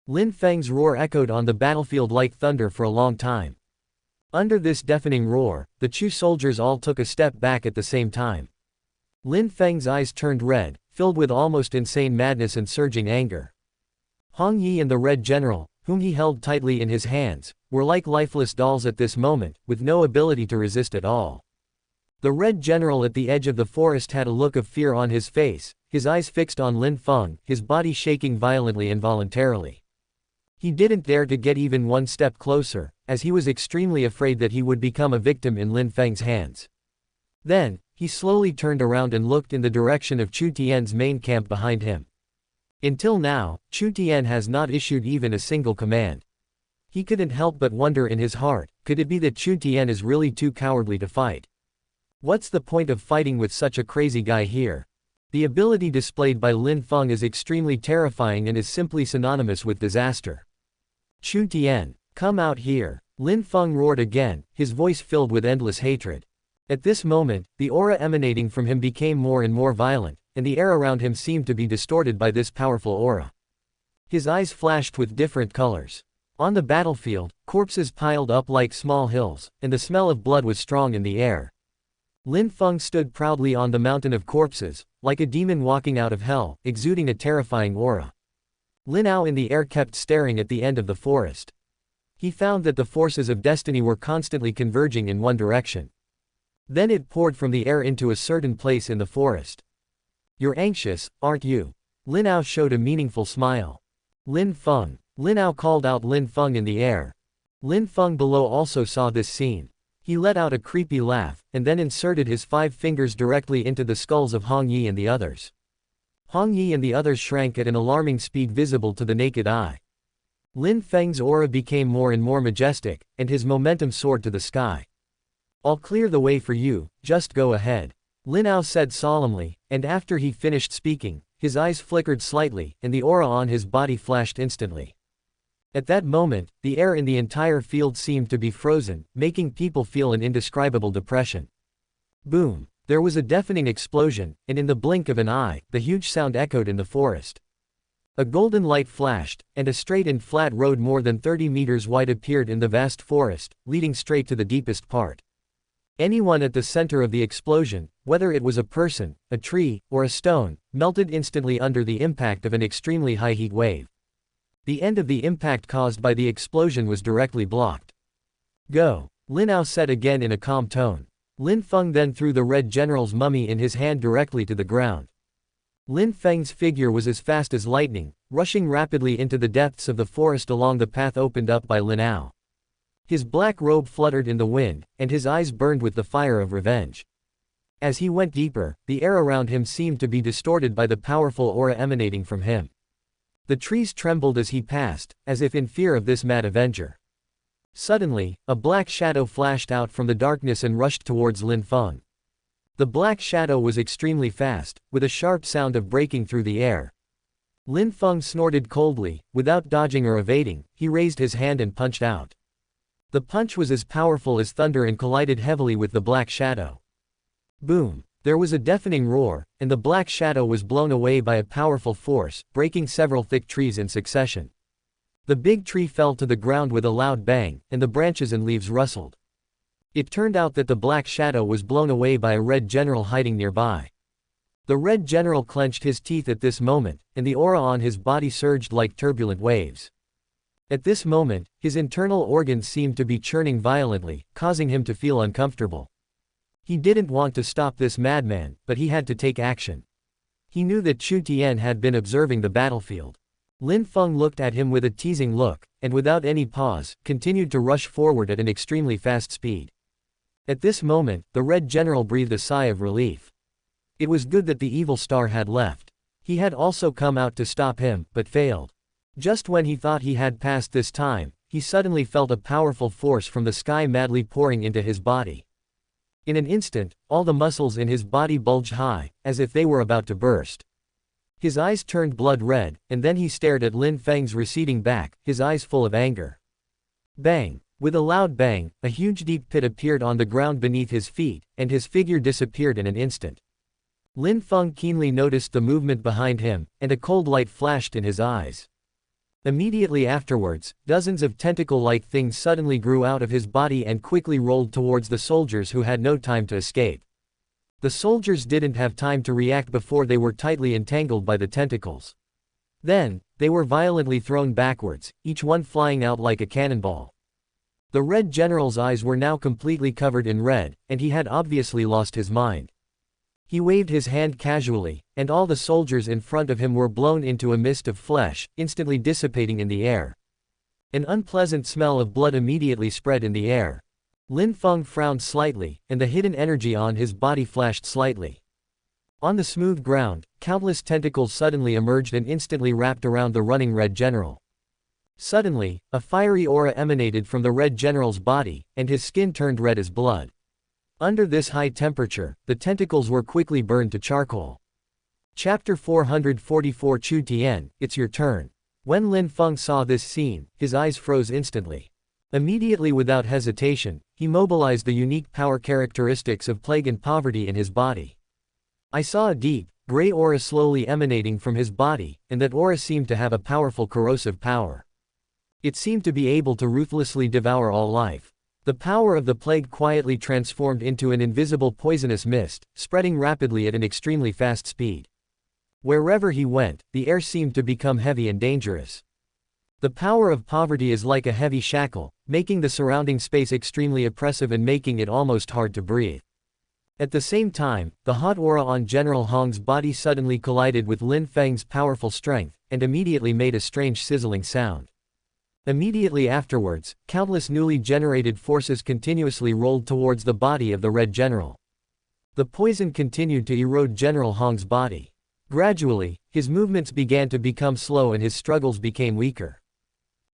Lin Feng's roar echoed on the battlefield like thunder for a long time. Under this deafening roar, the Chu soldiers all took a step back at the same time. Lin Feng's eyes turned red, filled with almost insane madness and surging anger. Hong Yi and the Red General, whom he held tightly in his hands, were like lifeless dolls at this moment, with no ability to resist at all. The Red General at the edge of the forest had a look of fear on his face, his eyes fixed on Lin Feng, his body shaking violently and involuntarily. He didn't dare to get even one step closer, as he was extremely afraid that he would become a victim in Lin Feng's hands. Then, he slowly turned around and looked in the direction of Chu Tian's main camp behind him. Until now, Chu Tian has not issued even a single command. He couldn't help but wonder in his heart, could it be that Chu Tian is really too cowardly to fight? What's the point of fighting with such a crazy guy here? The ability displayed by Lin Feng is extremely terrifying and is simply synonymous with disaster. Chu Tian, come out here. Lin Feng roared again, his voice filled with endless hatred. At this moment, the aura emanating from him became more and more violent, and the air around him seemed to be distorted by this powerful aura. His eyes flashed with different colors. On the battlefield, corpses piled up like small hills, and the smell of blood was strong in the air. Lin Feng stood proudly on the mountain of corpses, like a demon walking out of hell, exuding a terrifying aura. Lin Ao in the air kept staring at the end of the forest. He found that the forces of destiny were constantly converging in one direction. Then it poured from the air into a certain place in the forest. You're anxious, aren't you? Lin Ao showed a meaningful smile. Lin Feng. Lin Ao called out Lin Feng in the air. Lin Feng below also saw this scene. He let out a creepy laugh, and then inserted his 5 fingers directly into the skulls of Hong Yi and the others. Hong Yi and the others shrank at an alarming speed visible to the naked eye. Lin Feng's aura became more and more majestic, and his momentum soared to the sky. I'll clear the way for you, just go ahead. Lin Ao said solemnly, and after he finished speaking, his eyes flickered slightly, and the aura on his body flashed instantly. At that moment, the air in the entire field seemed to be frozen, making people feel an indescribable depression. Boom! There was a deafening explosion, and in the blink of an eye, the huge sound echoed in the forest. A golden light flashed, and a straight and flat road more than 30 meters wide appeared in the vast forest, leading straight to the deepest part. Anyone at the center of the explosion, whether it was a person, a tree, or a stone, melted instantly under the impact of an extremely high heat wave. The end of the impact caused by the explosion was directly blocked. Go! Lin Ao said again in a calm tone. Lin Feng then threw the Red General's mummy in his hand directly to the ground. Lin Feng's figure was as fast as lightning, rushing rapidly into the depths of the forest along the path opened up by Lin Ao. His black robe fluttered in the wind, and his eyes burned with the fire of revenge. As he went deeper, the air around him seemed to be distorted by the powerful aura emanating from him. The trees trembled as he passed, as if in fear of this mad avenger. Suddenly, a black shadow flashed out from the darkness and rushed towards Lin Feng. The black shadow was extremely fast, with a sharp sound of breaking through the air. Lin Feng snorted coldly, without dodging or evading, he raised his hand and punched out. The punch was as powerful as thunder and collided heavily with the black shadow. Boom! There was a deafening roar, and the black shadow was blown away by a powerful force, breaking several thick trees in succession. The big tree fell to the ground with a loud bang, and the branches and leaves rustled. It turned out that the black shadow was blown away by a red general hiding nearby. The red general clenched his teeth at this moment, and the aura on his body surged like turbulent waves. At this moment, his internal organs seemed to be churning violently, causing him to feel uncomfortable. He didn't want to stop this madman, but he had to take action. He knew that Chu Tian had been observing the battlefield. Lin Feng looked at him with a teasing look, and without any pause, continued to rush forward at an extremely fast speed. At this moment, the red general breathed a sigh of relief. It was good that the evil star had left. He had also come out to stop him, but failed. Just when he thought he had passed this time, he suddenly felt a powerful force from the sky madly pouring into his body. In an instant, all the muscles in his body bulged high, as if they were about to burst. His eyes turned blood red, and then he stared at Lin Feng's receding back, his eyes full of anger. Bang! With a loud bang, a huge deep pit appeared on the ground beneath his feet, and his figure disappeared in an instant. Lin Feng keenly noticed the movement behind him, and a cold light flashed in his eyes. Immediately afterwards, dozens of tentacle-like things suddenly grew out of his body and quickly rolled towards the soldiers who had no time to escape. The soldiers didn't have time to react before they were tightly entangled by the tentacles. Then, they were violently thrown backwards, each one flying out like a cannonball. The red general's eyes were now completely covered in red, and he had obviously lost his mind. He waved his hand casually, and all the soldiers in front of him were blown into a mist of flesh, instantly dissipating in the air. An unpleasant smell of blood immediately spread in the air. Lin Feng frowned slightly, and the hidden energy on his body flashed slightly. On the smooth ground, countless tentacles suddenly emerged and instantly wrapped around the running red general. Suddenly, a fiery aura emanated from the red general's body, and his skin turned red as blood. Under this high temperature, the tentacles were quickly burned to charcoal. Chapter 444 Chu Tian, it's your turn. When Lin Feng saw this scene, his eyes froze instantly. Immediately without hesitation, he mobilized the unique power characteristics of plague and poverty in his body. I saw a deep, gray aura slowly emanating from his body, and that aura seemed to have a powerful corrosive power. It seemed to be able to ruthlessly devour all life. The power of the plague quietly transformed into an invisible poisonous mist, spreading rapidly at an extremely fast speed. Wherever he went, the air seemed to become heavy and dangerous. The power of poverty is like a heavy shackle, making the surrounding space extremely oppressive and making it almost hard to breathe. At the same time, the hot aura on General Hong's body suddenly collided with Lin Feng's powerful strength, and immediately made a strange sizzling sound. Immediately afterwards, countless newly generated forces continuously rolled towards the body of the Red General. The poison continued to erode General Hong's body. Gradually, his movements began to become slow and his struggles became weaker.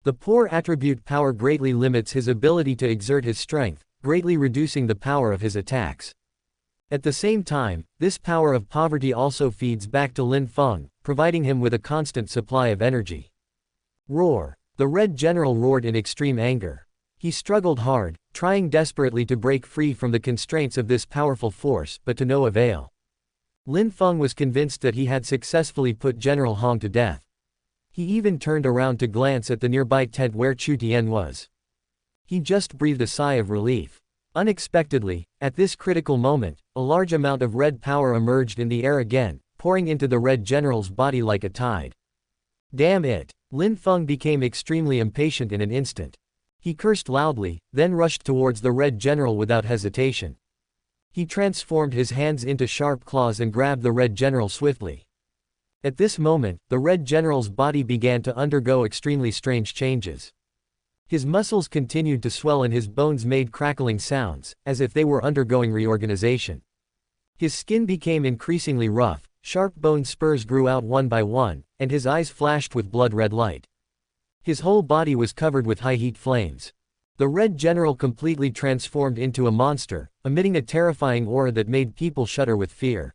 The poor attribute power greatly limits his ability to exert his strength, greatly reducing the power of his attacks. At the same time, this power of poverty also feeds back to Lin Feng, providing him with a constant supply of energy. Roar! The Red General roared in extreme anger. He struggled hard, trying desperately to break free from the constraints of this powerful force, but to no avail. Lin Feng was convinced that he had successfully put General Hong to death. He even turned around to glance at the nearby tent where Chu Tian was. He just breathed a sigh of relief. Unexpectedly, at this critical moment, a large amount of red power emerged in the air again, pouring into the Red General's body like a tide. Damn it! Lin Feng became extremely impatient in an instant. He cursed loudly, then rushed towards the Red General without hesitation. He transformed his hands into sharp claws and grabbed the Red General swiftly. At this moment, the Red General's body began to undergo extremely strange changes. His muscles continued to swell and his bones made crackling sounds, as if they were undergoing reorganization. His skin became increasingly rough, sharp bone spurs grew out one by one, and his eyes flashed with blood-red light. His whole body was covered with high-heat flames. The Red General completely transformed into a monster, emitting a terrifying aura that made people shudder with fear.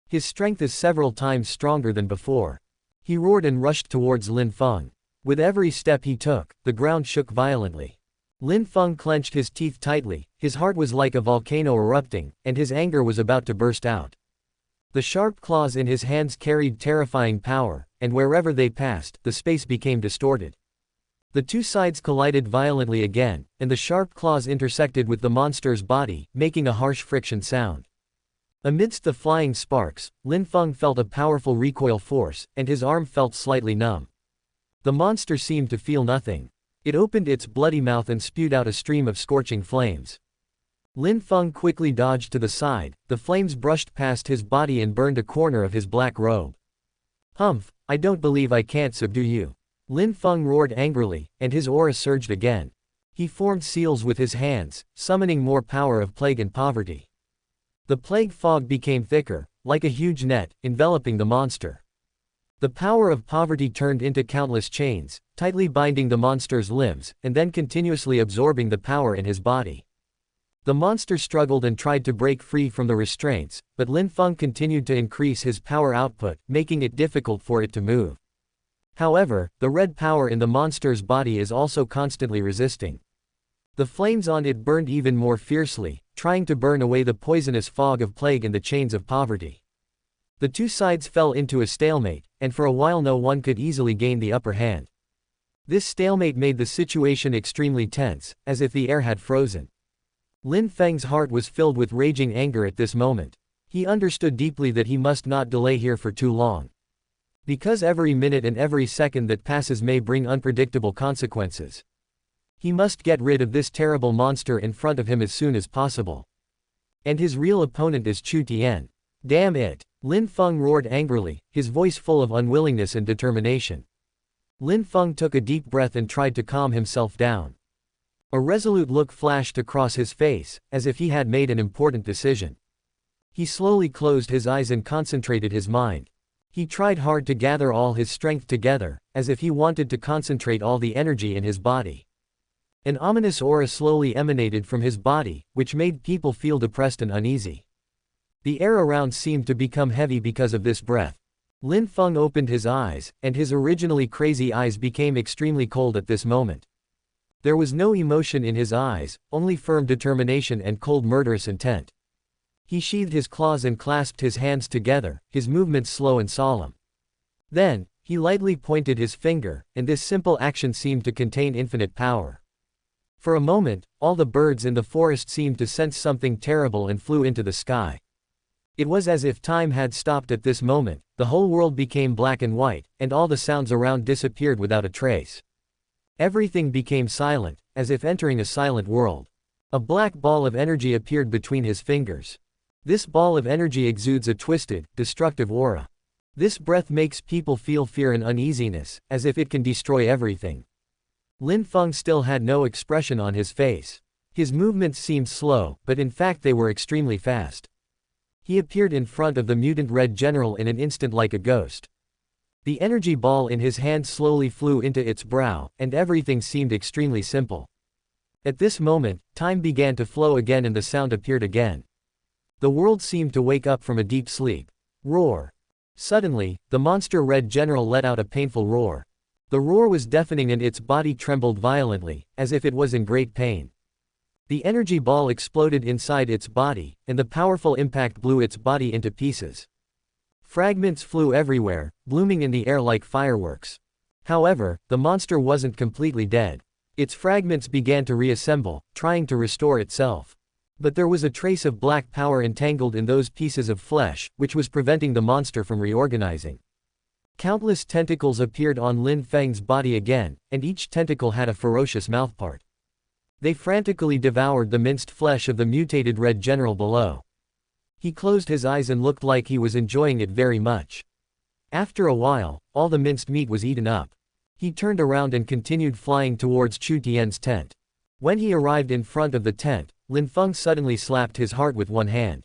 His strength is several times stronger than before. He roared and rushed towards Lin Feng. With every step he took, the ground shook violently. Lin Feng clenched his teeth tightly, his heart was like a volcano erupting, and his anger was about to burst out. The sharp claws in his hands carried terrifying power, and wherever they passed, the space became distorted. The two sides collided violently again, and the sharp claws intersected with the monster's body, making a harsh friction sound. Amidst the flying sparks, Lin Feng felt a powerful recoil force, and his arm felt slightly numb. The monster seemed to feel nothing. It opened its bloody mouth and spewed out a stream of scorching flames. Lin Feng quickly dodged to the side, the flames brushed past his body and burned a corner of his black robe. "Humph, I don't believe I can't subdue you." Lin Feng roared angrily, and his aura surged again. He formed seals with his hands, summoning more power of plague and poverty. The plague fog became thicker, like a huge net, enveloping the monster. The power of poverty turned into countless chains, tightly binding the monster's limbs, and then continuously absorbing the power in his body. The monster struggled and tried to break free from the restraints, but Lin Feng continued to increase his power output, making it difficult for it to move. However, the red power in the monster's body is also constantly resisting. The flames on it burned even more fiercely, trying to burn away the poisonous fog of plague and the chains of poverty. The two sides fell into a stalemate, and for a while no one could easily gain the upper hand. This stalemate made the situation extremely tense, as if the air had frozen. Lin Feng's heart was filled with raging anger at this moment. He understood deeply that he must not delay here for too long. Because every minute and every second that passes may bring unpredictable consequences. He must get rid of this terrible monster in front of him as soon as possible. And his real opponent is Chu Tian. Damn it! Lin Feng roared angrily, his voice full of unwillingness and determination. Lin Feng took a deep breath and tried to calm himself down. A resolute look flashed across his face, as if he had made an important decision. He slowly closed his eyes and concentrated his mind. He tried hard to gather all his strength together, as if he wanted to concentrate all the energy in his body. An ominous aura slowly emanated from his body, which made people feel depressed and uneasy. The air around seemed to become heavy because of this breath. Lin Feng opened his eyes, and his originally crazy eyes became extremely cold at this moment. There was no emotion in his eyes, only firm determination and cold murderous intent. He sheathed his claws and clasped his hands together, his movements slow and solemn. Then, he lightly pointed his finger, and this simple action seemed to contain infinite power. For a moment, all the birds in the forest seemed to sense something terrible and flew into the sky. It was as if time had stopped at this moment, the whole world became black and white, and all the sounds around disappeared without a trace. Everything became silent, as if entering a silent world. A black ball of energy appeared between his fingers. This ball of energy exudes a twisted, destructive aura. This breath makes people feel fear and uneasiness, as if it can destroy everything. Lin Feng still had no expression on his face. His movements seemed slow, but in fact they were extremely fast. He appeared in front of the mutant Red General in an instant like a ghost. The energy ball in his hand slowly flew into its brow, and everything seemed extremely simple. At this moment, time began to flow again and the sound appeared again. The world seemed to wake up from a deep sleep. Roar! Suddenly, the monster Red General let out a painful roar. The roar was deafening and its body trembled violently, as if it was in great pain. The energy ball exploded inside its body, and the powerful impact blew its body into pieces. Fragments flew everywhere, blooming in the air like fireworks. However, the monster wasn't completely dead. Its fragments began to reassemble, trying to restore itself. But there was a trace of black power entangled in those pieces of flesh, which was preventing the monster from reorganizing. Countless tentacles appeared on Lin Feng's body again, and each tentacle had a ferocious mouthpart. They frantically devoured the minced flesh of the mutated Red General below. He closed his eyes and looked like he was enjoying it very much. After a while, all the minced meat was eaten up. He turned around and continued flying towards Chu Tian's tent. When he arrived in front of the tent, Lin Feng suddenly slapped his heart with one hand.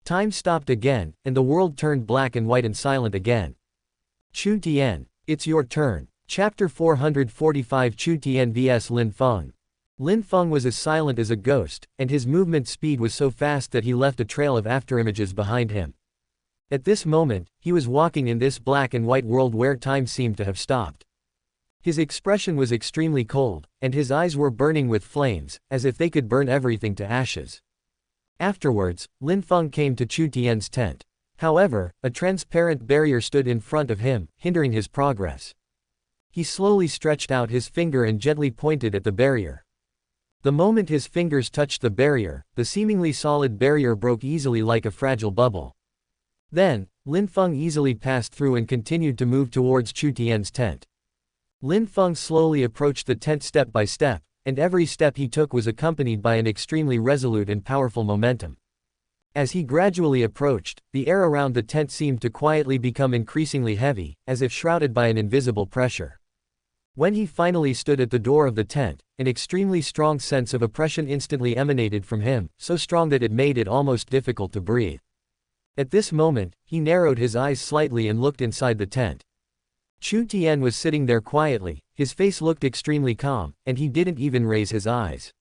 Time stopped again, and the world turned black and white and silent again. Chu Tian, it's your turn. Chapter 445 Chu Tian vs Lin Feng. Lin Feng was as silent as a ghost, and his movement speed was so fast that he left a trail of afterimages behind him. At this moment, he was walking in this black and white world where time seemed to have stopped. His expression was extremely cold, and his eyes were burning with flames, as if they could burn everything to ashes. Afterwards, Lin Feng came to Chu Tian's tent. However, a transparent barrier stood in front of him, hindering his progress. He slowly stretched out his finger and gently pointed at the barrier. The moment his fingers touched the barrier, the seemingly solid barrier broke easily like a fragile bubble. Then, Lin Feng easily passed through and continued to move towards Chu Tian's tent. Lin Feng slowly approached the tent step by step, and every step he took was accompanied by an extremely resolute and powerful momentum. As he gradually approached, the air around the tent seemed to quietly become increasingly heavy, as if shrouded by an invisible pressure. When he finally stood at the door of the tent, an extremely strong sense of oppression instantly emanated from him, so strong that it made it almost difficult to breathe. At this moment, he narrowed his eyes slightly and looked inside the tent. Chu Tian was sitting there quietly, his face looked extremely calm, and he didn't even raise his eyes.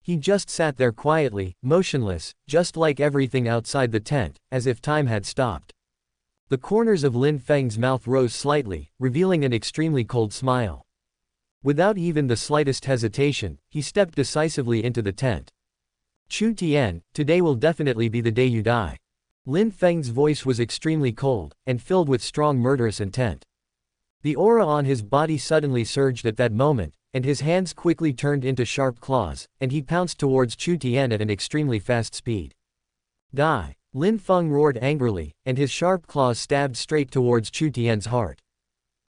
He just sat there quietly, motionless, just like everything outside the tent, as if time had stopped. The corners of Lin Feng's mouth rose slightly, revealing an extremely cold smile. Without even the slightest hesitation, he stepped decisively into the tent. Chu Tian, today will definitely be the day you die. Lin Feng's voice was extremely cold, and filled with strong murderous intent. The aura on his body suddenly surged at that moment, and his hands quickly turned into sharp claws, and he pounced towards Chu Tian at an extremely fast speed. Die! Lin Feng roared angrily, and his sharp claws stabbed straight towards Chu Tian's heart.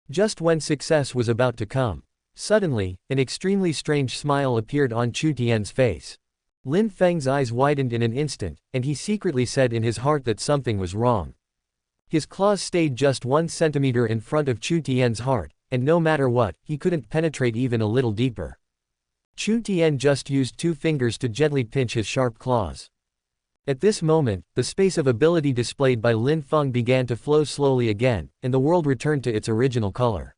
Just when success was about to come, suddenly, an extremely strange smile appeared on Chu Tian's face. Lin Feng's eyes widened in an instant, and he secretly said in his heart that something was wrong. His claws stayed just 1 centimeter in front of Chu Tian's heart, and no matter what, he couldn't penetrate even a little deeper. Chu Tian just used 2 fingers to gently pinch his sharp claws. At this moment, the space of ability displayed by Lin Feng began to flow slowly again, and the world returned to its original color.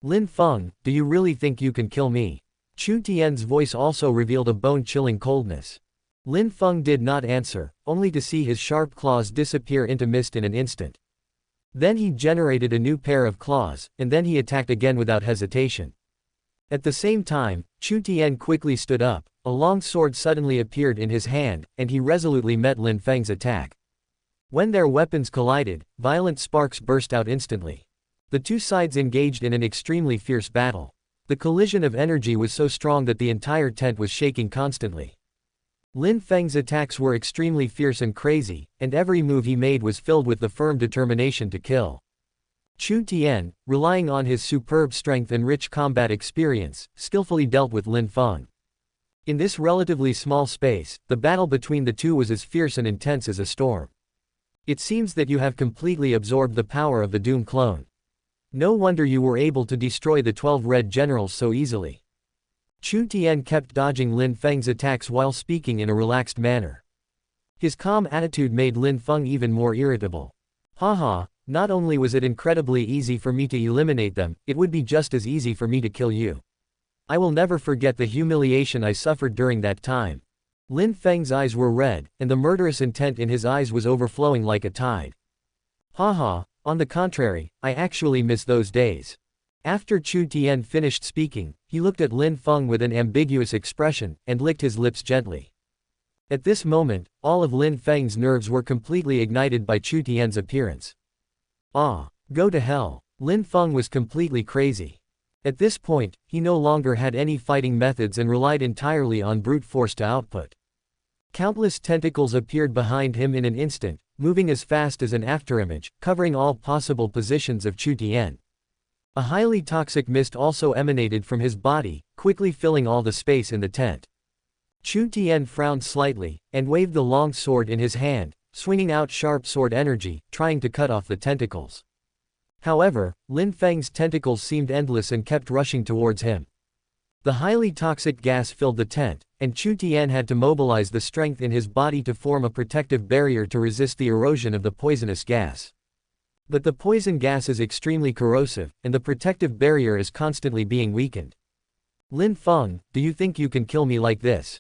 Lin Feng, do you really think you can kill me? Chu Tian's voice also revealed a bone-chilling coldness. Lin Feng did not answer, only to see his sharp claws disappear into mist in an instant. Then he generated a new pair of claws, and then he attacked again without hesitation. At the same time, Chu Tian quickly stood up, a long sword suddenly appeared in his hand, and he resolutely met Lin Feng's attack. When their weapons collided, violent sparks burst out instantly. The two sides engaged in an extremely fierce battle. The collision of energy was so strong that the entire tent was shaking constantly. Lin Feng's attacks were extremely fierce and crazy, and every move he made was filled with the firm determination to kill. Chu Tian, relying on his superb strength and rich combat experience, skillfully dealt with Lin Feng. In this relatively small space, the battle between the two was as fierce and intense as a storm. It seems that you have completely absorbed the power of the Doom clone. No wonder you were able to destroy the 12 Red Generals so easily. Chu Tian kept dodging Lin Feng's attacks while speaking in a relaxed manner. His calm attitude made Lin Feng even more irritable. Haha, not only was it incredibly easy for me to eliminate them, it would be just as easy for me to kill you. I will never forget the humiliation I suffered during that time. Lin Feng's eyes were red, and the murderous intent in his eyes was overflowing like a tide. Haha, on the contrary, I actually miss those days. After Chu Tian finished speaking, he looked at Lin Feng with an ambiguous expression, and licked his lips gently. At this moment, all of Lin Feng's nerves were completely ignited by Chu Tian's appearance. Ah, go to hell. Lin Feng was completely crazy. At this point, he no longer had any fighting methods and relied entirely on brute force to output. Countless tentacles appeared behind him in an instant, moving as fast as an afterimage, covering all possible positions of Chu Tian. A highly toxic mist also emanated from his body, quickly filling all the space in the tent. Chu Tian frowned slightly, and waved the long sword in his hand, swinging out sharp sword energy, trying to cut off the tentacles. However, Lin Feng's tentacles seemed endless and kept rushing towards him. The highly toxic gas filled the tent, and Chu Tian had to mobilize the strength in his body to form a protective barrier to resist the erosion of the poisonous gas. But the poison gas is extremely corrosive, and the protective barrier is constantly being weakened. Lin Feng, do you think you can kill me like this?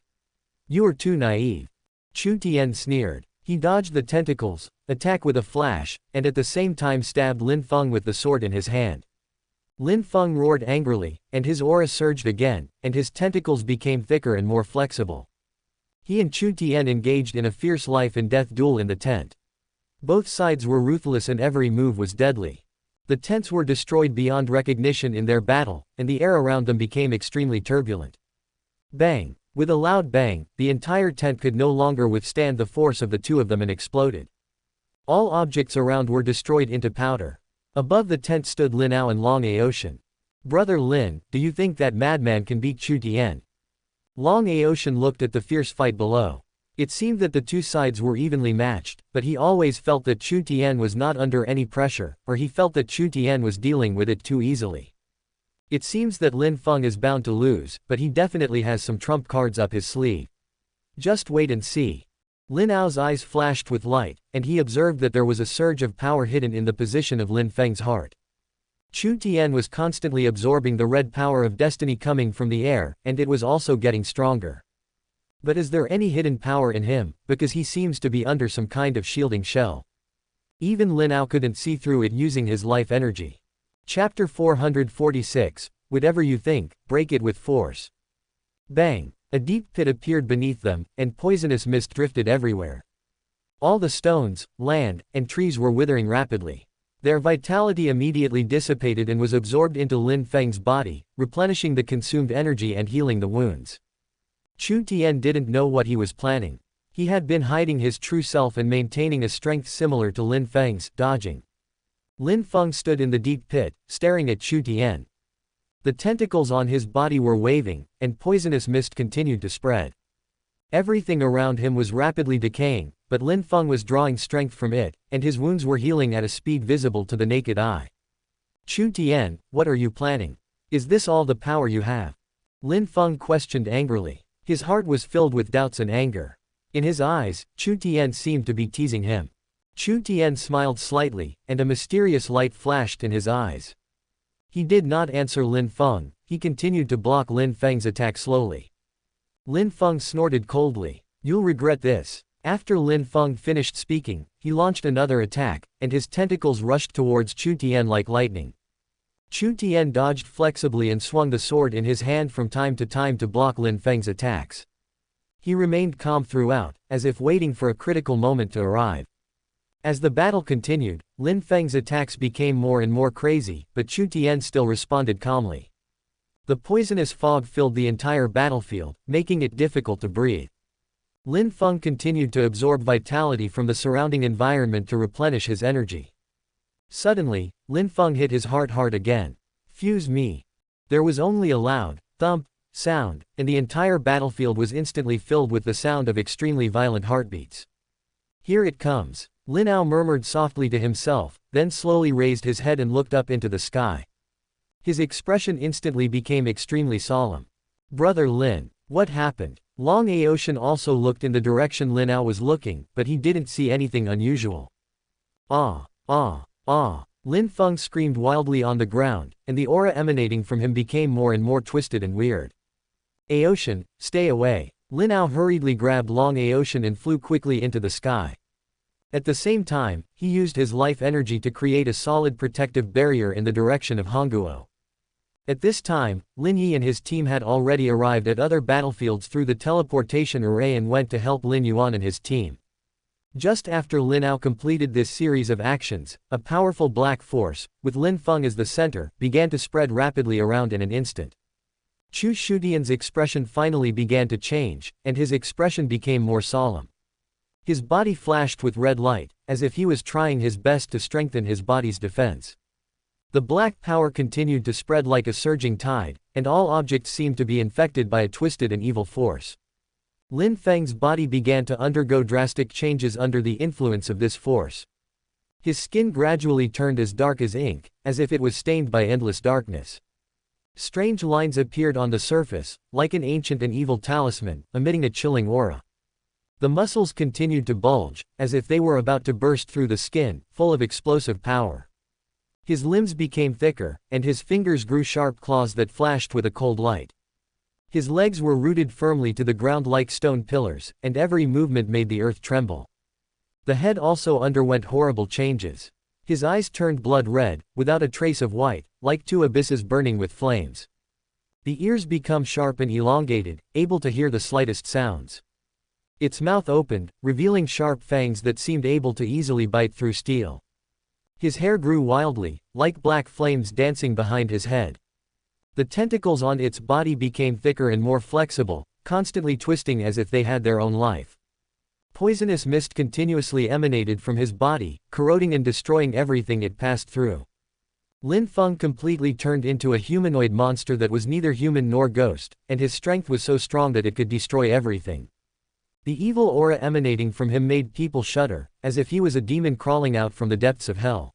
You are too naive. Chu Tian sneered. He dodged the tentacles, attacked with a flash, and at the same time stabbed Lin Feng with the sword in his hand. Lin Feng roared angrily, and his aura surged again, and his tentacles became thicker and more flexible. He and Chu Tian engaged in a fierce life-and-death duel in the tent. Both sides were ruthless and every move was deadly. The tents were destroyed beyond recognition in their battle, and the air around them became extremely turbulent. Bang! With a loud bang, the entire tent could no longer withstand the force of the two of them and exploded. All objects around were destroyed into powder. Above the tent stood Lin Ao and Long Aoshan. Brother Lin, do you think that madman can beat Chu Tian? Long Aoshan looked at the fierce fight below. It seemed that the two sides were evenly matched, but he always felt that Chu Tian was not under any pressure, or he felt that Chu Tian was dealing with it too easily. It seems that Lin Feng is bound to lose, but he definitely has some trump cards up his sleeve. Just wait and see. Lin Ao's eyes flashed with light, and he observed that there was a surge of power hidden in the position of Lin Feng's heart. Chu Tian was constantly absorbing the red power of destiny coming from the air, and it was also getting stronger. But is there any hidden power in him, because he seems to be under some kind of shielding shell? Even Lin Ao couldn't see through it using his life energy. Chapter 446, Whatever you think, break it with force. Bang! A deep pit appeared beneath them, and poisonous mist drifted everywhere. All the stones, land, and trees were withering rapidly. Their vitality immediately dissipated and was absorbed into Lin Feng's body, replenishing the consumed energy and healing the wounds. Chu Tian didn't know what he was planning. He had been hiding his true self and maintaining a strength similar to Lin Feng's, dodging. Lin Feng stood in the deep pit, staring at Chu Tian. The tentacles on his body were waving, and poisonous mist continued to spread. Everything around him was rapidly decaying, but Lin Feng was drawing strength from it, and his wounds were healing at a speed visible to the naked eye. Chu Tian, what are you planning? Is this all the power you have? Lin Feng questioned angrily. His heart was filled with doubts and anger. In his eyes, Chu Tian seemed to be teasing him. Chu Tian smiled slightly, and a mysterious light flashed in his eyes. He did not answer Lin Feng, he continued to block Lin Feng's attack slowly. Lin Feng snorted coldly. You'll regret this. After Lin Feng finished speaking, he launched another attack, and his tentacles rushed towards Chu Tian like lightning. Chu Tian dodged flexibly and swung the sword in his hand from time to block Lin Feng's attacks. He remained calm throughout, as if waiting for a critical moment to arrive. As the battle continued, Lin Feng's attacks became more and more crazy, but Chu Tian still responded calmly. The poisonous fog filled the entire battlefield, making it difficult to breathe. Lin Feng continued to absorb vitality from the surrounding environment to replenish his energy. Suddenly, Lin Feng hit his heart hard again. Fuse me. There was only a loud thump sound, and the entire battlefield was instantly filled with the sound of extremely violent heartbeats. Here it comes. Lin Ao murmured softly to himself, then slowly raised his head and looked up into the sky. His expression instantly became extremely solemn. Brother Lin, what happened? Long Aoshan also looked in the direction Lin Ao was looking, but he didn't see anything unusual. Ah! Ah! Ah! Lin Feng screamed wildly on the ground, and the aura emanating from him became more and more twisted and weird. Aoshan, stay away. Lin Ao hurriedly grabbed Long Aoshan and flew quickly into the sky. At the same time, he used his life energy to create a solid protective barrier in the direction of Hongguo. At this time, Lin Yi and his team had already arrived at other battlefields through the teleportation array and went to help Lin Yuan and his team. Just after Lin Ao completed this series of actions, a powerful black force, with Lin Feng as the center, began to spread rapidly around in an instant. Chu Shutian's expression finally began to change, and his expression became more solemn. His body flashed with red light, as if he was trying his best to strengthen his body's defense. The black power continued to spread like a surging tide, and all objects seemed to be infected by a twisted and evil force. Lin Feng's body began to undergo drastic changes under the influence of this force. His skin gradually turned as dark as ink, as if it was stained by endless darkness. Strange lines appeared on the surface, like an ancient and evil talisman, emitting a chilling aura. The muscles continued to bulge, as if they were about to burst through the skin, full of explosive power. His limbs became thicker, and his fingers grew sharp claws that flashed with a cold light. His legs were rooted firmly to the ground like stone pillars, and every movement made the earth tremble. The head also underwent horrible changes. His eyes turned blood red, without a trace of white, like two abysses burning with flames. The ears become sharp and elongated, able to hear the slightest sounds. Its mouth opened, revealing sharp fangs that seemed able to easily bite through steel. His hair grew wildly, like black flames dancing behind his head. The tentacles on its body became thicker and more flexible, constantly twisting as if they had their own life. Poisonous mist continuously emanated from his body, corroding and destroying everything it passed through. Lin Feng completely turned into a humanoid monster that was neither human nor ghost, and his strength was so strong that it could destroy everything. The evil aura emanating from him made people shudder, as if he was a demon crawling out from the depths of hell.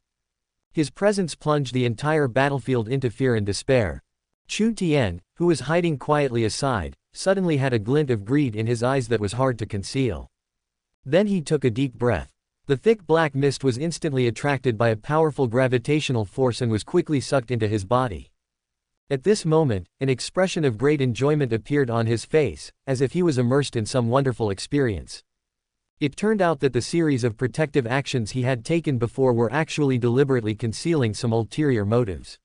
His presence plunged the entire battlefield into fear and despair. Chu Tian, who was hiding quietly aside, suddenly had a glint of greed in his eyes that was hard to conceal. Then he took a deep breath. The thick black mist was instantly attracted by a powerful gravitational force and was quickly sucked into his body. At this moment, an expression of great enjoyment appeared on his face, as if he was immersed in some wonderful experience. It turned out that the series of protective actions he had taken before were actually deliberately concealing some ulterior motives.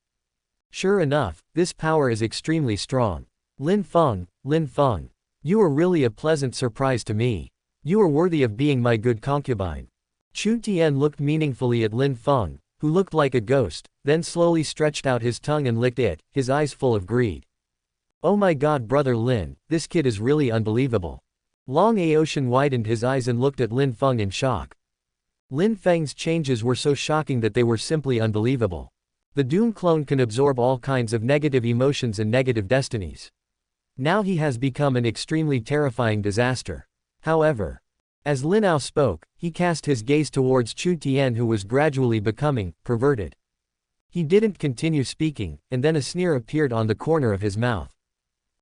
Sure enough, this power is extremely strong. Lin Feng, you were really a pleasant surprise to me. You are worthy of being my good concubine. Chu Tian looked meaningfully at Lin Feng, who looked like a ghost, then slowly stretched out his tongue and licked it, his eyes full of greed. Oh my god, brother Lin, this kid is really unbelievable. Long Aotian widened his eyes and looked at Lin Feng in shock. Lin Feng's changes were so shocking that they were simply unbelievable. The Doom clone can absorb all kinds of negative emotions and negative destinies. Now he has become an extremely terrifying disaster. However, as Lin Ao spoke, he cast his gaze towards Chu Tian, who was gradually becoming perverted. He didn't continue speaking, and then a sneer appeared on the corner of his mouth.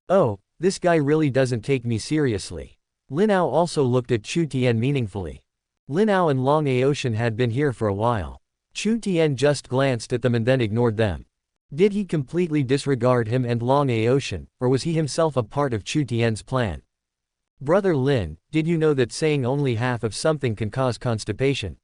Oh, this guy really doesn't take me seriously. Lin Ao also looked at Chu Tian meaningfully. Lin Ao and Long Aotian had been here for a while. Chu Tian just glanced at them and then ignored them. Did he completely disregard him and Long Aotian, or was he himself a part of Chu Tian's plan? Brother Lin, did you know that saying only half of something can cause constipation?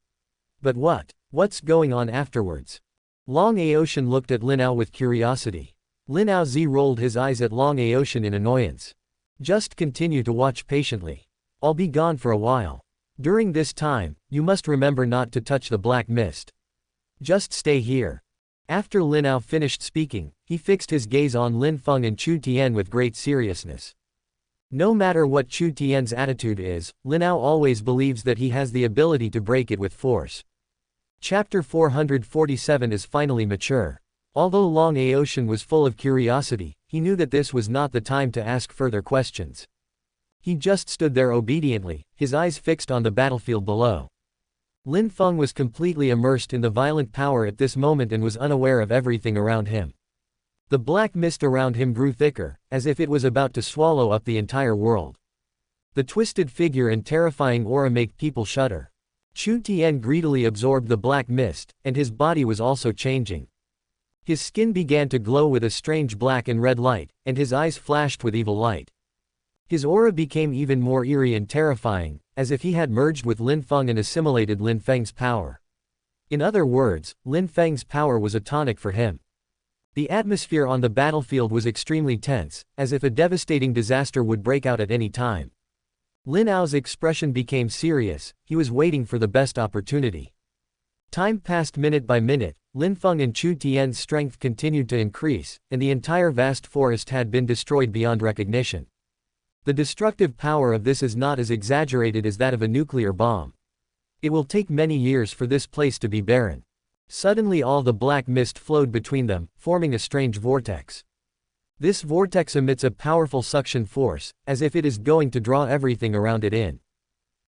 But what's going on afterwards? Long Aotian looked at Lin Ao with curiosity. Lin Ao rolled his eyes at Long Aotian in annoyance. Just continue to watch patiently. I'll be gone for a while. During this time, you must remember not to touch the black mist. Just stay here. After Lin Ao finished speaking, he fixed his gaze on Lin Feng and Chu Tian with great seriousness. No matter what Chu Tian's attitude is, Lin Ao always believes that he has the ability to break it with force. Chapter 447 is finally mature. Although Long Aotian was full of curiosity, he knew that this was not the time to ask further questions. He just stood there obediently, his eyes fixed on the battlefield below. Lin Feng was completely immersed in the violent power at this moment and was unaware of everything around him. The black mist around him grew thicker, as if it was about to swallow up the entire world. The twisted figure and terrifying aura make people shudder. Chu Tian greedily absorbed the black mist, and his body was also changing. His skin began to glow with a strange black and red light, and his eyes flashed with evil light. His aura became even more eerie and terrifying, as if he had merged with Lin Feng and assimilated Lin Feng's power. In other words, Lin Feng's power was a tonic for him. The atmosphere on the battlefield was extremely tense, as if a devastating disaster would break out at any time. Lin Ao's expression became serious, he was waiting for the best opportunity. Time passed minute by minute, Lin Feng and Chu Tian's strength continued to increase, and the entire vast forest had been destroyed beyond recognition. The destructive power of this is not as exaggerated as that of a nuclear bomb. It will take many years for this place to be barren. Suddenly all the black mist flowed between them, forming a strange vortex. This vortex emits a powerful suction force, as if it is going to draw everything around it in.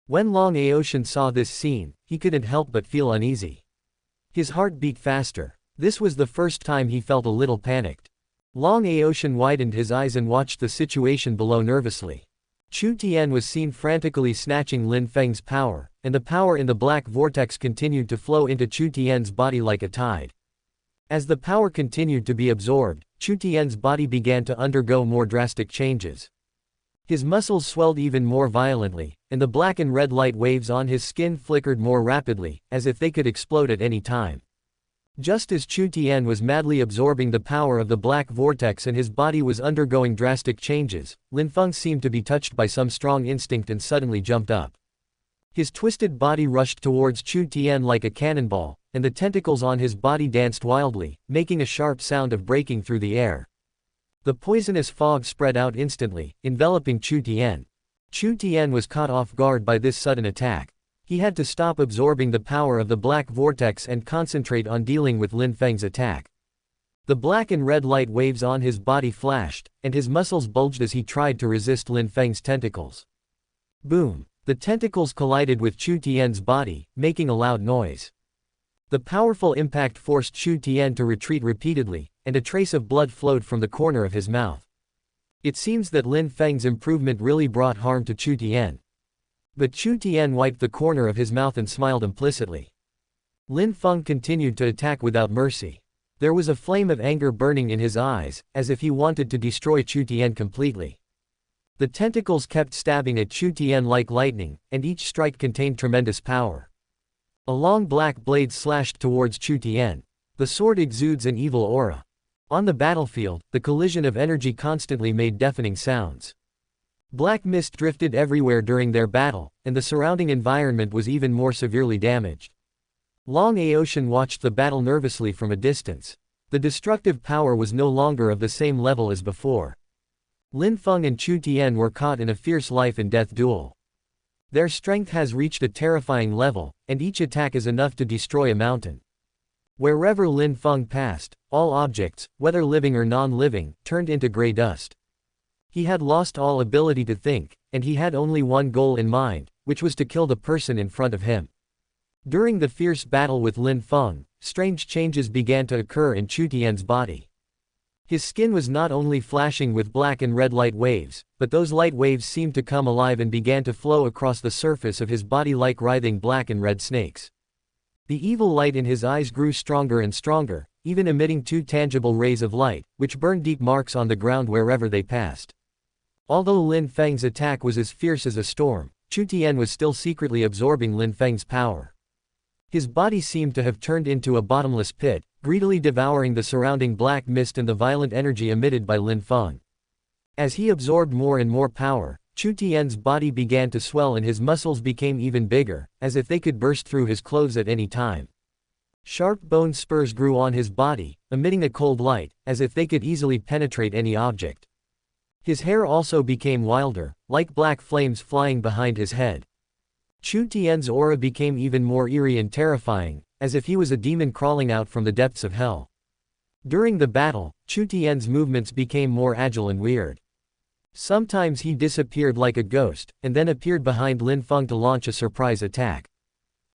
When Long Aotian saw this scene, he couldn't help but feel uneasy. His heart beat faster. This was the first time he felt a little panicked. Long Aotian widened his eyes and watched the situation below nervously. Chu Tian was seen frantically snatching Lin Feng's power, and the power in the black vortex continued to flow into Chu Tian's body like a tide. As the power continued to be absorbed, Chu Tian's body began to undergo more drastic changes. His muscles swelled even more violently, and the black and red light waves on his skin flickered more rapidly, as if they could explode at any time. Just as Chu Tian was madly absorbing the power of the black vortex and his body was undergoing drastic changes, Lin Feng seemed to be touched by some strong instinct and suddenly jumped up. His twisted body rushed towards Chu Tian like a cannonball, and the tentacles on his body danced wildly, making a sharp sound of breaking through the air. The poisonous fog spread out instantly, enveloping Chu Tian. Chu Tian was caught off guard by this sudden attack. He had to stop absorbing the power of the black vortex and concentrate on dealing with Lin Feng's attack. The black and red light waves on his body flashed, and his muscles bulged as he tried to resist Lin Feng's tentacles. Boom! The tentacles collided with Chu Tian's body, making a loud noise. The powerful impact forced Chu Tian to retreat repeatedly, and a trace of blood flowed from the corner of his mouth. It seems that Lin Feng's improvement really brought harm to Chu Tian. But Chu Tian wiped the corner of his mouth and smiled implicitly. Lin Feng continued to attack without mercy. There was a flame of anger burning in his eyes, as if he wanted to destroy Chu Tian completely. The tentacles kept stabbing at Chu Tian like lightning, and each strike contained tremendous power. A long black blade slashed towards Chu Tian. The sword exudes an evil aura. On the battlefield, the collision of energy constantly made deafening sounds. Black mist drifted everywhere during their battle, and the surrounding environment was even more severely damaged. Lin Ao watched the battle nervously from a distance. The destructive power was no longer of the same level as before. Lin Feng and Chu Tian were caught in a fierce life-and-death duel. Their strength has reached a terrifying level, and each attack is enough to destroy a mountain. Wherever Lin Feng passed, all objects, whether living or non-living, turned into gray dust. He had lost all ability to think, and he had only one goal in mind, which was to kill the person in front of him. During the fierce battle with Lin Feng, strange changes began to occur in Chu Tian's body. His skin was not only flashing with black and red light waves, but those light waves seemed to come alive and began to flow across the surface of his body like writhing black and red snakes. The evil light in his eyes grew stronger and stronger, even emitting two tangible rays of light, which burned deep marks on the ground wherever they passed. Although Lin Feng's attack was as fierce as a storm, Chu Tian was still secretly absorbing Lin Feng's power. His body seemed to have turned into a bottomless pit, greedily devouring the surrounding black mist and the violent energy emitted by Lin Feng. As he absorbed more and more power, Chu Tian's body began to swell and his muscles became even bigger, as if they could burst through his clothes at any time. Sharp bone spurs grew on his body, emitting a cold light, as if they could easily penetrate any object. His hair also became wilder, like black flames flying behind his head. Chu Tian's aura became even more eerie and terrifying, as if he was a demon crawling out from the depths of hell. During the battle, Chu Tian's movements became more agile and weird. Sometimes he disappeared like a ghost, and then appeared behind Lin Feng to launch a surprise attack.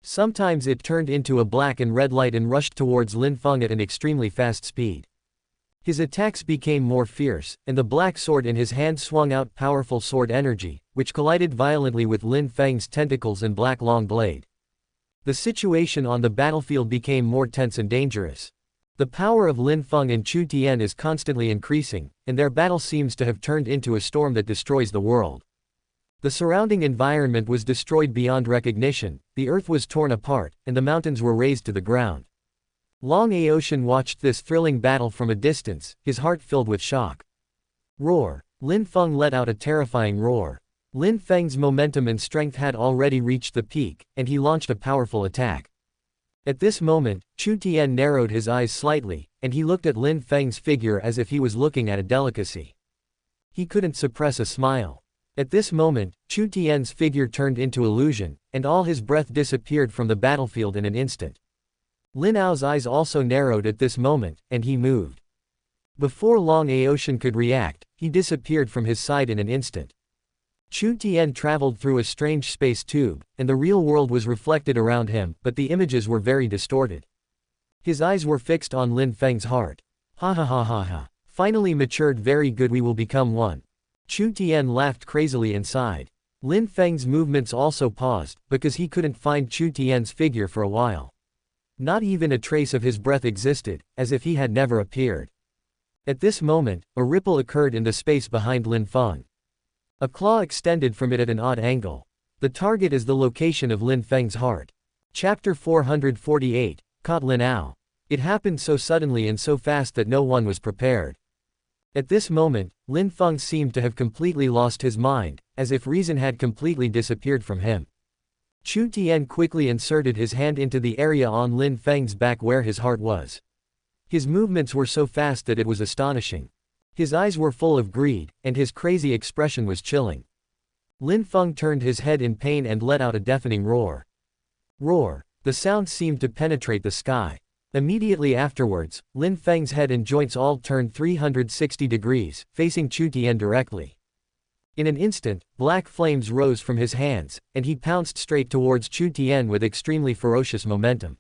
Sometimes it turned into a black and red light and rushed towards Lin Feng at an extremely fast speed. His attacks became more fierce, and the black sword in his hand swung out powerful sword energy, which collided violently with Lin Feng's tentacles and black long blade. The situation on the battlefield became more tense and dangerous. The power of Lin Feng and Chu Tian is constantly increasing, and their battle seems to have turned into a storm that destroys the world. The surrounding environment was destroyed beyond recognition, the earth was torn apart, and the mountains were razed to the ground. Lin Ao watched this thrilling battle from a distance, his heart filled with shock. Roar! Lin Feng let out a terrifying roar. Lin Feng's momentum and strength had already reached the peak, and he launched a powerful attack. At this moment, Chu Tian narrowed his eyes slightly, and he looked at Lin Feng's figure as if he was looking at a delicacy. He couldn't suppress a smile. At this moment, Chu Tian's figure turned into illusion, and all his breath disappeared from the battlefield in an instant. Lin Ao's eyes also narrowed at this moment, and he moved. Before Lin Ao could react, he disappeared from his side in an instant. Chu Tian traveled through a strange space tube, and the real world was reflected around him, but the images were very distorted. His eyes were fixed on Lin Feng's heart. Ha ha ha ha ha. Finally matured, very good, we will become one. Chu Tian laughed crazily and sighed. Lin Feng's movements also paused, because he couldn't find Chu Tian's figure for a while. Not even a trace of his breath existed, as if he had never appeared. At this moment, a ripple occurred in the space behind Lin Feng. A claw extended from it at an odd angle. The target is the location of Lin Feng's heart. Chapter 448, Caught Lin Ao. It happened so suddenly and so fast that no one was prepared. At this moment, Lin Feng seemed to have completely lost his mind, as if reason had completely disappeared from him. Chu Tian quickly inserted his hand into the area on Lin Feng's back where his heart was. His movements were so fast that it was astonishing. His eyes were full of greed, and his crazy expression was chilling. Lin Feng turned his head in pain and let out a deafening roar. Roar. The sound seemed to penetrate the sky. Immediately afterwards, Lin Feng's head and joints all turned 360 degrees, facing Chu Tian directly. In an instant, black flames rose from his hands, and he pounced straight towards Chu Tian with extremely ferocious momentum.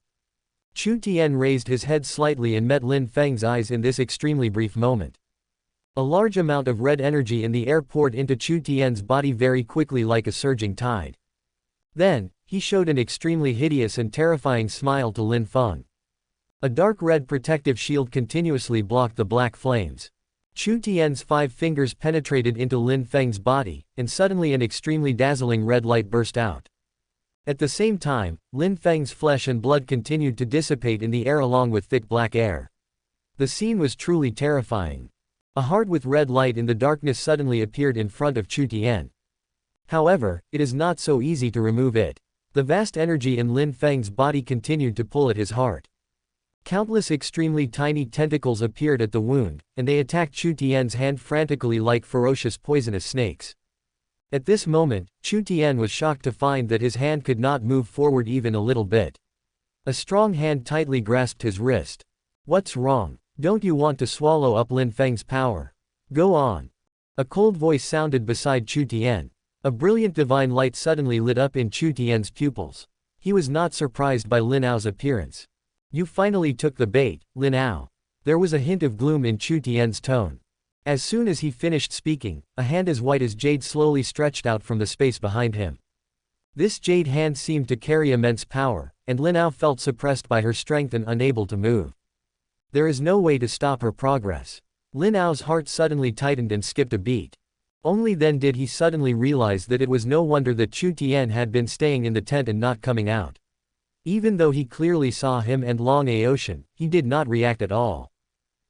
Chu Tian raised his head slightly and met Lin Feng's eyes in this extremely brief moment. A large amount of red energy in the air poured into Chu Tian's body very quickly like a surging tide. Then, he showed an extremely hideous and terrifying smile to Lin Feng. A dark red protective shield continuously blocked the black flames. Chu Tian's 5 fingers penetrated into Lin Feng's body, and suddenly an extremely dazzling red light burst out. At the same time, Lin Feng's flesh and blood continued to dissipate in the air along with thick black air. The scene was truly terrifying. A heart with red light in the darkness suddenly appeared in front of Chu Tian. However, it is not so easy to remove it. The vast energy in Lin Feng's body continued to pull at his heart. Countless extremely tiny tentacles appeared at the wound, and they attacked Chu Tian's hand frantically like ferocious poisonous snakes. At this moment, Chu Tian was shocked to find that his hand could not move forward even a little bit. A strong hand tightly grasped his wrist. What's wrong? Don't you want to swallow up Lin Feng's power? Go on. A cold voice sounded beside Chu Tian. A brilliant divine light suddenly lit up in Chu Tian's pupils. He was not surprised by Lin Ao's appearance. You finally took the bait, Lin Ao. There was a hint of gloom in Chu Tian's tone. As soon as he finished speaking, a hand as white as jade slowly stretched out from the space behind him. This jade hand seemed to carry immense power, and Lin Ao felt suppressed by her strength and unable to move. There is no way to stop her progress. Lin Ao's heart suddenly tightened and skipped a beat. Only then did he suddenly realize that it was no wonder that Chu Tian had been staying in the tent and not coming out. Even though he clearly saw him and Long Aocean, he did not react at all.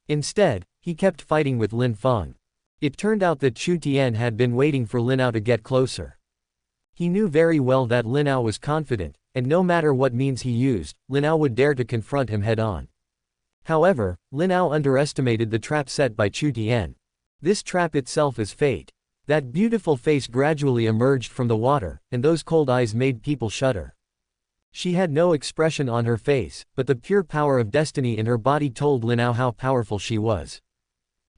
Instead, he kept fighting with Lin Feng. It turned out that Chu Tian had been waiting for Lin Ao to get closer. He knew very well that Lin Ao was confident, and no matter what means he used, Lin Ao would dare to confront him head-on. However, Lin Ao underestimated the trap set by Chu Tian. This trap itself is fate. That beautiful face gradually emerged from the water, and those cold eyes made people shudder. She had no expression on her face, but the pure power of destiny in her body told Lin Ao how powerful she was.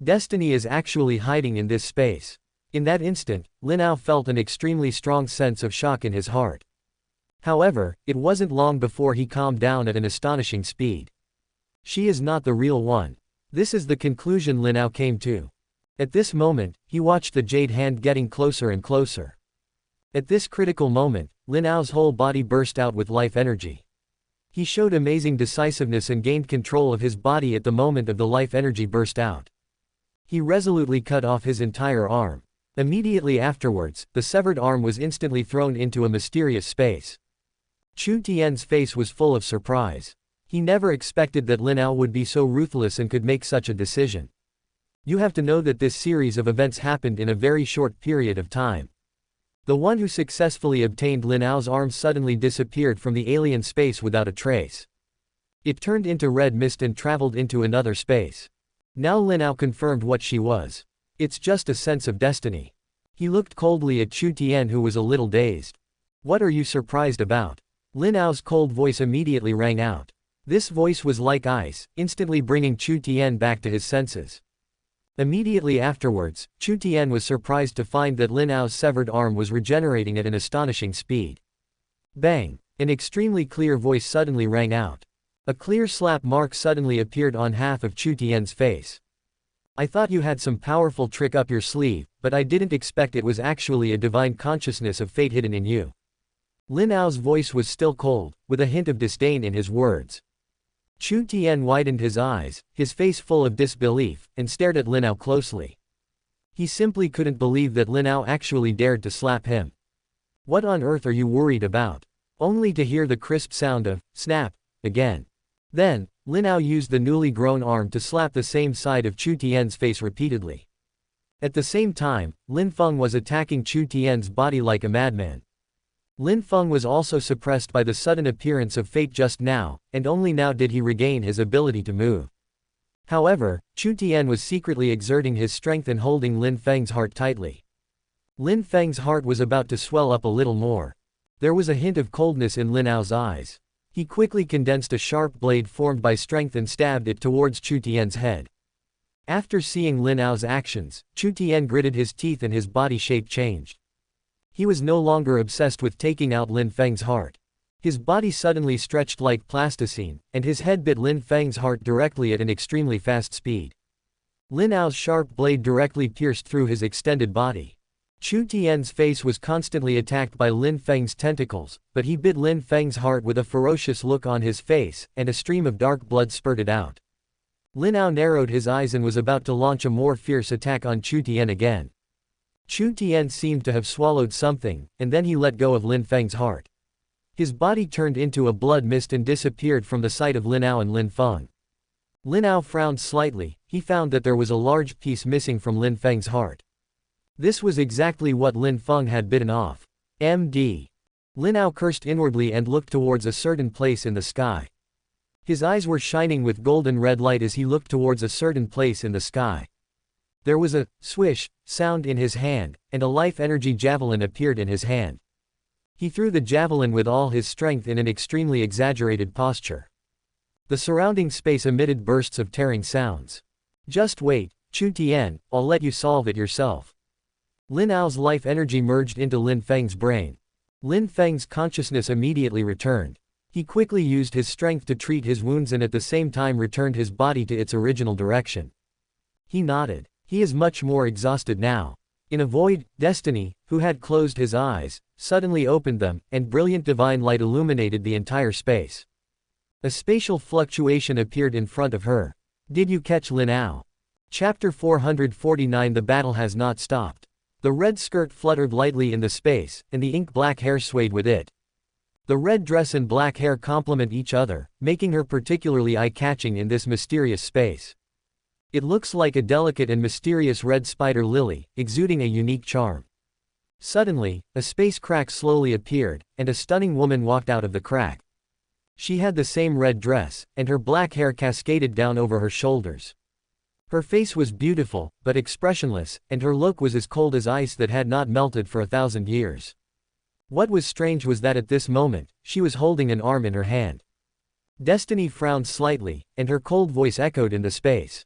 Destiny is actually hiding in this space. In that instant, Lin Ao felt an extremely strong sense of shock in his heart. However, it wasn't long before he calmed down at an astonishing speed. She is not the real one. This is the conclusion Lin Ao came to. At this moment, he watched the jade hand getting closer and closer. At this critical moment, Lin Ao's whole body burst out with life energy. He showed amazing decisiveness and gained control of his body at the moment of the life energy burst out. He resolutely cut off his entire arm. Immediately afterwards, the severed arm was instantly thrown into a mysterious space. Chu Tian's face was full of surprise. He never expected that Lin Ao would be so ruthless and could make such a decision. You have to know that this series of events happened in a very short period of time. The one who successfully obtained Lin Ao's arm suddenly disappeared from the alien space without a trace. It turned into red mist and traveled into another space. Now Lin Ao confirmed what she was. It's just a sense of destiny. He looked coldly at Chu Tian, who was a little dazed. What are you surprised about? Lin Ao's cold voice immediately rang out. This voice was like ice, instantly bringing Chu Tian back to his senses. Immediately afterwards, Chu Tian was surprised to find that Lin Ao's severed arm was regenerating at an astonishing speed. Bang! An extremely clear voice suddenly rang out. A clear slap mark suddenly appeared on half of Chu Tian's face. I thought you had some powerful trick up your sleeve, but I didn't expect it was actually a divine consciousness of fate hidden in you. Lin Ao's voice was still cold, with a hint of disdain in his words. Chu Tian widened his eyes, his face full of disbelief, and stared at Lin Ao closely. He simply couldn't believe that Lin Ao actually dared to slap him. What on earth are you worried about? Only to hear the crisp sound of, snap, again. Then, Lin Ao used the newly grown arm to slap the same side of Chu Tian's face repeatedly. At the same time, Lin Feng was attacking Chu Tian's body like a madman. Lin Feng was also suppressed by the sudden appearance of fate just now, and only now did he regain his ability to move. However, Chu Tian was secretly exerting his strength and holding Lin Feng's heart tightly. Lin Feng's heart was about to swell up a little more. There was a hint of coldness in Lin Ao's eyes. He quickly condensed a sharp blade formed by strength and stabbed it towards Chu Tian's head. After seeing Lin Ao's actions, Chu Tian gritted his teeth and his body shape changed. He was no longer obsessed with taking out Lin Feng's heart. His body suddenly stretched like plasticine, and his head bit Lin Feng's heart directly at an extremely fast speed. Lin Ao's sharp blade directly pierced through his extended body. Chu Tian's face was constantly attacked by Lin Feng's tentacles, but he bit Lin Feng's heart with a ferocious look on his face, and a stream of dark blood spurted out. Lin Ao narrowed his eyes and was about to launch a more fierce attack on Chu Tian again. Chu Tian seemed to have swallowed something, and then he let go of Lin Feng's heart. His body turned into a blood mist and disappeared from the sight of Lin Ao and Lin Feng. Lin Ao frowned slightly. He found that there was a large piece missing from Lin Feng's heart. This was exactly what Lin Feng had bitten off. MD. Lin Ao cursed inwardly and looked towards a certain place in the sky. His eyes were shining with golden red light as he looked towards a certain place in the sky. There was a swish sound in his hand, and a life energy javelin appeared in his hand. He threw the javelin with all his strength in an extremely exaggerated posture. The surrounding space emitted bursts of tearing sounds. Just wait, Chu Tian, I'll let you solve it yourself. Lin Ao's life energy merged into Lin Feng's brain. Lin Feng's consciousness immediately returned. He quickly used his strength to treat his wounds and at the same time returned his body to its original direction. He nodded. He is much more exhausted now. In a void, Destiny, who had closed his eyes, suddenly opened them, and brilliant divine light illuminated the entire space. A spatial fluctuation appeared in front of her. Did you catch Lin Ao? Chapter 449. The battle has not stopped. The red skirt fluttered lightly in the space, and the ink-black hair swayed with it. The red dress and black hair complement each other, making her particularly eye-catching in this mysterious space. It looks like a delicate and mysterious red spider lily, exuding a unique charm. Suddenly, a space crack slowly appeared, and a stunning woman walked out of the crack. She had the same red dress, and her black hair cascaded down over her shoulders. Her face was beautiful, but expressionless, and her look was as cold as ice that had not melted for 1,000 years. What was strange was that at this moment, she was holding an arm in her hand. Destiny frowned slightly, and her cold voice echoed in the space.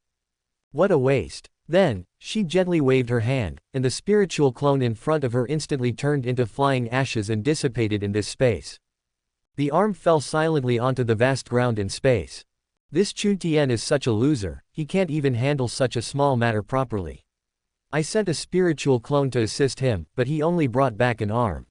What a waste. Then, she gently waved her hand, and the spiritual clone in front of her instantly turned into flying ashes and dissipated in this space. The arm fell silently onto the vast ground in space. This Chu Tian is such a loser, he can't even handle such a small matter properly. I sent a spiritual clone to assist him, but he only brought back an arm.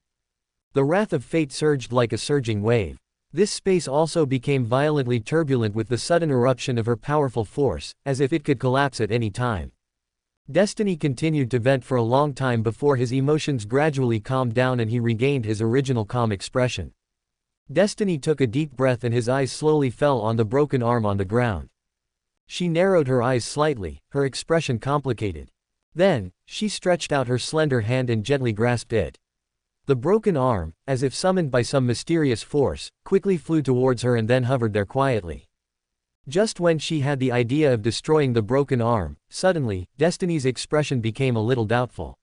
The wrath of fate surged like a surging wave. This space also became violently turbulent with the sudden eruption of her powerful force, as if it could collapse at any time. Destiny continued to vent for a long time before his emotions gradually calmed down and he regained his original calm expression. Destiny took a deep breath and his eyes slowly fell on the broken arm on the ground. She narrowed her eyes slightly, her expression complicated. Then, she stretched out her slender hand and gently grasped it. The broken arm, as if summoned by some mysterious force, quickly flew towards her and then hovered there quietly. Just when she had the idea of destroying the broken arm, suddenly, Destiny's expression became a little doubtful.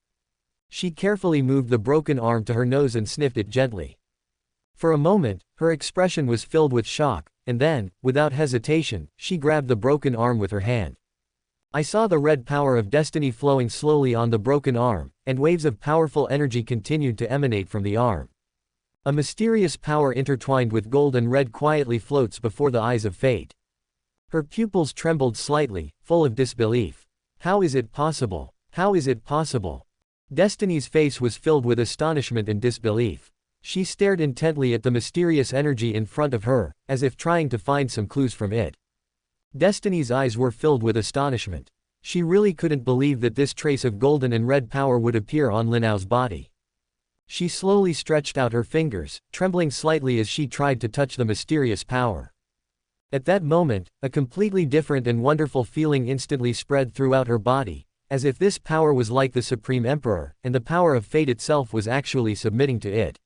She carefully moved the broken arm to her nose and sniffed it gently. For a moment, her expression was filled with shock, and then, without hesitation, she grabbed the broken arm with her hand. I saw the red power of destiny flowing slowly on the broken arm, and waves of powerful energy continued to emanate from the arm. A mysterious power intertwined with gold and red quietly floats before the eyes of fate. Her pupils trembled slightly, full of disbelief. How is it possible? How is it possible? Destiny's face was filled with astonishment and disbelief. She stared intently at the mysterious energy in front of her, as if trying to find some clues from it. Destiny's eyes were filled with astonishment. She really couldn't believe that this trace of golden and red power would appear on Lin Ao's body. She slowly stretched out her fingers, trembling slightly as she tried to touch the mysterious power. At that moment, a completely different and wonderful feeling instantly spread throughout her body, as if this power was like the Supreme Emperor, and the power of fate itself was actually submitting to it.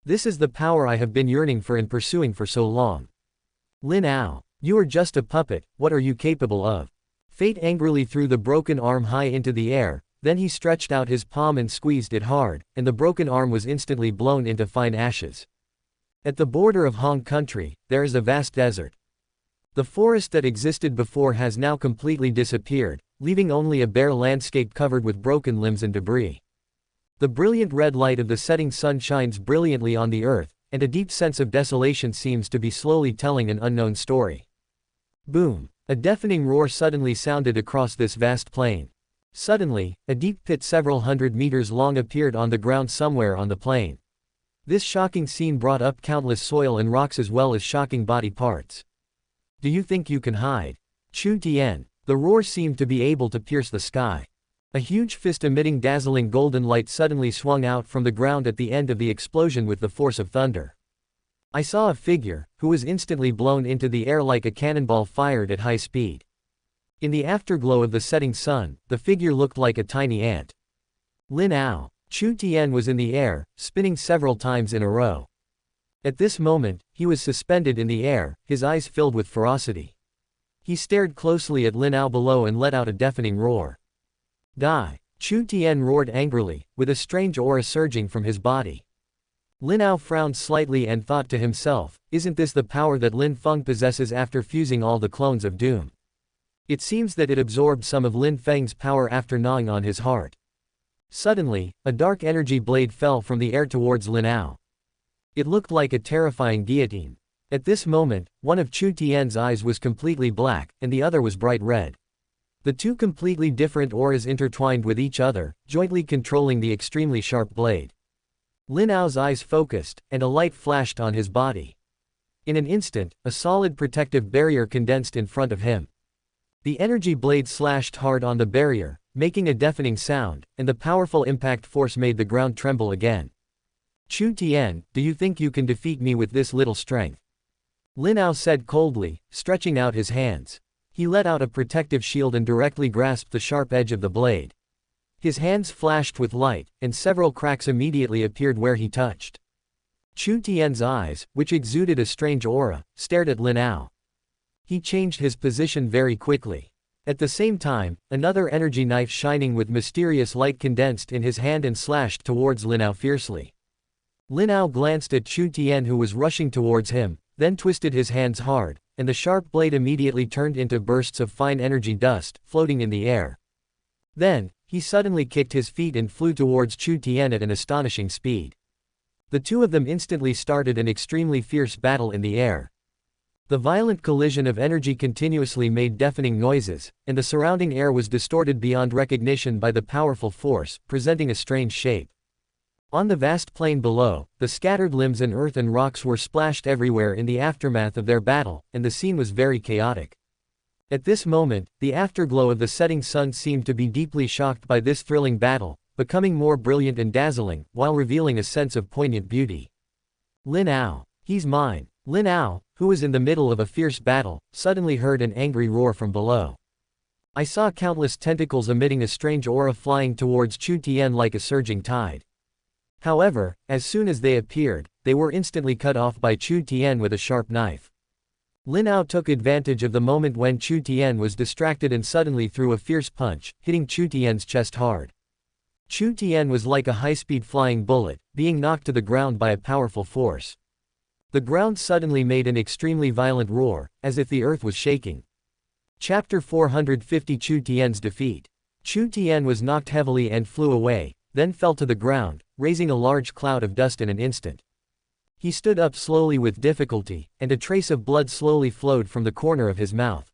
This is the power I have been yearning for and pursuing for so long. Lin Ao, you are just a puppet, what are you capable of? Fate angrily threw the broken arm high into the air, then he stretched out his palm and squeezed it hard, and the broken arm was instantly blown into fine ashes. At the border of Hong Country, there is a vast desert. The forest that existed before has now completely disappeared, leaving only a bare landscape covered with broken limbs and debris. The brilliant red light of the setting sun shines brilliantly on the earth, and a deep sense of desolation seems to be slowly telling an unknown story. Boom! A deafening roar suddenly sounded across this vast plain. Suddenly, a deep pit several hundred meters long appeared on the ground somewhere on the plain. This shocking scene brought up countless soil and rocks as well as shocking body parts. Do you think you can hide? Chu Tian. The roar seemed to be able to pierce the sky. A huge fist emitting dazzling golden light suddenly swung out from the ground at the end of the explosion with the force of thunder. I saw a figure, who was instantly blown into the air like a cannonball fired at high speed. In the afterglow of the setting sun, the figure looked like a tiny ant. Lin Ao. Chu Tian was in the air, spinning several times in a row. At this moment, he was suspended in the air, his eyes filled with ferocity. He stared closely at Lin Ao below and let out a deafening roar. Die! Chu Tian roared angrily, with a strange aura surging from his body. Lin Ao frowned slightly and thought to himself, isn't this the power that Lin Feng possesses after fusing all the clones of Doom? It seems that it absorbed some of Lin Feng's power after gnawing on his heart. Suddenly, a dark energy blade fell from the air towards Lin Ao. It looked like a terrifying guillotine. At this moment, one of Chu Tian's eyes was completely black, and the other was bright red. The two completely different auras intertwined with each other, jointly controlling the extremely sharp blade. Lin Ao's eyes focused, and a light flashed on his body. In an instant, a solid protective barrier condensed in front of him. The energy blade slashed hard on the barrier, making a deafening sound, and the powerful impact force made the ground tremble again. Chu Tian, do you think you can defeat me with this little strength? Lin Ao said coldly, stretching out his hands. He let out a protective shield and directly grasped the sharp edge of the blade. His hands flashed with light, and several cracks immediately appeared where he touched. Chu Tian's eyes, which exuded a strange aura, stared at Lin Ao. He changed his position very quickly. At the same time, another energy knife shining with mysterious light condensed in his hand and slashed towards Lin Ao fiercely. Lin Ao glanced at Chu Tian who was rushing towards him, then twisted his hands hard, and the sharp blade immediately turned into bursts of fine energy dust, floating in the air. Then, he suddenly kicked his feet and flew towards Chu Tian at an astonishing speed. The two of them instantly started an extremely fierce battle in the air. The violent collision of energy continuously made deafening noises, and the surrounding air was distorted beyond recognition by the powerful force, presenting a strange shape. On the vast plain below, the scattered limbs and earth and rocks were splashed everywhere in the aftermath of their battle, and the scene was very chaotic. At this moment, the afterglow of the setting sun seemed to be deeply shocked by this thrilling battle, becoming more brilliant and dazzling, while revealing a sense of poignant beauty. Lin Ao. He's mine. Lin Ao, who was in the middle of a fierce battle, suddenly heard an angry roar from below. I saw countless tentacles emitting a strange aura flying towards Chu Tian like a surging tide. However, as soon as they appeared, they were instantly cut off by Chu Tian with a sharp knife. Lin Ao took advantage of the moment when Chu Tian was distracted and suddenly threw a fierce punch, hitting Chu Tian's chest hard. Chu Tian was like a high-speed flying bullet, being knocked to the ground by a powerful force. The ground suddenly made an extremely violent roar, as if the earth was shaking. Chapter 450 Chu Tian's defeat. Chu Tian was knocked heavily and flew away, then fell to the ground, raising a large cloud of dust in an instant. He stood up slowly with difficulty, and a trace of blood slowly flowed from the corner of his mouth.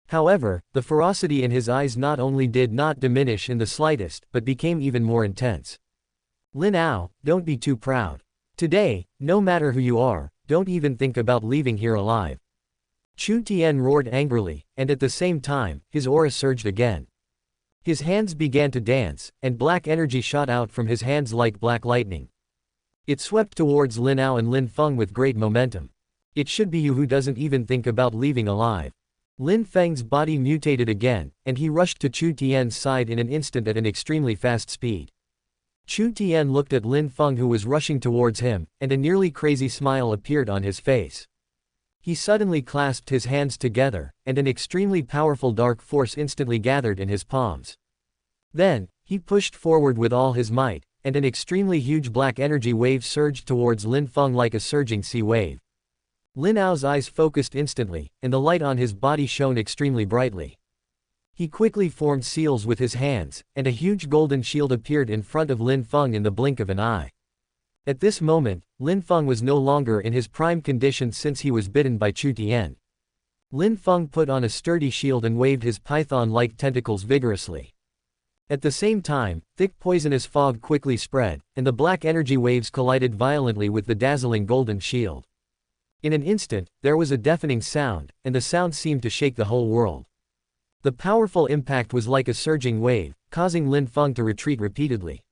However, the ferocity in his eyes not only did not diminish in the slightest, but became even more intense. Lin Ao, don't be too proud. Today, no matter who you are, don't even think about leaving here alive. Chu Tian roared angrily, and at the same time, his aura surged again. His hands began to dance, and black energy shot out from his hands like black lightning. It swept towards Lin Ao and Lin Feng with great momentum. It should be you who doesn't even think about leaving alive. Lin Feng's body mutated again, and he rushed to Chu Tian's side in an instant at an extremely fast speed. Chu Tian looked at Lin Feng who was rushing towards him, and a nearly crazy smile appeared on his face. He suddenly clasped his hands together, and an extremely powerful dark force instantly gathered in his palms. Then, he pushed forward with all his might, and an extremely huge black energy wave surged towards Lin Feng like a surging sea wave. Lin Ao's eyes focused instantly, and the light on his body shone extremely brightly. He quickly formed seals with his hands, and a huge golden shield appeared in front of Lin Feng in the blink of an eye. At this moment, Lin Feng was no longer in his prime condition since he was bitten by Chu Tian. Lin Feng put on a sturdy shield and waved his python-like tentacles vigorously. At the same time, thick poisonous fog quickly spread, and the black energy waves collided violently with the dazzling golden shield. In an instant, there was a deafening sound, and the sound seemed to shake the whole world. The powerful impact was like a surging wave, causing Lin Feng to retreat repeatedly.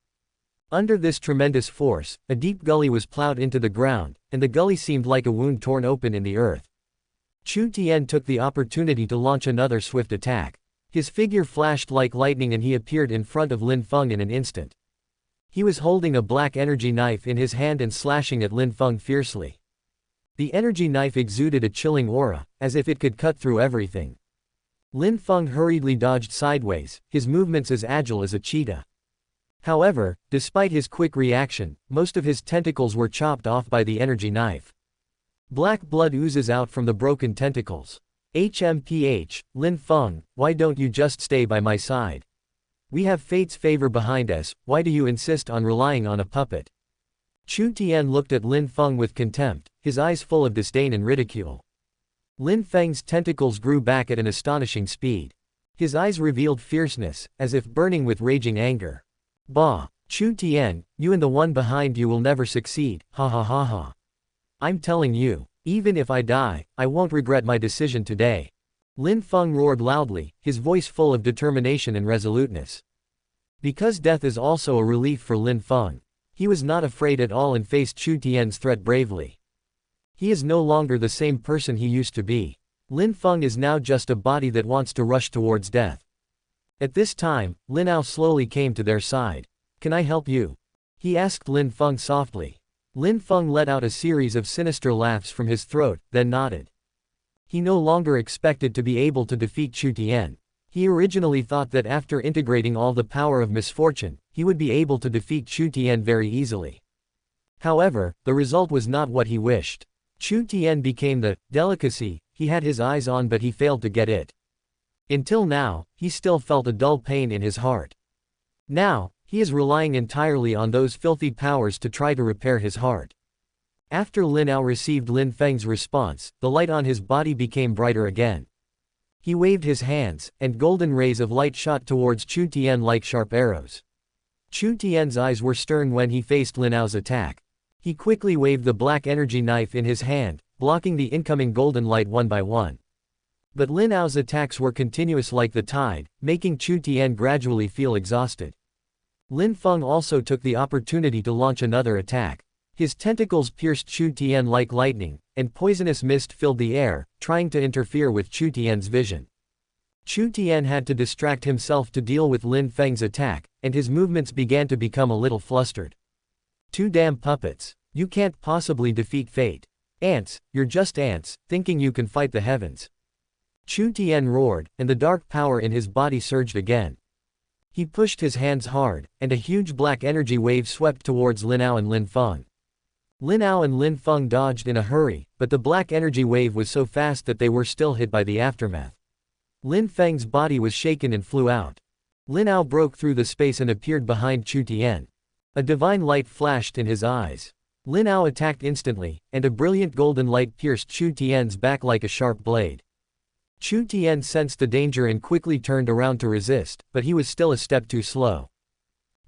Under this tremendous force, a deep gully was plowed into the ground, and the gully seemed like a wound torn open in the earth. Chu Tian took the opportunity to launch another swift attack. His figure flashed like lightning and he appeared in front of Lin Feng in an instant. He was holding a black energy knife in his hand and slashing at Lin Feng fiercely. The energy knife exuded a chilling aura, as if it could cut through everything. Lin Feng hurriedly dodged sideways, his movements as agile as a cheetah. However, despite his quick reaction, most of his tentacles were chopped off by the energy knife. Black blood oozes out from the broken tentacles. HMPH, Lin Feng, why don't you just stay by my side? We have fate's favor behind us, why do you insist on relying on a puppet? Chu Tian looked at Lin Feng with contempt, his eyes full of disdain and ridicule. Lin Feng's tentacles grew back at an astonishing speed. His eyes revealed fierceness, as if burning with raging anger. Bah! Chu Tian, you and the one behind you will never succeed, ha ha ha ha. I'm telling you, even if I die, I won't regret my decision today. Lin Feng roared loudly, his voice full of determination and resoluteness. Because death is also a relief for Lin Feng. He was not afraid at all and faced Chu Tian's threat bravely. He is no longer the same person he used to be. Lin Feng is now just a body that wants to rush towards death. At this time, Lin Ao slowly came to their side. Can I help you? He asked Lin Feng softly. Lin Feng let out a series of sinister laughs from his throat, then nodded. He no longer expected to be able to defeat Chu Tian. He originally thought that after integrating all the power of misfortune, he would be able to defeat Chu Tian very easily. However, the result was not what he wished. Chu Tian became the delicacy he had his eyes on, but he failed to get it. Until now, he still felt a dull pain in his heart. Now, he is relying entirely on those filthy powers to try to repair his heart. After Lin Ao received Lin Feng's response, the light on his body became brighter again. He waved his hands, and golden rays of light shot towards Chu Tian like sharp arrows. Chu Tian's eyes were stern when he faced Lin Ao's attack. He quickly waved the black energy knife in his hand, blocking the incoming golden light one by one. But Lin Ao's attacks were continuous like the tide, making Chu Tian gradually feel exhausted. Lin Feng also took the opportunity to launch another attack. His tentacles pierced Chu Tian like lightning, and poisonous mist filled the air, trying to interfere with Chu Tian's vision. Chu Tian had to distract himself to deal with Lin Feng's attack, and his movements began to become a little flustered. Two damn puppets. You can't possibly defeat fate. Ants, you're just ants, thinking you can fight the heavens. Chu Tian roared, and the dark power in his body surged again. He pushed his hands hard, and a huge black energy wave swept towards Lin Ao and Lin Feng. Lin Ao and Lin Feng dodged in a hurry, but the black energy wave was so fast that they were still hit by the aftermath. Lin Feng's body was shaken and flew out. Lin Ao broke through the space and appeared behind Chu Tian. A divine light flashed in his eyes. Lin Ao attacked instantly, and a brilliant golden light pierced Chu Tian's back like a sharp blade. Chu Tian sensed the danger and quickly turned around to resist, but he was still a step too slow.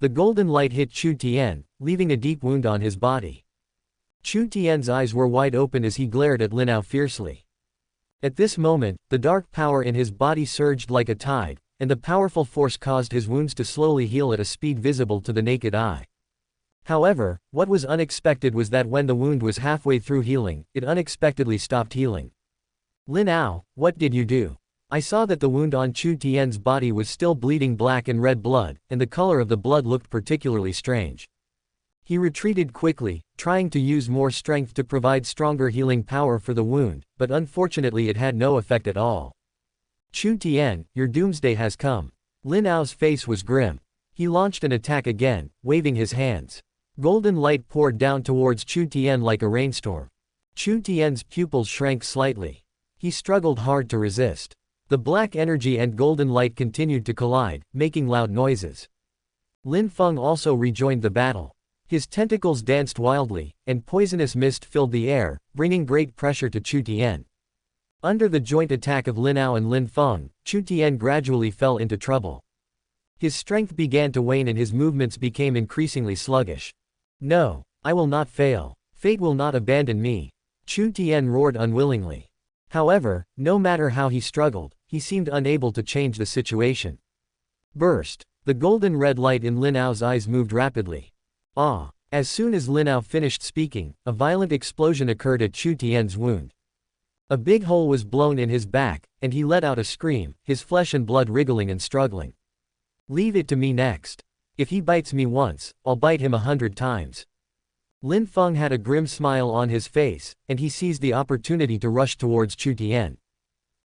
The golden light hit Chu Tian, leaving a deep wound on his body. Chu Tian's eyes were wide open as he glared at Lin Ao fiercely. At this moment, the dark power in his body surged like a tide, and the powerful force caused his wounds to slowly heal at a speed visible to the naked eye. However, what was unexpected was that when the wound was halfway through healing, it unexpectedly stopped healing. Lin Ao, what did you do? I saw that the wound on Chu Tian's body was still bleeding black and red blood, and the color of the blood looked particularly strange. He retreated quickly, trying to use more strength to provide stronger healing power for the wound, but unfortunately it had no effect at all. Chu Tian, your doomsday has come. Lin Ao's face was grim. He launched an attack again, waving his hands. Golden light poured down towards Chu Tian like a rainstorm. Chu Tian's pupils shrank slightly. He struggled hard to resist. The black energy and golden light continued to collide, making loud noises. Lin Feng also rejoined the battle. His tentacles danced wildly, and poisonous mist filled the air, bringing great pressure to Chu Tian. Under the joint attack of Lin Ao and Lin Feng, Chu Tian gradually fell into trouble. His strength began to wane and his movements became increasingly sluggish. No, I will not fail. Fate will not abandon me. Chu Tian roared unwillingly. However, no matter how he struggled, he seemed unable to change the situation. Burst. The golden red light in Lin Ao's eyes moved rapidly. Ah! As soon as Lin Ao finished speaking, a violent explosion occurred at Chu Tian's wound. A big hole was blown in his back, and he let out a scream, his flesh and blood wriggling and struggling. Leave it to me next. If he bites me once, I'll bite him 100 times. Lin Feng had a grim smile on his face, and he seized the opportunity to rush towards Chu Tian.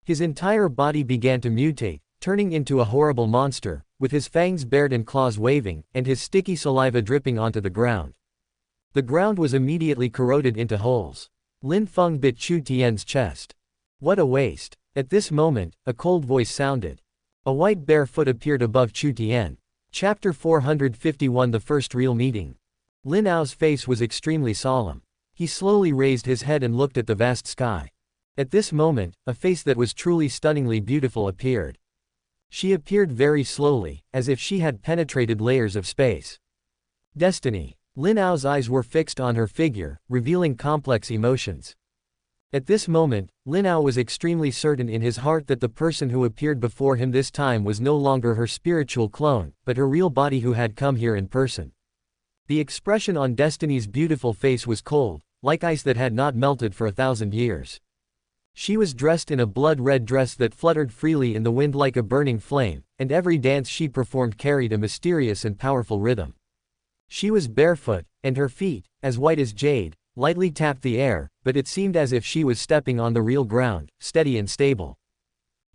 His entire body began to mutate, turning into a horrible monster, with his fangs bared and claws waving, and his sticky saliva dripping onto the ground. The ground was immediately corroded into holes. Lin Feng bit Chu Tian's chest. What a waste. At this moment, a cold voice sounded. A white bare foot appeared above Chu Tian. Chapter 451 The First Real Meeting. Lin Ao's face was extremely solemn. He slowly raised his head and looked at the vast sky. At this moment, a face that was truly stunningly beautiful appeared. She appeared very slowly, as if she had penetrated layers of space. Destiny. Lin Ao's eyes were fixed on her figure, revealing complex emotions. At this moment, Lin Ao was extremely certain in his heart that the person who appeared before him this time was no longer her spiritual clone, but her real body who had come here in person. The expression on Destiny's beautiful face was cold, like ice that had not melted for 1,000 years. She was dressed in a blood-red dress that fluttered freely in the wind like a burning flame, and every dance she performed carried a mysterious and powerful rhythm. She was barefoot, and her feet, as white as jade, lightly tapped the air, but it seemed as if she was stepping on the real ground, steady and stable.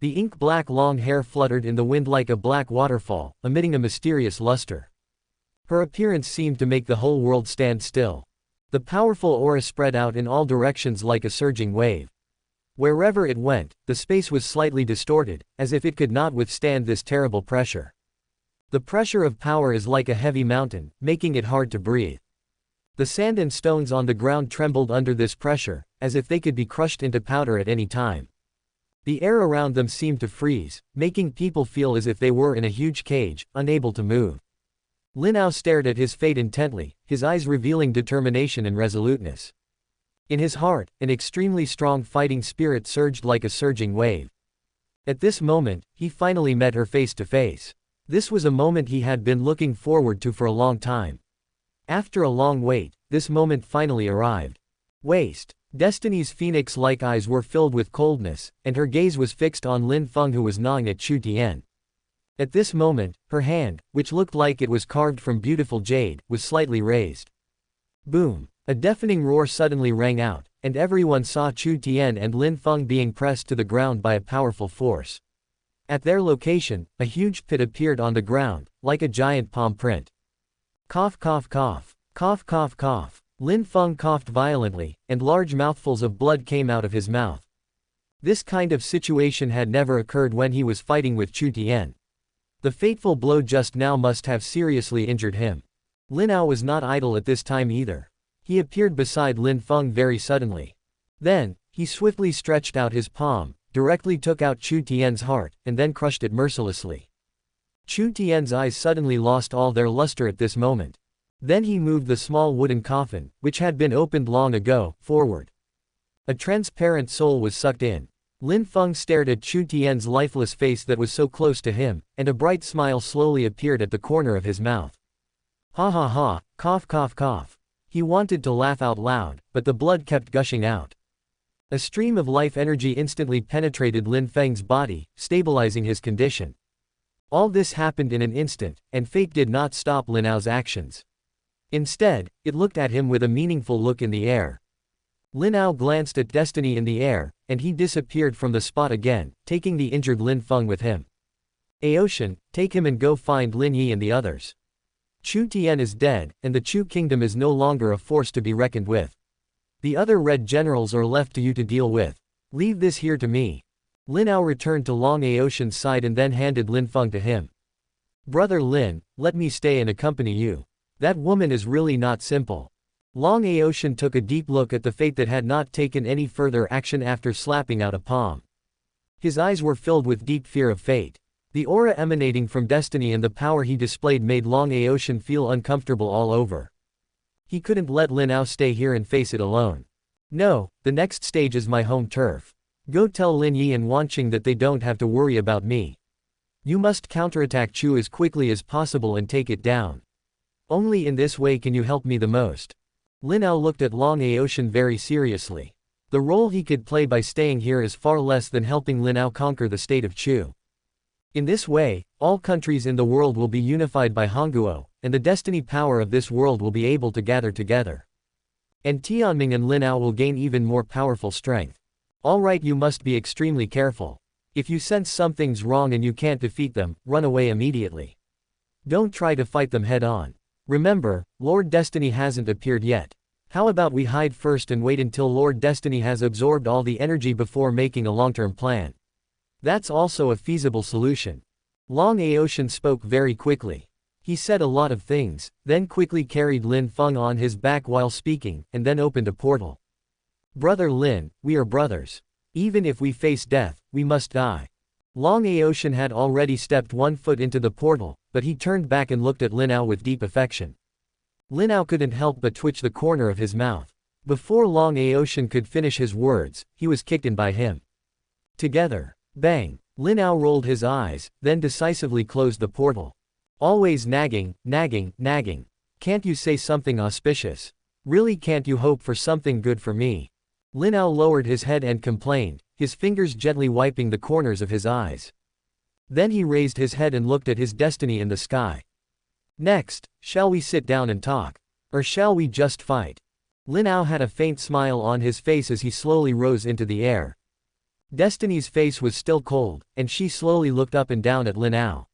The ink-black long hair fluttered in the wind like a black waterfall, emitting a mysterious luster. Her appearance seemed to make the whole world stand still. The powerful aura spread out in all directions like a surging wave. Wherever it went, the space was slightly distorted, as if it could not withstand this terrible pressure. The pressure of power is like a heavy mountain, making it hard to breathe. The sand and stones on the ground trembled under this pressure, as if they could be crushed into powder at any time. The air around them seemed to freeze, making people feel as if they were in a huge cage, unable to move. Lin Ao stared at his fate intently, his eyes revealing determination and resoluteness. In his heart, an extremely strong fighting spirit surged like a surging wave. At this moment, he finally met her face to face. This was a moment he had been looking forward to for a long time. After a long wait, this moment finally arrived. Waste. Destiny's phoenix-like eyes were filled with coldness, and her gaze was fixed on Lin Feng who was gnawing at Chu Tian. At this moment, her hand, which looked like it was carved from beautiful jade, was slightly raised. Boom! A deafening roar suddenly rang out, and everyone saw Chu Tian and Lin Feng being pressed to the ground by a powerful force. At their location, a huge pit appeared on the ground, like a giant palm print. Cough cough cough. Cough cough cough. Lin Feng coughed violently, and large mouthfuls of blood came out of his mouth. This kind of situation had never occurred when he was fighting with Chu Tian. The fateful blow just now must have seriously injured him. Lin Ao was not idle at this time either. He appeared beside Lin Feng very suddenly. Then, he swiftly stretched out his palm, directly took out Chu Tian's heart, and then crushed it mercilessly. Chu Tian's eyes suddenly lost all their luster at this moment. Then he moved the small wooden coffin, which had been opened long ago, forward. A transparent soul was sucked in. Lin Feng stared at Chu Tian's lifeless face that was so close to him, and a bright smile slowly appeared at the corner of his mouth. Ha ha ha, cough cough cough. He wanted to laugh out loud, but the blood kept gushing out. A stream of life energy instantly penetrated Lin Feng's body, stabilizing his condition. All this happened in an instant, and fate did not stop Lin Ao's actions. Instead, it looked at him with a meaningful look in the air. Lin Ao glanced at destiny in the air, and he disappeared from the spot again, taking the injured Lin Feng with him. Aoshan, take him and go find Lin Yi and the others. Chu Tian is dead, and the Chu kingdom is no longer a force to be reckoned with. The other red generals are left to you to deal with. Leave this here to me. Lin Ao returned to Long Aoshan's side and then handed Lin Feng to him. Brother Lin, let me stay and accompany you. That woman is really not simple. Long Aoshan took a deep look at the fate that had not taken any further action after slapping out a palm. His eyes were filled with deep fear of fate. The aura emanating from destiny and the power he displayed made Long Aoshan feel uncomfortable all over. He couldn't let Lin Ao stay here and face it alone. No, the next stage is my home turf. Go tell Lin Yi and Wanqing that they don't have to worry about me. You must counterattack Chu as quickly as possible and take it down. Only in this way can you help me the most. Lin Ao looked at Long Aoshan very seriously. The role he could play by staying here is far less than helping Lin Ao conquer the state of Chu. In this way, all countries in the world will be unified by Hongguo, and the destiny power of this world will be able to gather together. And Tianming and Lin Ao will gain even more powerful strength. Alright, you must be extremely careful. If you sense something's wrong and you can't defeat them, run away immediately. Don't try to fight them head on. Remember, Lord Destiny hasn't appeared yet. How about we hide first and wait until Lord Destiny has absorbed all the energy before making a long-term plan? That's also a feasible solution. Long Aoshan spoke very quickly. He said a lot of things, then quickly carried Lin Feng on his back while speaking, and then opened a portal. Brother Lin, we are brothers. Even if we face death, we must die. Long Aoshan had already stepped one foot into the portal, but he turned back and looked at Lin Ao with deep affection. Lin Ao couldn't help but twitch the corner of his mouth. Before Long Aoshan could finish his words, he was kicked in by him. Together. Bang! Lin Ao rolled his eyes, then decisively closed the portal. Always nagging, nagging, nagging. Can't you say something auspicious? Really, can't you hope for something good for me? Lin Ao lowered his head and complained, his fingers gently wiping the corners of his eyes. Then he raised his head and looked at his destiny in the sky. Next, shall we sit down and talk? Or shall we just fight? Lin Ao had a faint smile on his face as he slowly rose into the air. Destiny's face was still cold, and she slowly looked up and down at Lin Ao.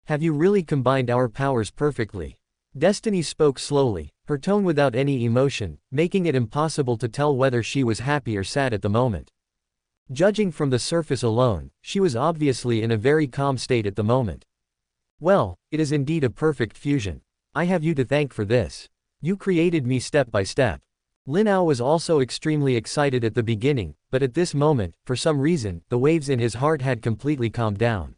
Have you really combined our powers perfectly? Destiny spoke slowly, her tone without any emotion, making it impossible to tell whether she was happy or sad at the moment. Judging from the surface alone, she was obviously in a very calm state at the moment. Well, it is indeed a perfect fusion. I have you to thank for this. You created me step by step. Lin Ao was also extremely excited at the beginning, but at this moment, for some reason, the waves in his heart had completely calmed down.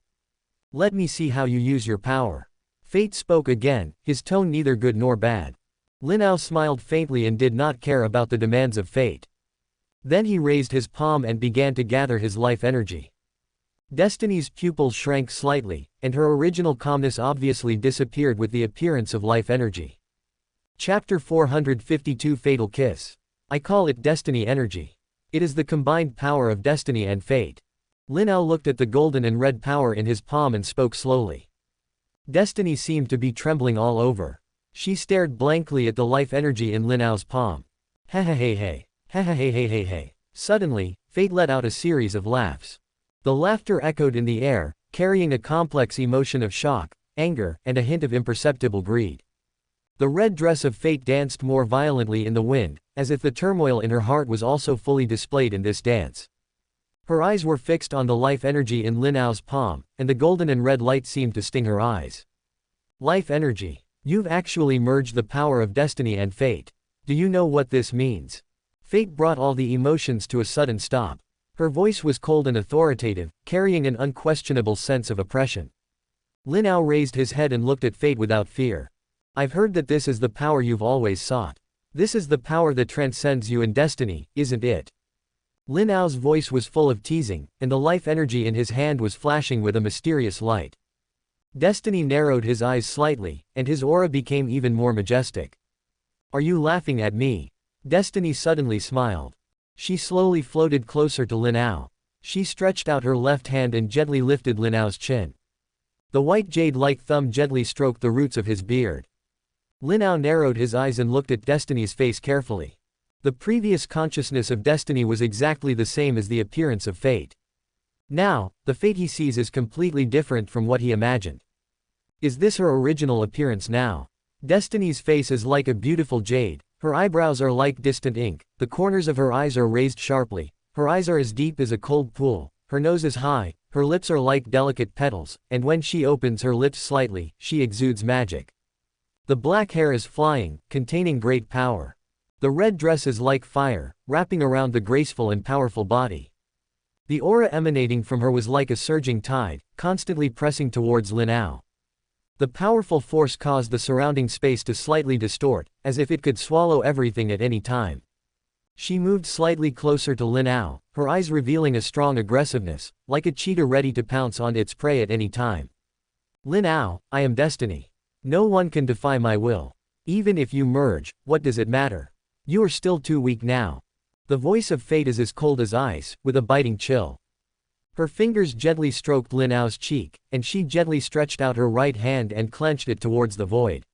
Let me see how you use your power. Fate spoke again, his tone neither good nor bad. Lin Ao smiled faintly and did not care about the demands of fate. Then he raised his palm and began to gather his life energy. Destiny's pupils shrank slightly, and her original calmness obviously disappeared with the appearance of life energy. Chapter 452 Fatal Kiss. I call it Destiny Energy. It is the combined power of destiny and fate. Lin Ao looked at the golden and red power in his palm and spoke slowly. Destiny seemed to be trembling all over. She stared blankly at the life energy in Lin Ao's palm. Ha ha hey hey. Ha ha hey hey hey hey. Suddenly, fate let out a series of laughs. The laughter echoed in the air, carrying a complex emotion of shock, anger, and a hint of imperceptible greed. The red dress of fate danced more violently in the wind, as if the turmoil in her heart was also fully displayed in this dance. Her eyes were fixed on the life energy in Lin Ao's palm, and the golden and red light seemed to sting her eyes. Life energy. You've actually merged the power of destiny and fate. Do you know what this means? Fate brought all the emotions to a sudden stop. Her voice was cold and authoritative, carrying an unquestionable sense of oppression. Lin Ao raised his head and looked at fate without fear. I've heard that this is the power you've always sought. This is the power that transcends you and destiny, isn't it? Lin Ao's voice was full of teasing, and the life energy in his hand was flashing with a mysterious light. Destiny narrowed his eyes slightly, and his aura became even more majestic. Are you laughing at me? Destiny suddenly smiled. She slowly floated closer to Lin Ao. She stretched out her left hand and gently lifted Lin Ao's chin. The white jade-like thumb gently stroked the roots of his beard. Lin Ao narrowed his eyes and looked at Destiny's face carefully. The previous consciousness of Destiny was exactly the same as the appearance of Fate. Now, the Fate he sees is completely different from what he imagined. Is this her original appearance now? Destiny's face is like a beautiful jade, her eyebrows are like distant ink, the corners of her eyes are raised sharply, her eyes are as deep as a cold pool, her nose is high, her lips are like delicate petals, and when she opens her lips slightly, she exudes magic. The black hair is flying, containing great power. The red dress is like fire, wrapping around the graceful and powerful body. The aura emanating from her was like a surging tide, constantly pressing towards Lin Ao. The powerful force caused the surrounding space to slightly distort, as if it could swallow everything at any time. She moved slightly closer to Lin Ao, her eyes revealing a strong aggressiveness, like a cheetah ready to pounce on its prey at any time. Lin Ao, I am Destiny. No one can defy my will. Even if you merge, what does it matter? You are still too weak now. The voice of Fate is as cold as ice, with a biting chill. Her fingers gently stroked Lin Ao's cheek, and she gently stretched out her right hand and clenched it towards the void.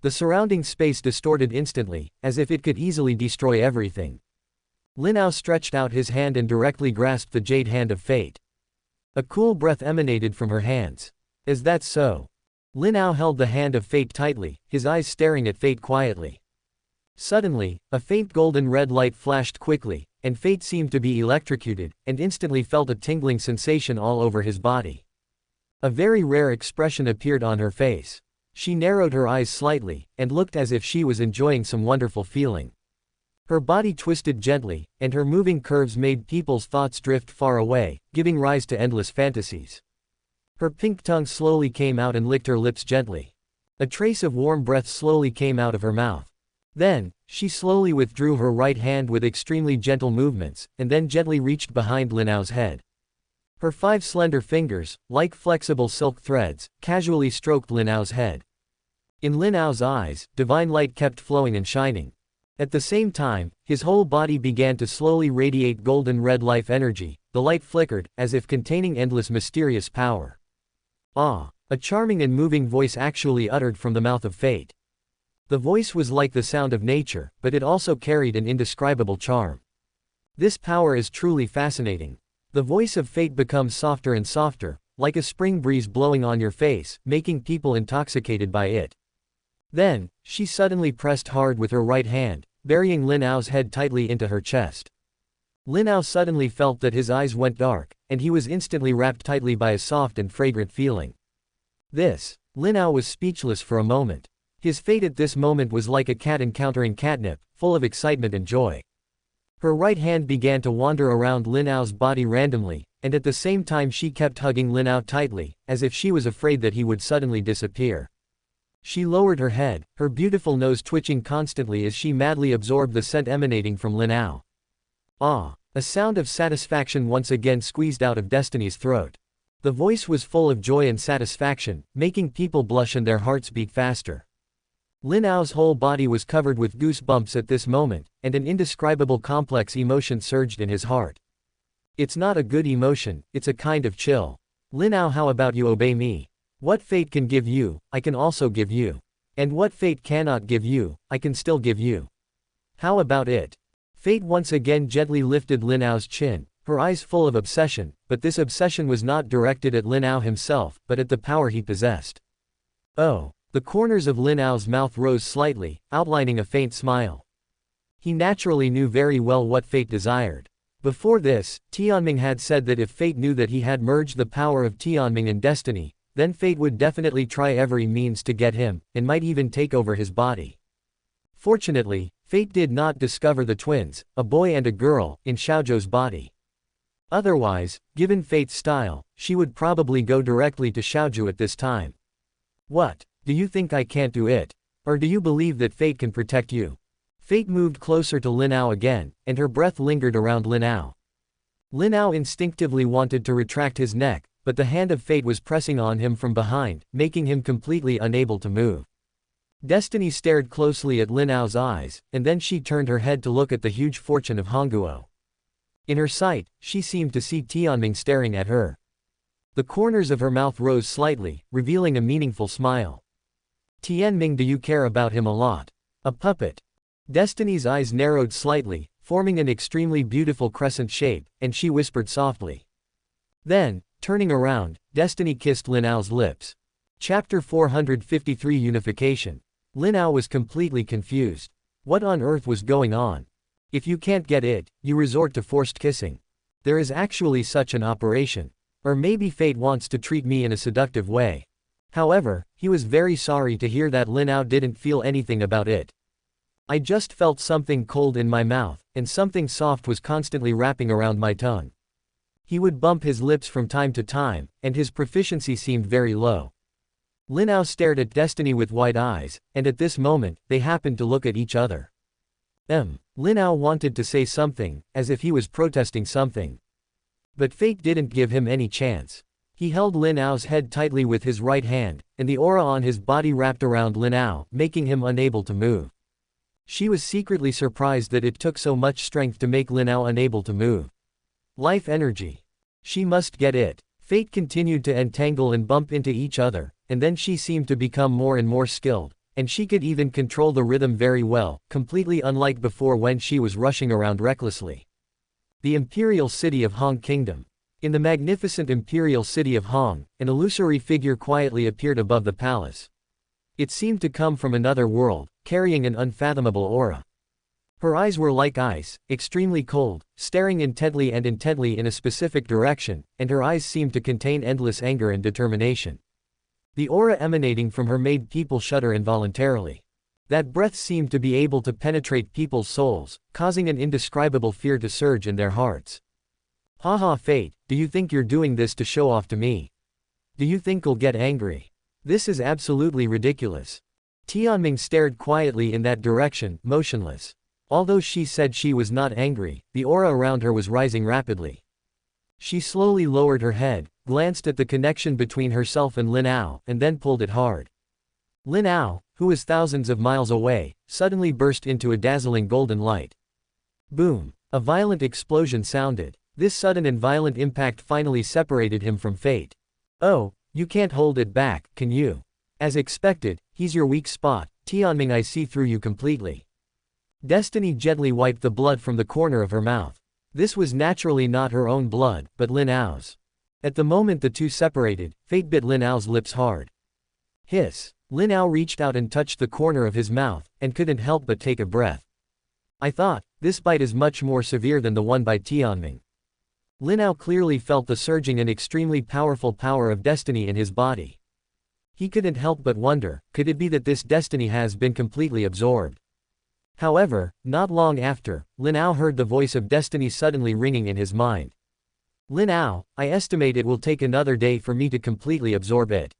The surrounding space distorted instantly, as if it could easily destroy everything. Lin Ao stretched out his hand and directly grasped the jade hand of Fate. A cool breath emanated from her hands. Is that so? Lin Ao held the hand of Fate tightly, his eyes staring at Fate quietly. Suddenly, a faint golden red light flashed quickly, and Fate seemed to be electrocuted, and instantly felt a tingling sensation all over his body. A very rare expression appeared on her face. She narrowed her eyes slightly, and looked as if she was enjoying some wonderful feeling. Her body twisted gently, and her moving curves made people's thoughts drift far away, giving rise to endless fantasies. Her pink tongue slowly came out and licked her lips gently. A trace of warm breath slowly came out of her mouth. Then, she slowly withdrew her right hand with extremely gentle movements, and then gently reached behind Lin Ao's head. Her 5 slender fingers, like flexible silk threads, casually stroked Lin Ao's head. In Lin Ao's eyes, divine light kept flowing and shining. At the same time, his whole body began to slowly radiate golden red life energy. The light flickered, as if containing endless mysterious power. Ah! A charming and moving voice actually uttered from the mouth of Fate. The voice was like the sound of nature, but it also carried an indescribable charm. This power is truly fascinating. The voice of Fate becomes softer and softer, like a spring breeze blowing on your face, making people intoxicated by it. Then, she suddenly pressed hard with her right hand, burying Lin Ao's head tightly into her chest. Lin Ao suddenly felt that his eyes went dark, and he was instantly wrapped tightly by a soft and fragrant feeling. Lin Ao was speechless for a moment. His fate at this moment was like a cat encountering catnip, full of excitement and joy. Her right hand began to wander around Lin Ao's body randomly, and at the same time she kept hugging Lin Ao tightly, as if she was afraid that he would suddenly disappear. She lowered her head, her beautiful nose twitching constantly as she madly absorbed the scent emanating from Lin Ao. Ah! A sound of satisfaction once again squeezed out of Destiny's throat. The voice was full of joy and satisfaction, making people blush and their hearts beat faster. Lin Ao's whole body was covered with goosebumps at this moment, and an indescribable complex emotion surged in his heart. It's not a good emotion, it's a kind of chill. Lin Ao, how about you obey me? What Fate can give you, I can also give you. And what Fate cannot give you, I can still give you. How about it? Fate once again gently lifted Lin Ao's chin, her eyes full of obsession, but this obsession was not directed at Lin Ao himself, but at the power he possessed. Oh! The corners of Lin Ao's mouth rose slightly, outlining a faint smile. He naturally knew very well what Fate desired. Before this, Tianming had said that if Fate knew that he had merged the power of Tianming and Destiny, then Fate would definitely try every means to get him, and might even take over his body. Fortunately, Fate did not discover the twins, a boy and a girl, in Xiaozhou's body. Otherwise, given Fate's style, she would probably go directly to Xiaozhou at this time. What? Do you think I can't do it? Or do you believe that fate can protect you? Fate moved closer to Lin Ao again, and her breath lingered around Lin Ao. Lin Ao instinctively wanted to retract his neck, but the hand of fate was pressing on him from behind, making him completely unable to move. Destiny stared closely at Lin Ao's eyes, and then she turned her head to look at the huge fortune of Hongguo. In her sight, she seemed to see Tianming staring at her. The corners of her mouth rose slightly, revealing a meaningful smile. Tianming, do you care about him a lot? A puppet. Destiny's eyes narrowed slightly, forming an extremely beautiful crescent shape, and she whispered softly. Then, turning around, Destiny kissed Lin Ao's lips. Chapter 453 Unification. Lin Ao was completely confused. What on earth was going on? If you can't get it, you resort to forced kissing. There is actually such an operation. Or maybe fate wants to treat me in a seductive way. However, he was very sorry to hear that Lin Ao didn't feel anything about it. I just felt something cold in my mouth, and something soft was constantly wrapping around my tongue. He would bump his lips from time to time, and his proficiency seemed very low. Lin Ao stared at Destiny with wide eyes, and at this moment, they happened to look at each other. Lin Ao wanted to say something, as if he was protesting something. But fate didn't give him any chance. He held Lin Ao's head tightly with his right hand, and the aura on his body wrapped around Lin Ao, making him unable to move. She was secretly surprised that it took so much strength to make Lin Ao unable to move. Life energy. She must get it. Fate continued to entangle and bump into each other, and then she seemed to become more and more skilled, and she could even control the rhythm very well, completely unlike before when she was rushing around recklessly. The Imperial City of Hong Kingdom. In the magnificent Imperial City of Hong, an illusory figure quietly appeared above the palace. It seemed to come from another world, carrying an unfathomable aura. Her eyes were like ice, extremely cold, staring intently in a specific direction, and her eyes seemed to contain endless anger and determination. The aura emanating from her made people shudder involuntarily. That breath seemed to be able to penetrate people's souls, causing an indescribable fear to surge in their hearts. Haha, fate, do you think you're doing this to show off to me? Do you think I'll get angry? This is absolutely ridiculous. Tianming stared quietly in that direction, motionless. Although she said she was not angry, the aura around her was rising rapidly. She slowly lowered her head, glanced at the connection between herself and Lin Ao, and then pulled it hard. Lin Ao, who was thousands of miles away, suddenly burst into a dazzling golden light. Boom! A violent explosion sounded. This sudden and violent impact finally separated him from fate. Oh, you can't hold it back, can you? As expected, he's your weak spot, Tianming, I see through you completely. Destiny gently wiped the blood from the corner of her mouth. This was naturally not her own blood, but Lin Ao's. At the moment the two separated, fate bit Lin Ao's lips hard. Hiss! Lin Ao reached out and touched the corner of his mouth, and couldn't help but take a breath. I thought, this bite is much more severe than the one by Tianming. Lin Ao clearly felt the surging and extremely powerful power of destiny in his body. He couldn't help but wonder, could it be that this destiny has been completely absorbed? However, not long after, Lin Ao heard the voice of destiny suddenly ringing in his mind. Lin Ao, I estimate it will take another day for me to completely absorb it.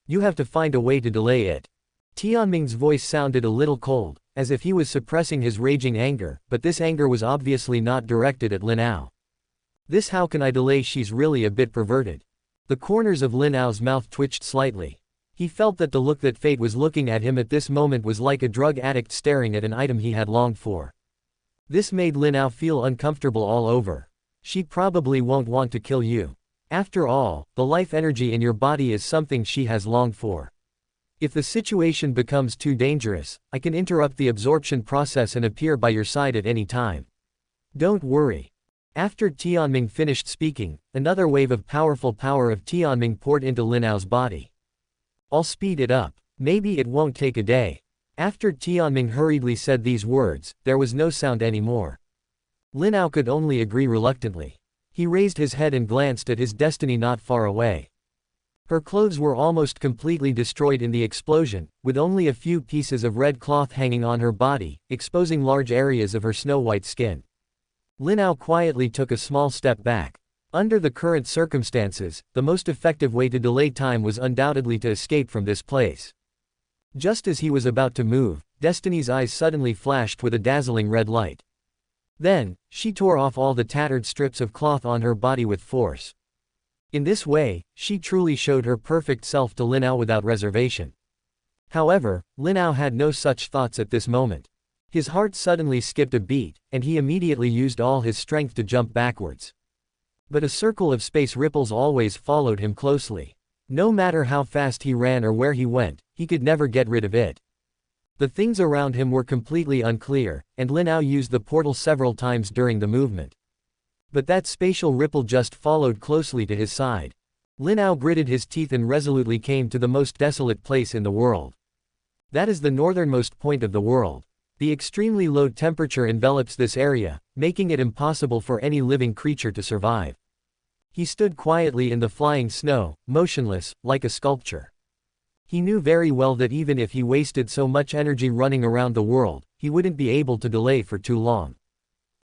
You have to find a way to delay it. Tianming's voice sounded a little cold, as if he was suppressing his raging anger, but this anger was obviously not directed at Lin Ao. This how can I delay, she's really a bit perverted. The corners of Lin Ao's mouth twitched slightly. He felt that the look that fate was looking at him at this moment was like a drug addict staring at an item he had longed for. This made Lin Ao feel uncomfortable all over. She probably won't want to kill you. After all, the life energy in your body is something she has longed for. If the situation becomes too dangerous, I can interrupt the absorption process and appear by your side at any time. Don't worry. After Tianming finished speaking, another wave of powerful power of Tianming poured into Lin Ao's body. I'll speed it up. Maybe it won't take a day. After Tianming hurriedly said these words, there was no sound anymore. Lin Ao could only agree reluctantly. He raised his head and glanced at his destiny not far away. Her clothes were almost completely destroyed in the explosion, with only a few pieces of red cloth hanging on her body, exposing large areas of her snow-white skin. Lin Ao quietly took a small step back. Under the current circumstances, the most effective way to delay time was undoubtedly to escape from this place. Just as he was about to move, Destiny's eyes suddenly flashed with a dazzling red light. Then, she tore off all the tattered strips of cloth on her body with force. In this way, she truly showed her perfect self to Lin Ao without reservation. However, Lin Ao had no such thoughts at this moment. His heart suddenly skipped a beat, and he immediately used all his strength to jump backwards. But a circle of space ripples always followed him closely. No matter how fast he ran or where he went, he could never get rid of it. The things around him were completely unclear, and Lin Ao used the portal several times during the movement. But that spatial ripple just followed closely to his side. Lin Ao gritted his teeth and resolutely came to the most desolate place in the world. That is the northernmost point of the world. The extremely low temperature envelops this area, making it impossible for any living creature to survive. He stood quietly in the flying snow, motionless, like a sculpture. He knew very well that even if he wasted so much energy running around the world, he wouldn't be able to delay for too long.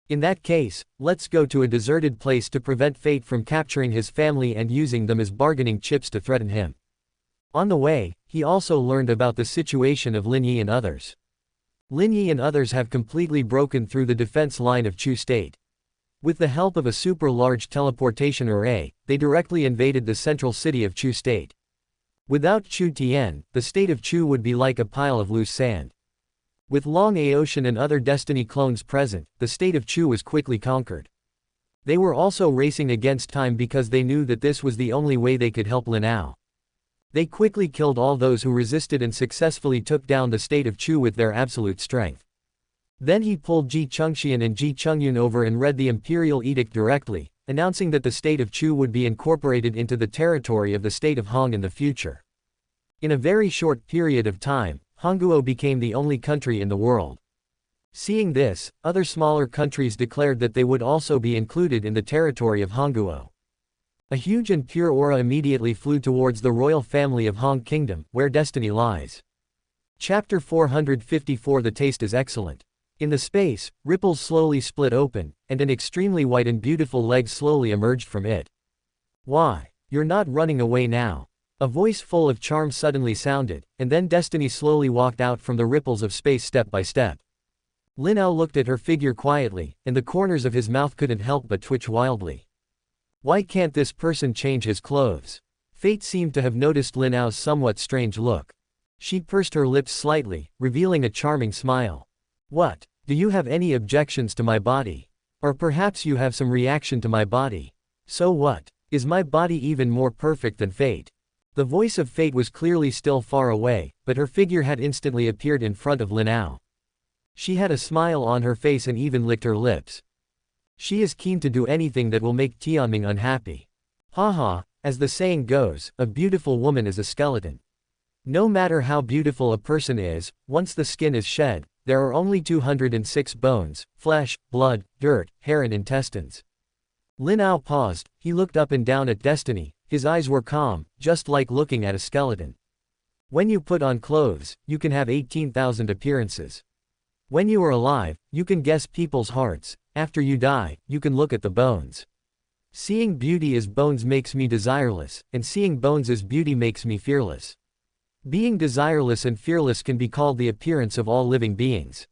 In that case, let's go to a deserted place to prevent fate from capturing his family and using them as bargaining chips to threaten him. On the way, he also learned about the situation of Lin Yi and others. Lin Yi and others have completely broken through the defense line of Chu State. With the help of a super-large teleportation array, they directly invaded the central city of Chu State. Without Chu Tian, the state of Chu would be like a pile of loose sand. With Long Aotian and other Destiny clones present, the state of Chu was quickly conquered. They were also racing against time because they knew that this was the only way they could help Lin Ao. They quickly killed all those who resisted and successfully took down the state of Chu with their absolute strength. Then he pulled Ji Chengxian and Ji Chengyun over and read the imperial edict directly, announcing that the state of Chu would be incorporated into the territory of the state of Hong in the future. In a very short period of time, Hongguo became the only country in the world. Seeing this, other smaller countries declared that they would also be included in the territory of Hongguo. A huge and pure aura immediately flew towards the royal family of Hong Kingdom, where destiny lies. Chapter 454. The taste is excellent. In the space, ripples slowly split open, and an extremely white and beautiful leg slowly emerged from it. Why? You're not running away now. A voice full of charm suddenly sounded, and then Destiny slowly walked out from the ripples of space step by step. Lin Ao looked at her figure quietly, and the corners of his mouth couldn't help but twitch wildly. Why can't this person change his clothes? Fate seemed to have noticed Lin Ao's somewhat strange look. She pursed her lips slightly, revealing a charming smile. What? Do you have any objections to my body? Or perhaps you have some reaction to my body? So what? Is my body even more perfect than Fate? The voice of Fate was clearly still far away, but her figure had instantly appeared in front of Lin Ao. She had a smile on her face and even licked her lips. She is keen to do anything that will make Tianming unhappy. Haha, as the saying goes, a beautiful woman is a skeleton. No matter how beautiful a person is, once the skin is shed, there are only 206 bones, flesh, blood, dirt, hair and intestines. Lin Ao paused, he looked up and down at Destiny, his eyes were calm, just like looking at a skeleton. When you put on clothes, you can have 18,000 appearances. When you are alive, you can guess people's hearts, after you die, you can look at the bones. Seeing beauty as bones makes me desireless, and seeing bones as beauty makes me fearless. Being desireless and fearless can be called the appearance of all living beings.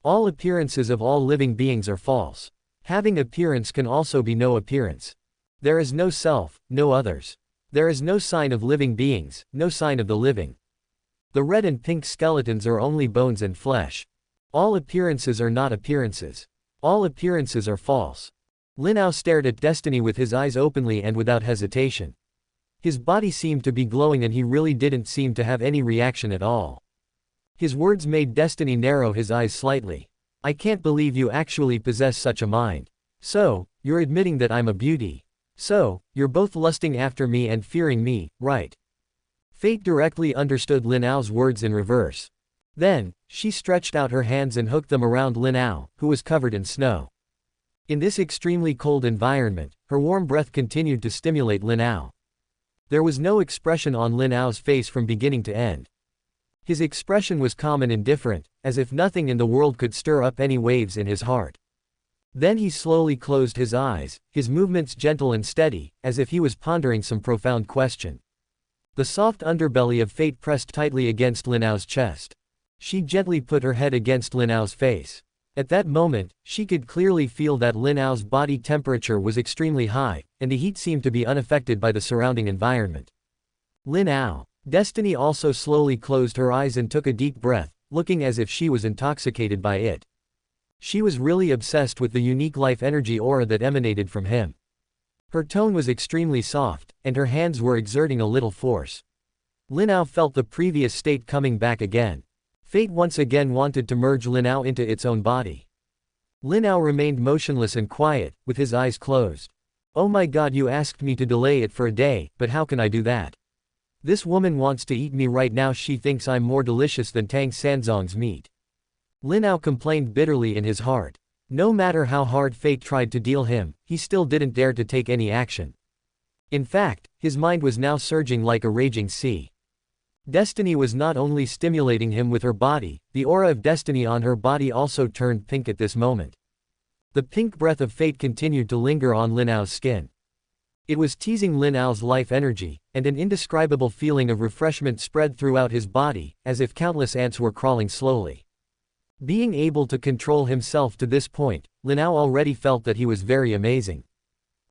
All appearances of all living beings are false. Having appearance can also be no appearance. There is no self, no others. There is no sign of living beings, no sign of the living. The red and pink skeletons are only bones and flesh. All appearances are not appearances. All appearances are false. Lin Ao stared at Destiny with his eyes openly and without hesitation. His body seemed to be glowing and he really didn't seem to have any reaction at all. His words made Destiny narrow his eyes slightly. I can't believe you actually possess such a mind. So, you're admitting that I'm a beauty. So, you're both lusting after me and fearing me, right? Fate directly understood Lin Ao's words in reverse. Then, she stretched out her hands and hooked them around Lin Ao, who was covered in snow. In this extremely cold environment, her warm breath continued to stimulate Lin Ao. There was no expression on Lin Ao's face from beginning to end. His expression was calm and indifferent, as if nothing in the world could stir up any waves in his heart. Then he slowly closed his eyes, his movements gentle and steady, as if he was pondering some profound question. The soft underbelly of fate pressed tightly against Lin Ao's chest. She gently put her head against Lin Ao's face. At that moment, she could clearly feel that Lin Ao's body temperature was extremely high, and the heat seemed to be unaffected by the surrounding environment. Lin Ao. Destiny also slowly closed her eyes and took a deep breath, looking as if she was intoxicated by it. She was really obsessed with the unique life energy aura that emanated from him. Her tone was extremely soft, and her hands were exerting a little force. Lin Ao felt the previous state coming back again. Fate once again wanted to merge Lin Ao into its own body. Lin Ao remained motionless and quiet, with his eyes closed. Oh my god, you asked me to delay it for a day, but how can I do that? This woman wants to eat me right now. She thinks I'm more delicious than Tang Sanzong's meat. Lin Ao complained bitterly in his heart. No matter how hard fate tried to deal him, he still didn't dare to take any action. In fact, his mind was now surging like a raging sea. Destiny was not only stimulating him with her body, the aura of destiny on her body also turned pink at this moment. The pink breath of fate continued to linger on Lin Ao's skin. It was teasing Lin Ao's life energy, and an indescribable feeling of refreshment spread throughout his body, as if countless ants were crawling slowly. Being able to control himself to this point, Lin Ao already felt that he was very amazing.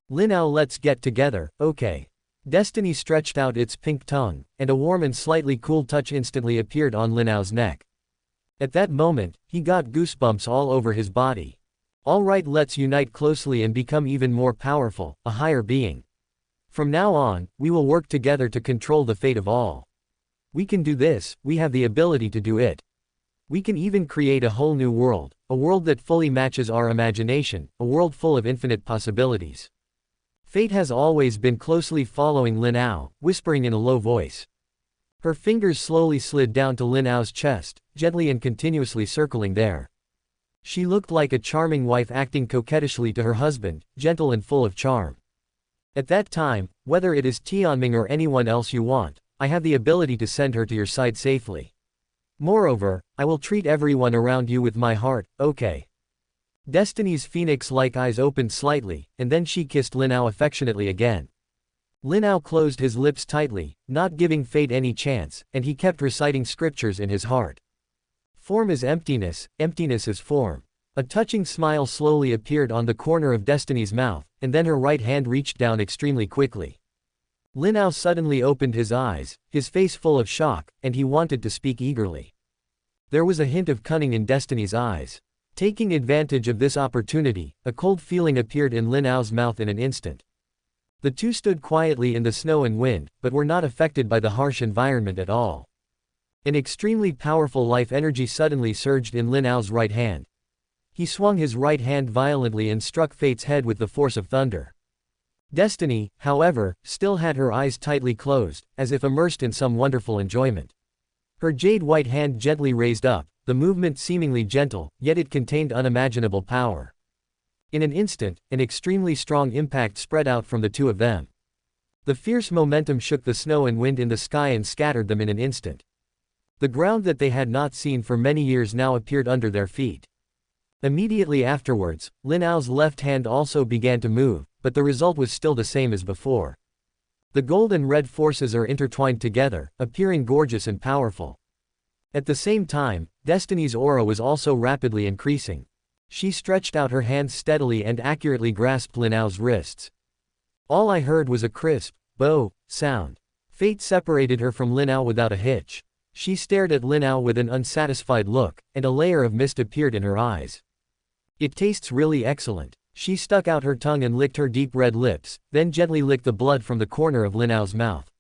Lin Ao, let's get together, okay. Destiny stretched out its pink tongue, and a warm and slightly cool touch instantly appeared on Lin Ao's neck. At that moment, he got goosebumps all over his body. Alright, let's unite closely and become even more powerful, a higher being. From now on, we will work together to control the fate of all. We can do this, we have the ability to do it. We can even create a whole new world, a world that fully matches our imagination, a world full of infinite possibilities. Fate has always been closely following Lin Ao, whispering in a low voice. Her fingers slowly slid down to Lin Ao's chest, gently and continuously circling there. She looked like a charming wife acting coquettishly to her husband, gentle and full of charm. At that time, whether it is Tianming or anyone else you want, I have the ability to send her to your side safely. Moreover, I will treat everyone around you with my heart, okay? Destiny's phoenix-like eyes opened slightly, and then she kissed Lin Ao affectionately again. Lin Ao closed his lips tightly, not giving fate any chance, and he kept reciting scriptures in his heart. Form is emptiness, emptiness is form. A touching smile slowly appeared on the corner of Destiny's mouth, and then her right hand reached down extremely quickly. Lin Ao suddenly opened his eyes, his face full of shock, and he wanted to speak eagerly. There was a hint of cunning in Destiny's eyes. Taking advantage of this opportunity, a cold feeling appeared in Lin Ao's mouth in an instant. The two stood quietly in the snow and wind, but were not affected by the harsh environment at all. An extremely powerful life energy suddenly surged in Lin Ao's right hand. He swung his right hand violently and struck Fate's head with the force of thunder. Destiny, however, still had her eyes tightly closed, as if immersed in some wonderful enjoyment. Her jade white hand gently raised up, the movement seemingly gentle, yet it contained unimaginable power. In an instant, an extremely strong impact spread out from the two of them. The fierce momentum shook the snow and wind in the sky and scattered them in an instant. The ground that they had not seen for many years now appeared under their feet. Immediately afterwards, Lin Ao's left hand also began to move, but the result was still the same as before. The gold and red forces are intertwined together, appearing gorgeous and powerful. At the same time, Destiny's aura was also rapidly increasing. She stretched out her hands steadily and accurately grasped Lin Ao's wrists. All I heard was a crisp, bow, sound. Fate separated her from Lin Ao without a hitch. She stared at Lin Ao with an unsatisfied look, and a layer of mist appeared in her eyes. It tastes really excellent. She stuck out her tongue and licked her deep red lips, then gently licked the blood from the corner of Lin Ao's mouth.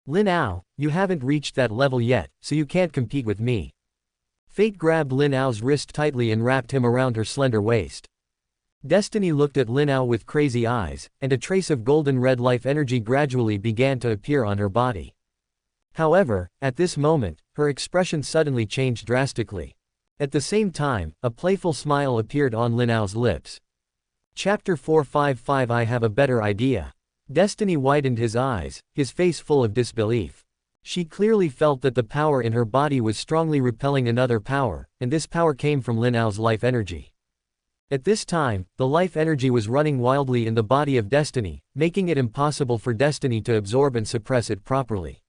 Lin Ao, you haven't reached that level yet, so you can't compete with me. Fate grabbed Lin Ao's wrist tightly and wrapped him around her slender waist. Destiny looked at Lin Ao with crazy eyes, and a trace of golden red life energy gradually began to appear on her body. However, at this moment, her expression suddenly changed drastically. At the same time, a playful smile appeared on Lin Ao's lips. Chapter 455 I have a better idea. Destiny widened his eyes, his face full of disbelief. She clearly felt that the power in her body was strongly repelling another power, and this power came from Lin Ao's life energy. At this time, the life energy was running wildly in the body of Destiny, making it impossible for Destiny to absorb and suppress it properly.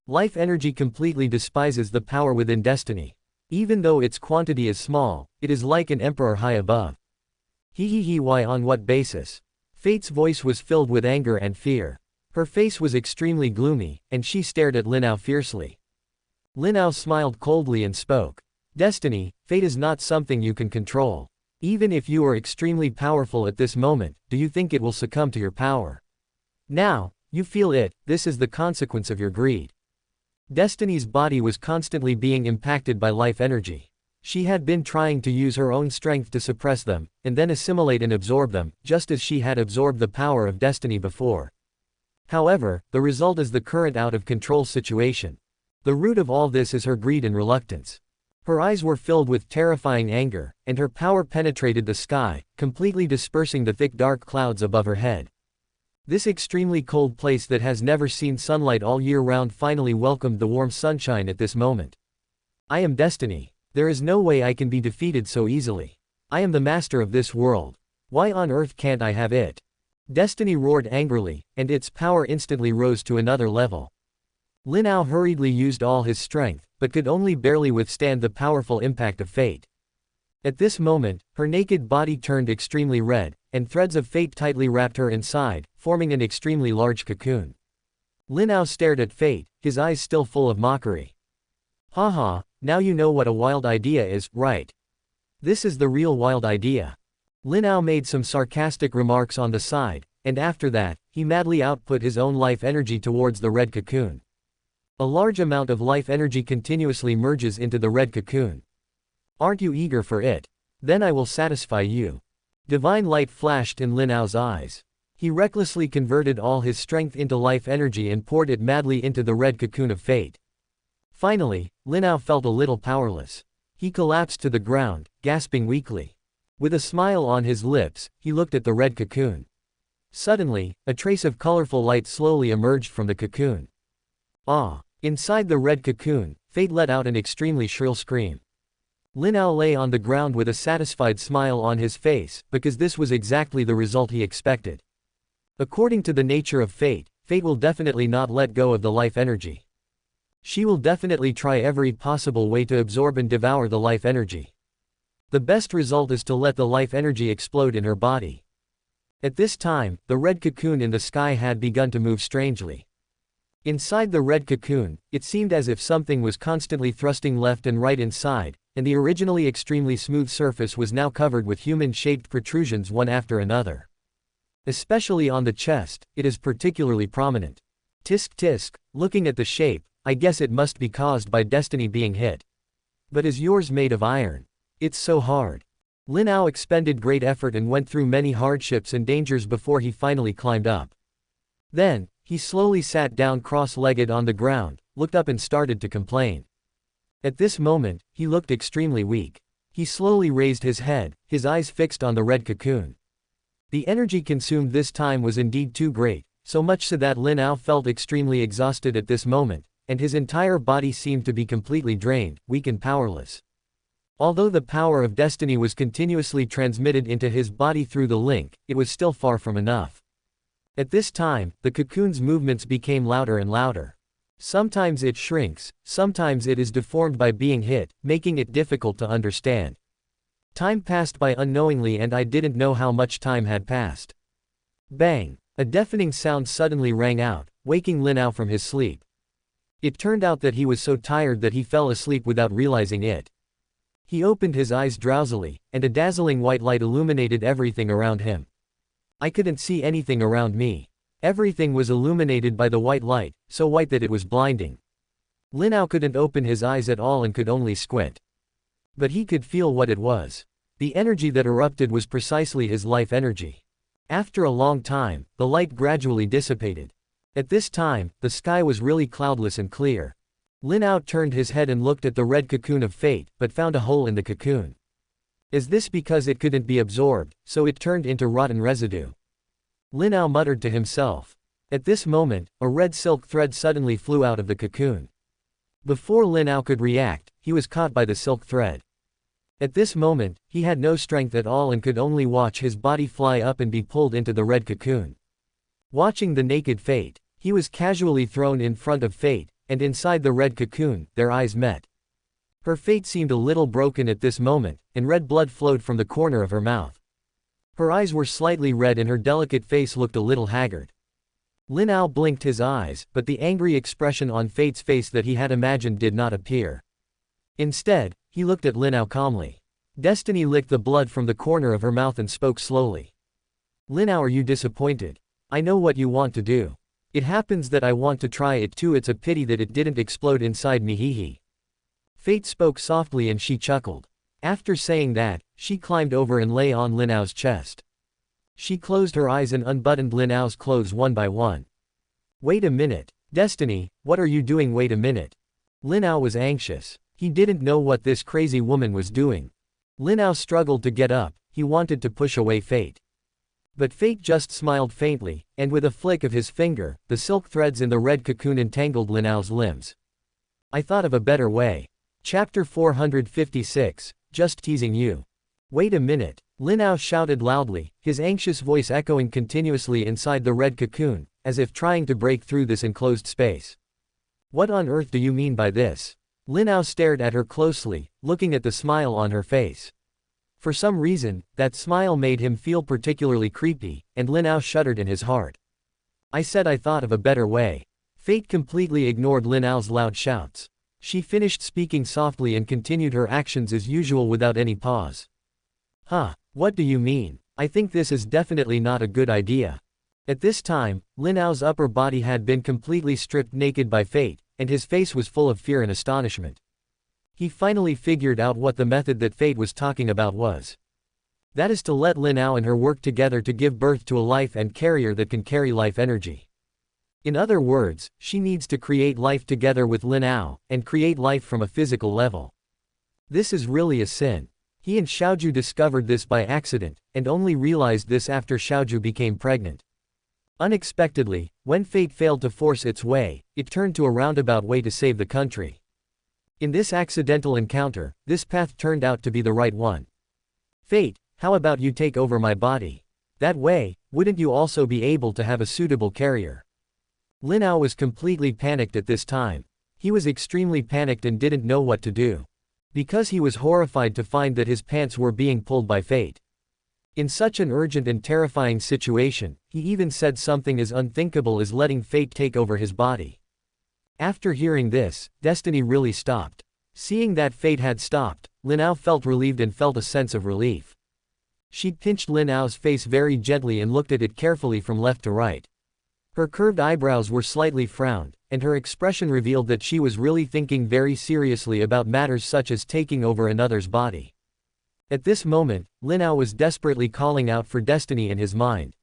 Life energy completely despises the power within destiny. Even though its quantity is small, it is like an emperor high above. Why on what basis? Fate's voice was filled with anger and fear. Her face was extremely gloomy, and she stared at Lin Ao fiercely. Lin Ao smiled coldly and spoke. Destiny, fate is not something you can control. Even if you are extremely powerful at this moment, do you think it will succumb to your power? Now, you feel it, this is the consequence of your greed. Destiny's body was constantly being impacted by life energy. She had been trying to use her own strength to suppress them, and then assimilate and absorb them, just as she had absorbed the power of Destiny before. However, the result is the current out-of-control situation. The root of all this is her greed and reluctance. Her eyes were filled with terrifying anger, and her power penetrated the sky, completely dispersing the thick dark clouds above her head. This extremely cold place that has never seen sunlight all year round finally welcomed the warm sunshine at this moment. I am Destiny. There is no way I can be defeated so easily. I am the master of this world. Why on earth can't I have it? Destiny roared angrily, and its power instantly rose to another level. Lin Ao hurriedly used all his strength, but could only barely withstand the powerful impact of fate. At this moment, her naked body turned extremely red, and threads of fate tightly wrapped her inside, forming an extremely large cocoon. Lin Ao stared at fate, his eyes still full of mockery. Haha, now you know what a wild idea is, right? This is the real wild idea. Lin Ao made some sarcastic remarks on the side, and after that, he madly output his own life energy towards the red cocoon. A large amount of life energy continuously merges into the red cocoon. Aren't you eager for it? Then I will satisfy you. Divine light flashed in Lin Ao's eyes. He recklessly converted all his strength into life energy and poured it madly into the red cocoon of fate. Finally, Lin Ao felt a little powerless. He collapsed to the ground, gasping weakly. With a smile on his lips, he looked at the red cocoon. Suddenly, a trace of colorful light slowly emerged from the cocoon. Ah! Inside the red cocoon, fate let out an extremely shrill scream. Lin Ao lay on the ground with a satisfied smile on his face, because this was exactly the result he expected. According to the nature of fate, fate will definitely not let go of the life energy. She will definitely try every possible way to absorb and devour the life energy. The best result is to let the life energy explode in her body. At this time, the red cocoon in the sky had begun to move strangely. Inside the red cocoon, it seemed as if something was constantly thrusting left and right inside, and the originally extremely smooth surface was now covered with human-shaped protrusions one after another. Especially on the chest, it is particularly prominent. Tisk tisk, looking at the shape, I guess it must be caused by Destiny being hit. But is yours made of iron? It's so hard. Lin Ao expended great effort and went through many hardships and dangers before he finally climbed up. Then, he slowly sat down cross-legged on the ground, looked up and started to complain. At this moment, he looked extremely weak. He slowly raised his head, his eyes fixed on the red cocoon. The energy consumed this time was indeed too great, so much so that Lin Ao felt extremely exhausted at this moment, and his entire body seemed to be completely drained, weak and powerless. Although the power of Destiny was continuously transmitted into his body through the link, it was still far from enough. At this time, the cocoon's movements became louder and louder. Sometimes it shrinks, sometimes it is deformed by being hit, making it difficult to understand. Time passed by unknowingly and I didn't know how much time had passed. Bang! A deafening sound suddenly rang out, waking Lin Ao from his sleep. It turned out that he was so tired that he fell asleep without realizing it. He opened his eyes drowsily, and a dazzling white light illuminated everything around him. I couldn't see anything around me. Everything was illuminated by the white light, so white that it was blinding. Lin Ao couldn't open his eyes at all and could only squint. But he could feel what it was. The energy that erupted was precisely his life energy. After a long time, the light gradually dissipated. At this time, the sky was really cloudless and clear. Lin Ao turned his head and looked at the red cocoon of fate, but found a hole in the cocoon. Is this because it couldn't be absorbed, so it turned into rotten residue? Lin Ao muttered to himself. At this moment, a red silk thread suddenly flew out of the cocoon. Before Lin Ao could react, he was caught by the silk thread. At this moment, he had no strength at all and could only watch his body fly up and be pulled into the red cocoon. Watching the naked fate, he was casually thrown in front of fate, and inside the red cocoon, their eyes met. Her fate seemed a little broken at this moment, and red blood flowed from the corner of her mouth. Her eyes were slightly red and her delicate face looked a little haggard. Lin Ao blinked his eyes, but the angry expression on Fate's face that he had imagined did not appear. Instead, he looked at Lin Ao calmly. Destiny licked the blood from the corner of her mouth and spoke slowly. Lin Ao, are you disappointed? I know what you want to do. It happens that I want to try it too. It's a pity that it didn't explode inside me, hee. Fate spoke softly and she chuckled. After saying that, she climbed over and lay on Lin Ao's chest. She closed her eyes and unbuttoned Lin Ao's clothes one by one. Wait a minute. Destiny, what are you doing? Wait a minute. Lin Ao was anxious. He didn't know what this crazy woman was doing. Lin Ao struggled to get up, he wanted to push away Fate. But Fate just smiled faintly, and with a flick of his finger, the silk threads in the red cocoon entangled Lin Ao's limbs. I thought of a better way. Chapter 456, Just Teasing You. Wait a minute. Lin Ao shouted loudly, his anxious voice echoing continuously inside the red cocoon, as if trying to break through this enclosed space. What on earth do you mean by this? Lin Ao stared at her closely, looking at the smile on her face. For some reason, that smile made him feel particularly creepy, and Lin Ao shuddered in his heart. I said I thought of a better way. Fate completely ignored Lin Ao's loud shouts. She finished speaking softly and continued her actions as usual without any pause. Huh, what do you mean? I think this is definitely not a good idea. At this time, Lin Ao's upper body had been completely stripped naked by Fate, and his face was full of fear and astonishment. He finally figured out what the method that Fate was talking about was. That is to let Lin Ao and her work together to give birth to a life and carrier that can carry life energy. In other words, she needs to create life together with Lin Ao, and create life from a physical level. This is really a sin. He and Xiaoju discovered this by accident, and only realized this after Xiaoju became pregnant. Unexpectedly, when Fate failed to force its way, it turned to a roundabout way to save the country. In this accidental encounter, this path turned out to be the right one. Fate, how about you take over my body? That way, wouldn't you also be able to have a suitable carrier? Lin Ao was completely panicked at this time. He was extremely panicked and didn't know what to do. Because he was horrified to find that his pants were being pulled by Fate. In such an urgent and terrifying situation, he even said something as unthinkable as letting Fate take over his body. After hearing this, Destiny really stopped. Seeing that Fate had stopped, Lin Ao felt relieved and felt a sense of relief. She pinched Lin Ao's face very gently and looked at it carefully from left to right. Her curved eyebrows were slightly frowned, and her expression revealed that she was really thinking very seriously about matters such as taking over another's body. At this moment, Lin Ao was desperately calling out for Destiny in his mind.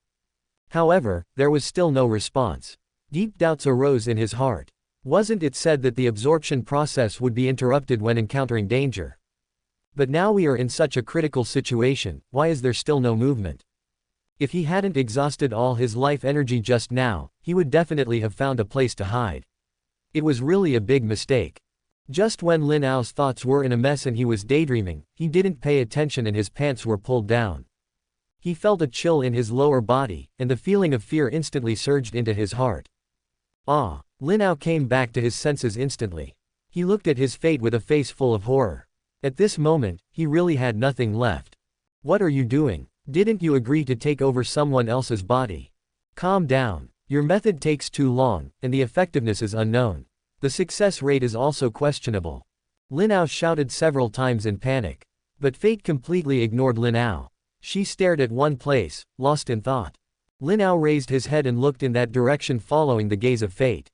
However, there was still no response. Deep doubts arose in his heart. Wasn't it said that the absorption process would be interrupted when encountering danger? But now we are in such a critical situation, why is there still no movement? If he hadn't exhausted all his life energy just now, he would definitely have found a place to hide. It was really a big mistake. Just when Lin Ao's thoughts were in a mess and he was daydreaming, he didn't pay attention and his pants were pulled down. He felt a chill in his lower body, and the feeling of fear instantly surged into his heart. Ah! Lin Ao came back to his senses instantly. He looked at his Fate with a face full of horror. At this moment, he really had nothing left. What are you doing? Didn't you agree to take over someone else's body? Calm down. Your method takes too long, and the effectiveness is unknown. The success rate is also questionable. Lin Ao shouted several times in panic. But Fate completely ignored Lin Ao. She stared at one place, lost in thought. Lin Ao raised his head and looked in that direction following the gaze of Fate.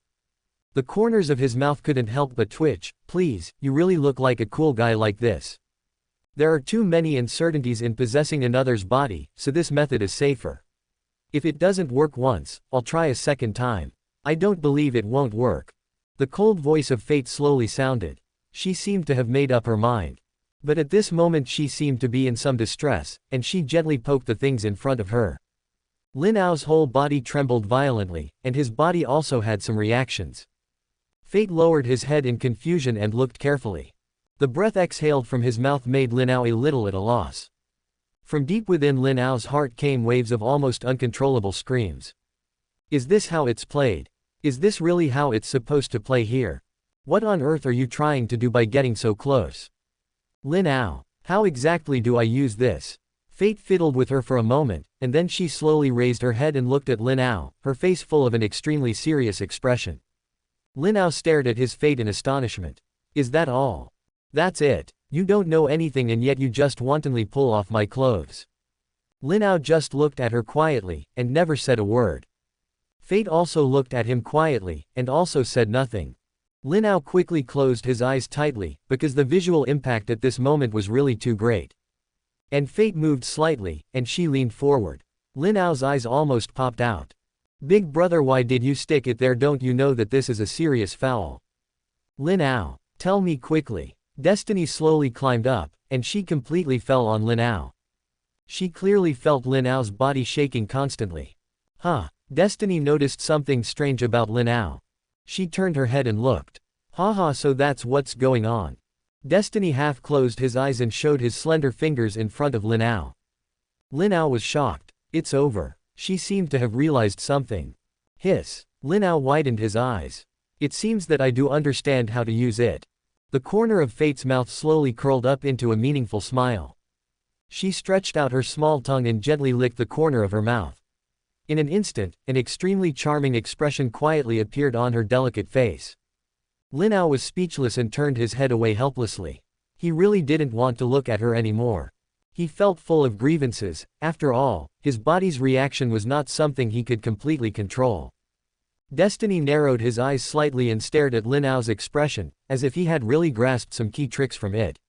The corners of his mouth couldn't help but twitch. Please, you really look like a cool guy like this. There are too many uncertainties in possessing another's body, so this method is safer. If it doesn't work once, I'll try a second time. I don't believe it won't work. The cold voice of Fate slowly sounded. She seemed to have made up her mind. But at this moment she seemed to be in some distress, and she gently poked the things in front of her. Lin Ao's whole body trembled violently, and his body also had some reactions. Fate lowered his head in confusion and looked carefully. The breath exhaled from his mouth made Lin Ao a little at a loss. From deep within Lin Ao's heart came waves of almost uncontrollable screams. Is this how it's played? Is this really how it's supposed to play here? What on earth are you trying to do by getting so close? Lin Ao, how exactly do I use this? Fate fiddled with her for a moment, and then she slowly raised her head and looked at Lin Ao, her face full of an extremely serious expression. Lin Ao stared at his fate in astonishment. Is that all? That's it. You don't know anything and yet you just wantonly pull off my clothes. Lin Ao just looked at her quietly, and never said a word. Fate also looked at him quietly, and also said nothing. Lin Ao quickly closed his eyes tightly, because the visual impact at this moment was really too great. And Fate moved slightly, and she leaned forward. Lin Ao's eyes almost popped out. Big brother, why did you stick it there? Don't you know that this is a serious foul? Lin Ao, tell me quickly. Destiny slowly climbed up, and she completely fell on Lin Ao. She clearly felt Lin Ao's body shaking constantly. Huh. Destiny noticed something strange about Lin Ao. She turned her head and looked. Haha, so that's what's going on. Destiny half closed his eyes and showed his slender fingers in front of Lin Ao. Lin Ao was shocked. It's over. She seemed to have realized something. Hiss. Lin Ao widened his eyes. It seems that I do understand how to use it. The corner of Fate's mouth slowly curled up into a meaningful smile. She stretched out her small tongue and gently licked the corner of her mouth. In an instant, an extremely charming expression quietly appeared on her delicate face. Lin Ao was speechless and turned his head away helplessly. He really didn't want to look at her anymore. He felt full of grievances. After all, his body's reaction was not something he could completely control. Destiny narrowed his eyes slightly and stared at Lin Ao's expression, as if he had really grasped some key tricks from it.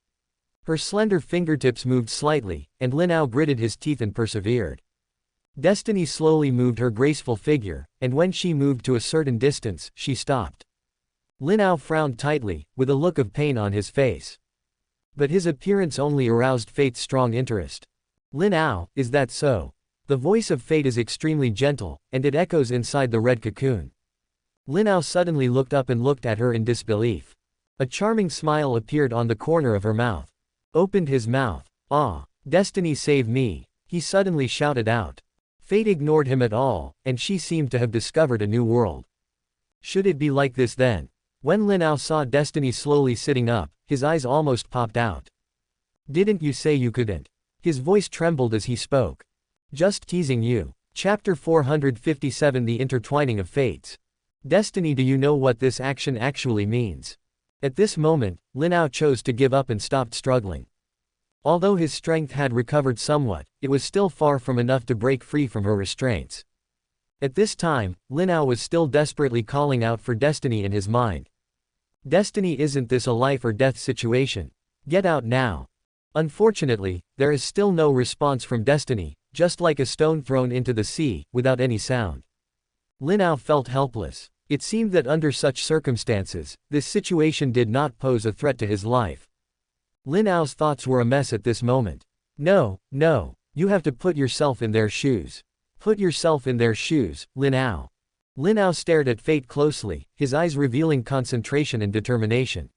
Her slender fingertips moved slightly, and Lin Ao gritted his teeth and persevered. Destiny slowly moved her graceful figure, and when she moved to a certain distance, she stopped. Lin Ao frowned tightly, with a look of pain on his face. But his appearance only aroused Fate's strong interest. Lin Ao, is that so? The voice of Fate is extremely gentle, and it echoes inside the red cocoon. Lin Ao suddenly looked up and looked at her in disbelief. A charming smile appeared on the corner of her mouth. Opened his mouth. Ah, Destiny, save me, he suddenly shouted out. Fate ignored him at all, and she seemed to have discovered a new world. Should it be like this then? When Lin Ao saw Destiny slowly sitting up, his eyes almost popped out. Didn't you say you couldn't? His voice trembled as he spoke. Just teasing you. Chapter 457, The Intertwining of Fates. Destiny, do you know what this action actually means? At this moment, Lin Ao chose to give up and stopped struggling. Although his strength had recovered somewhat, it was still far from enough to break free from her restraints. At this time, Lin Ao was still desperately calling out for Destiny in his mind. Destiny, isn't this a life or death situation? Get out now. Unfortunately, there is still no response from Destiny, just like a stone thrown into the sea, without any sound. Lin Ao felt helpless. It seemed that under such circumstances, this situation did not pose a threat to his life. Lin Ao's thoughts were a mess at this moment. No, you have to put yourself in their shoes. Put yourself in their shoes, Lin Ao. Lin Ao stared at Fate closely, his eyes revealing concentration and determination.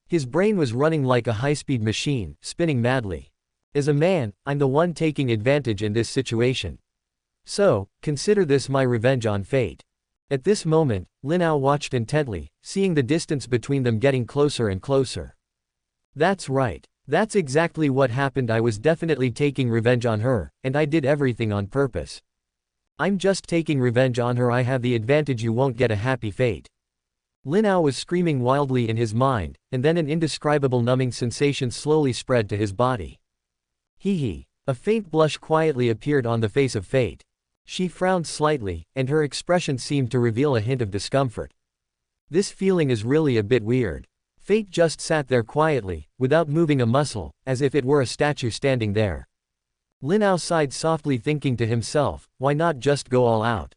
His brain was running like a high-speed machine, spinning madly. As a man, I'm the one taking advantage in this situation. So, consider this my revenge on Fate. At this moment, Lin Ao watched intently, seeing the distance between them getting closer and closer. That's right. That's exactly what happened. I was definitely taking revenge on her, and I did everything on purpose. I'm just taking revenge on her. I have the advantage. You won't get a happy fate. Lin Ao was screaming wildly in his mind, and then an indescribable numbing sensation slowly spread to his body. Hee. A faint blush quietly appeared on the face of Fate. She frowned slightly, and her expression seemed to reveal a hint of discomfort. This feeling is really a bit weird. Fate just sat there quietly, without moving a muscle, as if it were a statue standing there. Lin Ao sighed softly, thinking to himself, why not just go all out?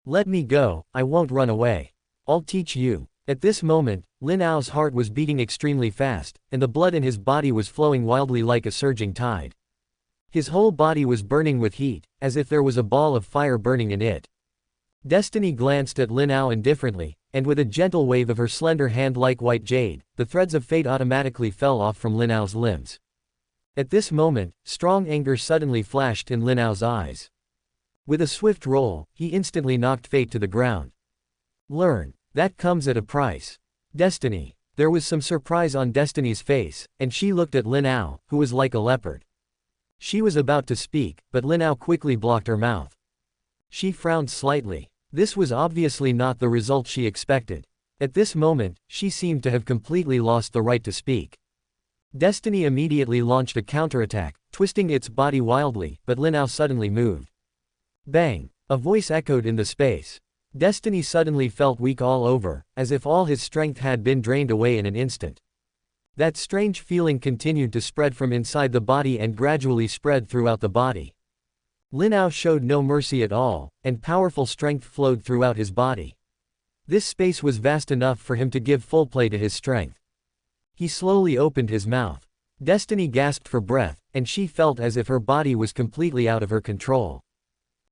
Let me go, I won't run away. I'll teach you. At this moment, Lin Ao's heart was beating extremely fast, and the blood in his body was flowing wildly like a surging tide. His whole body was burning with heat, as if there was a ball of fire burning in it. Destiny glanced at Lin Ao indifferently, and with a gentle wave of her slender hand like white jade, the threads of fate automatically fell off from Lin Ao's limbs. At this moment, strong anger suddenly flashed in Lin Ao's eyes. With a swift roll, he instantly knocked Fate to the ground. Learn. That comes at a price. Destiny. There was some surprise on Destiny's face, and she looked at Lin Ao, who was like a leopard. She was about to speak, but Lin Ao quickly blocked her mouth. She frowned slightly. This was obviously not the result she expected. At this moment, she seemed to have completely lost the right to speak. Destiny immediately launched a counterattack, twisting its body wildly, but Lin Ao suddenly moved. Bang! A voice echoed in the space. Destiny suddenly felt weak all over, as if all his strength had been drained away in an instant. That strange feeling continued to spread from inside the body and gradually spread throughout the body. Lin Ao showed no mercy at all, and powerful strength flowed throughout his body. This space was vast enough for him to give full play to his strength. He slowly opened his mouth. Destiny gasped for breath, and she felt as if her body was completely out of her control.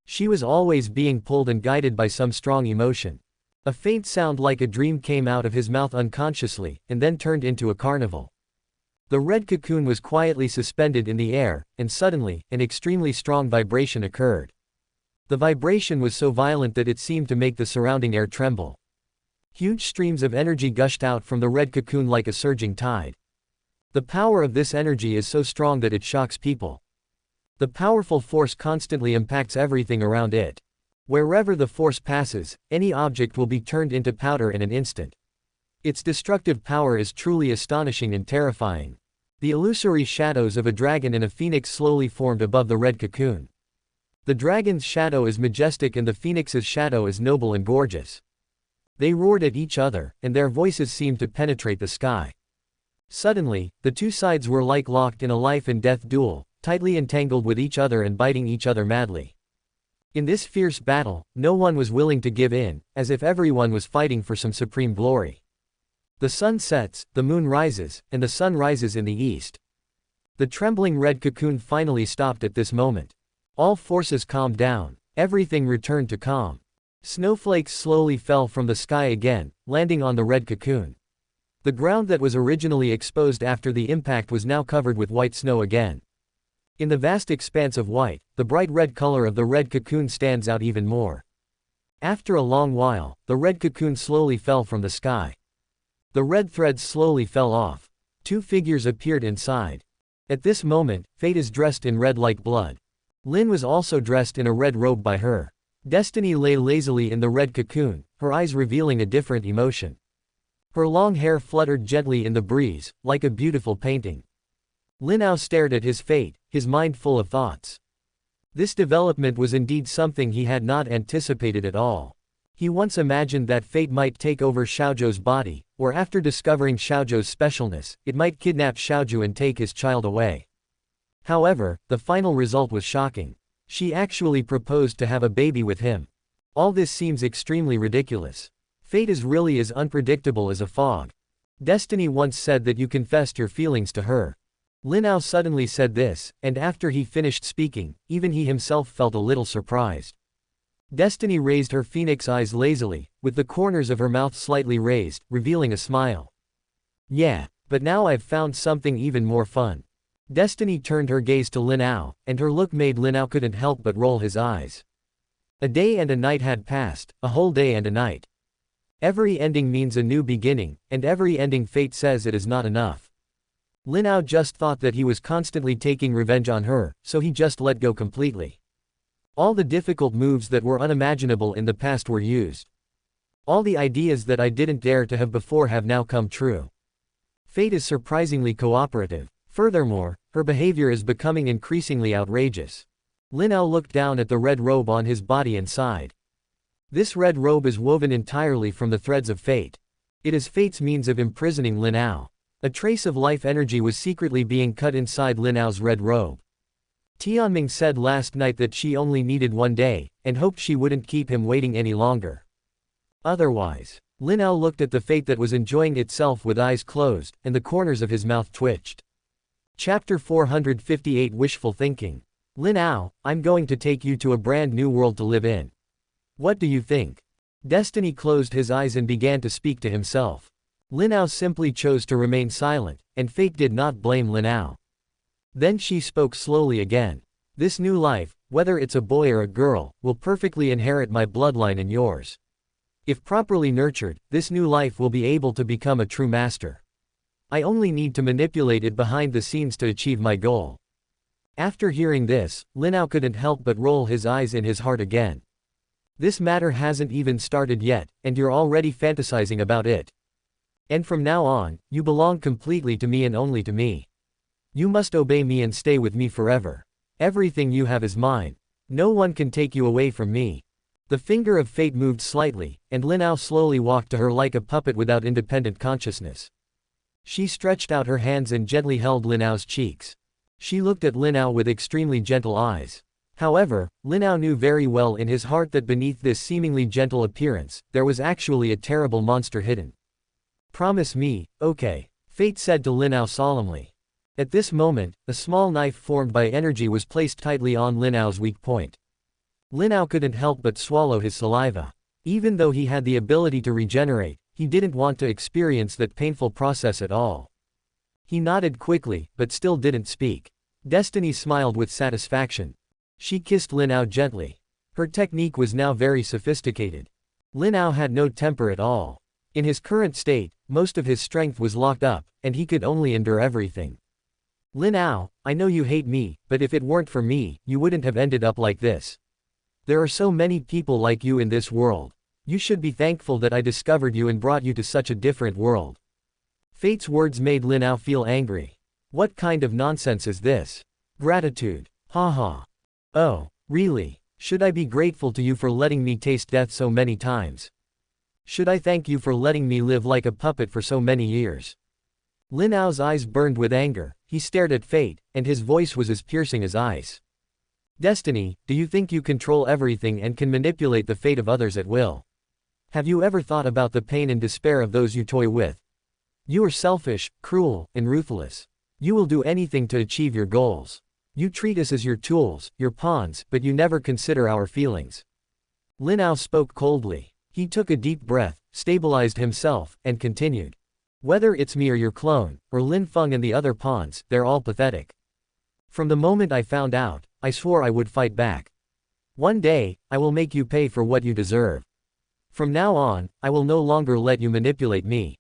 She was always being pulled and guided by some strong emotion. A faint sound like a dream came out of his mouth unconsciously, and then turned into a carnival. The red cocoon was quietly suspended in the air, and suddenly, an extremely strong vibration occurred. The vibration was so violent that it seemed to make the surrounding air tremble. Huge streams of energy gushed out from the red cocoon like a surging tide. The power of this energy is so strong that it shocks people. The powerful force constantly impacts everything around it. Wherever the force passes, any object will be turned into powder in an instant. Its destructive power is truly astonishing and terrifying. The illusory shadows of a dragon and a phoenix slowly formed above the red cocoon. The dragon's shadow is majestic and the phoenix's shadow is noble and gorgeous. They roared at each other, and their voices seemed to penetrate the sky. Suddenly, the two sides were like locked in a life and death duel, tightly entangled with each other and biting each other madly. In this fierce battle, no one was willing to give in, as if everyone was fighting for some supreme glory. The sun sets, the moon rises, and the sun rises in the east. The trembling red cocoon finally stopped at this moment. All forces calmed down. Everything returned to calm. Snowflakes slowly fell from the sky again, landing on the red cocoon. The ground that was originally exposed after the impact was now covered with white snow again. In the vast expanse of white, the bright red color of the red cocoon stands out even more. After a long while, the red cocoon slowly fell from the sky. The red threads slowly fell off. Two figures appeared inside. At this moment, Fate is dressed in red like blood. Lin was also dressed in a red robe by her. Destiny lay lazily in the red cocoon, her eyes revealing a different emotion. Her long hair fluttered gently in the breeze, like a beautiful painting. Lin Ao stared at his fate, his mind full of thoughts. This development was indeed something he had not anticipated at all. He once imagined that fate might take over Xiaozhou's body, or after discovering Xiaozhou's specialness, it might kidnap Xiaozhou and take his child away. However, the final result was shocking. She actually proposed to have a baby with him. All this seems extremely ridiculous. Fate is really as unpredictable as a fog. Destiny once said that you confessed your feelings to her. Lin Ao suddenly said this, and after he finished speaking, even he himself felt a little surprised. Destiny raised her phoenix eyes lazily, with the corners of her mouth slightly raised, revealing a smile. Yeah, but now I've found something even more fun. Destiny turned her gaze to Lin Ao, and her look made Lin Ao couldn't help but roll his eyes. A day and a night had passed, a whole day and a night. Every ending means a new beginning, and every ending fate says it is not enough. Lin Ao just thought that he was constantly taking revenge on her, so he just let go completely. All the difficult moves that were unimaginable in the past were used. All the ideas that I didn't dare to have before have now come true. Fate is surprisingly cooperative. Furthermore, her behavior is becoming increasingly outrageous. Lin Ao looked down at the red robe on his body and sighed. This red robe is woven entirely from the threads of fate. It is fate's means of imprisoning Lin Ao. A trace of life energy was secretly being cut inside Lin Ao's red robe. Tianming said last night that she only needed one day, and hoped she wouldn't keep him waiting any longer. Otherwise, Lin Ao looked at the fate that was enjoying itself with eyes closed, and the corners of his mouth twitched. Chapter 458 Wishful Thinking. Lin Ao, I'm going to take you to a brand new world to live in. What do you think? Destiny closed his eyes and began to speak to himself. Lin Ao simply chose to remain silent, and fate did not blame Lin Ao. Then she spoke slowly again. This new life, whether it's a boy or a girl, will perfectly inherit my bloodline and yours. If properly nurtured, this new life will be able to become a true master. I only need to manipulate it behind the scenes to achieve my goal. After hearing this, Lin Ao couldn't help but roll his eyes in his heart again. This matter hasn't even started yet, and you're already fantasizing about it. And from now on, you belong completely to me and only to me. You must obey me and stay with me forever. Everything you have is mine. No one can take you away from me. The finger of fate moved slightly, and Lin Ao slowly walked to her like a puppet without independent consciousness. She stretched out her hands and gently held Lin Ao's cheeks. She looked at Lin Ao with extremely gentle eyes. However, Lin Ao knew very well in his heart that beneath this seemingly gentle appearance, there was actually a terrible monster hidden. Promise me, okay, fate said to Lin Ao solemnly. At this moment, a small knife formed by energy was placed tightly on Lin Ao's weak point. Lin Ao couldn't help but swallow his saliva. Even though he had the ability to regenerate, he didn't want to experience that painful process at all. He nodded quickly, but still didn't speak. Destiny smiled with satisfaction. She kissed Lin Ao gently. Her technique was now very sophisticated. Lin Ao had no temper at all. In his current state, most of his strength was locked up, and he could only endure everything. Lin Ao, I know you hate me, but if it weren't for me, you wouldn't have ended up like this. There are so many people like you in this world. You should be thankful that I discovered you and brought you to such a different world. Fate's words made Lin Ao feel angry. What kind of nonsense is this? Gratitude. Haha. Oh, really? Should I be grateful to you for letting me taste death so many times? Should I thank you for letting me live like a puppet for so many years? Lin Ao's eyes burned with anger. He stared at fate, and his voice was as piercing as ice. Destiny, do you think you control everything and can manipulate the fate of others at will? Have you ever thought about the pain and despair of those you toy with? You are selfish, cruel, and ruthless. You will do anything to achieve your goals. You treat us as your tools, your pawns, but you never consider our feelings. Lin Ao spoke coldly. He took a deep breath, stabilized himself, and continued. Whether it's me or your clone, or Lin Feng and the other pawns, they're all pathetic. From the moment I found out, I swore I would fight back. One day, I will make you pay for what you deserve. From now on, I will no longer let you manipulate me.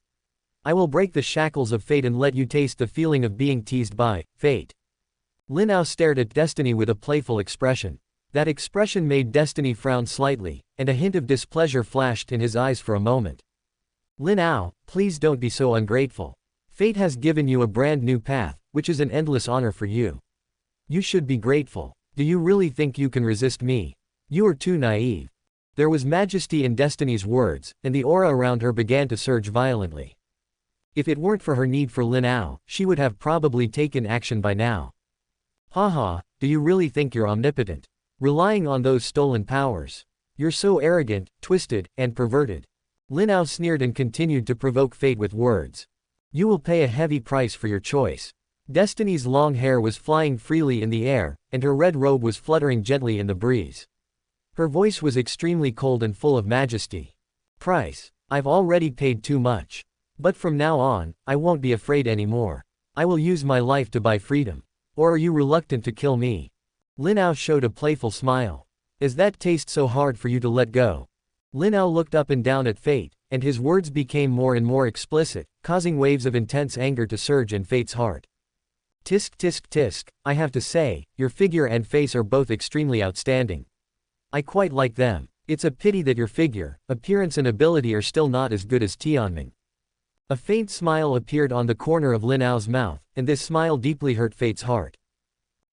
I will break the shackles of fate and let you taste the feeling of being teased by fate. Lin Ao stared at Destiny with a playful expression. That expression made Destiny frown slightly, and a hint of displeasure flashed in his eyes for a moment. Lin Ao, please don't be so ungrateful. Fate has given you a brand new path, which is an endless honor for you. You should be grateful. Do you really think you can resist me? You are too naive. There was majesty in Destiny's words, and the aura around her began to surge violently. If it weren't for her need for Lin Ao, she would have probably taken action by now. Haha, do you really think you're omnipotent? Relying on those stolen powers. You're so arrogant, twisted, and perverted. Lin Ao sneered and continued to provoke fate with words. You will pay a heavy price for your choice. Destiny's long hair was flying freely in the air, and her red robe was fluttering gently in the breeze. Her voice was extremely cold and full of majesty. Price. I've already paid too much. But from now on, I won't be afraid anymore. I will use my life to buy freedom. Or are you reluctant to kill me? Lin Ao showed a playful smile. Is that taste so hard for you to let go? Lin Ao looked up and down at fate, and his words became more and more explicit, causing waves of intense anger to surge in fate's heart. Tisk tisk tisk, I have to say, your figure and face are both extremely outstanding. I quite like them. It's a pity that your figure, appearance and ability are still not as good as Tianming. A faint smile appeared on the corner of Lin Ao's mouth, and this smile deeply hurt fate's heart.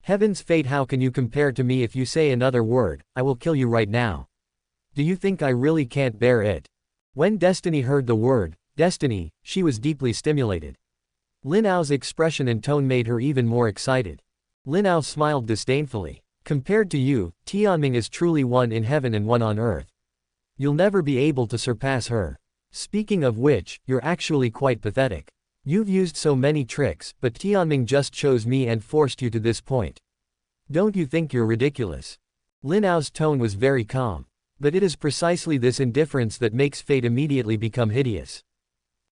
Heavens fate, how can you compare to me? If you say another word, I will kill you right now. Do you think I really can't bear it? When Destiny heard the word, destiny, she was deeply stimulated. Lin Ao's expression and tone made her even more excited. Lin Ao smiled disdainfully. Compared to you, Tianming is truly one in heaven and one on earth. You'll never be able to surpass her. Speaking of which, you're actually quite pathetic. You've used so many tricks, but Tianming just chose me and forced you to this point. Don't you think you're ridiculous? Lin Ao's tone was very calm. But it is precisely this indifference that makes fate immediately become hideous.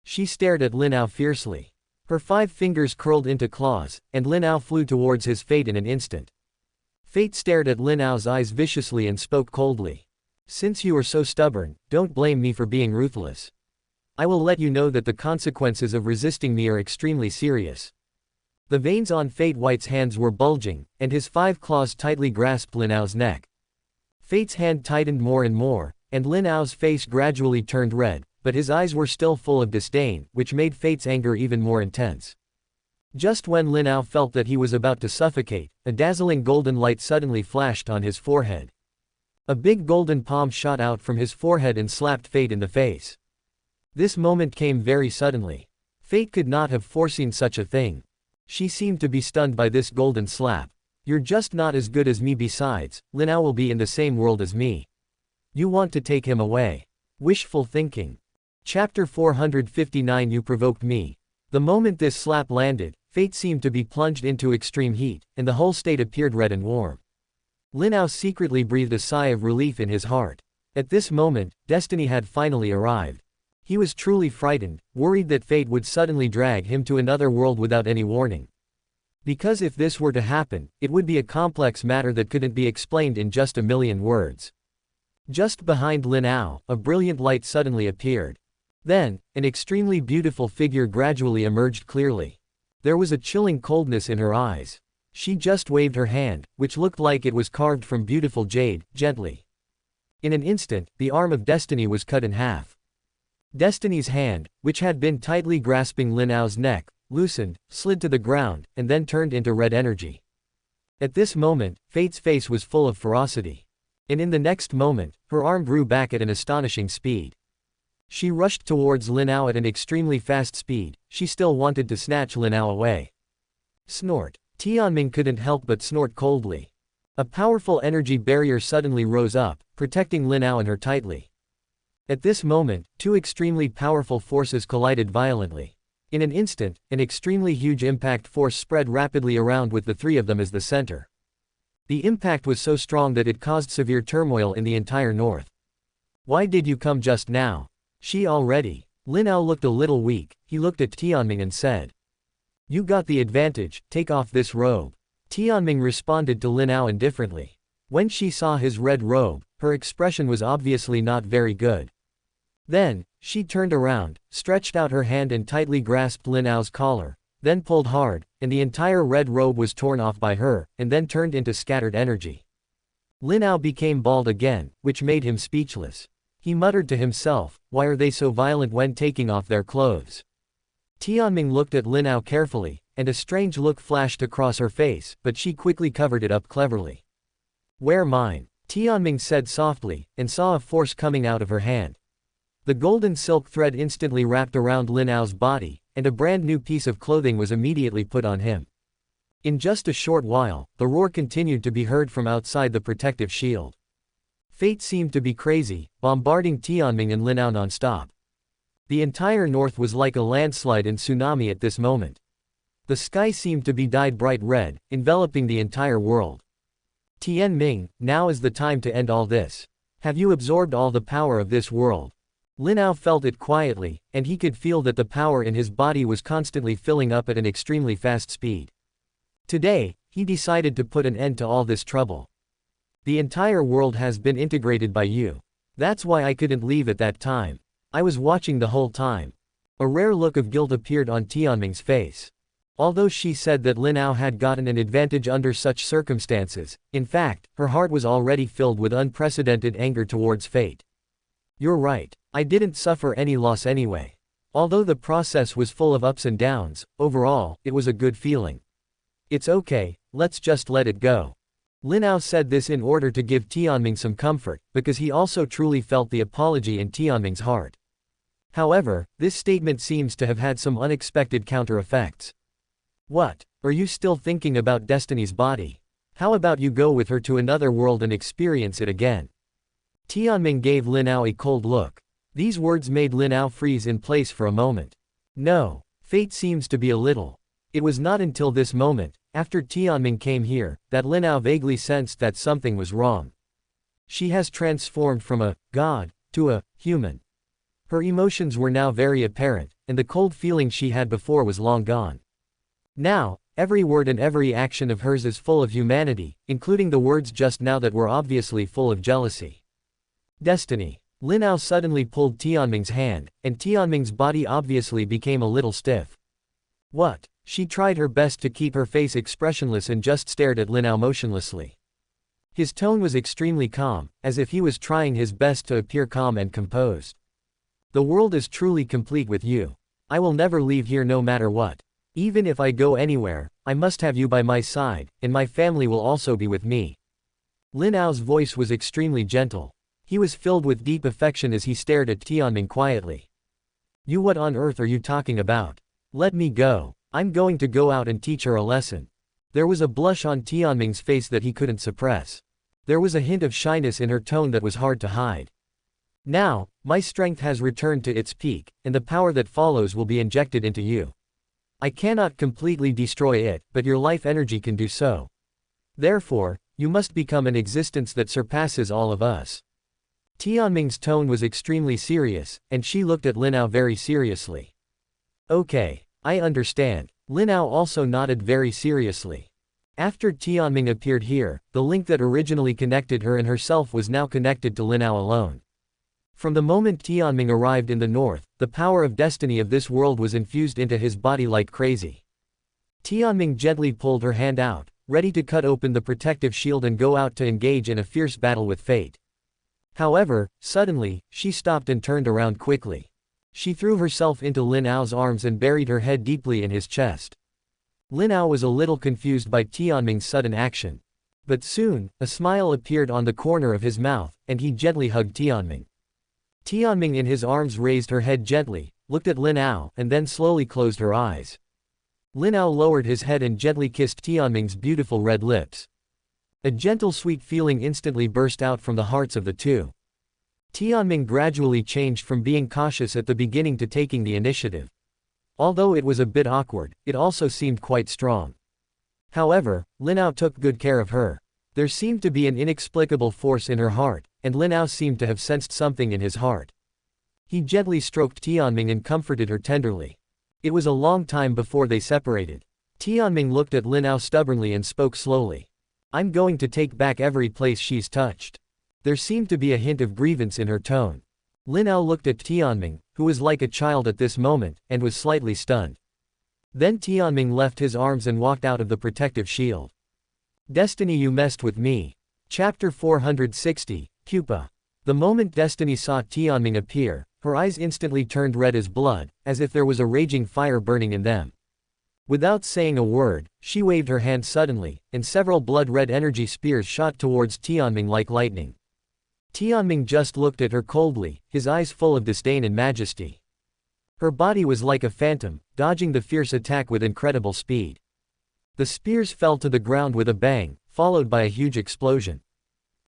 She stared at Lin Ao fiercely. Her 5 fingers curled into claws, and Lin Ao flew towards his fate in an instant. Fate stared at Lin Ao's eyes viciously and spoke coldly. Since you are so stubborn, don't blame me for being ruthless. I will let you know that the consequences of resisting me are extremely serious. The veins on Fate White's hands were bulging, and his 5 claws tightly grasped Lin Ao's neck. Fate's hand tightened more and more, and Lin Ao's face gradually turned red, but his eyes were still full of disdain, which made Fate's anger even more intense. Just when Lin Ao felt that he was about to suffocate, a dazzling golden light suddenly flashed on his forehead. A big golden palm shot out from his forehead and slapped Fate in the face. This moment came very suddenly. Fate could not have foreseen such a thing. She seemed to be stunned by this golden slap. You're just not as good as me. Besides, Lin Ao will be in the same world as me. You want to take him away. Wishful thinking. Chapter 459. You provoked me. The moment this slap landed, Fate seemed to be plunged into extreme heat, and the whole state appeared red and warm. Lin Ao secretly breathed a sigh of relief in his heart. At this moment, destiny had finally arrived. He was truly frightened, worried that Fate would suddenly drag him to another world without any warning. Because if this were to happen, it would be a complex matter that couldn't be explained in just a million words. Just behind Lin Ao, a brilliant light suddenly appeared. Then, an extremely beautiful figure gradually emerged clearly. There was a chilling coldness in her eyes. She just waved her hand, which looked like it was carved from beautiful jade, gently. In an instant, the arm of Destiny was cut in half. Destiny's hand, which had been tightly grasping Lin Ao's neck, loosened, slid to the ground, and then turned into red energy. At this moment, Fate's face was full of ferocity. And in the next moment, her arm grew back at an astonishing speed. She rushed towards Lin Ao at an extremely fast speed. She still wanted to snatch Lin Ao away. Snort. Tianming couldn't help but snort coldly. A powerful energy barrier suddenly rose up, protecting Lin Ao and her tightly. At this moment, 2 extremely powerful forces collided violently. In an instant, an extremely huge impact force spread rapidly around with the 3 of them as the center. The impact was so strong that it caused severe turmoil in the entire north. Why did you come just now? She already. Lin Ao looked a little weak. He looked at Tianming and said, "You got the advantage, take off this robe." Tianming responded to Lin Ao indifferently. When she saw his red robe, her expression was obviously not very good. Then, she turned around, stretched out her hand and tightly grasped Lin Ao's collar, then pulled hard, and the entire red robe was torn off by her, and then turned into scattered energy. Lin Ao became bald again, which made him speechless. He muttered to himself, why are they so violent when taking off their clothes? Tianming looked at Lin Ao carefully, and a strange look flashed across her face, but she quickly covered it up cleverly. Wear mine, Tianming said softly, and saw a force coming out of her hand. The golden silk thread instantly wrapped around Lin Ao's body, and a brand new piece of clothing was immediately put on him. In just a short while, the roar continued to be heard from outside the protective shield. Fate seemed to be crazy, bombarding Tianming and Lin Ao non-stop. The entire north was like a landslide and tsunami at this moment. The sky seemed to be dyed bright red, enveloping the entire world. Tianming, now is the time to end all this. Have you absorbed all the power of this world? Lin Ao felt it quietly, and he could feel that the power in his body was constantly filling up at an extremely fast speed. Today, he decided to put an end to all this trouble. The entire world has been integrated by you. That's why I couldn't leave at that time. I was watching the whole time. A rare look of guilt appeared on Tianming's face. Although she said that Lin Ao had gotten an advantage under such circumstances, in fact, her heart was already filled with unprecedented anger towards Fate. You're right. I didn't suffer any loss anyway. Although the process was full of ups and downs, overall, it was a good feeling. It's okay, let's just let it go. Lin Ao said this in order to give Tianming some comfort, because he also truly felt the apology in Tianming's heart. However, this statement seems to have had some unexpected counter-effects. What? Are you still thinking about Destiny's body? How about you go with her to another world and experience it again? Tianming gave Lin Ao a cold look. These words made Lin Ao freeze in place for a moment. No. Fate seems to be a little. It was not until this moment, after Tianming came here, that Lin Ao vaguely sensed that something was wrong. She has transformed from a god to a human. Her emotions were now very apparent, and the cold feeling she had before was long gone. Now, every word and every action of hers is full of humanity, including the words just now that were obviously full of jealousy. Destiny. Lin Ao suddenly pulled Tianming's hand, and Tianming's body obviously became a little stiff. What? She tried her best to keep her face expressionless and just stared at Lin Ao motionlessly. His tone was extremely calm, as if he was trying his best to appear calm and composed. The world is truly complete with you. I will never leave here no matter what. Even if I go anywhere, I must have you by my side, and my family will also be with me. Lin Ao's voice was extremely gentle. He was filled with deep affection as he stared at Tianming quietly. You, what on earth are you talking about? Let me go. I'm going to go out and teach her a lesson. There was a blush on Tianming's face that he couldn't suppress. There was a hint of shyness in her tone that was hard to hide. Now, my strength has returned to its peak, and the power that follows will be injected into you. I cannot completely destroy it, but your life energy can do so. Therefore, you must become an existence that surpasses all of us. Tianming's tone was extremely serious, and she looked at Lin Ao very seriously. Okay, I understand. Lin Ao also nodded very seriously. After Tianming appeared here, the link that originally connected her and herself was now connected to Lin Ao alone. From the moment Tianming arrived in the north, the power of destiny of this world was infused into his body like crazy. Tianming gently pulled her hand out, ready to cut open the protective shield and go out to engage in a fierce battle with fate. However, suddenly, she stopped and turned around quickly. She threw herself into Lin Ao's arms and buried her head deeply in his chest. Lin Ao was a little confused by Tianming's sudden action. But soon, a smile appeared on the corner of his mouth, and he gently hugged Tianming. Tianming in his arms raised her head gently, looked at Lin Ao, and then slowly closed her eyes. Lin Ao lowered his head and gently kissed Tianming's beautiful red lips. A gentle sweet feeling instantly burst out from the hearts of the two. Tianming gradually changed from being cautious at the beginning to taking the initiative. Although it was a bit awkward, it also seemed quite strong. However, Lin Ao took good care of her. There seemed to be an inexplicable force in her heart, and Lin Ao seemed to have sensed something in his heart. He gently stroked Tianming and comforted her tenderly. It was a long time before they separated. Tianming looked at Lin Ao stubbornly and spoke slowly. I'm going to take back every place she's touched. There seemed to be a hint of grievance in her tone. Lin Ao looked at Tianming, who was like a child at this moment, and was slightly stunned. Then Tianming left his arms and walked out of the protective shield. Destiny, you messed with me. Chapter 460, Pupa. The moment Destiny saw Tianming appear, her eyes instantly turned red as blood, as if there was a raging fire burning in them. Without saying a word, she waved her hand suddenly, and several blood-red energy spears shot towards Tianming like lightning. Tianming just looked at her coldly, his eyes full of disdain and majesty. Her body was like a phantom, dodging the fierce attack with incredible speed. The spears fell to the ground with a bang, followed by a huge explosion.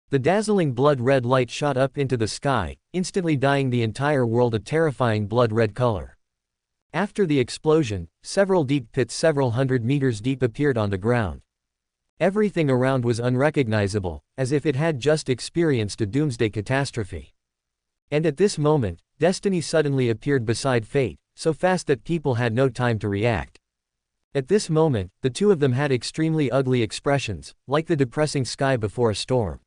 The dazzling blood-red light shot up into the sky, instantly dyeing the entire world a terrifying blood-red color. After the explosion, several deep pits several hundred meters deep appeared on the ground. Everything around was unrecognizable, as if it had just experienced a doomsday catastrophe. And at this moment, Destiny suddenly appeared beside Fate, so fast that people had no time to react. At this moment, the two of them had extremely ugly expressions, like the depressing sky before a storm.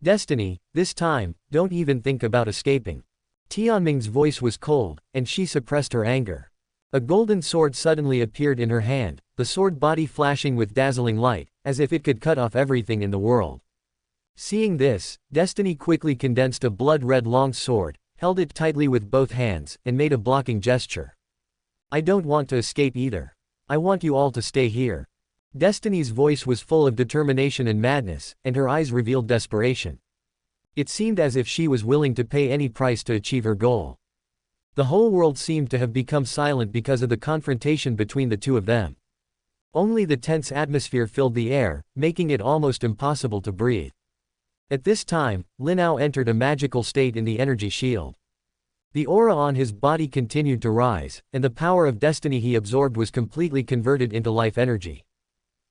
Destiny, this time, don't even think about escaping. Tianming's voice was cold, and she suppressed her anger. A golden sword suddenly appeared in her hand, the sword body flashing with dazzling light, as if it could cut off everything in the world. Seeing this, Destiny quickly condensed a blood-red long sword, held it tightly with both hands, and made a blocking gesture. I don't want to escape either. I want you all to stay here. Destiny's voice was full of determination and madness, and her eyes revealed desperation. It seemed as if she was willing to pay any price to achieve her goal. The whole world seemed to have become silent because of the confrontation between the two of them. Only the tense atmosphere filled the air, making it almost impossible to breathe. At this time, Lin Ao entered a magical state in the energy shield. The aura on his body continued to rise, and the power of destiny he absorbed was completely converted into life energy.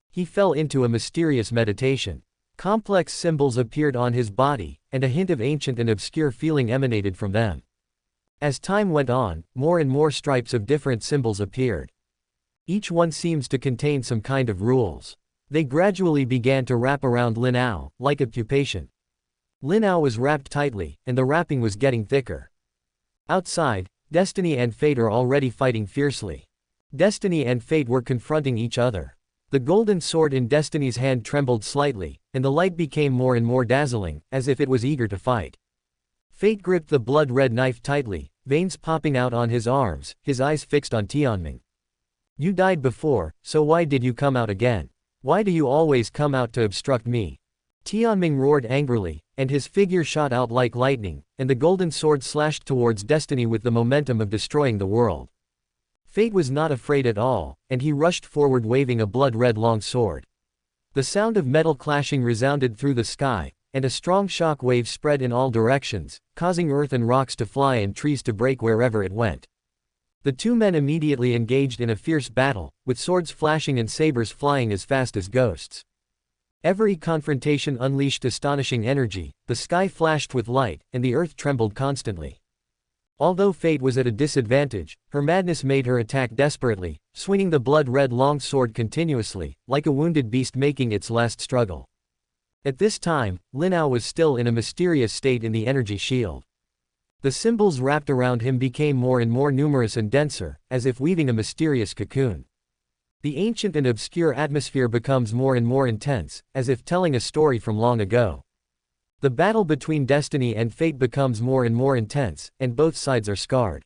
He fell into a mysterious meditation. Complex symbols appeared on his body, and a hint of ancient and obscure feeling emanated from them. As time went on, more and more stripes of different symbols appeared. Each one seems to contain some kind of rules. They gradually began to wrap around Lin Ao, like a pupation. Lin Ao was wrapped tightly, and the wrapping was getting thicker. Outside, Destiny and Fate are already fighting fiercely. Destiny and Fate were confronting each other. The golden sword in Destiny's hand trembled slightly, and the light became more and more dazzling, as if it was eager to fight. Fate gripped the blood-red knife tightly, veins popping out on his arms, his eyes fixed on Tianming. You died before, so why did you come out again? Why do you always come out to obstruct me? Tianming roared angrily, and his figure shot out like lightning, and the golden sword slashed towards Destiny with the momentum of destroying the world. Fate was not afraid at all, and he rushed forward waving a blood-red long sword. The sound of metal clashing resounded through the sky, and a strong shock wave spread in all directions, causing earth and rocks to fly and trees to break wherever it went. The two men immediately engaged in a fierce battle, with swords flashing and sabers flying as fast as ghosts. Every confrontation unleashed astonishing energy, the sky flashed with light, and the earth trembled constantly. Although Fate was at a disadvantage, her madness made her attack desperately, swinging the blood-red long sword continuously, like a wounded beast making its last struggle. At this time, Lin Ao was still in a mysterious state in the energy shield. The symbols wrapped around him became more and more numerous and denser, as if weaving a mysterious cocoon. The ancient and obscure atmosphere becomes more and more intense, as if telling a story from long ago. The battle between Destiny and Fate becomes more and more intense, and both sides are scarred.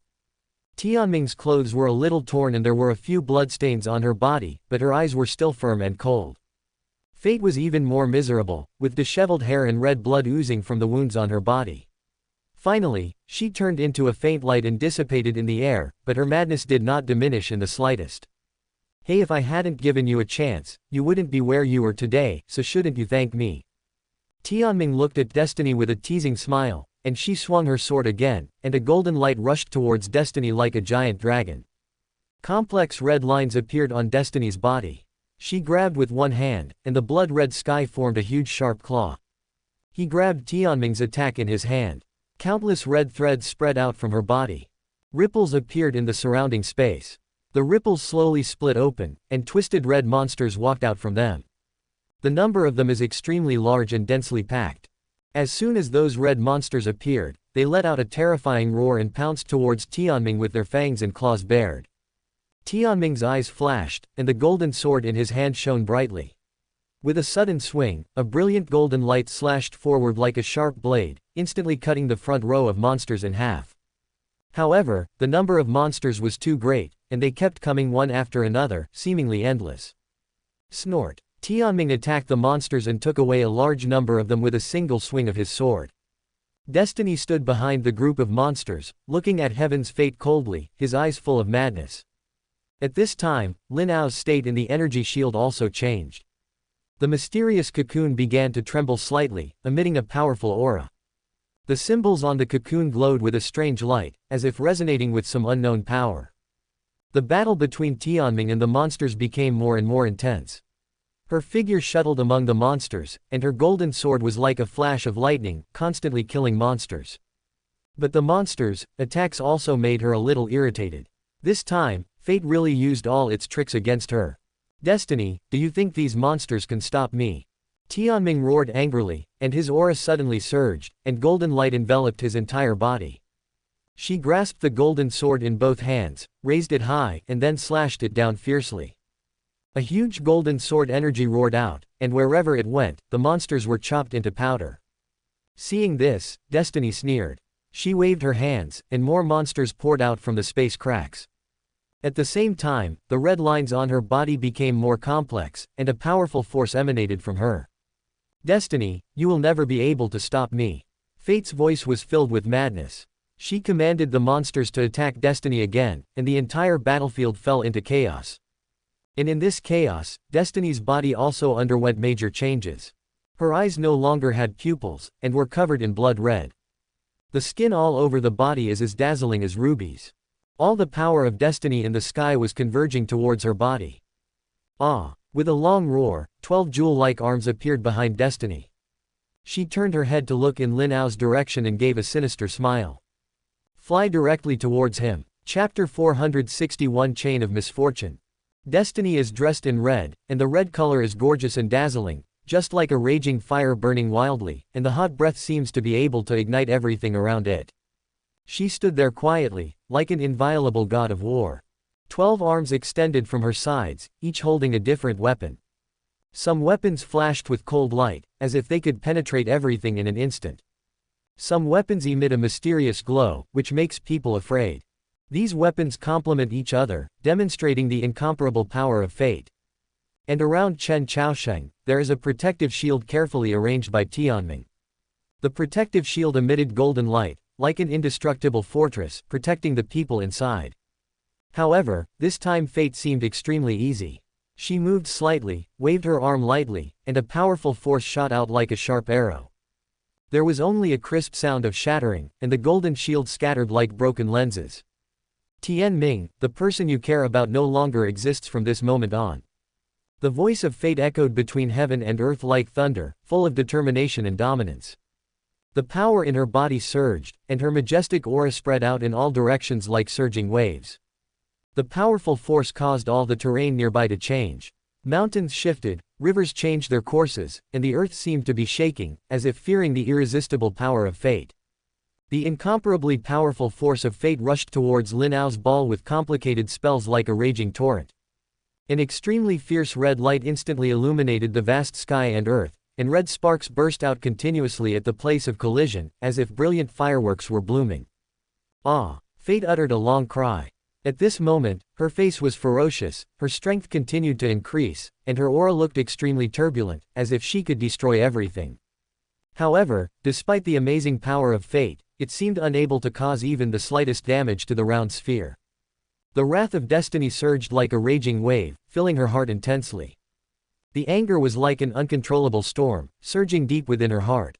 Tianming's clothes were a little torn and there were a few bloodstains on her body, but her eyes were still firm and cold. Fate was even more miserable, with disheveled hair and red blood oozing from the wounds on her body. Finally, she turned into a faint light and dissipated in the air, but her madness did not diminish in the slightest. Hey, if I hadn't given you a chance, you wouldn't be where you are today, so shouldn't you thank me? Tianming looked at Destiny with a teasing smile, and she swung her sword again, and a golden light rushed towards Destiny like a giant dragon. Complex red lines appeared on Destiny's body. She grabbed with one hand, and the blood-red sky formed a huge sharp claw. He grabbed Tianming's attack in his hand. Countless red threads spread out from her body. Ripples appeared in the surrounding space. The ripples slowly split open, and twisted red monsters walked out from them. The number of them is extremely large and densely packed. As soon as those red monsters appeared, they let out a terrifying roar and pounced towards Tianming with their fangs and claws bared. Tianming's eyes flashed, and the golden sword in his hand shone brightly. With a sudden swing, a brilliant golden light slashed forward like a sharp blade, instantly cutting the front row of monsters in half. However, the number of monsters was too great, and they kept coming one after another, seemingly endless. Snort. Tianming attacked the monsters and took away a large number of them with a single swing of his sword. Destiny stood behind the group of monsters, looking at Heaven's Fate coldly, his eyes full of madness. At this time, Lin Ao's state in the energy shield also changed. The mysterious cocoon began to tremble slightly, emitting a powerful aura. The symbols on the cocoon glowed with a strange light, as if resonating with some unknown power. The battle between Tianming and the monsters became more and more intense. Her figure shuttled among the monsters, and her golden sword was like a flash of lightning, constantly killing monsters. But the monsters' attacks also made her a little irritated. This time, Fate really used all its tricks against her. Destiny, do you think these monsters can stop me? Tianming roared angrily, and his aura suddenly surged, and golden light enveloped his entire body. She grasped the golden sword in both hands, raised it high, and then slashed it down fiercely. A huge golden sword energy roared out, and wherever it went, the monsters were chopped into powder. Seeing this, Destiny sneered. She waved her hands, and more monsters poured out from the space cracks. At the same time, the red lines on her body became more complex, and a powerful force emanated from her. Destiny, you will never be able to stop me. Fate's voice was filled with madness. She commanded the monsters to attack Destiny again, and the entire battlefield fell into chaos. And in this chaos, Destiny's body also underwent major changes. Her eyes no longer had pupils, and were covered in blood red. The skin all over the body is as dazzling as rubies. All the power of Destiny in the sky was converging towards her body. Ah! With a long roar, 12 jewel-like arms appeared behind Destiny. She turned her head to look in Lin Ao's direction and gave a sinister smile. Fly directly towards him. Chapter 461 Chain of Misfortune. Destiny is dressed in red, and the red color is gorgeous and dazzling, just like a raging fire burning wildly, and the hot breath seems to be able to ignite everything around it. She stood there quietly, like an inviolable god of war. 12 arms extended from her sides, each holding a different weapon. Some weapons flashed with cold light, as if they could penetrate everything in an instant. Some weapons emit a mysterious glow, which makes people afraid. These weapons complement each other, demonstrating the incomparable power of fate. And around Chen Chaosheng, there is a protective shield carefully arranged by Tianming. The protective shield emitted golden light, like an indestructible fortress, protecting the people inside. However, this time fate seemed extremely easy. She moved slightly, waved her arm lightly, and a powerful force shot out like a sharp arrow. There was only a crisp sound of shattering, and the golden shield scattered like broken lenses. Tianming, the person you care about no longer exists from this moment on. The voice of fate echoed between heaven and earth like thunder, full of determination and dominance. The power in her body surged, and her majestic aura spread out in all directions like surging waves. The powerful force caused all the terrain nearby to change. Mountains shifted, rivers changed their courses, and the earth seemed to be shaking, as if fearing the irresistible power of fate. The incomparably powerful force of fate rushed towards Lin Ao's ball with complicated spells like a raging torrent. An extremely fierce red light instantly illuminated the vast sky and earth, and red sparks burst out continuously at the place of collision, as if brilliant fireworks were blooming. Ah! Fate uttered a long cry. At this moment, her face was ferocious, her strength continued to increase, and her aura looked extremely turbulent, as if she could destroy everything. However, despite the amazing power of fate, it seemed unable to cause even the slightest damage to the round sphere. The wrath of destiny surged like a raging wave, filling her heart intensely. The anger was like an uncontrollable storm, surging deep within her heart.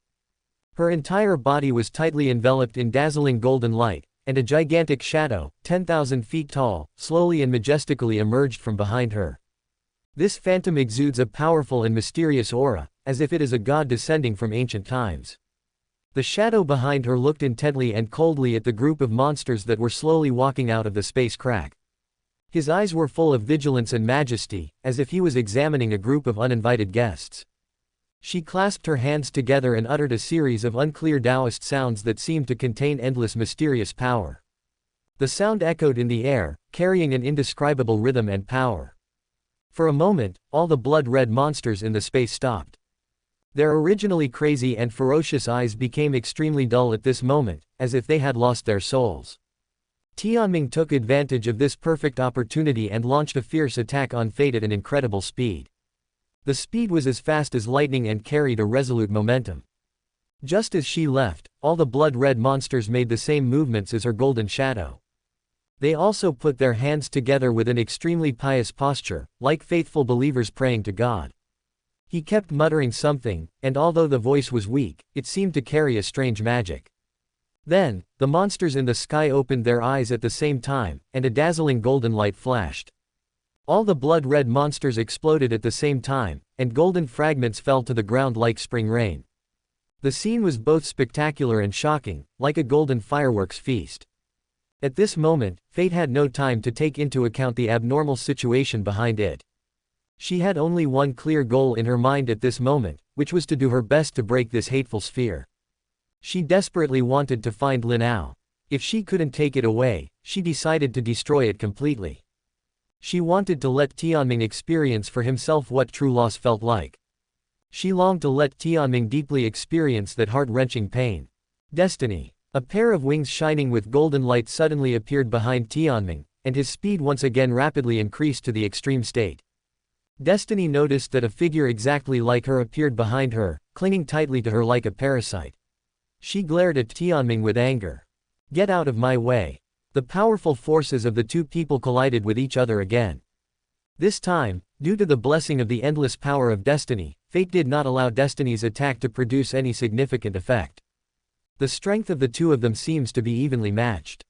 Her entire body was tightly enveloped in dazzling golden light, and a gigantic shadow, 10,000 feet tall, slowly and majestically emerged from behind her. This phantom exudes a powerful and mysterious aura, as if it is a god descending from ancient times. The shadow behind her looked intently and coldly at the group of monsters that were slowly walking out of the space crack. His eyes were full of vigilance and majesty, as if he was examining a group of uninvited guests. She clasped her hands together and uttered a series of unclear Taoist sounds that seemed to contain endless mysterious power. The sound echoed in the air, carrying an indescribable rhythm and power. For a moment, all the blood-red monsters in the space stopped. Their originally crazy and ferocious eyes became extremely dull at this moment, as if they had lost their souls. Tianming took advantage of this perfect opportunity and launched a fierce attack on fate at an incredible speed. The speed was as fast as lightning and carried a resolute momentum. Just as she left, all the blood-red monsters made the same movements as her golden shadow. They also put their hands together with an extremely pious posture, like faithful believers praying to God. He kept muttering something, and although the voice was weak, it seemed to carry a strange magic. Then, the monsters in the sky opened their eyes at the same time, and a dazzling golden light flashed. All the blood-red monsters exploded at the same time, and golden fragments fell to the ground like spring rain. The scene was both spectacular and shocking, like a golden fireworks feast. At this moment, fate had no time to take into account the abnormal situation behind it. She had only one clear goal in her mind at this moment, which was to do her best to break this hateful sphere. She desperately wanted to find Lin Ao. If she couldn't take it away, she decided to destroy it completely. She wanted to let Tianming experience for himself what true loss felt like. She longed to let Tianming deeply experience that heart-wrenching pain. Destiny. A pair of wings shining with golden light suddenly appeared behind Tianming, and his speed once again rapidly increased to the extreme state. Destiny noticed that a figure exactly like her appeared behind her, clinging tightly to her like a parasite. She glared at Tianming with anger. "Get out of my way." The powerful forces of the two people collided with each other again. This time, due to the blessing of the endless power of destiny, fate did not allow destiny's attack to produce any significant effect. The strength of the two of them seems to be evenly matched.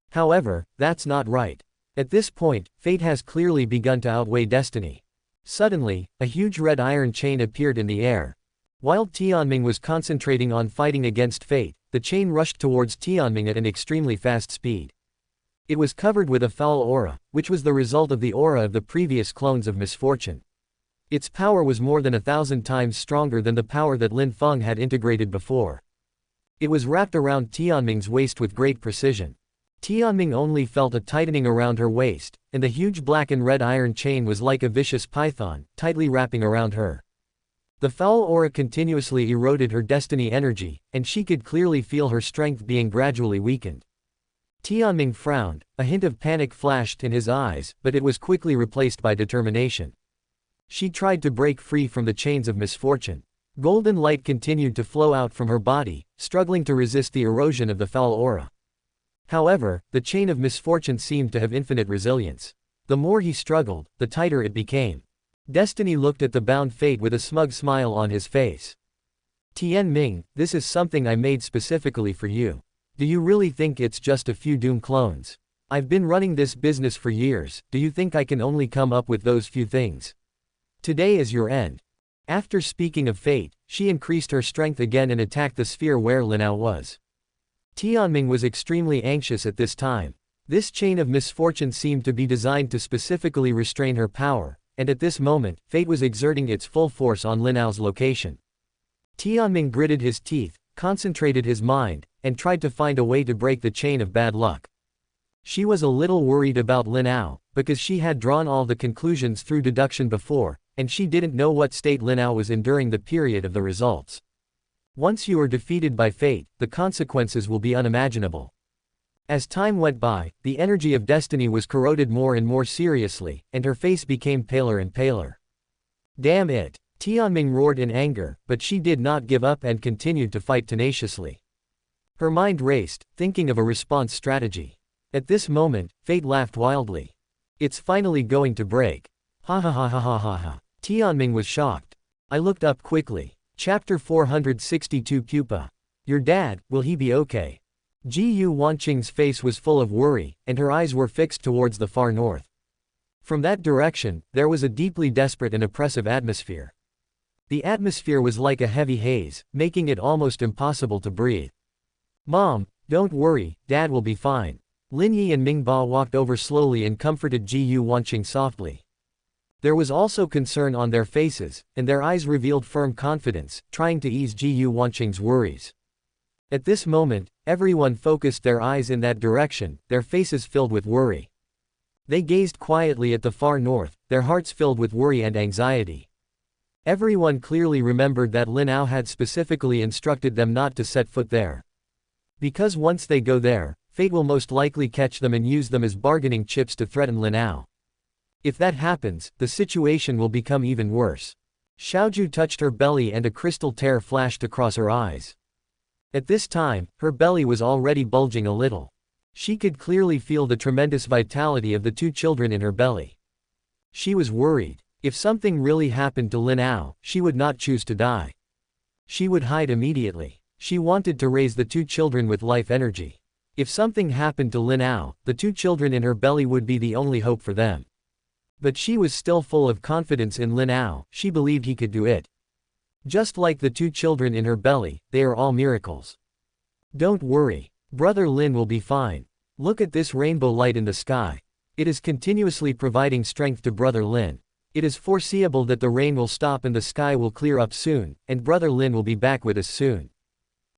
However, that's not right. At this point, fate has clearly begun to outweigh destiny. Suddenly, a huge red iron chain appeared in the air. While Tianming was concentrating on fighting against fate, the chain rushed towards Tianming at an extremely fast speed. It was covered with a foul aura, which was the result of the aura of the previous clones of misfortune. Its power was more than 1,000 times stronger than the power that Lin Feng had integrated before. It was wrapped around Tianming's waist with great precision. Tianming only felt a tightening around her waist, and the huge black and red iron chain was like a vicious python, tightly wrapping around her. The foul aura continuously eroded her destiny energy, and she could clearly feel her strength being gradually weakened. Tianming frowned, a hint of panic flashed in his eyes, but it was quickly replaced by determination. She tried to break free from the chains of misfortune. Golden light continued to flow out from her body, struggling to resist the erosion of the foul aura. However, the chain of misfortune seemed to have infinite resilience. The more he struggled, the tighter it became. Destiny looked at the bound fate with a smug smile on his face. Tianming, this is something I made specifically for you. Do you really think it's just a few Doom clones? I've been running this business for years, do you think I can only come up with those few things? Today is your end. After speaking of fate, she increased her strength again and attacked the sphere where Lin Ao was. Tianming was extremely anxious at this time. This chain of misfortune seemed to be designed to specifically restrain her power, and at this moment, fate was exerting its full force on Lin Ao's location. Tianming gritted his teeth, concentrated his mind, and tried to find a way to break the chain of bad luck. She was a little worried about Lin Ao, because she had drawn all the conclusions through deduction before, and she didn't know what state Lin Ao was in during the period of the results. Once you are defeated by fate, the consequences will be unimaginable. As time went by, the energy of destiny was corroded more and more seriously, and her face became paler and paler. Damn it! Tianming roared in anger, but she did not give up and continued to fight tenaciously. Her mind raced, thinking of a response strategy. At this moment, fate laughed wildly. It's finally going to break. Ha ha ha ha ha ha ha. Tianming was shocked. I looked up quickly. Chapter 462 Pupa. Your dad, will he be okay? Ji Wanqing's face was full of worry, and her eyes were fixed towards the far north. From that direction, there was a deeply desperate and oppressive atmosphere. The atmosphere was like a heavy haze, making it almost impossible to breathe. Mom, don't worry, Dad will be fine. Lin Yi and Ming Ba walked over slowly and comforted Ji Wanqing softly. There was also concern on their faces, and their eyes revealed firm confidence, trying to ease Ji Wanqing's worries. At this moment, everyone focused their eyes in that direction, their faces filled with worry. They gazed quietly at the far north, their hearts filled with worry and anxiety. Everyone clearly remembered that Lin Ao had specifically instructed them not to set foot there. Because once they go there, fate will most likely catch them and use them as bargaining chips to threaten Lin Ao. If that happens, the situation will become even worse. Xiaoju touched her belly and a crystal tear flashed across her eyes. At this time, her belly was already bulging a little. She could clearly feel the tremendous vitality of the two children in her belly. She was worried. If something really happened to Lin Ao, she would not choose to die. She would hide immediately. She wanted to raise the two children with life energy. If something happened to Lin Ao, the two children in her belly would be the only hope for them. But she was still full of confidence in Lin Ao, she believed he could do it. Just like the two children in her belly, they are all miracles. Don't worry. Brother Lin will be fine. Look at this rainbow light in the sky. It is continuously providing strength to Brother Lin. It is foreseeable that the rain will stop and the sky will clear up soon, and Brother Lin will be back with us soon.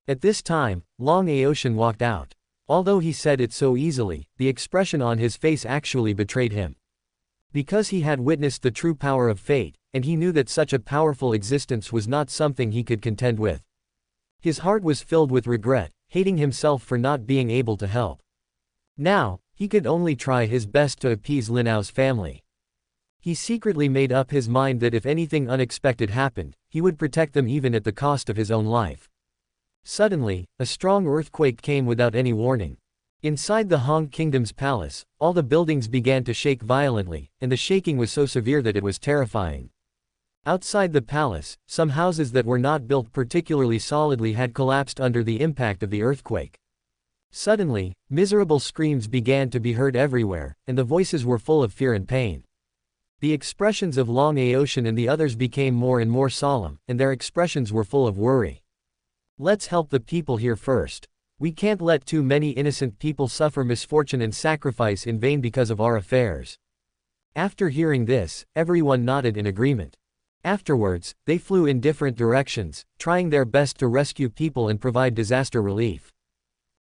At this time, Long Aotian walked out. Although he said it so easily, the expression on his face actually betrayed him. Because he had witnessed the true power of fate, and he knew that such a powerful existence was not something he could contend with. His heart was filled with regret, hating himself for not being able to help. Now, he could only try his best to appease Lin Ao's family. He secretly made up his mind that if anything unexpected happened, he would protect them even at the cost of his own life. Suddenly, a strong earthquake came without any warning. Inside the Hong Kingdom's palace, all the buildings began to shake violently, and the shaking was so severe that it was terrifying. Outside the palace, some houses that were not built particularly solidly had collapsed under the impact of the earthquake. Suddenly, miserable screams began to be heard everywhere, and the voices were full of fear and pain. The expressions of Long Aotian and the others became more and more solemn, and their expressions were full of worry. Let's help the people here first. We can't let too many innocent people suffer misfortune and sacrifice in vain because of our affairs. After hearing this, everyone nodded in agreement. Afterwards, they flew in different directions, trying their best to rescue people and provide disaster relief.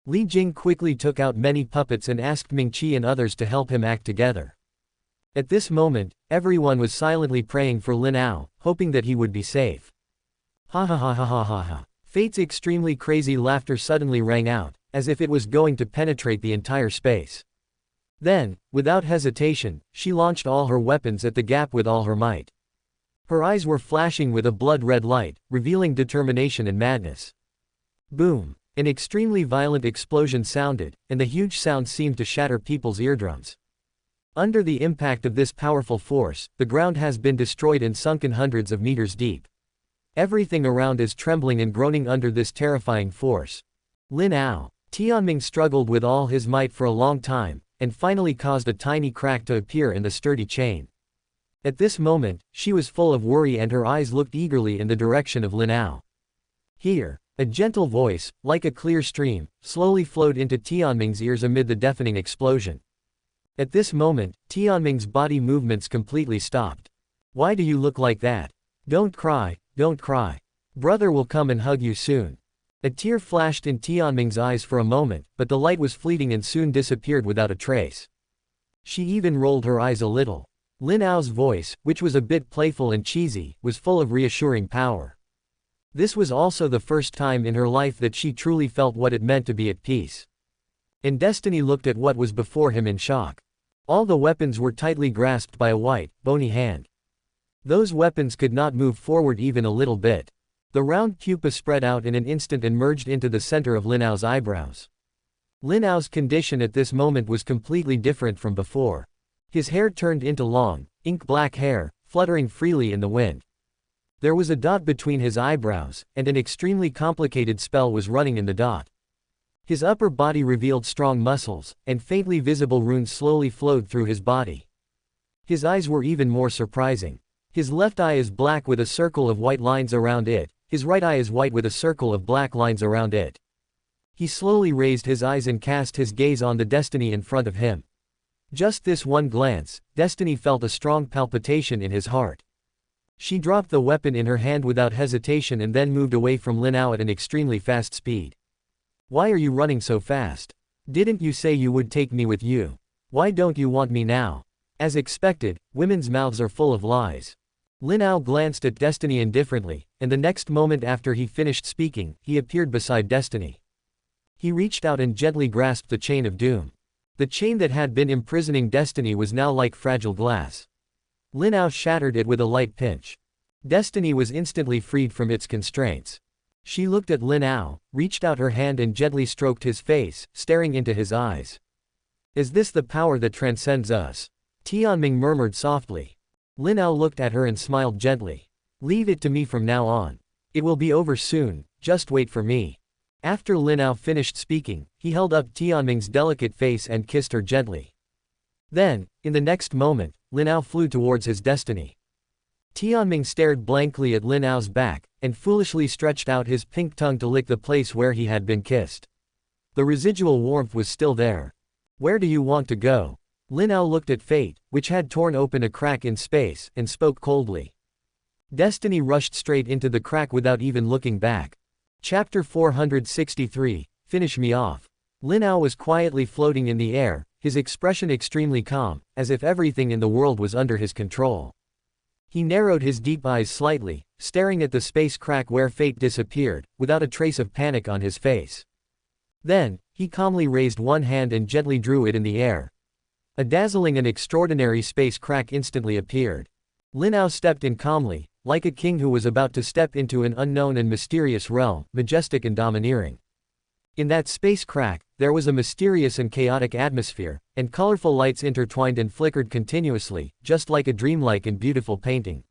Li Jing quickly took out many puppets and asked Ming-Chi and others to help him act together. At this moment, everyone was silently praying for Lin Ao, hoping that he would be safe. Ha ha ha ha ha ha ha. Fate's extremely crazy laughter suddenly rang out, as if it was going to penetrate the entire space. Then, without hesitation, she launched all her weapons at the gap with all her might. Her eyes were flashing with a blood-red light, revealing determination and madness. Boom! An extremely violent explosion sounded, and the huge sound seemed to shatter people's eardrums. Under the impact of this powerful force, the ground has been destroyed and sunken hundreds of meters deep. Everything around is trembling and groaning under this terrifying force. Lin Ao. Tianming struggled with all his might for a long time, and finally caused a tiny crack to appear in the sturdy chain. At this moment, she was full of worry and her eyes looked eagerly in the direction of Lin Ao. Here, a gentle voice, like a clear stream, slowly flowed into Tianming's ears amid the deafening explosion. At this moment, Tianming's body movements completely stopped. Why do you look like that? Don't cry, don't cry. Brother will come and hug you soon. A tear flashed in Tianming's eyes for a moment, but the light was fleeting and soon disappeared without a trace. She even rolled her eyes a little. Lin Ao's voice, which was a bit playful and cheesy, was full of reassuring power. This was also the first time in her life that she truly felt what it meant to be at peace. And Destiny looked at what was before him in shock. All the weapons were tightly grasped by a white, bony hand. Those weapons could not move forward even a little bit. The round pupa spread out in an instant and merged into the center of Lin Ao's eyebrows. Lin Ao's condition at this moment was completely different from before. His hair turned into long, ink-black hair, fluttering freely in the wind. There was a dot between his eyebrows, and an extremely complicated spell was running in the dot. His upper body revealed strong muscles, and faintly visible runes slowly flowed through his body. His eyes were even more surprising. His left eye is black with a circle of white lines around it, his right eye is white with a circle of black lines around it. He slowly raised his eyes and cast his gaze on the Destiny in front of him. Just this one glance, Destiny felt a strong palpitation in his heart. She dropped the weapon in her hand without hesitation and then moved away from Lin Ao at an extremely fast speed. Why are you running so fast? Didn't you say you would take me with you? Why don't you want me now? As expected, women's mouths are full of lies. Lin Ao glanced at Destiny indifferently, and the next moment after he finished speaking, he appeared beside Destiny. He reached out and gently grasped the chain of doom. The chain that had been imprisoning Destiny was now like fragile glass. Lin Ao shattered it with a light pinch. Destiny was instantly freed from its constraints. She looked at Lin Ao, reached out her hand and gently stroked his face, staring into his eyes. Is this the power that transcends us? Tianming murmured softly. Lin Ao looked at her and smiled gently. Leave it to me from now on. It will be over soon, just wait for me. After Lin Ao finished speaking, he held up Tianming's delicate face and kissed her gently. Then, in the next moment, Lin Ao flew towards his Destiny. Tianming stared blankly at Lin Ao's back, and foolishly stretched out his pink tongue to lick the place where he had been kissed. The residual warmth was still there. Where do you want to go? Lin Ao looked at fate, which had torn open a crack in space, and spoke coldly. Destiny rushed straight into the crack without even looking back. Chapter 463, Finish Me Off. Lin Ao was quietly floating in the air, his expression extremely calm, as if everything in the world was under his control. He narrowed his deep eyes slightly, staring at the space crack where fate disappeared, without a trace of panic on his face. Then, he calmly raised one hand and gently drew it in the air. A dazzling and extraordinary space crack instantly appeared. Lin Ao stepped in calmly, like a king who was about to step into an unknown and mysterious realm, majestic and domineering. In that space crack, there was a mysterious and chaotic atmosphere, and colorful lights intertwined and flickered continuously, just like a dreamlike and beautiful painting.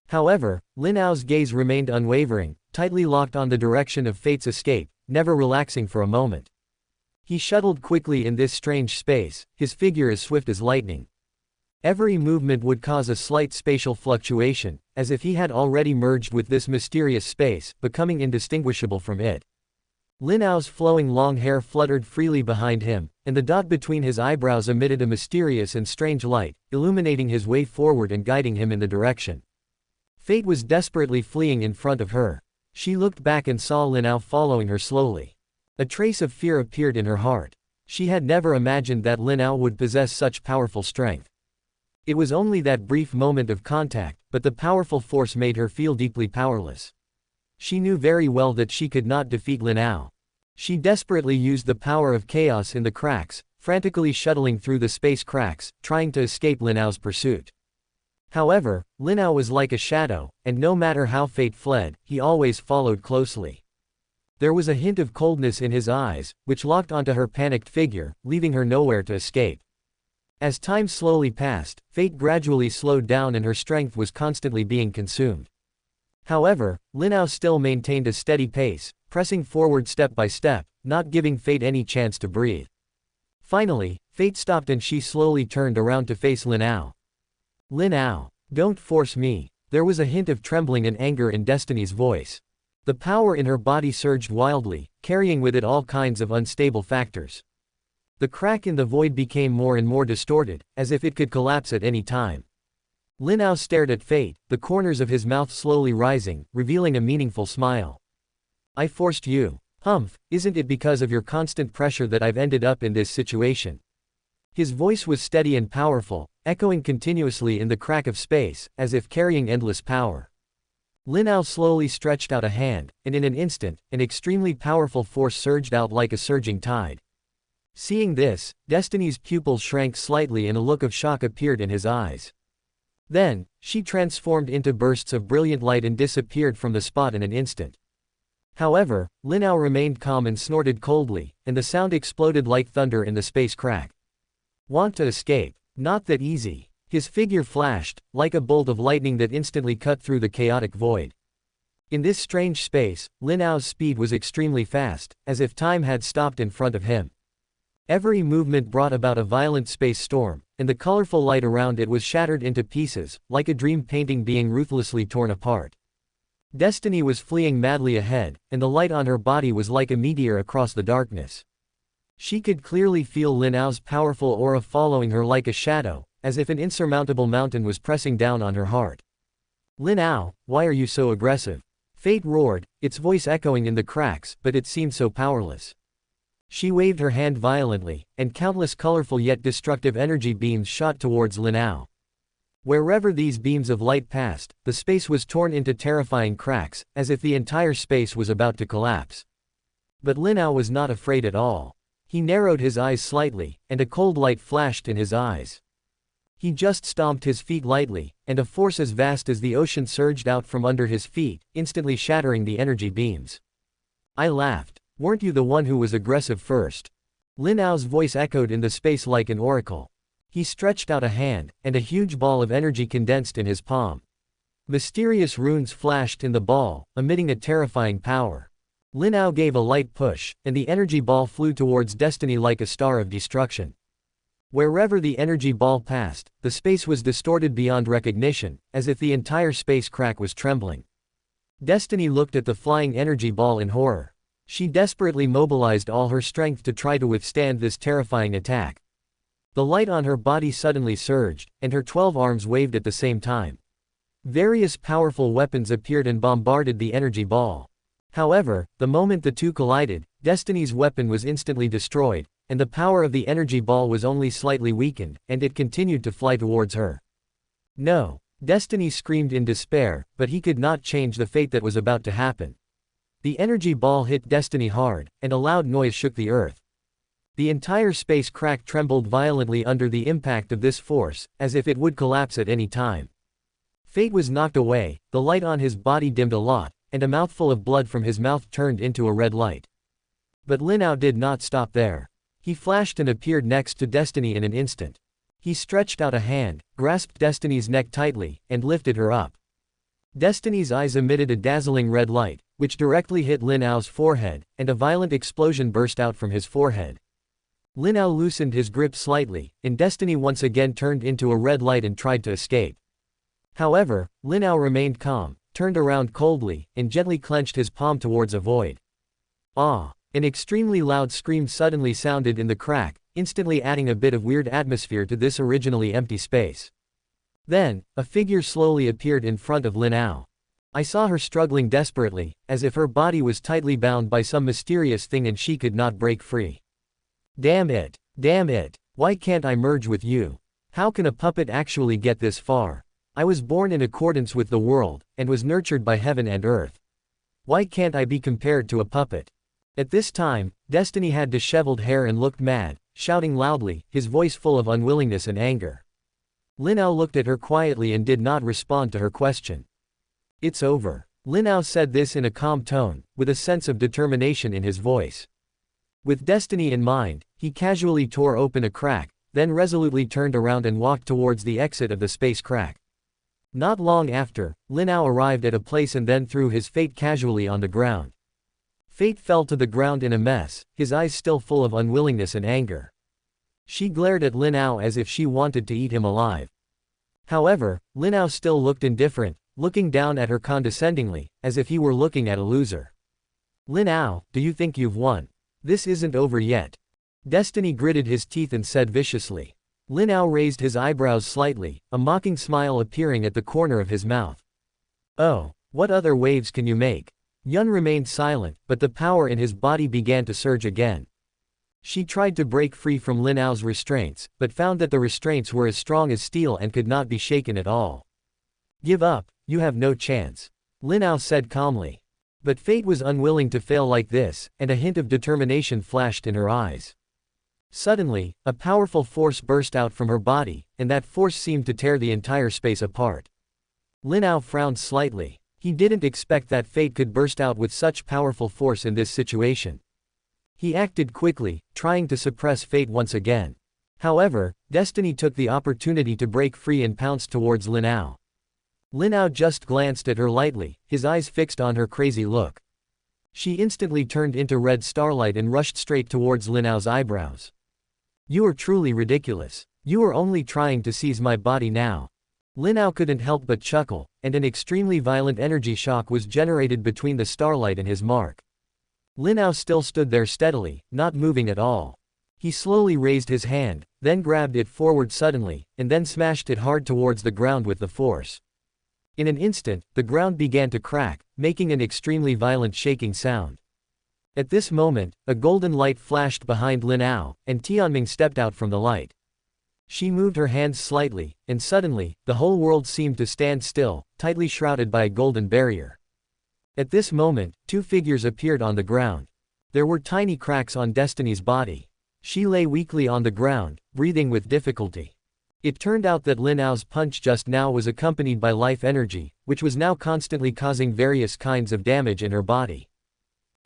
However, Lin Ao's gaze remained unwavering, tightly locked on the direction of fate's escape, never relaxing for a moment. He shuttled quickly in this strange space, his figure as swift as lightning. Every movement would cause a slight spatial fluctuation, as if he had already merged with this mysterious space, becoming indistinguishable from it. Lin Ao's flowing long hair fluttered freely behind him, and the dot between his eyebrows emitted a mysterious and strange light, illuminating his way forward and guiding him in the direction. Fate was desperately fleeing in front of her. She looked back and saw Lin Ao following her slowly. A trace of fear appeared in her heart. She had never imagined that Lin Ao would possess such powerful strength. It was only that brief moment of contact, but the powerful force made her feel deeply powerless. She knew very well that she could not defeat Lin Ao. She desperately used the power of chaos in the cracks, frantically shuttling through the space cracks, trying to escape Lin Ao's pursuit. However, Lin Ao was like a shadow, and no matter how Fate fled, he always followed closely. There was a hint of coldness in his eyes, which locked onto her panicked figure, leaving her nowhere to escape. As time slowly passed, Fate gradually slowed down and her strength was constantly being consumed. However, Lin Ao still maintained a steady pace, pressing forward step by step, not giving Fate any chance to breathe. Finally, Fate stopped and she slowly turned around to face Lin Ao. "Lin Ao, don't force me." There was a hint of trembling and anger in Destiny's voice. The power in her body surged wildly, carrying with it all kinds of unstable factors. The crack in the void became more and more distorted, as if it could collapse at any time. Lin Ao stared at Fate, the corners of his mouth slowly rising, revealing a meaningful smile. "I forced you. Humph, isn't it because of your constant pressure that I've ended up in this situation?" His voice was steady and powerful, echoing continuously in the crack of space, as if carrying endless power. Lin Ao slowly stretched out a hand, and in an instant, an extremely powerful force surged out like a surging tide. Seeing this, Destiny's pupils shrank slightly and a look of shock appeared in his eyes. Then, she transformed into bursts of brilliant light and disappeared from the spot in an instant. However, Lin Ao remained calm and snorted coldly, and the sound exploded like thunder in the space crack. "Want to escape? Not that easy." His figure flashed, like a bolt of lightning that instantly cut through the chaotic void. In this strange space, Lin Ao's speed was extremely fast, as if time had stopped in front of him. Every movement brought about a violent space storm, and the colorful light around it was shattered into pieces, like a dream painting being ruthlessly torn apart. Destiny was fleeing madly ahead, and the light on her body was like a meteor across the darkness. She could clearly feel Lin Ao's powerful aura following her like a shadow, as if an insurmountable mountain was pressing down on her heart. "Lin Ao, why are you so aggressive?" Fate roared, its voice echoing in the cracks, but it seemed so powerless. She waved her hand violently, and countless colorful yet destructive energy beams shot towards Lin Ao. Wherever these beams of light passed, the space was torn into terrifying cracks, as if the entire space was about to collapse. But Lin Ao was not afraid at all. He narrowed his eyes slightly, and a cold light flashed in his eyes. He just stomped his feet lightly, and a force as vast as the ocean surged out from under his feet, instantly shattering the energy beams. I laughed. "Weren't you the one who was aggressive first?" Lin Ao's voice echoed in the space like an oracle. He stretched out a hand, and a huge ball of energy condensed in his palm. Mysterious runes flashed in the ball, emitting a terrifying power. Lin Ao gave a light push, and the energy ball flew towards Destiny like a star of destruction. Wherever the energy ball passed, the space was distorted beyond recognition, as if the entire space crack was trembling. Destiny looked at the flying energy ball in horror. She desperately mobilized all her strength to try to withstand this terrifying attack. The light on her body suddenly surged, and her 12 arms waved at the same time. Various powerful weapons appeared and bombarded the energy ball. However, the moment the two collided, Destiny's weapon was instantly destroyed, and the power of the energy ball was only slightly weakened, and it continued to fly towards her. "No!" Destiny screamed in despair, but he could not change the fate that was about to happen. The energy ball hit Destiny hard, and a loud noise shook the earth. The entire space crack trembled violently under the impact of this force, as if it would collapse at any time. Fate was knocked away, the light on his body dimmed a lot, and a mouthful of blood from his mouth turned into a red light. But Lin Ao did not stop there. He flashed and appeared next to Destiny in an instant. He stretched out a hand, grasped Destiny's neck tightly, and lifted her up. Destiny's eyes emitted a dazzling red light, which directly hit Lin Ao's forehead, and a violent explosion burst out from his forehead. Lin Ao loosened his grip slightly, and Destiny once again turned into a red light and tried to escape. However, Lin Ao remained calm, turned around coldly, and gently clenched his palm towards a void. "Ah!" An extremely loud scream suddenly sounded in the crack, instantly adding a bit of weird atmosphere to this originally empty space. Then, a figure slowly appeared in front of Lin Ao. I saw her struggling desperately, as if her body was tightly bound by some mysterious thing and she could not break free. Damn it! Damn it! Why can't I merge with you? How can a puppet actually get this far? I was born in accordance with the world, and was nurtured by heaven and earth. Why can't I be compared to a puppet? At this time, Destiny had disheveled hair and looked mad, shouting loudly, his voice full of unwillingness and anger. Lin Ao looked at her quietly and did not respond to her question. It's over. Lin Ao said this in a calm tone, with a sense of determination in his voice. With Destiny in mind, he casually tore open a crack, then resolutely turned around and walked towards the exit of the space crack. Not long after, Lin Ao arrived at a place and then threw his Fate casually on the ground. Fate fell to the ground in a mess, his eyes still full of unwillingness and anger. She glared at Lin Ao as if she wanted to eat him alive. However, Lin Ao still looked indifferent, looking down at her condescendingly, as if he were looking at a loser. Lin Ao, do you think you've won? This isn't over yet. Destiny gritted his teeth and said viciously. Lin Ao raised his eyebrows slightly, a mocking smile appearing at the corner of his mouth. Oh, what other waves can you make? Yun remained silent, but the power in his body began to surge again. She tried to break free from Lin Ao's restraints, but found that the restraints were as strong as steel and could not be shaken at all. Give up, you have no chance. Lin Ao said calmly. But fate was unwilling to fail like this, and a hint of determination flashed in her eyes. Suddenly, a powerful force burst out from her body, and that force seemed to tear the entire space apart. Lin Ao frowned slightly. He didn't expect that fate could burst out with such powerful force in this situation. He acted quickly, trying to suppress fate once again. However, Destiny took the opportunity to break free and pounced towards Lin Ao. Lin Ao just glanced at her lightly, his eyes fixed on her crazy look. She instantly turned into red starlight and rushed straight towards Lin Ao's eyebrows. You are truly ridiculous. You are only trying to seize my body now. Lin Ao couldn't help but chuckle, and an extremely violent energy shock was generated between the starlight and his mark. Lin Ao still stood there steadily, not moving at all. He slowly raised his hand, then grabbed it forward suddenly, and then smashed it hard towards the ground with the force. In an instant, the ground began to crack, making an extremely violent shaking sound. At this moment, a golden light flashed behind Lin Ao, and Tianming stepped out from the light. She moved her hands slightly, and suddenly, the whole world seemed to stand still, tightly shrouded by a golden barrier. At this moment, two figures appeared on the ground. There were tiny cracks on Destiny's body. She lay weakly on the ground, breathing with difficulty. It turned out that Lin Ao's punch just now was accompanied by life energy, which was now constantly causing various kinds of damage in her body.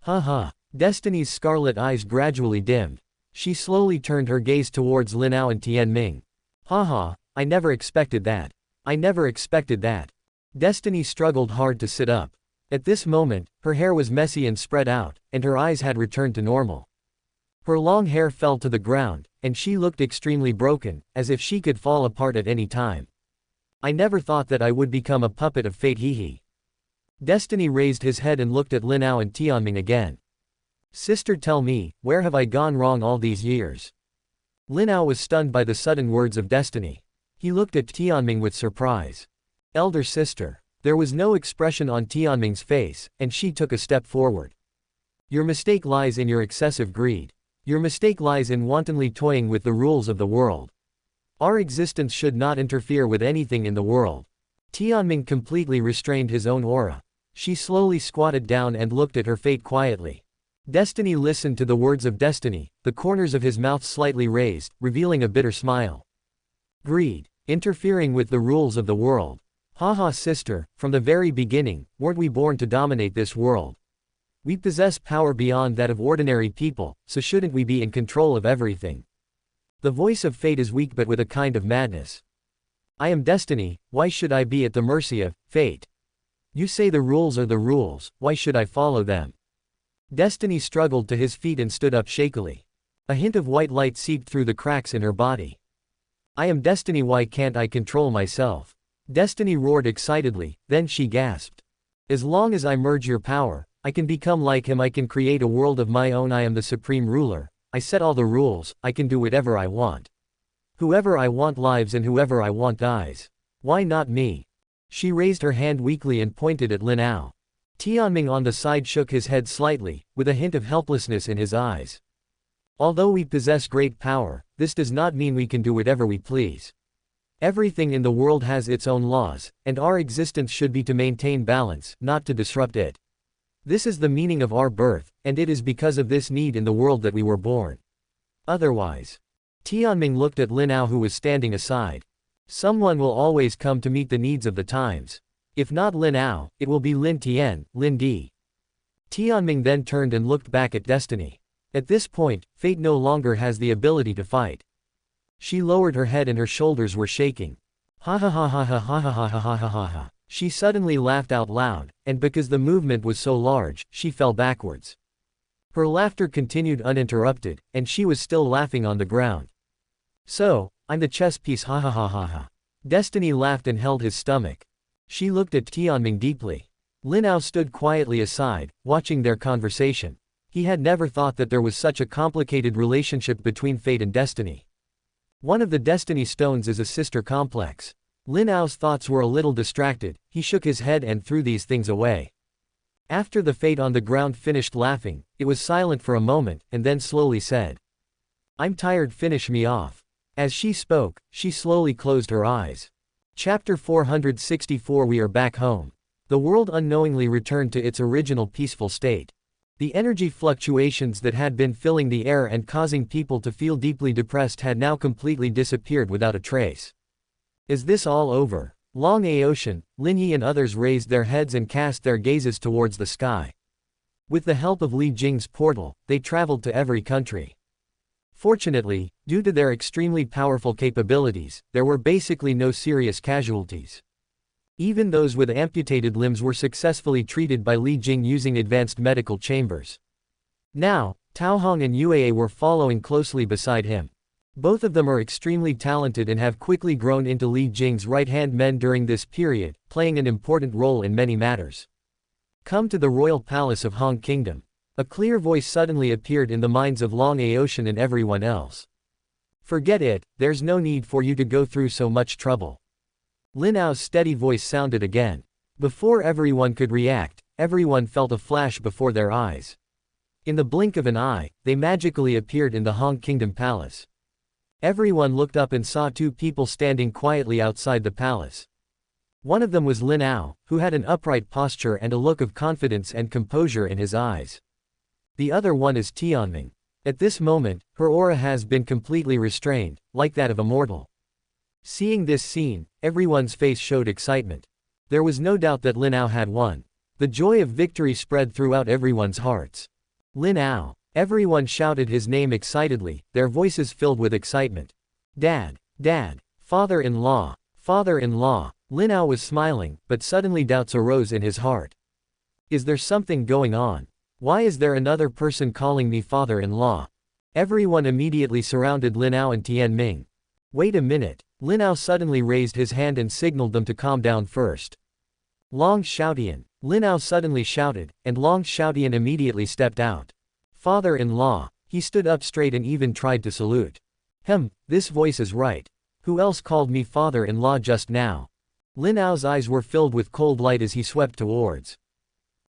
Haha. Destiny's scarlet eyes gradually dimmed. She slowly turned her gaze towards Lin Ao and Tianming. Haha, I never expected that. I never expected that. Destiny struggled hard to sit up. At this moment, her hair was messy and spread out, and her eyes had returned to normal. Her long hair fell to the ground, and she looked extremely broken, as if she could fall apart at any time. I never thought that I would become a puppet of fate, hee. Destiny raised his head and looked at Lin Ao and Tianming again. Sister, tell me, where have I gone wrong all these years? Lin Ao was stunned by the sudden words of Destiny. He looked at Tianming with surprise. Elder sister. There was no expression on Tianming's face, and she took a step forward. Your mistake lies in your excessive greed. Your mistake lies in wantonly toying with the rules of the world. Our existence should not interfere with anything in the world. Tianming completely restrained his own aura. She slowly squatted down and looked at her fate quietly. Destiny listened to the words of Destiny, the corners of his mouth slightly raised, revealing a bitter smile. Greed. Interfering with the rules of the world. Haha, sister, from the very beginning, weren't we born to dominate this world? We possess power beyond that of ordinary people, so shouldn't we be in control of everything? The voice of fate is weak but with a kind of madness. I am Destiny, why should I be at the mercy of fate? You say the rules are the rules, why should I follow them? Destiny struggled to his feet and stood up shakily. A hint of white light seeped through the cracks in her body. I am Destiny, why can't I control myself? Destiny roared excitedly, then she gasped. As long as I merge your power, I can become like him, I can create a world of my own, I am the supreme ruler, I set all the rules, I can do whatever I want. Whoever I want lives and whoever I want dies. Why not me? She raised her hand weakly and pointed at Lin Ao. Tianming on the side shook his head slightly, with a hint of helplessness in his eyes. Although we possess great power, this does not mean we can do whatever we please. Everything in the world has its own laws, and our existence should be to maintain balance, not to disrupt it. This is the meaning of our birth, and it is because of this need in the world that we were born. Otherwise. Tianming looked at Lin Ao, who was standing aside. Someone will always come to meet the needs of the times. If not Lin Ao, it will be Lin Tian, Lin Di. Tianming then turned and looked back at Destiny. At this point, fate no longer has the ability to fight. She lowered her head and her shoulders were shaking. Ha ha ha ha ha ha ha ha ha ha ha ha. She suddenly laughed out loud, and because the movement was so large, she fell backwards. Her laughter continued uninterrupted, and she was still laughing on the ground. So, I'm the chess piece, ha ha ha ha ha. Destiny laughed and held his stomach. She looked at Tianming deeply. Lin Ao stood quietly aside, watching their conversation. He had never thought that there was such a complicated relationship between fate and destiny. One of the destiny stones is a sister complex. Lin Ao's thoughts were a little distracted, he shook his head and threw these things away. After the fate on the ground finished laughing, it was silent for a moment, and then slowly said, I'm tired, finish me off. As she spoke, she slowly closed her eyes. Chapter 464 We are back home. The world unknowingly returned to its original peaceful state. The energy fluctuations that had been filling the air and causing people to feel deeply depressed had now completely disappeared without a trace. Is this all over? Long Aocean, Lin Yi and others raised their heads and cast their gazes towards the sky. With the help of Li Jing's portal, they traveled to every country. Fortunately, due to their extremely powerful capabilities, there were basically no serious casualties. Even those with amputated limbs were successfully treated by Li Jing using advanced medical chambers. Now, Tao Hong and Yue were following closely beside him. Both of them are extremely talented and have quickly grown into Li Jing's right-hand men during this period, playing an important role in many matters. Come to the royal palace of Hong Kingdom. A clear voice suddenly appeared in the minds of Long Aocean and everyone else. Forget it, there's no need for you to go through so much trouble. Lin Ao's steady voice sounded again. Before everyone could react, everyone felt a flash before their eyes. In the blink of an eye, they magically appeared in the Hong Kingdom palace. Everyone looked up and saw two people standing quietly outside the palace. One of them was Lin Ao, who had an upright posture and a look of confidence and composure in his eyes. The other one is Tianming. At this moment, her aura has been completely restrained, like that of a mortal. Seeing this scene, everyone's face showed excitement. There was no doubt that Lin Ao had won. The joy of victory spread throughout everyone's hearts. Lin Ao. Everyone shouted his name excitedly, their voices filled with excitement. Dad! Dad! Father-in-law! Father-in-law! Lin Ao was smiling, but suddenly doubts arose in his heart. Is there something going on? Why is there another person calling me father-in-law? Everyone immediately surrounded Lin Ao and Tianming. Wait a minute. Lin Ao suddenly raised his hand and signaled them to calm down first. Long Xiaotian. Lin Ao suddenly shouted, and Long Xiaotian immediately stepped out. Father-in-law. He stood up straight and even tried to salute. This voice is right. Who else called me father-in-law just now? Lin Ao's eyes were filled with cold light as he swept towards.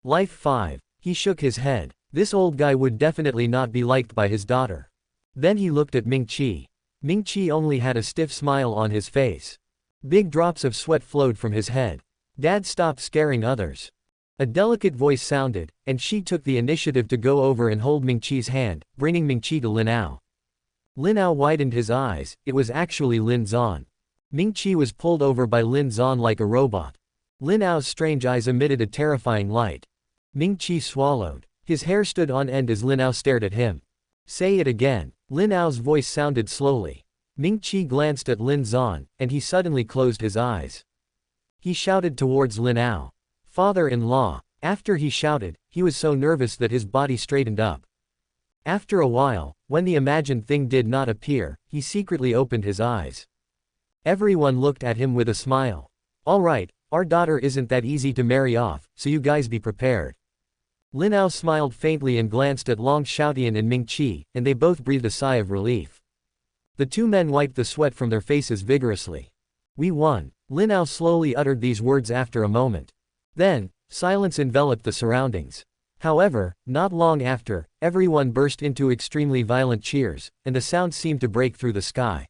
Life 5. He shook his head. This old guy would definitely not be liked by his daughter. Then he looked at Ming Qi. Ming Qi only had a stiff smile on his face. Big drops of sweat flowed from his head. Dad, stop scaring others. A delicate voice sounded, and she took the initiative to go over and hold Ming Qi's hand, bringing Ming Qi to Lin Ao. Lin Ao widened his eyes, it was actually Lin Zan. Ming Qi was pulled over by Lin Zan like a robot. Lin Ao's strange eyes emitted a terrifying light. Ming Qi swallowed. His hair stood on end as Lin Ao stared at him. Say it again. Lin Ao's voice sounded slowly. Ming Qi glanced at Lin Zan, and he suddenly closed his eyes. He shouted towards Lin Ao. Father-in-law. After he shouted, he was so nervous that his body straightened up. After a while, when the imagined thing did not appear, he secretly opened his eyes. Everyone looked at him with a smile. All right, our daughter isn't that easy to marry off, so you guys be prepared. Lin Ao smiled faintly and glanced at Long Xiaotian and Ming Qi, and they both breathed a sigh of relief. The two men wiped the sweat from their faces vigorously. We won. Lin Ao slowly uttered these words after a moment. Then, silence enveloped the surroundings. However, not long after, everyone burst into extremely violent cheers, and the sound seemed to break through the sky.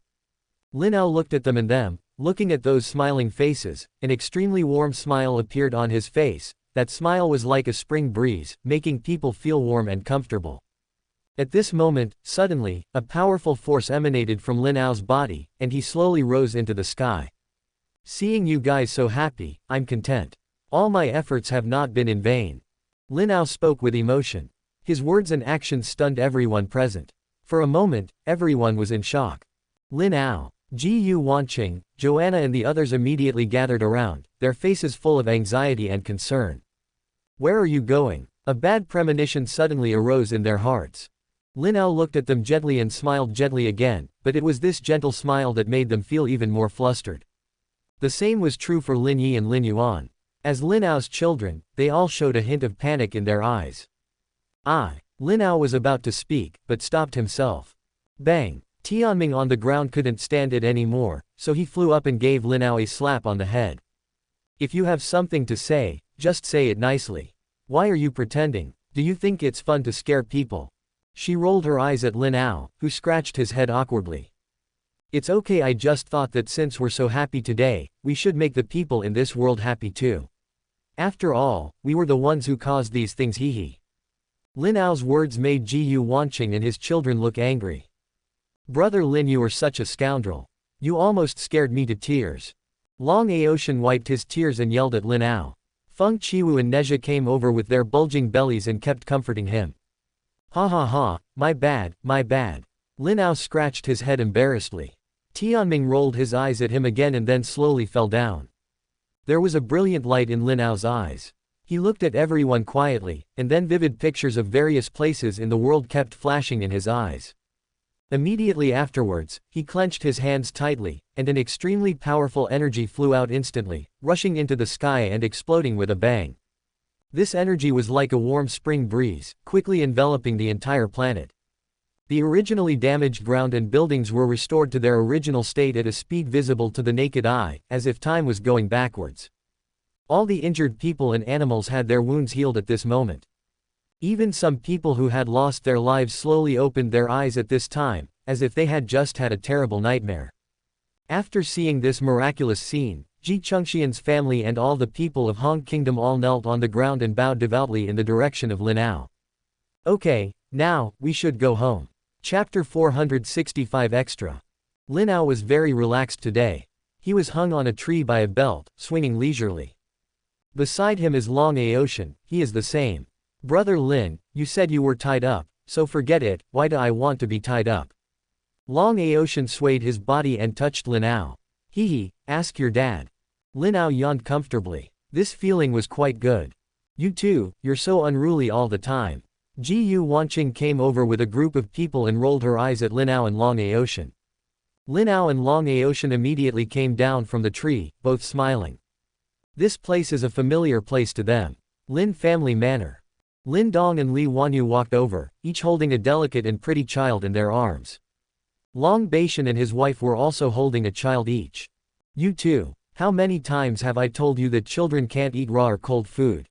Lin Ao looked at them and them, looking at those smiling faces, an extremely warm smile appeared on his face. That smile was like a spring breeze, making people feel warm and comfortable. At this moment, suddenly, a powerful force emanated from Lin Ao's body, and he slowly rose into the sky. Seeing you guys so happy, I'm content. All my efforts have not been in vain. Lin Ao spoke with emotion. His words and actions stunned everyone present. For a moment, everyone was in shock. Lin Ao, Ji Wanqing, Joanna and the others immediately gathered around, their faces full of anxiety and concern. Where are you going? A bad premonition suddenly arose in their hearts. Lin Ao looked at them gently and smiled gently again, but it was this gentle smile that made them feel even more flustered. The same was true for Lin Yi and Lin Yuan. As Lin Ao's children, they all showed a hint of panic in their eyes. Lin Ao was about to speak, but stopped himself. Bang! Tianming on the ground couldn't stand it anymore, so he flew up and gave Lin Ao a slap on the head. If you have something to say, just say it nicely. Why are you pretending? Do you think it's fun to scare people? She rolled her eyes at Lin Ao, who scratched his head awkwardly. It's okay, I just thought that since we're so happy today, we should make the people in this world happy too. After all, we were the ones who caused these things, hee. Lin Ao's words made Ji Wanqing and his children look angry. Brother Lin, you are such a scoundrel. You almost scared me to tears. Long Aoshan wiped his tears and yelled at Lin Ao. Feng Qiwu and Nezha came over with their bulging bellies and kept comforting him. Ha ha ha, my bad, my bad. Lin Ao scratched his head embarrassedly. Tianming rolled his eyes at him again and then slowly fell down. There was a brilliant light in Lin Ao's eyes. He looked at everyone quietly, and then vivid pictures of various places in the world kept flashing in his eyes. Immediately afterwards, he clenched his hands tightly, and an extremely powerful energy flew out instantly, rushing into the sky and exploding with a bang. This energy was like a warm spring breeze, quickly enveloping the entire planet. The originally damaged ground and buildings were restored to their original state at a speed visible to the naked eye, as if time was going backwards. All the injured people and animals had their wounds healed at this moment. Even some people who had lost their lives slowly opened their eyes at this time, as if they had just had a terrible nightmare. After seeing this miraculous scene, Ji Chengxian's family and all the people of Hong Kingdom all knelt on the ground and bowed devoutly in the direction of Lin Ao. Okay, now, we should go home. Chapter 465 Extra. Lin Ao was very relaxed today. He was hung on a tree by a belt, swinging leisurely. Beside him is Long Aoshan, he is the same. Brother Lin, you said you were tied up, so forget it, why do I want to be tied up? Long Aoshan swayed his body and touched Lin Ao. Hee, ask your dad. Lin Ao yawned comfortably. This feeling was quite good. You too, you're so unruly all the time. Ji Wanqing came over with a group of people and rolled her eyes at Lin Ao and Long Aoshan. Lin Ao and Long Aoshan immediately came down from the tree, both smiling. This place is a familiar place to them. Lin family manor. Lin Dong and Li Wanyu walked over, each holding a delicate and pretty child in their arms. Long Baishan and his wife were also holding a child each. You too. How many times have I told you that children can't eat raw or cold food?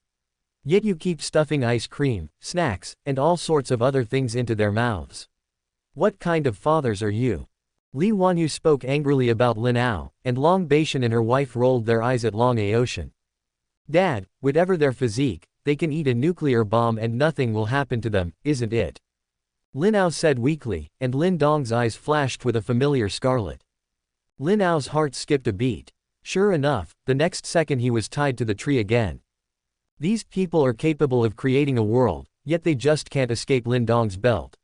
Yet you keep stuffing ice cream, snacks, and all sorts of other things into their mouths. What kind of fathers are you? Li Wanyu spoke angrily about Lin Ao, and Long Baishan and her wife rolled their eyes at Long Aoshan. Dad, whatever their physique, they can eat a nuclear bomb and nothing will happen to them, isn't it? Lin Ao said weakly, and Lin Dong's eyes flashed with a familiar scarlet. Lin Ao's heart skipped a beat. Sure enough, the next second he was tied to the tree again. These people are capable of creating a world, yet they just can't escape Lin Dong's belt.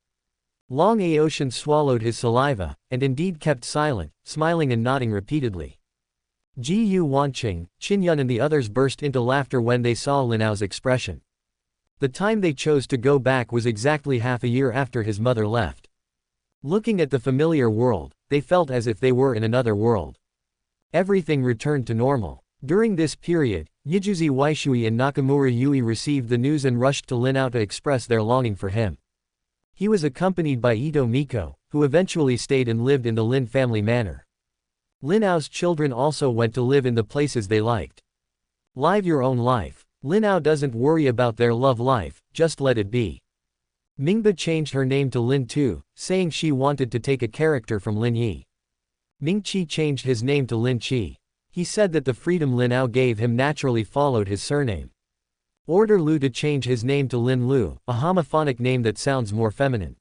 Long Aoshan swallowed his saliva, and indeed kept silent, smiling and nodding repeatedly. Ji Wanqing, Qin Yun and the others burst into laughter when they saw Lin Ao's expression. The time they chose to go back was exactly half a year after his mother left. Looking at the familiar world, they felt as if they were in another world. Everything returned to normal. During this period, Yijuzi Waishui and Nakamura Yui received the news and rushed to Lin Ao to express their longing for him. He was accompanied by Ito Miko, who eventually stayed and lived in the Lin family manor. Lin Ao's children also went to live in the places they liked. Live your own life. Lin Ao doesn't worry about their love life, just let it be. Mingba changed her name to Lin Tu, saying she wanted to take a character from Lin Yi. Mingqi changed his name to Lin Qi. He said that the freedom Lin Ao gave him naturally followed his surname. Order Lu to change his name to Lin Lu, a homophonic name that sounds more feminine.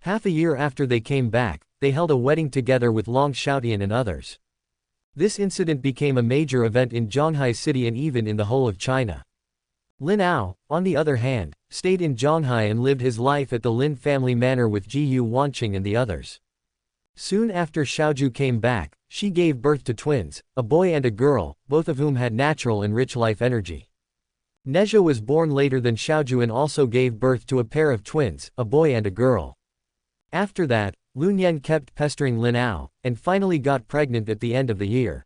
Half a year after they came back, they held a wedding together with Long Xiaotian and others. This incident became a major event in Zhonghai city and even in the whole of China. Lin Ao, on the other hand, stayed in Zhonghai and lived his life at the Lin family manor with Jiyu Wanqing and the others. Soon after Xiaoju came back, she gave birth to twins, a boy and a girl, both of whom had natural and rich life energy. Nezha was born later than Xiaoju and also gave birth to a pair of twins, a boy and a girl. After that, Lun Yan kept pestering Lin Ao, and finally got pregnant at the end of the year.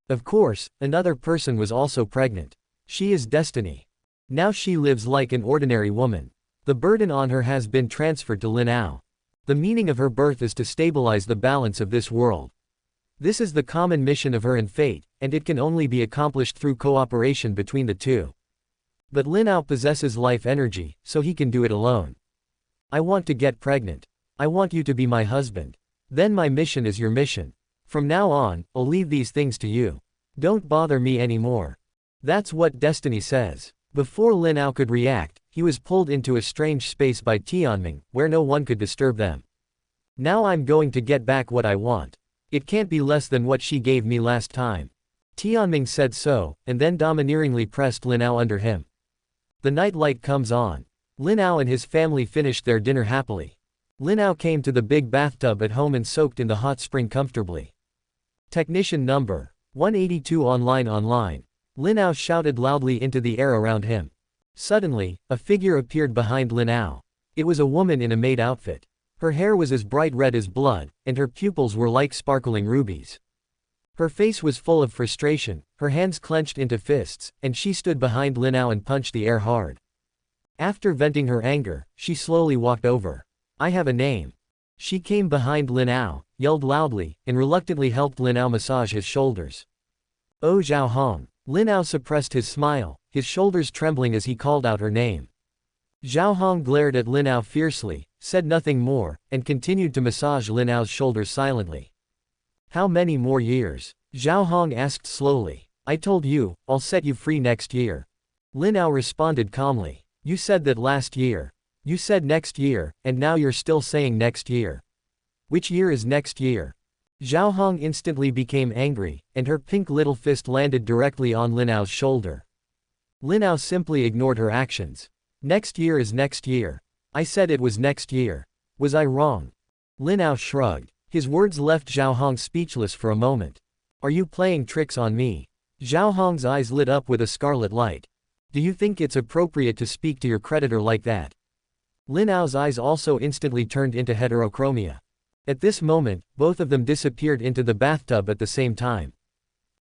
Of course, another person was also pregnant. She is Destiny. Now she lives like an ordinary woman. The burden on her has been transferred to Lin Ao. The meaning of her birth is to stabilize the balance of this world. This is the common mission of her and fate, and it can only be accomplished through cooperation between the two. But Lin Ao possesses life energy, so he can do it alone. I want to get pregnant. I want you to be my husband. Then my mission is your mission. From now on, I'll leave these things to you. Don't bother me anymore. That's what Destiny says. Before Lin Ao could react, he was pulled into a strange space by Tianming, where no one could disturb them. Now I'm going to get back what I want. It can't be less than what she gave me last time. Tianming said so, and then domineeringly pressed Lin Ao under him. The night light comes on. Lin Ao and his family finished their dinner happily. Lin Ao came to the big bathtub at home and soaked in the hot spring comfortably. Technician number 182 online. Lin Ao shouted loudly into the air around him. Suddenly, a figure appeared behind Lin Ao. It was a woman in a maid outfit. Her hair was as bright red as blood, and her pupils were like sparkling rubies. Her face was full of frustration, her hands clenched into fists, and she stood behind Lin Ao and punched the air hard. After venting her anger, she slowly walked over. I have a name. She came behind Lin Ao, yelled loudly, and reluctantly helped Lin Ao massage his shoulders. Oh Zhao Hong. Lin Ao suppressed his smile, his shoulders trembling as he called out her name. Zhao Hong glared at Lin Ao fiercely, said nothing more, and continued to massage Lin Ao's shoulders silently. How many more years? Zhao Hong asked slowly. I told you, I'll set you free next year. Lin Ao responded calmly. You said that last year. You said next year, and now you're still saying next year. Which year is next year? Zhao Hong instantly became angry, and her pink little fist landed directly on Lin Ao's shoulder. Lin Ao simply ignored her actions. Next year is next year. I said it was next year. Was I wrong? Lin Ao shrugged. His words left Zhao Hong speechless for a moment. Are you playing tricks on me? Zhao Hong's eyes lit up with a scarlet light. Do you think it's appropriate to speak to your creditor like that? Lin Ao's eyes also instantly turned into heterochromia. At this moment, both of them disappeared into the bathtub at the same time.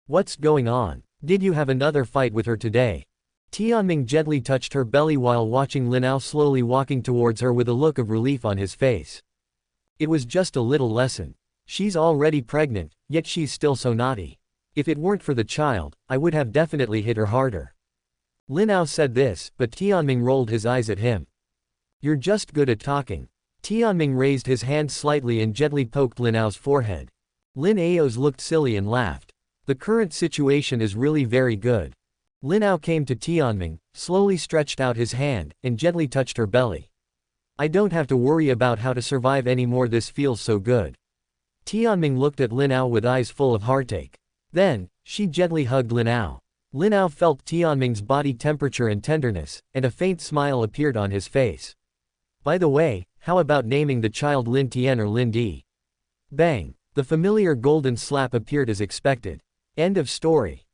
What's going on? Did you have another fight with her today? Tianming gently touched her belly while watching Lin Ao slowly walking towards her with a look of relief on his face. It was just a little lesson. She's already pregnant, yet she's still so naughty. If it weren't for the child, I would have definitely hit her harder. Lin Ao said this, but Tianming rolled his eyes at him. You're just good at talking. Tianming raised his hand slightly and gently poked Lin Ao's forehead. Lin Ao's looked silly and laughed. The current situation is really very good. Lin Ao came to Tianming, slowly stretched out his hand, and gently touched her belly. I don't have to worry about how to survive anymore, this feels so good. Tianming looked at Lin Ao with eyes full of heartache. Then, she gently hugged Lin Ao. Lin Ao felt Tianming's body temperature and tenderness, and a faint smile appeared on his face. By the way, how about naming the child Lin Tian or Lin Di? Bang! The familiar golden slap appeared as expected. End of story.